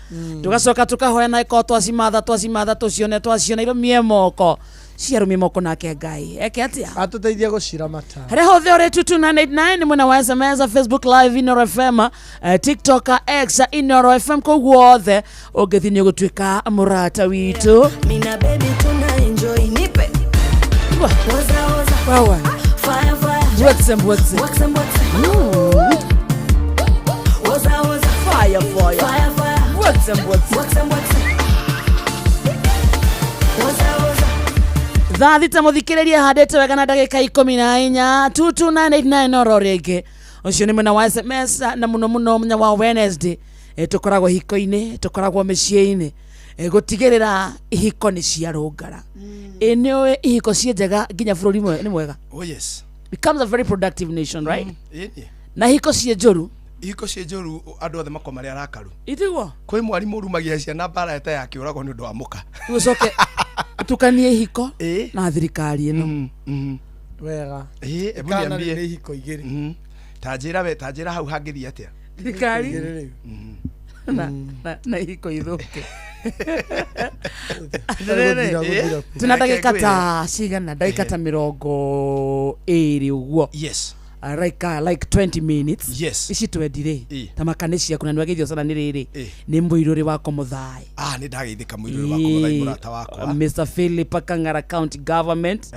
Tugacoka tukahoya na ĩkorwo twacimatha tũcione irũmie moko ciarũmie moko nake Ngai eke atia atuteithie gũcira mata harĩa hothe ũrĩ 22989 nĩ mwena wa SMS, Facebook Live Inoro FM, TikTok X Inoro FM. Koguo othe ũngĩthiĩ nĩ ũgũtuĩka mũrata witũ. Mina baby tuna enjoy nipe woza woza wawa fire fire mbwekse mbwekse mbwekse mbwekse woza woza fire fire mbwekse mbwekse woza woza thaa thita muthikiriria handete wega na ndagika 14 22989 noro rĩngĩ. Ũcio nĩ mwena wa SMS na muno mũthenya wa Wednesday. Tukoragwo hiko-inĩ, tukoragwo mĩciĩ-inĩ, gũtigĩrĩra ihiko nĩ ciarũngara. Nĩ ihiko ciĩ njega nginya bũrũri nĩ mwega. Oh yes. Becomes a very productive nation, right? Yeah. Na ihiko ciĩ njũru. Ihiko ciĩ njũru andũ othe mako marĩ arakaru. Itigwo. Kwĩ mwarimũ urumagia ciana bara eta ya kĩũragwo nĩ ũndũ wa mũka. Tucoke tukanie ihiko na thirikari ĩno. Wega. Ebu niambie ihiko igĩrĩ. Tanjĩra hau hangĩthiĩ atĩa? Thirikari na ihiko ithũke. Tuna ndagĩka ta cigana, ndagĩka ta 20 ũguo. Yes. Like 20 minutes. Yes. Ici twendire ta makanĩcia kuna nĩwageithio sana nĩ rĩrĩ nĩ mũirũrĩ wako mũthai. Nĩ ndageithĩka mũirũrĩ wako mũthai mũrata wakwa. Mr. Philip Kang'ara County Government.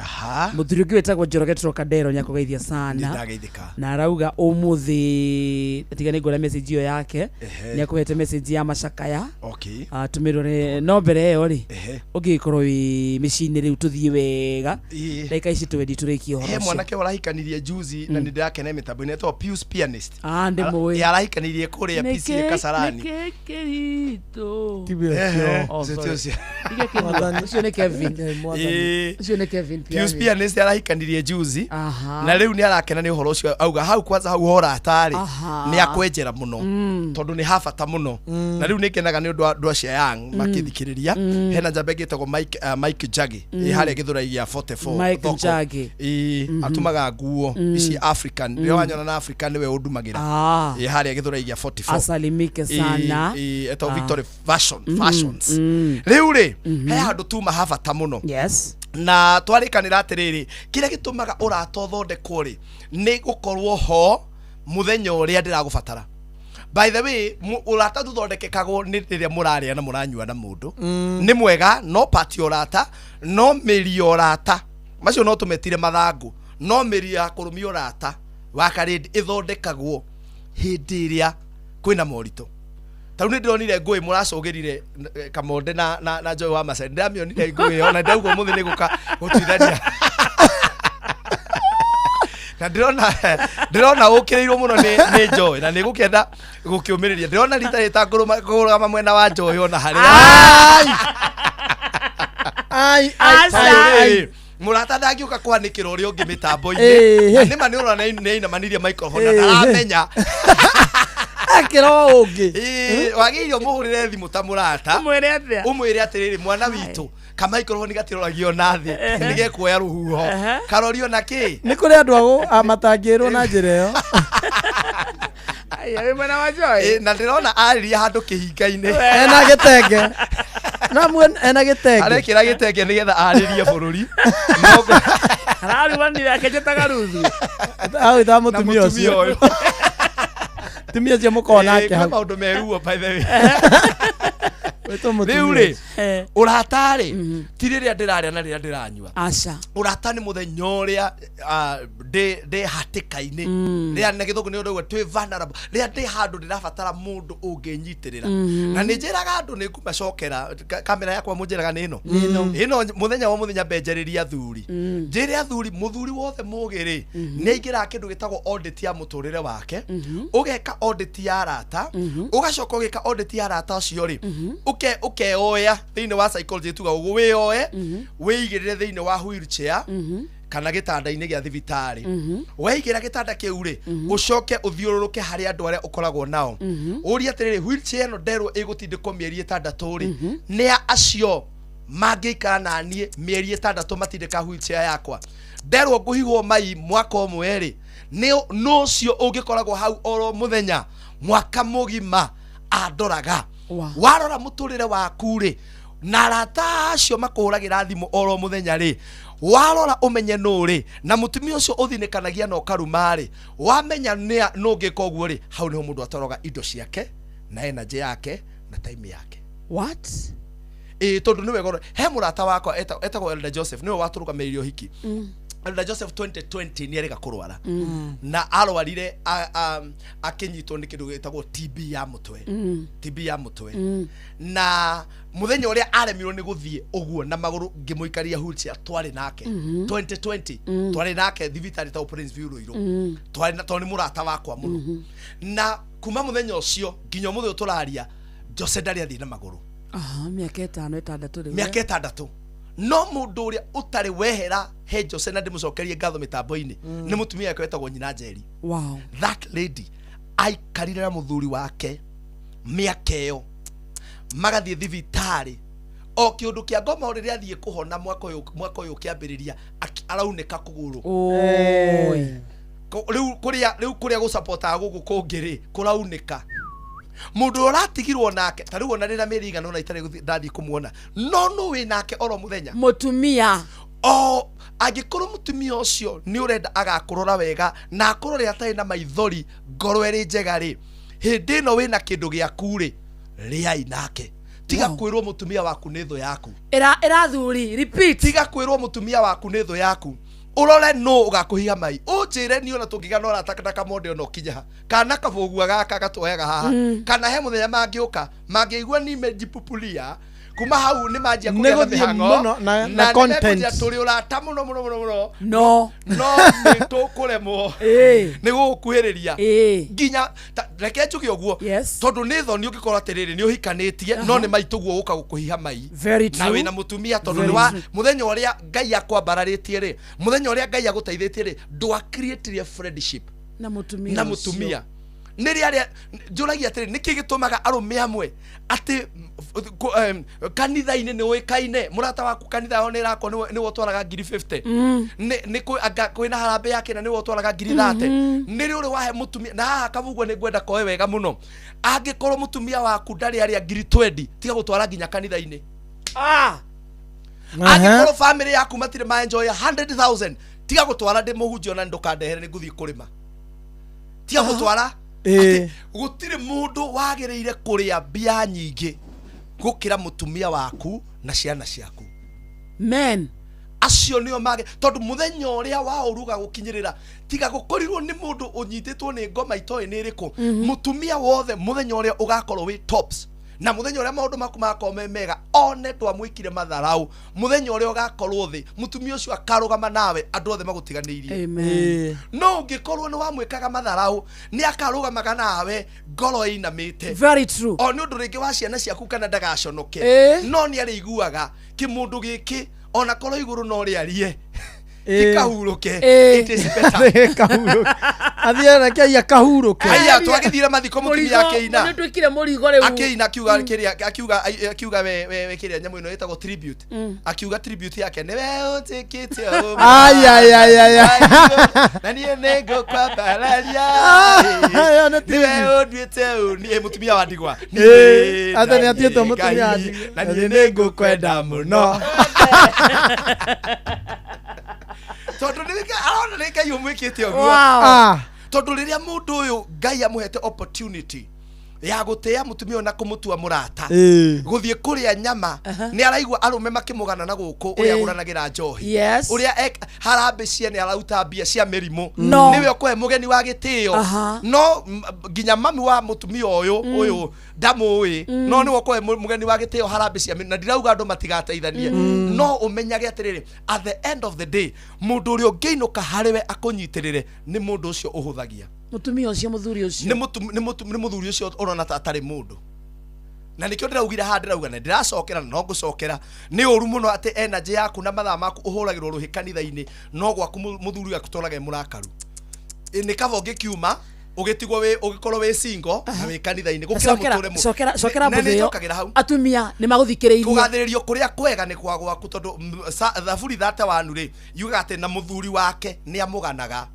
Mũthuri ũngĩ wĩtagwo Njoroge Trocadero nĩakũgeithia sana. Nĩ ndageithĩka. Na arauga ũmũthĩ atiga nĩ ngũra message iyo yake. Nĩakũhete message ya macakaya. Okay. Tũmĩrore no mbere ĩyo rĩ. Ũngĩkorwo wĩ mĩciĩ-inĩ rĩu tũthiĩ wega. Ndagĩka ici twendi tũrĩkie ũhoro ũcio. Mwanake ũrahikanirie juzi na ndakene mitambo inetwa Pius Pianist. Ndĩmũĩ. Yarahikanirie kũrĩa PC Kasarani. Nĩkĩkĩrito. Ũcio nĩ Kevin. Pius Pianist yarahikanirie juzi. Na rĩu nĩ arakena nĩ ũhoro ũcio auga hau kwanza hau hora atarĩ nĩ akwenjera mũno tondũ nĩ habata mũno. Na rĩu nĩ kenaga nĩ ũndũ wa andũ acio young makĩthikĩrĩria. Hena njamba ĩgĩtagwo Mike Jaggi harĩa gĩthũrai gĩa 44. Mike Jaggi. Atumaga nguo ici Africa African ndio wanyona na African niwe udumagira haria githuraigia 44 asalimike sana eto Victory Fashions riu ri he handu tuma habata muno yes na twarikanira atiriri kira gitumaga uratothondekwo ri ni gukorwo ho muthenya uria ndiragubatara. By the way, urata tuthondekekagwo ni riria muraria na muranyua na mundu ni mwega no party urata no miri urata macio no tumetire mathangu no miri ya kurumia urata wakarindi ithondekagwo hindi iria kwina morito. Tau ni ndonire ngui muracogirire Kamonde na Joy wa Masai ndamionire ngui ona ndaugo muthi ni guka gutwithania na ndirona ukirirwo muno ni Joy na nigukenda gukiumiriria ndirona rita rita mwena wa Joy ona hari ai murata ndagiuka kwanikira uria ungi mitambo-ini nima ni urona neina maniria microphone na aramenya akiro ungi wagirio muhurire thimu ta murata umwire atiriri mwana witu kama microphone gatiroragio na thi nige kuoya ruhuho karorio na ki ni kuri andu ago amatangirwo na njira iyo ai mwana wa Joy na ndirona ariria handu kihinga-ini ena gitenge na mwen ena gitenge arekira gitenge nigetha aririe bururi ararubanire akejetaga ruthu au da mutumio ucio tumia cia mukona ke kama undu meruo by the way riu ri urata ri ti riria ndiraria na riria ndiranyua aca urata ni muthenya uria ndi hatikaini riria na githungu ni undu twi vulnerable riria ndi handu ndirabatara mundu unginyitirira na ni njiraga andu ni kumacokera kamera yakwa munjiraga ni ino muthenya wa muthenya benjeriria thuri njire athuri muthuri wothe mugiri ni aingira kindu gitagwo audit ya muturire wake ugeka audit ya arata ugacoka ugeka audit ya arata ucio ri ukeoya thiini wa psychology tuga ugu wioe wiigirire thiini wa wheelchair kana gitanda-ini gia thibitari weigira gitanda kiu ri ucoke uthiururuke hari andu aria ukoragwo nao uria atiriri wheelchair no nderwo igutindikwo mieri 6 ri ni acio mangiikara na nie mieri 6 matindika wheelchair yakwa nderwo nguhigwo mai mwaka umwe ri no cio ungikoragwo hau oro muthenya mwaka mugima andoraga warora muturire waku ri na arata acio makuragira thimu oro muthenya ri warora umenye no ri na mutumia ucio uthinikanagia no karuma ri wamenya no ngikoguo ri hau niho mundu atoroga indo ciake na energy yake na time yake what tondu niwe goro he murata wakwa etagwo Elder Joseph niwe waturugamiririo hiki Elder Joseph 2020 ni erega kurwara na arwarire akinyitwo ni kindu gitagwo TB ya mutwe na muthenya uria aremirwo ni guthie uguo na maguru ngimuikaria wheelchair twari nake 2020 twari nake thibitari ta Prince View Ruiru twari na toni murata wakwa muno na kuma muthenya ucio nginya muthe turaria Jose ndari athie na maguru miaka 5-6 riu miaka 6 no mundu uria utari wehera he Jose na ndimucokerie ngatho mitambo-ini ni mutumia yake etagwo nyina Njeri wow that lady aikarire na muthuri wake miaka iyo magathie thibitari o kiundu kia ngoma uri athie kuhona mwaka uyu kiambiriria araunika kuguru riu kuria gusupport gugu kungiri kuraunika mundu uratigirwo nake ta riu ona rira meri igana ona itari ndathi kumuona no wi nake oro muthenya mutumia agikorwo mutumia ucio ni urenda agakurora wega na akurore atari na maithori ngoro eri njega ri hindi no wina kindu giaku ri riai nake tiga kwirwo mutumia waku ni thu yaku era thuri repeat tiga kwirwo mutumia waku ni thu yaku urore no ugakuhiga mai unjire ni ona tungigana ora takana Kamonde ona kinya kana kabugua gaka gatoyaga haha kana he muthenya mangiuka mangiigua ni mejipupulia kuma hau ni manjia kugia mihango na content turi urata muno no ni tukuremwo ni gukuhiriria nginya reke njuge uguo tondu ni thoni ungikora atiriri ni uhikanitie no ni maituguo uka gukuhiha mai na wina mutumia tondu ni wa muthenya uria Ngai akwambararitie ri muthenya uria Ngai aguteithitie ri ndwa create friendship na mutumia nä rä njåragia atä nä kä gä tå maga arå me amwe atä kanitha-inä nä å ä kaine må rata waku kanitha yao nä rakwo nä wo twaraga 50 kwä na harambä ya kä na nä wo twaraga 30 nä rä å rä wahe må tumia na haha Kabuguo nä ngwenda koe wega må no angä korwo må tumia waku ndarä arä a 20 tiga gå twara nginya kanitha-inä angä korwo bamä rä yaku matirä ma enjoy 100,000 tiga gå twara ndä må hunjio na ndå kandehere nä ngå thiä kå rä ma tiga gå twara gutire mundu wagiriire kuria mbia nyingi gukira mutumia waku na ciana ciaku men acio nio mage tondu muthenya uria wa uruga gukinyirira tiga gukorirwo ni mundu unyititwo ni ngoma itoe ni iriku mutumia wothe muthenya uria ugakorwo wi tops na muthenya uria maundu maku makome mega one twamwikire matharau muthenya uria ugakorwo thi mutumia ucio akarugama nawe andu othe magutiganiirie amen no ungikorwo ni wamwikaga matharau ni akarugamaga nawe ngoro inamite very true o ni undu ringi wa ciana ciaku kana ndagaconoke no ni ariguaga kimundu giki ona korwo iguru no riarie Kahuruke. It is better. Kahuruke. Athiera kia kahuruke. Aya twagithira mathiko mutumia akeina. Ni twikire murigo riu. Akeina akiuga we kiria nyamu ino etagwo tribute. Akiuga tribute yake ne we utikite o. Aya. Na ni nego kwa bararia. Ni we odwete o ni mutumia wa ndigwa. Ata ni atieto mutumia. Na ni nego kwenda muno. Tondu nirika arona rika yumwikite ogwo tondu riria mundu uyu Ngai amuhete opportunity ya gutea mutumia na kumutua murata guthie kuria nyama ni araigwa arume makimugana na guku uria guranagira njohi uria harambe ciene arauta mbia cia mirimu niwe okwe mugeni wa gitio no ginya mami wa mutumia uyu ndamui no niwe okwe mugeni wa gitio harambe cia na ndirauga andu matigateithanie no umenyage atiriri at the end of the day mundu uria ngeinuka hariwe akunyitirire ni mundu ucio uhuthagia mutumia ucio muthuri ucio ni muthuri ucio urona atari mundu na nikyo ndiraugire ha ndirauga na ndiracokera no ngucokera ni uru muno ati energy yaku na mathaa maku uhuragirwo ruhi kanitha-ini no gwaku muthuri akutorage murakaru ni kaba ngikiuma ugitigwo we ugikorwo we single na we kanitha-ini gukira muture mu cokera muthio atumia ni maguthikiriirie kugathiririo kuria kwega ni kwa gwaku tondu thaburi thate wanu ri yuga ati na muthuri wake ni amuganaga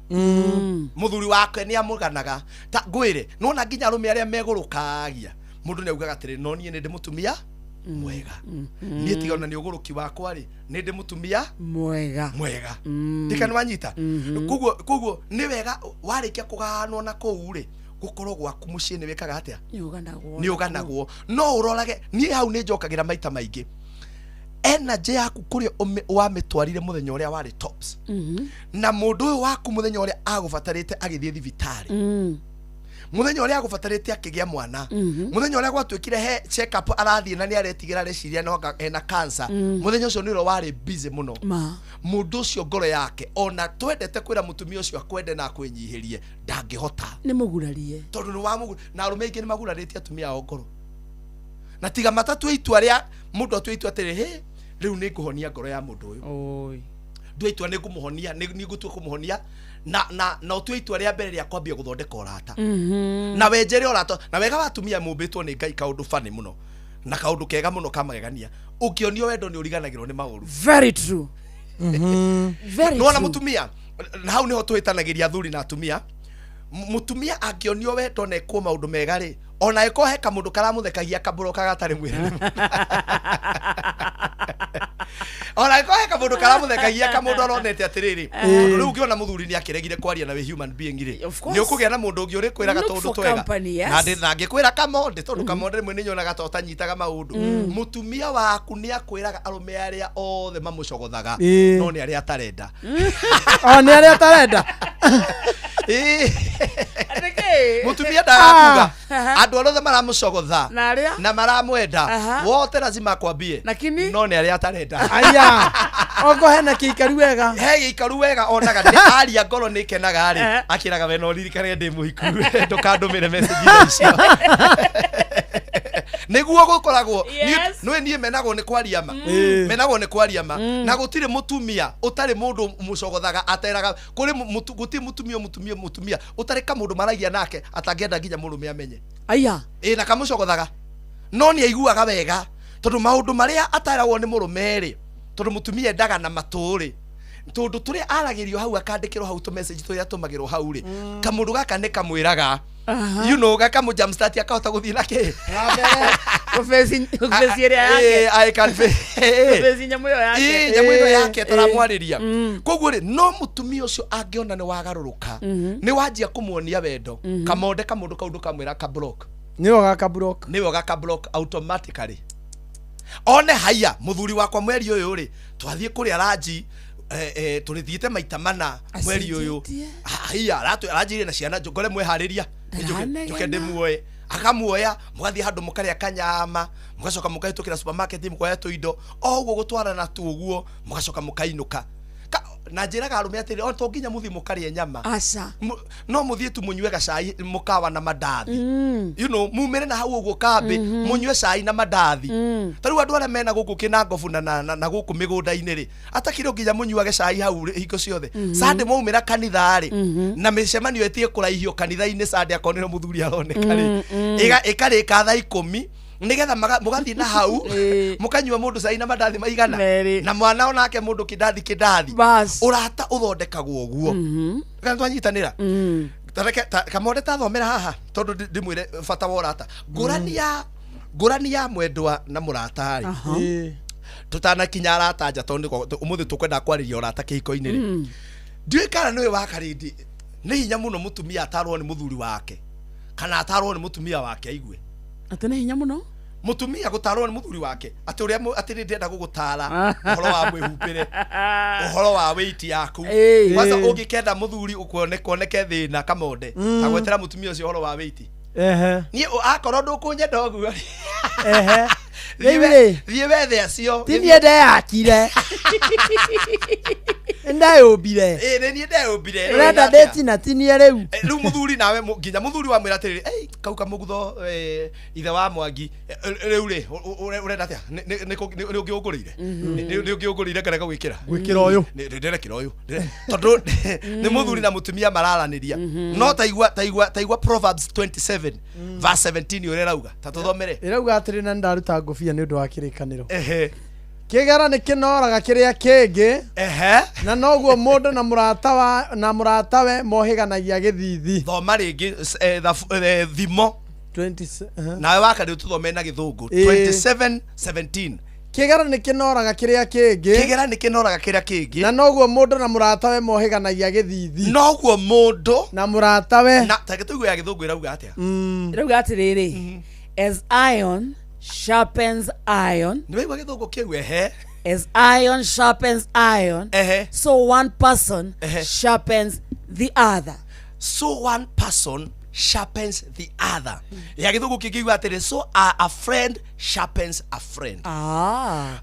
muthuri wake ni amuganaga ta ngwire nona nginya arume aria megurukagia mundu ni augaga atiri no nie ni ndi mutumia mwega nie tigona ni uguruki wakwa ri ni ndi mutumia mwega ndikana wanyita kuguo ni wega warikia kugahanwo na kou ri gukorwo gwaku mucii ni wikaga atia ni uganagwo no urorage ni hau ni njokagira maita maingi energy yaku kuria wamitwarire muthenya uria wari tops na mundu uyu waku muthenya uria agubatarite agithie thibitari muthenya uria agubatarite akigia mwana muthenya uria gwatwikire he check up arathie na ni aretigira reciria no ena cancer muthenya ucio ni ro wari busy muno mundu ucio ngoro yake ona twendete kwira mutumia ucio akwende na akwenyihirie ndangihota ni mugurarie tondu ni wa mugura na arume ingi ni magurarite atumia ao ngoro na tiga matatu itua ria mundu atwitua atiri he riu ni nguhonia ngoro ya mundu uyu ndwitua ni ngumuhonia ni ngutua kumuhonia na utue itua ria mbere ria kwambia guthondeka urata na wenjere urata na wega watumia mumbitwo ni Ngai kaundu fani muno na kaundu kega muno kamagegania ukionio wendo ni uriganagirwo ni mauru very true very true no mutumia na hau niho twitanagiria thuri na atumia mutumia akionio wendo na ekwo maundu mega ri ona ekohe kamundu karamuthekagia kaboroka gatari mwiri ona ekohe kamundu karamuthekagia kamundu aronete atiriri riu ngiona muthuri ni akiregire kwaria na we human being ri ni ukugia na mundu ungi uri kwira gatondu twega na ndinange kwira kamonde tondu kamonde rimwe ni nyonaga tota nyitaga maundu mutumia waku ni akwiraga arume aria othe mamucogothaga no ni aria atarenda ni aria atarenda mutumia ndagakuga andu othe maramucogotha na maramwenda wote lazima akwambie no ni aria atarenda aya ongo hena kiikaru wega he giikaru wega onaga ni aria ngoro ni kenaga ri akiraga we no ririkane ndi muhiku ndukandumire message icio niguo gukoragwo Yes. no nie menagwo ni kwaria ma menagwo ni kwaria ma na gutire mutumia utari mundu mucogothaga ateraga kuri guti mutumia utari ka mundu maragia nake atangienda nginya murume amenye aya na kamucogothaga no ni aiguaga wega tondu maundu maria ataragwo ni murume ri tondu mutumia endaga na maturi tondu turia aragirio hau akandikirwo hau tu message turia tumagirwo hau ri kamundu gaka ni kamwiraga you know gaka mu jam start akahota guthii nake Confessing yake I can confessing nyamuyo yake taramwariria koguo ri no mutumia ucio angiona ni wagaruruka ni wanjia kumuonia wendo kamonde kamundu kaundu kamwira ka block niwo gaka block automatically one haya muthuri wakwa mweri uyu ri twathie kuria ranji turithiite maita mana mweri uyu haya aranjire na ciana ngore mwehariria njuke ndimuoe akamuoya mugathie handu mukaria kanyama mugacoka mukaitukira supermarket mukoya tuindo oguo gutwarana tuguo mugacoka mukainuka na njiraga arume atiri o to nginya muthi mukarie nyama aca no muthie tu munywe gacai mukawa na mandathi you know mumere na hau uguo kambi munywe cai na mandathi taru andu aria mena guku kina ngofu na guku migunda-ini ri atakire nginya munyuage cai hau hingo ciothe sande maumira kanitha ri na micemanio etie kuraihio kanitha-ini sande akonire muthuri aroneka ri ikarika thaa 10 nigetha mugathie na hau mukanyua mundu cai na mandathi maigana na mwana onake mundu kidathi urata uthondekagwo guo kana twanyitanira kamonde tathomera haha tondu ndimwire bata wa urata ngurani ya mwendwa na murata ri tutanakinya arata nja tondu umuthi tukwenda kwariria urata kihiko-ini ri ndiwe kana niwe wakarindi ni hinya muno mutumia atarwo ni muthuri wake kana atarwo ni mutumia wake aigue atene hinya muno mutumia gutarwo ni muthuri wake ati uria ati ndenda gugutara uhoro wa mwihumbire uhoro wa weight yaku kwanza ungikenda muthuri ukoneke thina kamonde agwetera mutumia ucio uhoro wa weight ni akorwo ndukunyenda oguo thie wethe acio tinie ndeyakire ndayumbire ni ndayumbire urenda ndeti na tinie riu muthuri nawe nginya muthuri wa mwira atiri kau kamugutho ithe wa Mwangi riu ri urenda atia ni ungiungurire ni ungiungurire kana gwikira uyu ndirekira uyu tondu ni muthuri na mutumia mararaniria no taigua Proverbs 27 verse 17 uri rauga tatuthomere irauga atiri na ndaruta ngofia ni undu wa kirikaniro kigera ni kinoraga kiria kingi na noguo mundu na muratawe mohiganagia githithi thoma ringi thimo 20 nawe wakari tuthome na githungu 27:17 kigera ni kinoraga kiria kingi na noguo mundu na muratawe mohiganagia githithi noguo mundu na muratawe na takitugu ya githungu irauga atia irauga atiriri as iron sharpens iron niwaigua githungu kiu as iron sharpens iron so one person sharpens the other ya githungu kikiuga atiri so a friend sharpens a friend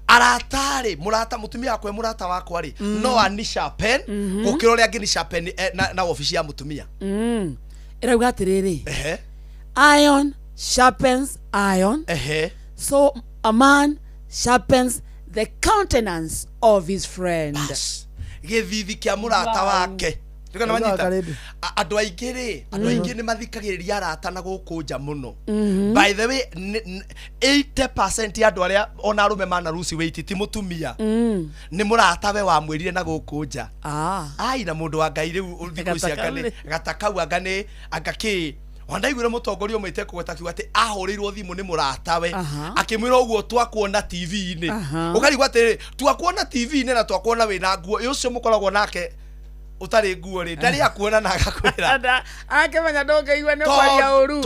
aratari murata mutumia wakwe murata wakwa ri no ani sharpen gukira uria ngini sharpen na ofisi ya mutumia irauga atiriri iron sharpens iron so a man sharpens the countenance of his friend githithi kia murata wake tukana manyita andu aingi ni mathikagiriria arata na gukunja muno by the way 80% ya andu aria ona arume mana rusi weight ti mutumia ni murata we wa mwirire na gukunja ai na mundu wa ngai riu uthiku ciakane gatakau angane angaki wandaigwire mutongoria umite kugweta kiuga ati ahurirwo thimu ni muratawe akimwira uguo twakuona TV-ini ukarigwa ati twakuona TV-ini na twakuona wina nguo ucio mukoragwo nake utari nguo ri ndari akuona na agakwira akemenya ndongeigwa ni kwaria uru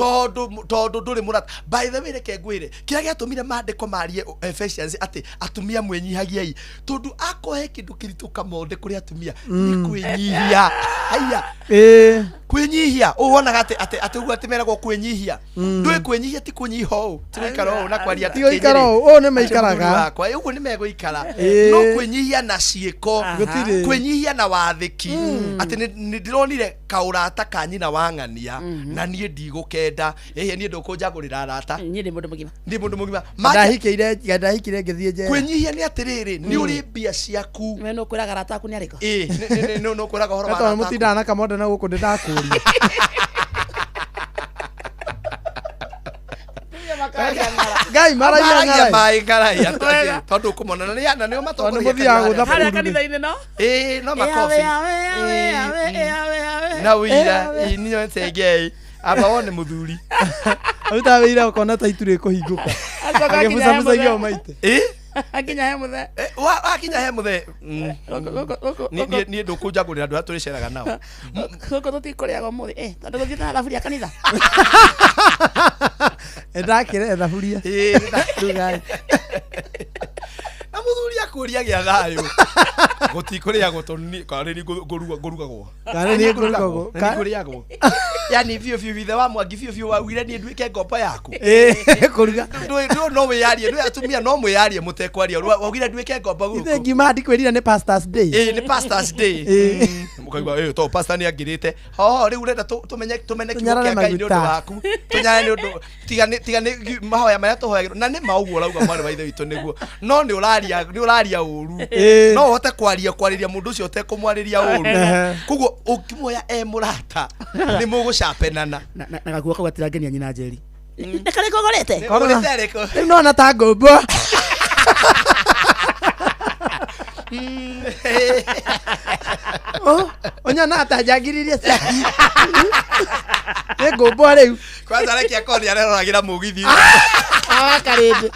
tondu nduri murata by the way reke ngwire kiria giatumire mandiko marie Ephesians ati atumia mwenyihagiai tondu akohe kindu kiritu kamonde kuri atumia ni kwinyihia haya kwenyihia uwonaga ati ugu atimeragwo kwenyihia ndui kwenyihia ti kunyiho tirikaro na kwaria ati ikaro ne maikaraga kwa ugu ni megoikara no kwenyihia na cieko kwenyihia na wathiki ati ni ndironire kaurata kanyina wangania na nie ndigukenda nie ndukunjagurira arata nie ndi mundu mugima ndahikire ngithie je kwenyihia ni atiriri ni uri mbia ciaku we no kwiraga arata aku ni ariko no kwiraga horo arata mutinda na kamoda na guku ndakuri Gai maragia mai ngaraia tondu kumona ni ana ni matongoria hari kanitha-ini no no makofi na wira inyo tegei aba wone muthuri uta wira ukona ta ituri kuhinguka agebuza muzagia maite akinya he muthe akinya he muthe ni ndukunjagurira andu aturi ceraga nao koko tutikuria muthi tondu guthieta na thaburia kanitha ndakire thaburia ndugai na muthuri akuria gia thayo gutikuria gutoni kari ngurugagwo kari ngurugagwo kuriagwo yani vio vithe wa mwangi vio wawire ni nduike ngombo yaku kuruga no wiyarie no atumia no mwiyarie mutekwaria wawire nduike ngombo guku ithe ngima ndikwirira ni pastors day ni pastors day mukaigwa to pastor ni angirite riu renda tumenye kiugo Ngai ni undu waku tunyane ni undu tigane mahoya maria tuhoyagirwo na ni mauguo rauga mwana wa ithe witu niguo no ni uraria uru no hote kwariria mundu ucio utekumwariria uru kuguo ukimoya murata ni mugucapenana na gakuo kau gatirangenia nyina njeri ekare kogorete no na ta ngombo onya na atajagiririe ciaki ni ngombo riu kwanza reki akoni areroragira mugithi karinde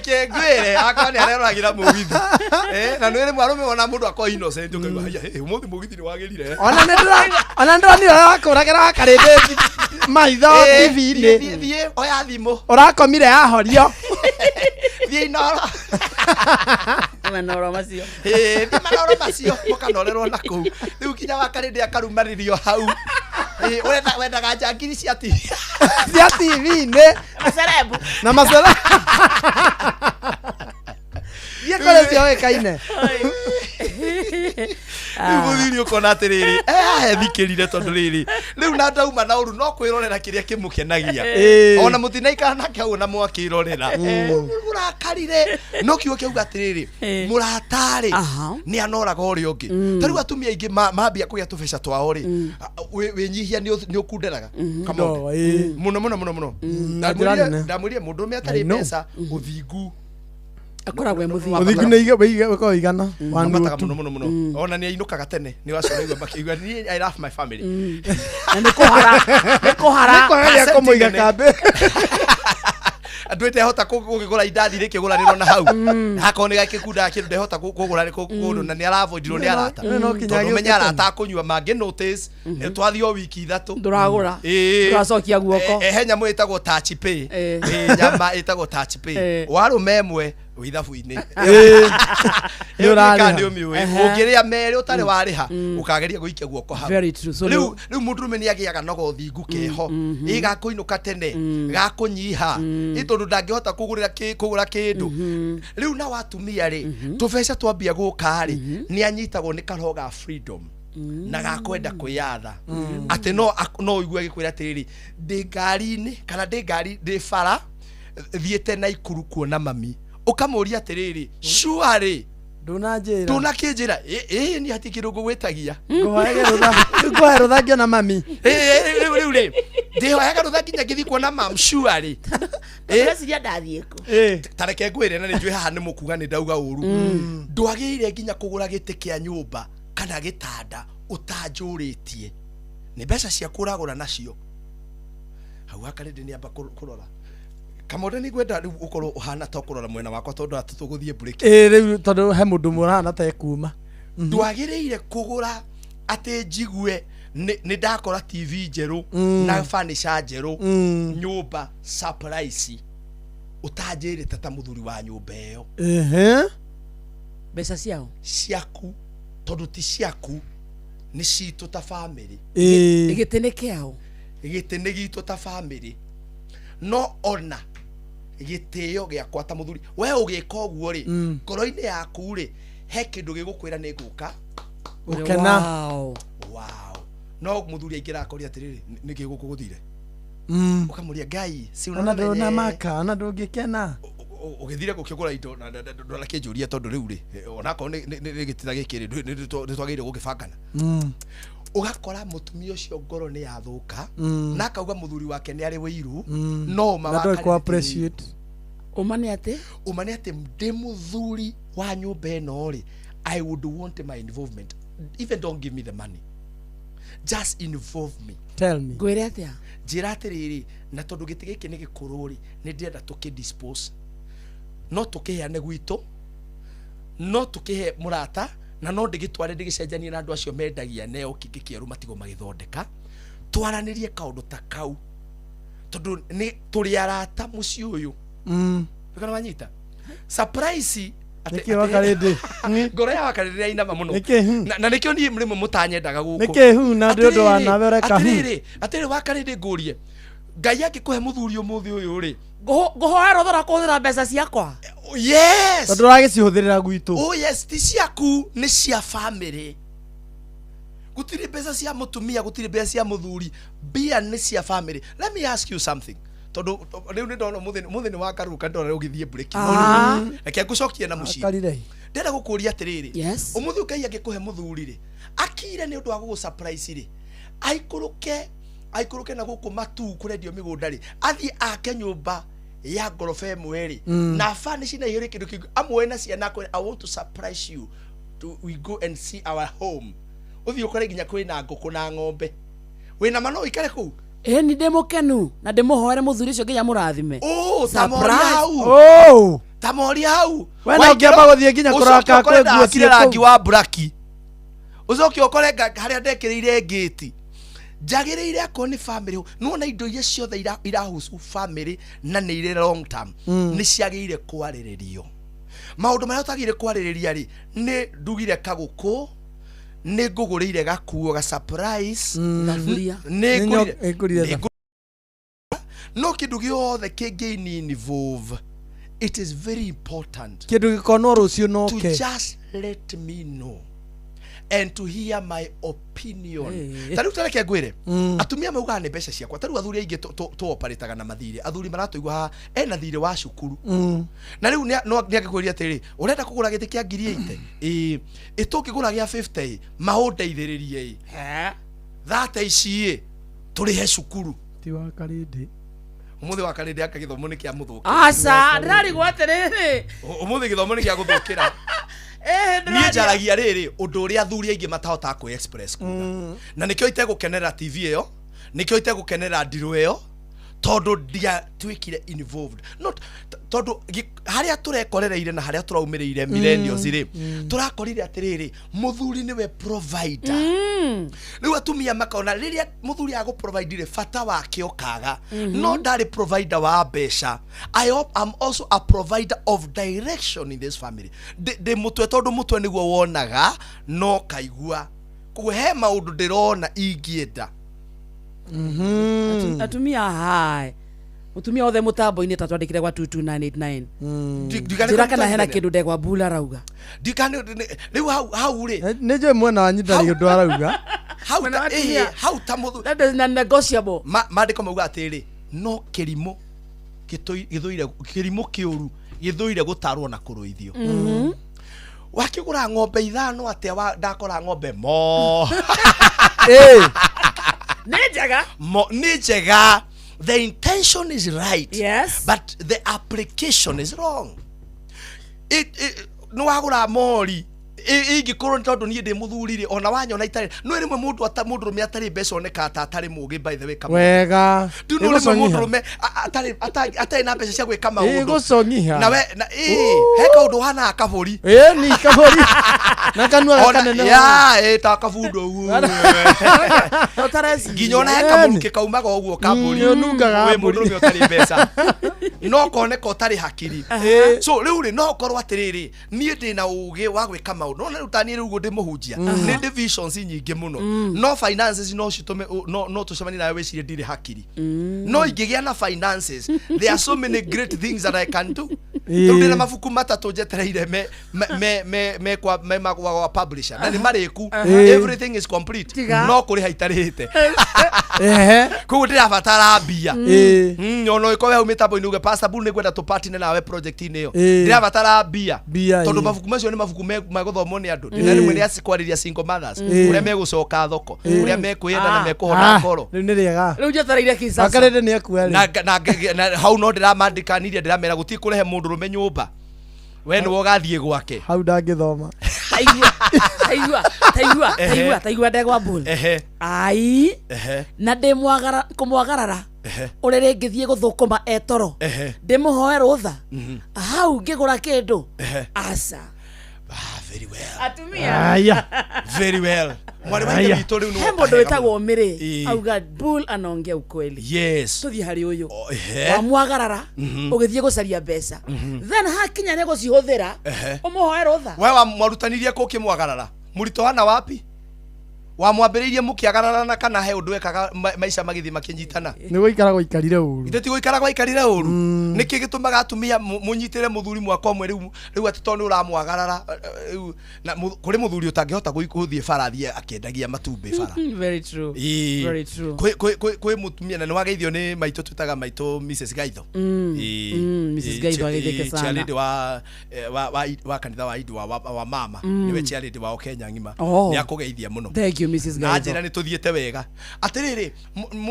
ke ngwire akoni areroragira mugithi na nwire mwarume wona mundu ako innocent ukaigwa umuthi mugithi ni wagirire ona ndoni urakuragira karinde maitho TV-ini thie oya thimu urakomire yahorio thie inoro manoro macio manoro macio mukanorerwo na kuu riu kinya wa karinde akarumaririo hau wendaga njangiri cia TV-ini macerebu na macerebu ye kore cio ekaine riu muthiri ukona atiriri thikirire tondu riri riu na ndauma na uru no kwirorera kiria kimukenagia ona mutinaikara nake hau na mwakirorera urakarire no kiugo kiuga atiriri muratari ni anoraga uri ungi tariu atumia ingi mambia kugia tubeca twao ri winyihia ni ukunderaga kamondo muno ndamwirie mundu ume atari mbeca uthingu akoragwe muthingu ni igwe igana wamataga muno ona ni ainukaga tene ni wacona igwe makiigua ni I love my family ni kuhara komoiga kambe andwete hota kugura indathi rikiguranirwo na hau hakoni gakikunda kindu ndehota kugura ni kugundu na ni aravoidirwo ni arata tondu menya arata kunyua mangi notice twathio wiki ithatu nduragura turacokia guoko henya mwitagwo touch pay nyama itagwo touch pay warume mwe withabu-ini ni umiwe ungiria meri utari wariha ukageria guikia guoko hau riu mundurume ni agiaga nogo thingu keho igakuinuka tene gakunyiha itondu ndangihota kugura kindu riu na watumia ri tubeca twambia guka ri ni anyitagwo ni karoga freedom na gakwenda kwiyatha ati no igwe gikwira atiriri ndi ngari-ini kana ndi ngari ndi bara thiete na ikuru kuona mami ukamuria atiriri shuari ndunakijira ni hati kirungu gwitagia ngohe ruthangia na mami riu ri ndihoyaga ruthangia ngithi kuona mam shuari ndeciria ndathieko tareke ngwire na ni njui haha ni mukuga ni ndauga uru ndwagirire nginya kugura giti kia nyumba kana gitanda utanjuritie ni mbeca cia kuragura nacio hau akarindi ni amba kurora kamoda ni gwenda riu ukorwo uhana ta kurora mwena wakwa tondu atuguthie break riu tondu he mundu murana ta ekuma ndwagiriire kugura ati njigue ni ndakora TV njeru na furniture njeru nyumba surprise utanjirite ta muthuri wa nyumba iyo mbeca ciao ciaku tondu ti ciaku ni citu ta family igitene kiao igitene gitu ta family no ona gitio giakwa ta muthuri we ugika uguo ri ngoro-ini yaku ri he kindu gigukwira ni nguka ukena wow no muthuri aingira akori atiriri ni giguku guthire ukamuria ngai si ona ndona maka ona ndungikena ugithire gukigura indo na kinjuria tondu riu ri ona ko ni gititha gikiri ni twagire gukibangana ugakora mutumia ucio ngoro ni yathuka na akauga muthuri wake ni ari wiru no appreciate umane ate ndi muthuri wa nyumba eno ri I would want my involvement. Even don't give me the money, just involve me. Tell me gwire atia njira atiriri na tondu giti giki ni gikururi ni ndienda tukidispose no tukiheane gwitu no tukihe murata na no ndigitware ndigicenjania na andu acio mendagia neo kingi kieru matigo magithondeka twaranirie kaundu ta kau tondu ni turi arata muci uyu kana wanyita surprise Niki wakarede ngoro ya wakarede ina muno na nikio ni mrimo mutanyendaga guku niki hu na ndio wa nawe reka atiri wakarede ngurie ngai akikuhe muthuri umuthi uyu ri ngohoya rothora kuthira mbeca ciakwa yes tondu ragicihũthĩrĩra gwitũ oh yes ti ciaku ni cia family gutiri mbeca cia mutumia gutiri mbeca cia muthuri bia ni cia family. Let me ask you something tondu riu ni ndona muthi ni wakaruka ndora ugithie break reke ngucokie na muci ndenda gukuria atiriri umuthi ukai agikuhe muthuri ri akire ni undu wa gugu surprise ri aikuruke na guku matu kurendio migunda ri athi ake nyumba ya gorofa mweri na fani cina yore kindu kingu amwe na ciana ko I want to surprise you we go and see our home uthi ukore ginya kwina nguku na ng'ombe wina mano ikare ku ni ndimukenu na ndimuhoere muthuri ucio nginya murathime tamori hau wena ungiamba guthie nginya kuraka kwe nguo cia rangi wa braki ucoke ukore haria ndekireire ngiti njagiriire akwo ni family nuona indo iria ciothe irahusu family na ni ire long term ni ciagire kwariririo maundu maria utagire kwaririria ri ni ndugire kaguku ni ngugurire gakuo ga surprise ni ngurire no kindu giothe kingi involve. It is very important kindu gikono rucio noke to just let me know and to hear my opinion. Tari utareke ngwire atumia mauga ni mbeca ciakwa tari athuri aingi to operataga na mathire athuri maratuigwa ha ena thire wa cukuru na riu no niakikuria atiri urenda kugura giti kia 8 itungigura gia 50 mahundeithiririe thate ici turihe cukuru ti wa karindi umuthi wa karindi aka githomo ni kia muthuki aca ndirari gwatiriri umuthi githomo ni kia guthukira ni njaragia riri undu uria athuri aingi matahota ku express kuga na nikio itegukenera TV iyo nikio itegukenera ndiru iyo tondu ndia twikire involved not tondu haria turekorereire na haria turaumireire millennials ri turakorire atiriri muthuri niwe provider riu atumia makona riria muthuri ago provide fata wake okaga no ndari provider wa mbeca I hope I'm also a provider of direction in this family de mutwe tondu mutwe niguo wonaga no kaigua kuhe maundu ndirona ingienda atumia hai mutumia othe mutambo-ini ta twandikire gwa 22989 njira kana hena kindu ndegwa bula rauga ndikane riu hau ri ni njui mwena wa nyindari undu arauga hau ta muthu that is non negotiable mandiko mauga atiri no kirimo kirimo kiuru githuire gutarwo na kuruithio wakigura ng'ombe ithano atia ndakora ng'ombe mo ni njega the intention is right but the application is wrong no wagura mori ingikorwo tondu nie ndi muthurire ona wanyona itari no rimwe mundu rume atari mbeca oneka atari mugi by the way kama wega ndu no mundu rume atari na mbeca cia gwika maundu igusongiha na we he kaundu hana kaburi ni kaburi na kanua kanene ya ta kabundo uo totaresi ginyona he kaburi ke kaumaga uguo kaburi we mundu rume atari mbeca no koneka utari hakiri so riu ri no korwo atiriri nie ndi na ugi wa gwika maundu no rutani rugo ndimuhunjia ni divisions nyingi muno no finances no citume no tucemani nawe wicirie ndire hakiri no ingigia na finances there are so many great things that I can do tundira mafuku matatu jetereire me kwa publisher na ni mariku everything is complete no kuri haitarite kuko ndirabatara mbia no iko we umita inuge pastor bull nigwenda to party nawe project ini yo ndirabatara mbia tondu mafuku macio ni mafuku maguthomo ni andu na rimwe ni asikwariria single mothers uria megucoka thoko uria mekwenda na mekuhona ngoro riu ni riega riu jetereire kisasa akarende ni akua na hau no ndiramandikanirie ndiramera guti kurehe mundu rume nyumba we ni wogathie gwake hau ndangithoma taigua ndegwa bull ai na ndimwagara kumwagarara urere ngithie guthukuma etoro ndimuhoe rutha hau ngigura kindu asa very well atumia aya very well mwari wa vitu riu no mundu wetagwo miri auga bull anaongea ukweli yes tuthie hari uyu wa mwagarara ugithie gucaria mbeca then hakinya ne gucihuthira umuhoe rutha we wa marutanirie ko kimwagarara murito hana wapi wa mwambiririe mukiagararana kana he undu ekaga maisha magithi makinyitana ni guikara guikarire uru ite ti guikara guikarire uru niki gitumaga atumia munyitire muthuri mwako mwe riu ati toni uramwagarara na kuri muthuri utangihota guikuthie farathie akiendagia matumbi fara very true very true kwe mutumia na ni wageithio ni maito tutaga maito Mrs Gaitho Mrs Gaitho ageithike sana chialidi wa kanitha wa Idi wa mama niwe chialidi wa Kenya ngima ni akugeithia muno thank you Mrs Gaitho najira ni tuthiete wega atiriri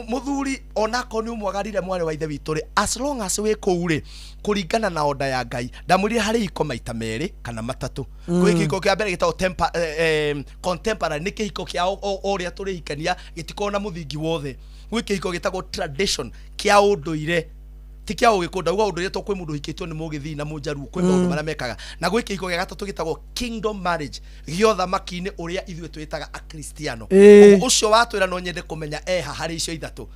muthuri onako ni umwagarire mware wa ithe wituri as long as we kuure kuringana na oda ya Ngai ndamwire hari iko maita meri kana matatu kwikiko kia mbere gitao contemporary ni kihiko kia oria turihikania gitikona muthingi wothe gwikiko gitagwo tradition kia unduire tikia ugikunda uga undu yeto kwi mundu hikitwo ni mugithi na munjaru kwi maundu maria mekaga na gwiki iko gya gatatu gitagwo kingdom marriage giotha makine uria ithwe twitaga a Kristiano ucio watwira no nyende kumenya hari icio ithatu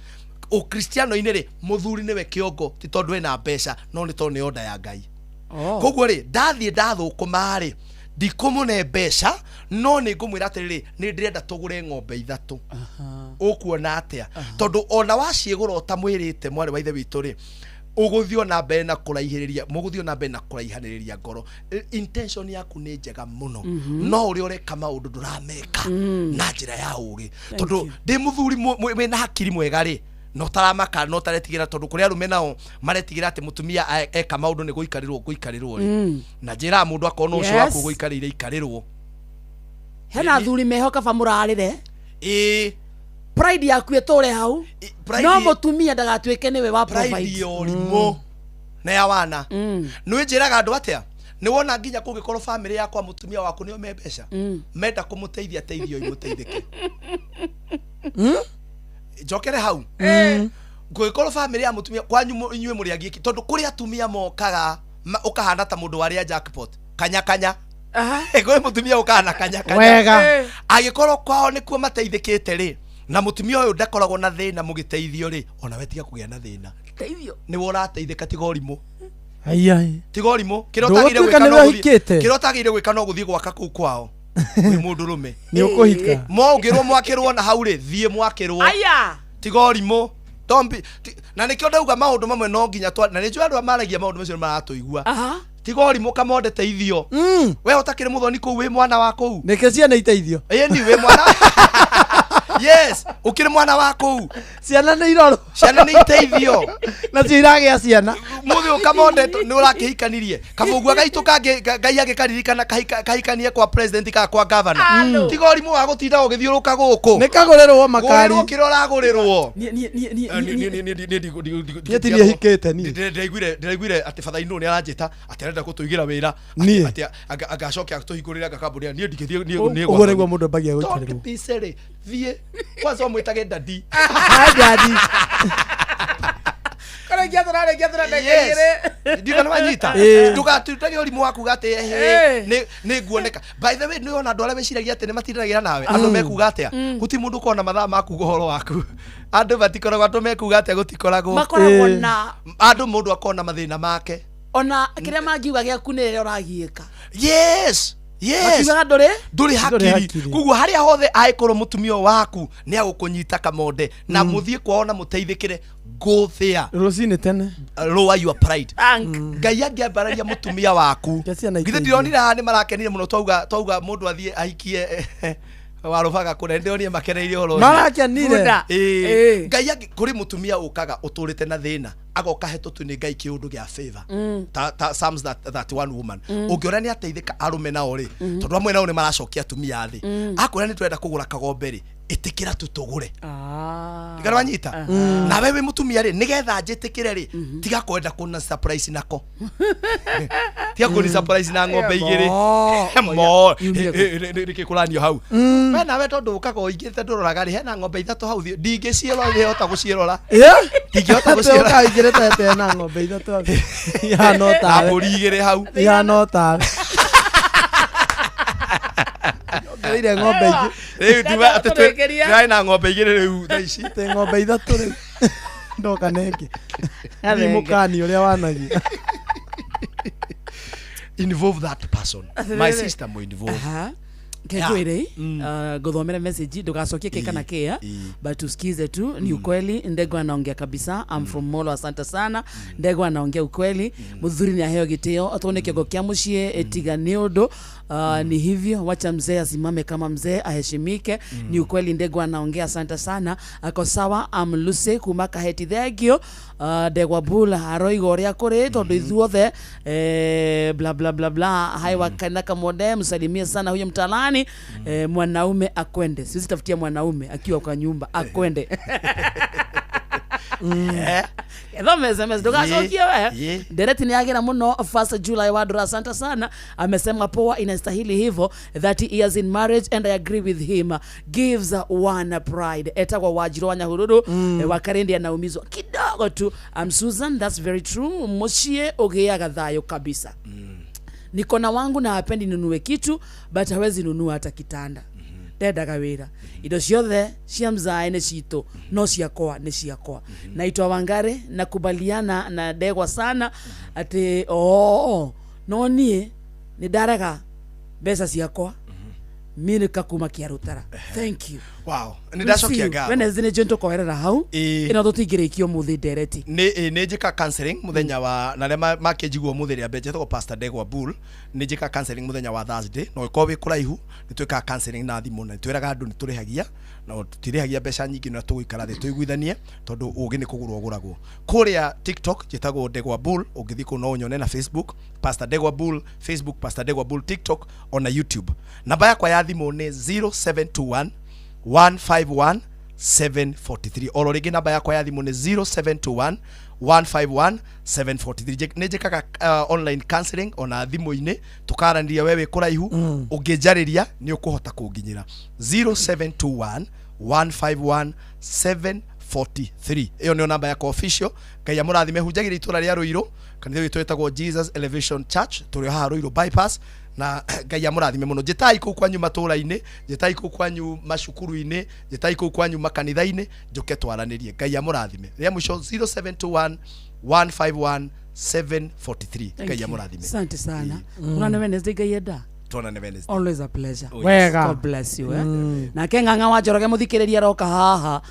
o Kristiano inere muthuri niwe kiongo ti tondu ena mbeca no ni tondu ni oda ya Ngai koguo ri ndathie ndathukuma ri ndikumune mbeca no ni ngumwira atiriri ni ndirenda tugure ng'ombe ithatu ukuona atia tondu ona waciigura utamwirite mwari wa ithe witu ri uguthio na mbere na kuraihiriria muguthio na mbere na kuraihaniriria ngoro intention yaku ni njega muno no uri ureka maundu ndurameka na njira ya ugi tondu ndi muthuri wina hakiri mwega ri no taramaka no taretigira tondu kuri arume nao maretigira ati mutumia eka maundu ni guikarirwo ri na njira mundu akona ucio waku guikarire ikarirwo hena thuri mehoka famurarire pride yaku etore hau no mutumia ndagatwike niwe wa provide pride yorimo na ya wana nwe njiraga andu atia ni wona nginya kungikorwo family yakwa mutumia waku ni omebesha menda kumuteithia teithio imuteithike jokere hau kungikorwo family ya mutumia kwanyu inywe muri agiki tondu kuri atumia mokaga ukahana ta mundu waria jackpot kanya ego mutumia ukahana kanya wega agikorwo kwao nikuo mateithikite ri na mutumia uyu ndakoragwo na thina mugiteithio ri ona wetiga kugia na thina teithio ni wora teithika tigorimo ai tigorimo kirotagire gwika no guthie gwaka kuu kwao wi mundu rume ni ukuhika mo ngirwo mwakirwo na hauri thie mwakirwo aya tigorimo tombi na nikio ndauga maundu mamwe no nginya na ni andu amaragia maundu macio maratuigua tigorimo kamonde teithio we utakire muthoni kuu wi mwana wa kuu nikecia na iteithio ni wi mwana yes ukire mwana wako ciana ni iroro ciana ni iteithio na ciiragia ciana muthi ukamonde ni urakihikanirie kabugwa gaitu kange Ngai agikaririkana kahikanie kwa president ka kwa governor tigorimu wa gutinda ugithiuruka guku ni kagurerwo makari ukire uragurirwo yetirie hikete ni ndiraiguire ati father ino ni aranjita ati arenda gutuigira wira ati agacokia tuhingurira gakambuni ni ndikithie ni uguregwa mundu bagia guikarerwo pisere vie kwanza mwitage dadi dadi kana giathara ndekere ndiga nwanyita ndugatutage urimu waku gate ni nguoneka by the way ni ona andu aria meciragia ati ni matindiragira nawe andu mekuga atia guti mundu kona mathaa maku guhoro waku andu batikoragwo andu mekuga atia gutikoragwo makoragwo na andu mundu akona mathina make ona kiria mangiuga giaku ni rire uragiika yes Yes. Nduri hakiri. Kuguo haria hothe aikoro mutumia waku ni agukunyita kamode na muthie kwaona muteithikire go there. Rosine tene. Lower your pride. Ngai angiambararia mutumia waku. Githe ndionira ni marakenire muno twauga mundu athie ahikie warubaga kunendeonie makeneire horo. Marakenire. Ngai kuri mutumia ukaga uturite na thina agoka hetutu ni Ngai kiundu gia favor. Ta Psalms that one woman. Ungiona ni ateithika arume nao ri. Tondu amwe nao ni maracokia atumia thi. Akwira ni twenda kugura kagombe ri. Itikira tutugure. Igarwanyita. Na wewe mutumia ri nigetha njitikire ri tiga kwenda kuna surprise nako. Tiga kuni surprise na ngombe igiri. Mo rikikulania hau. We nawe tondu ukaga uingirite nduroraga ri hena ngombe ithatu hau ndingiciirora ri hota guciirora. Ndingihota guciirora. Igirete ete na ngombe ithatu. Ya no tawe. Aburi igiri hau. Ya no tawe. Ngeire ngombe ingi. Riu tuba atete. Ngai na ngombe igiri riu thaici. Te ngombe ithatu riu. Ndoka nenge. Ni mukani uria wanagia. Involve that person. My sister mo involve. Kekwere guthomera message ndugacokie kekana kia but tusikize tu ni ukweli. Ndego anaongea kabisa. I'm from Molo, asante sana. Ndego anaongea ukweli. Muthuri ni aheo gitio atone kigo kia mucie etiga ni undu ni hivyo, wacha mzee asimame kama mzee, aheshimike. Ni ukweli Ndego anaongea, asante sana. Ako sawa. Amluse kumaka heti thegio Ndegwa bula aroigo ria kuri tondu ithuothe bla bla bla bla haiwa kana kamode. Msalimie sana huyo mtalani. Mwanaume akwende. Sisi tafutia mwanaume akiwa kwa nyumba akwende. SMS ndugacokie we. Dereti ni agira muno 1st July wadura, asante sana. Amesema poa inastahili hivyo, that he is in marriage and I agree with him. Gives one pride. Etagwa Wajiro wa Nyahururu. Wakarendi anaumizwa kidogo tu. Susan, that's very true. Moshie ogeaga thayo kabisa. Niko na wangu na hapendi nunue kitu but hawezi nunua hata kitanda. Dedaga wira. Ido ciothe cia mzae ni cito no ciakoa ni ciakoa. Naitwa Wangare, nakubaliana na Ndegwa sana ati no nie ni daraga besa ciakoa. Mimi kakuma kiarutara. Thank you. Wow. Ni dacokia ga. Wednesday jento koherera hau. Ina tutigirikio muthi dereti. Ni njika counseling muthenya wa na rema makejiguo mutheria beje to Pastor Ndegwa Bull. Ni njika counseling muthenya wa Thursday. No ikobe kuraihu ni twika counseling na thimu na twiraga andu ni turihagia na tutirihagia beca nyingi na tuguikara thi tuiguithanie tondu ugi ni kugurwo guragwo. Kuria TikTok jitagwo Ndegwa Bull, ugithiko no nyone na Facebook Pastor Ndegwa Bull, Facebook Pastor Ndegwa Bull, TikTok ona YouTube. Namba yakwa ya thimu ni 0721 151 743. Oro rigi namba yakwa ya thimu ni 0721 151 743. Nejeka online counseling ona thimu ine tukarandia wewe kuraihu ungijariria ni ukuhota kunginyira 0721 151 743. Iyo ni namba yakwa official. Kaya murathime hunjagira itura ria Ruiru, kanitha witu etagwo Jesus Elevation Church, turi haha Ruiru bypass. Na Ngai amurathime muno. Jitai ku kwanyu matura-ine, jitai ku kwanyu macukuru-ine, jitai ku kwanyu makanitha-ine, njuke twaranirie. Ngai amurathime. Ria mwisho 0721 151 743. Ngai amurathime. Asante sana. Kuna Wednesday gayeda. Tuonane Wednesday. Always a pleasure. Wega. God bless you. Na kenganga wa Njoroge muthikiriria roka haha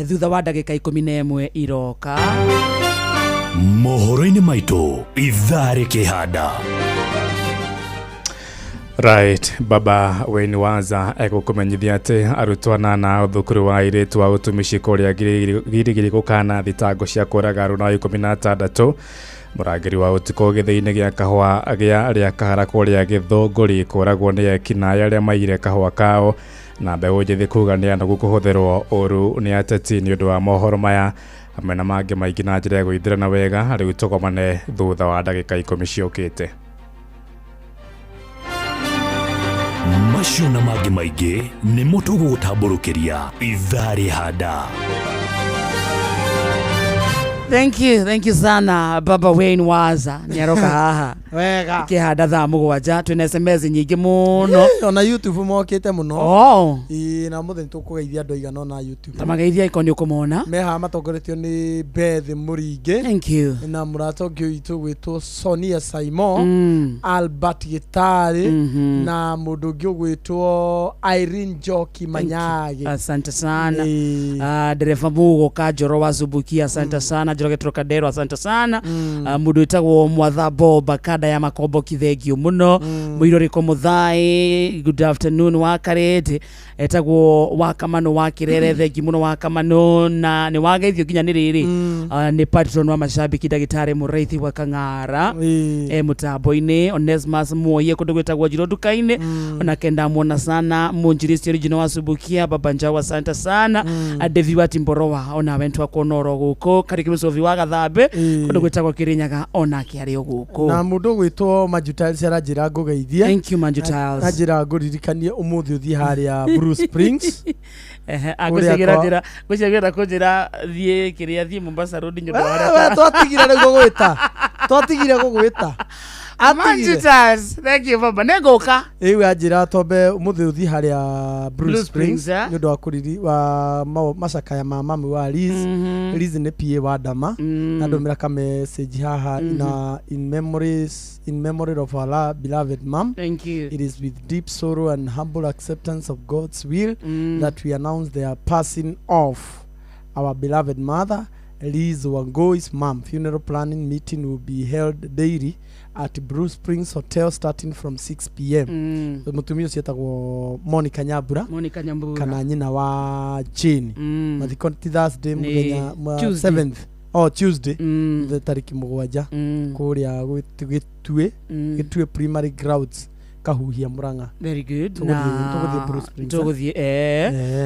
thutha wa ndagika 11 iroka. Mohoro-ini maitu ithari kihanda. Right, Baba Wayne Waza kumenyithia ati arutwana na thukuru wa iritu wa utumishi kuria girigiri gukana thitango cia kuraga runa 16. Muragiri wa utiko githiini gia kahwa gia ria kahara kuria githongori kuragwo ni ekinaia ria maire kahwa kao na mbeu njithi kuga ni andu kuhuthirwo uru ni ateti ni undu wa mohoro maya hamwe na mangi maingi na njira ya gwithirana wega riu tukomane thutha wa ndagika 10 ciukite. Macio na mangi maingi ni mutugu gutamburukiria ithari handa. Thank you sana Baba Wayne Waza nyaroka haha. wega kihanda thaa mugwanja twina SMS nyingi muno ona YouTube mokite muno na muthe tukugeithia andu aigana ona YouTube tamageithia ikoni ukumona meha matongoretio ni Beth Muringe thank you na muratongio itu gwitwo Sonia Simon Albert Gitari na mundu ungi gwitwo Irene Joki Manyage asante sana dereva mugo kajoro wazubukia asante sana Joroge Trocadero asante sana mundu itagwo Mwatha Boba kada ya makombo kithegio muno muiroriko muthai good afternoon wa karete etagwo wakamano wa kirere thegi muno wakamano na ni wageithio ginya ni riri ni patron wa mashabiki Dagitari Mureithi wa Kang'ara mutambo-ini Onesmus Muoye kundu gwitagwo Njiro Nduka-ini ona kenda muona sana munjiristi original wa Subukia Baba Njau asante sana Devi wa Timborowa ona wentu wa konoro guko Karikimusovi wa Gathambe kundu gwitagwo Kirinyaga ona kiari guko na mundu gwitwo Manjutiles arajira ngugeithia thank you Manjutiles ajira nguririkanie umuthi uthi haria Bruce Springs agusigira kujira thie kiria thie Mombasa Road nyondo wa twatigire gugwita Manjutiles thank you baba negoka ewe ajira tobe umuthi uthi haria Bruce Springs nyondo wa kuriri wa macaka ya mama wa Liz ne PA wa Dama na ndomira ka message haha in memory of our beloved mom. Thank you. It is with deep sorrow and humble acceptance of God's will that we announce the passing of our beloved mother, Liz Wangoi's mom. Funeral planning meeting will be held daily at Bruce Springs Hotel starting from 6 p.m. Mutumio sietagwo Monica Nyambura kana nyina wa Jane. Mathikoti Thursday mugenya 7th Tuesday the tariki mugwanja kuria gitue primary grounds Kahuhia Murang'a. Very good na tuguthie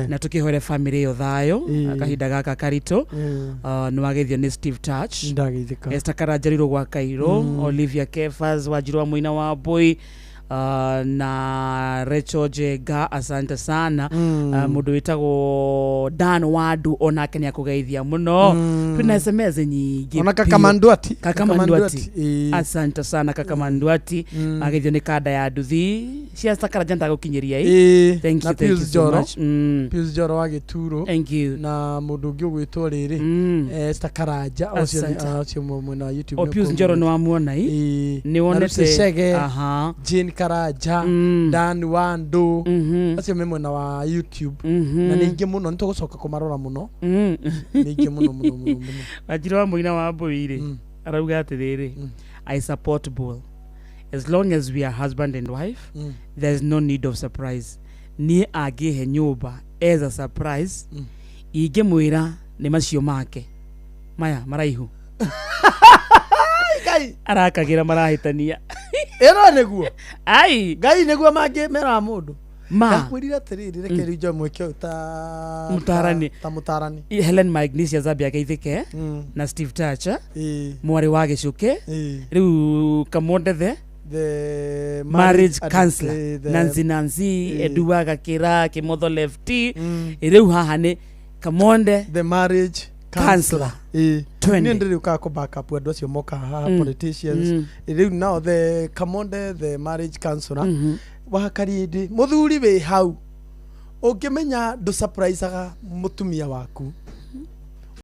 na tukihore family yo thayo akahinda gaka karito no wageithio ni Steve Touch ndageithika Esther Karanjariro gwa Kairo Olivia Kefas Wajirwa Muina wa Boy na Rachel Jega asante sana mundu witagwo Dan Wadu ona kenya kugeithia muno twina SMS nyingi ona Kakamandwati asante sana Kakamandwati ageithio ni kada ya nduthi cia Sakara janta gukinyiria thank you so much Pius Joro wa Gituro thank you na mundu ungi gwitwo riri Sakaraja ocio mwena YouTube Pius Joro no amuona ni wonete Jane Karaja Dan Wandu acio memwena wa YouTube na ningi muno nitugucoka kumarora muno ningi muno Wajirwa Muina wa Boire arauga atiriri I support Bull as long as we are husband and wife there is no need of surprise ni agihe nyumba as a surprise ingemwira ni macio make maya maraihu arakagira marahitania ero neguo ai ngai neguo mange mera mundu makwirira tiriri rekeri jo mwekyo ta mutarani Helen Magnisia Zabia geithike na Steve Touch mwari wa Gicuke riu Kamonde the marriage counselor Nancy Edua Gakira Kimotho Lefty riu haha ni Kamonde the marriage counselor ni ndiri ka ko backup ndo cio moka politicians riu now the Kamonde the marriage counselor wa Karindi muthuri we hau ukimenya ndu surpriseaga mutumia waku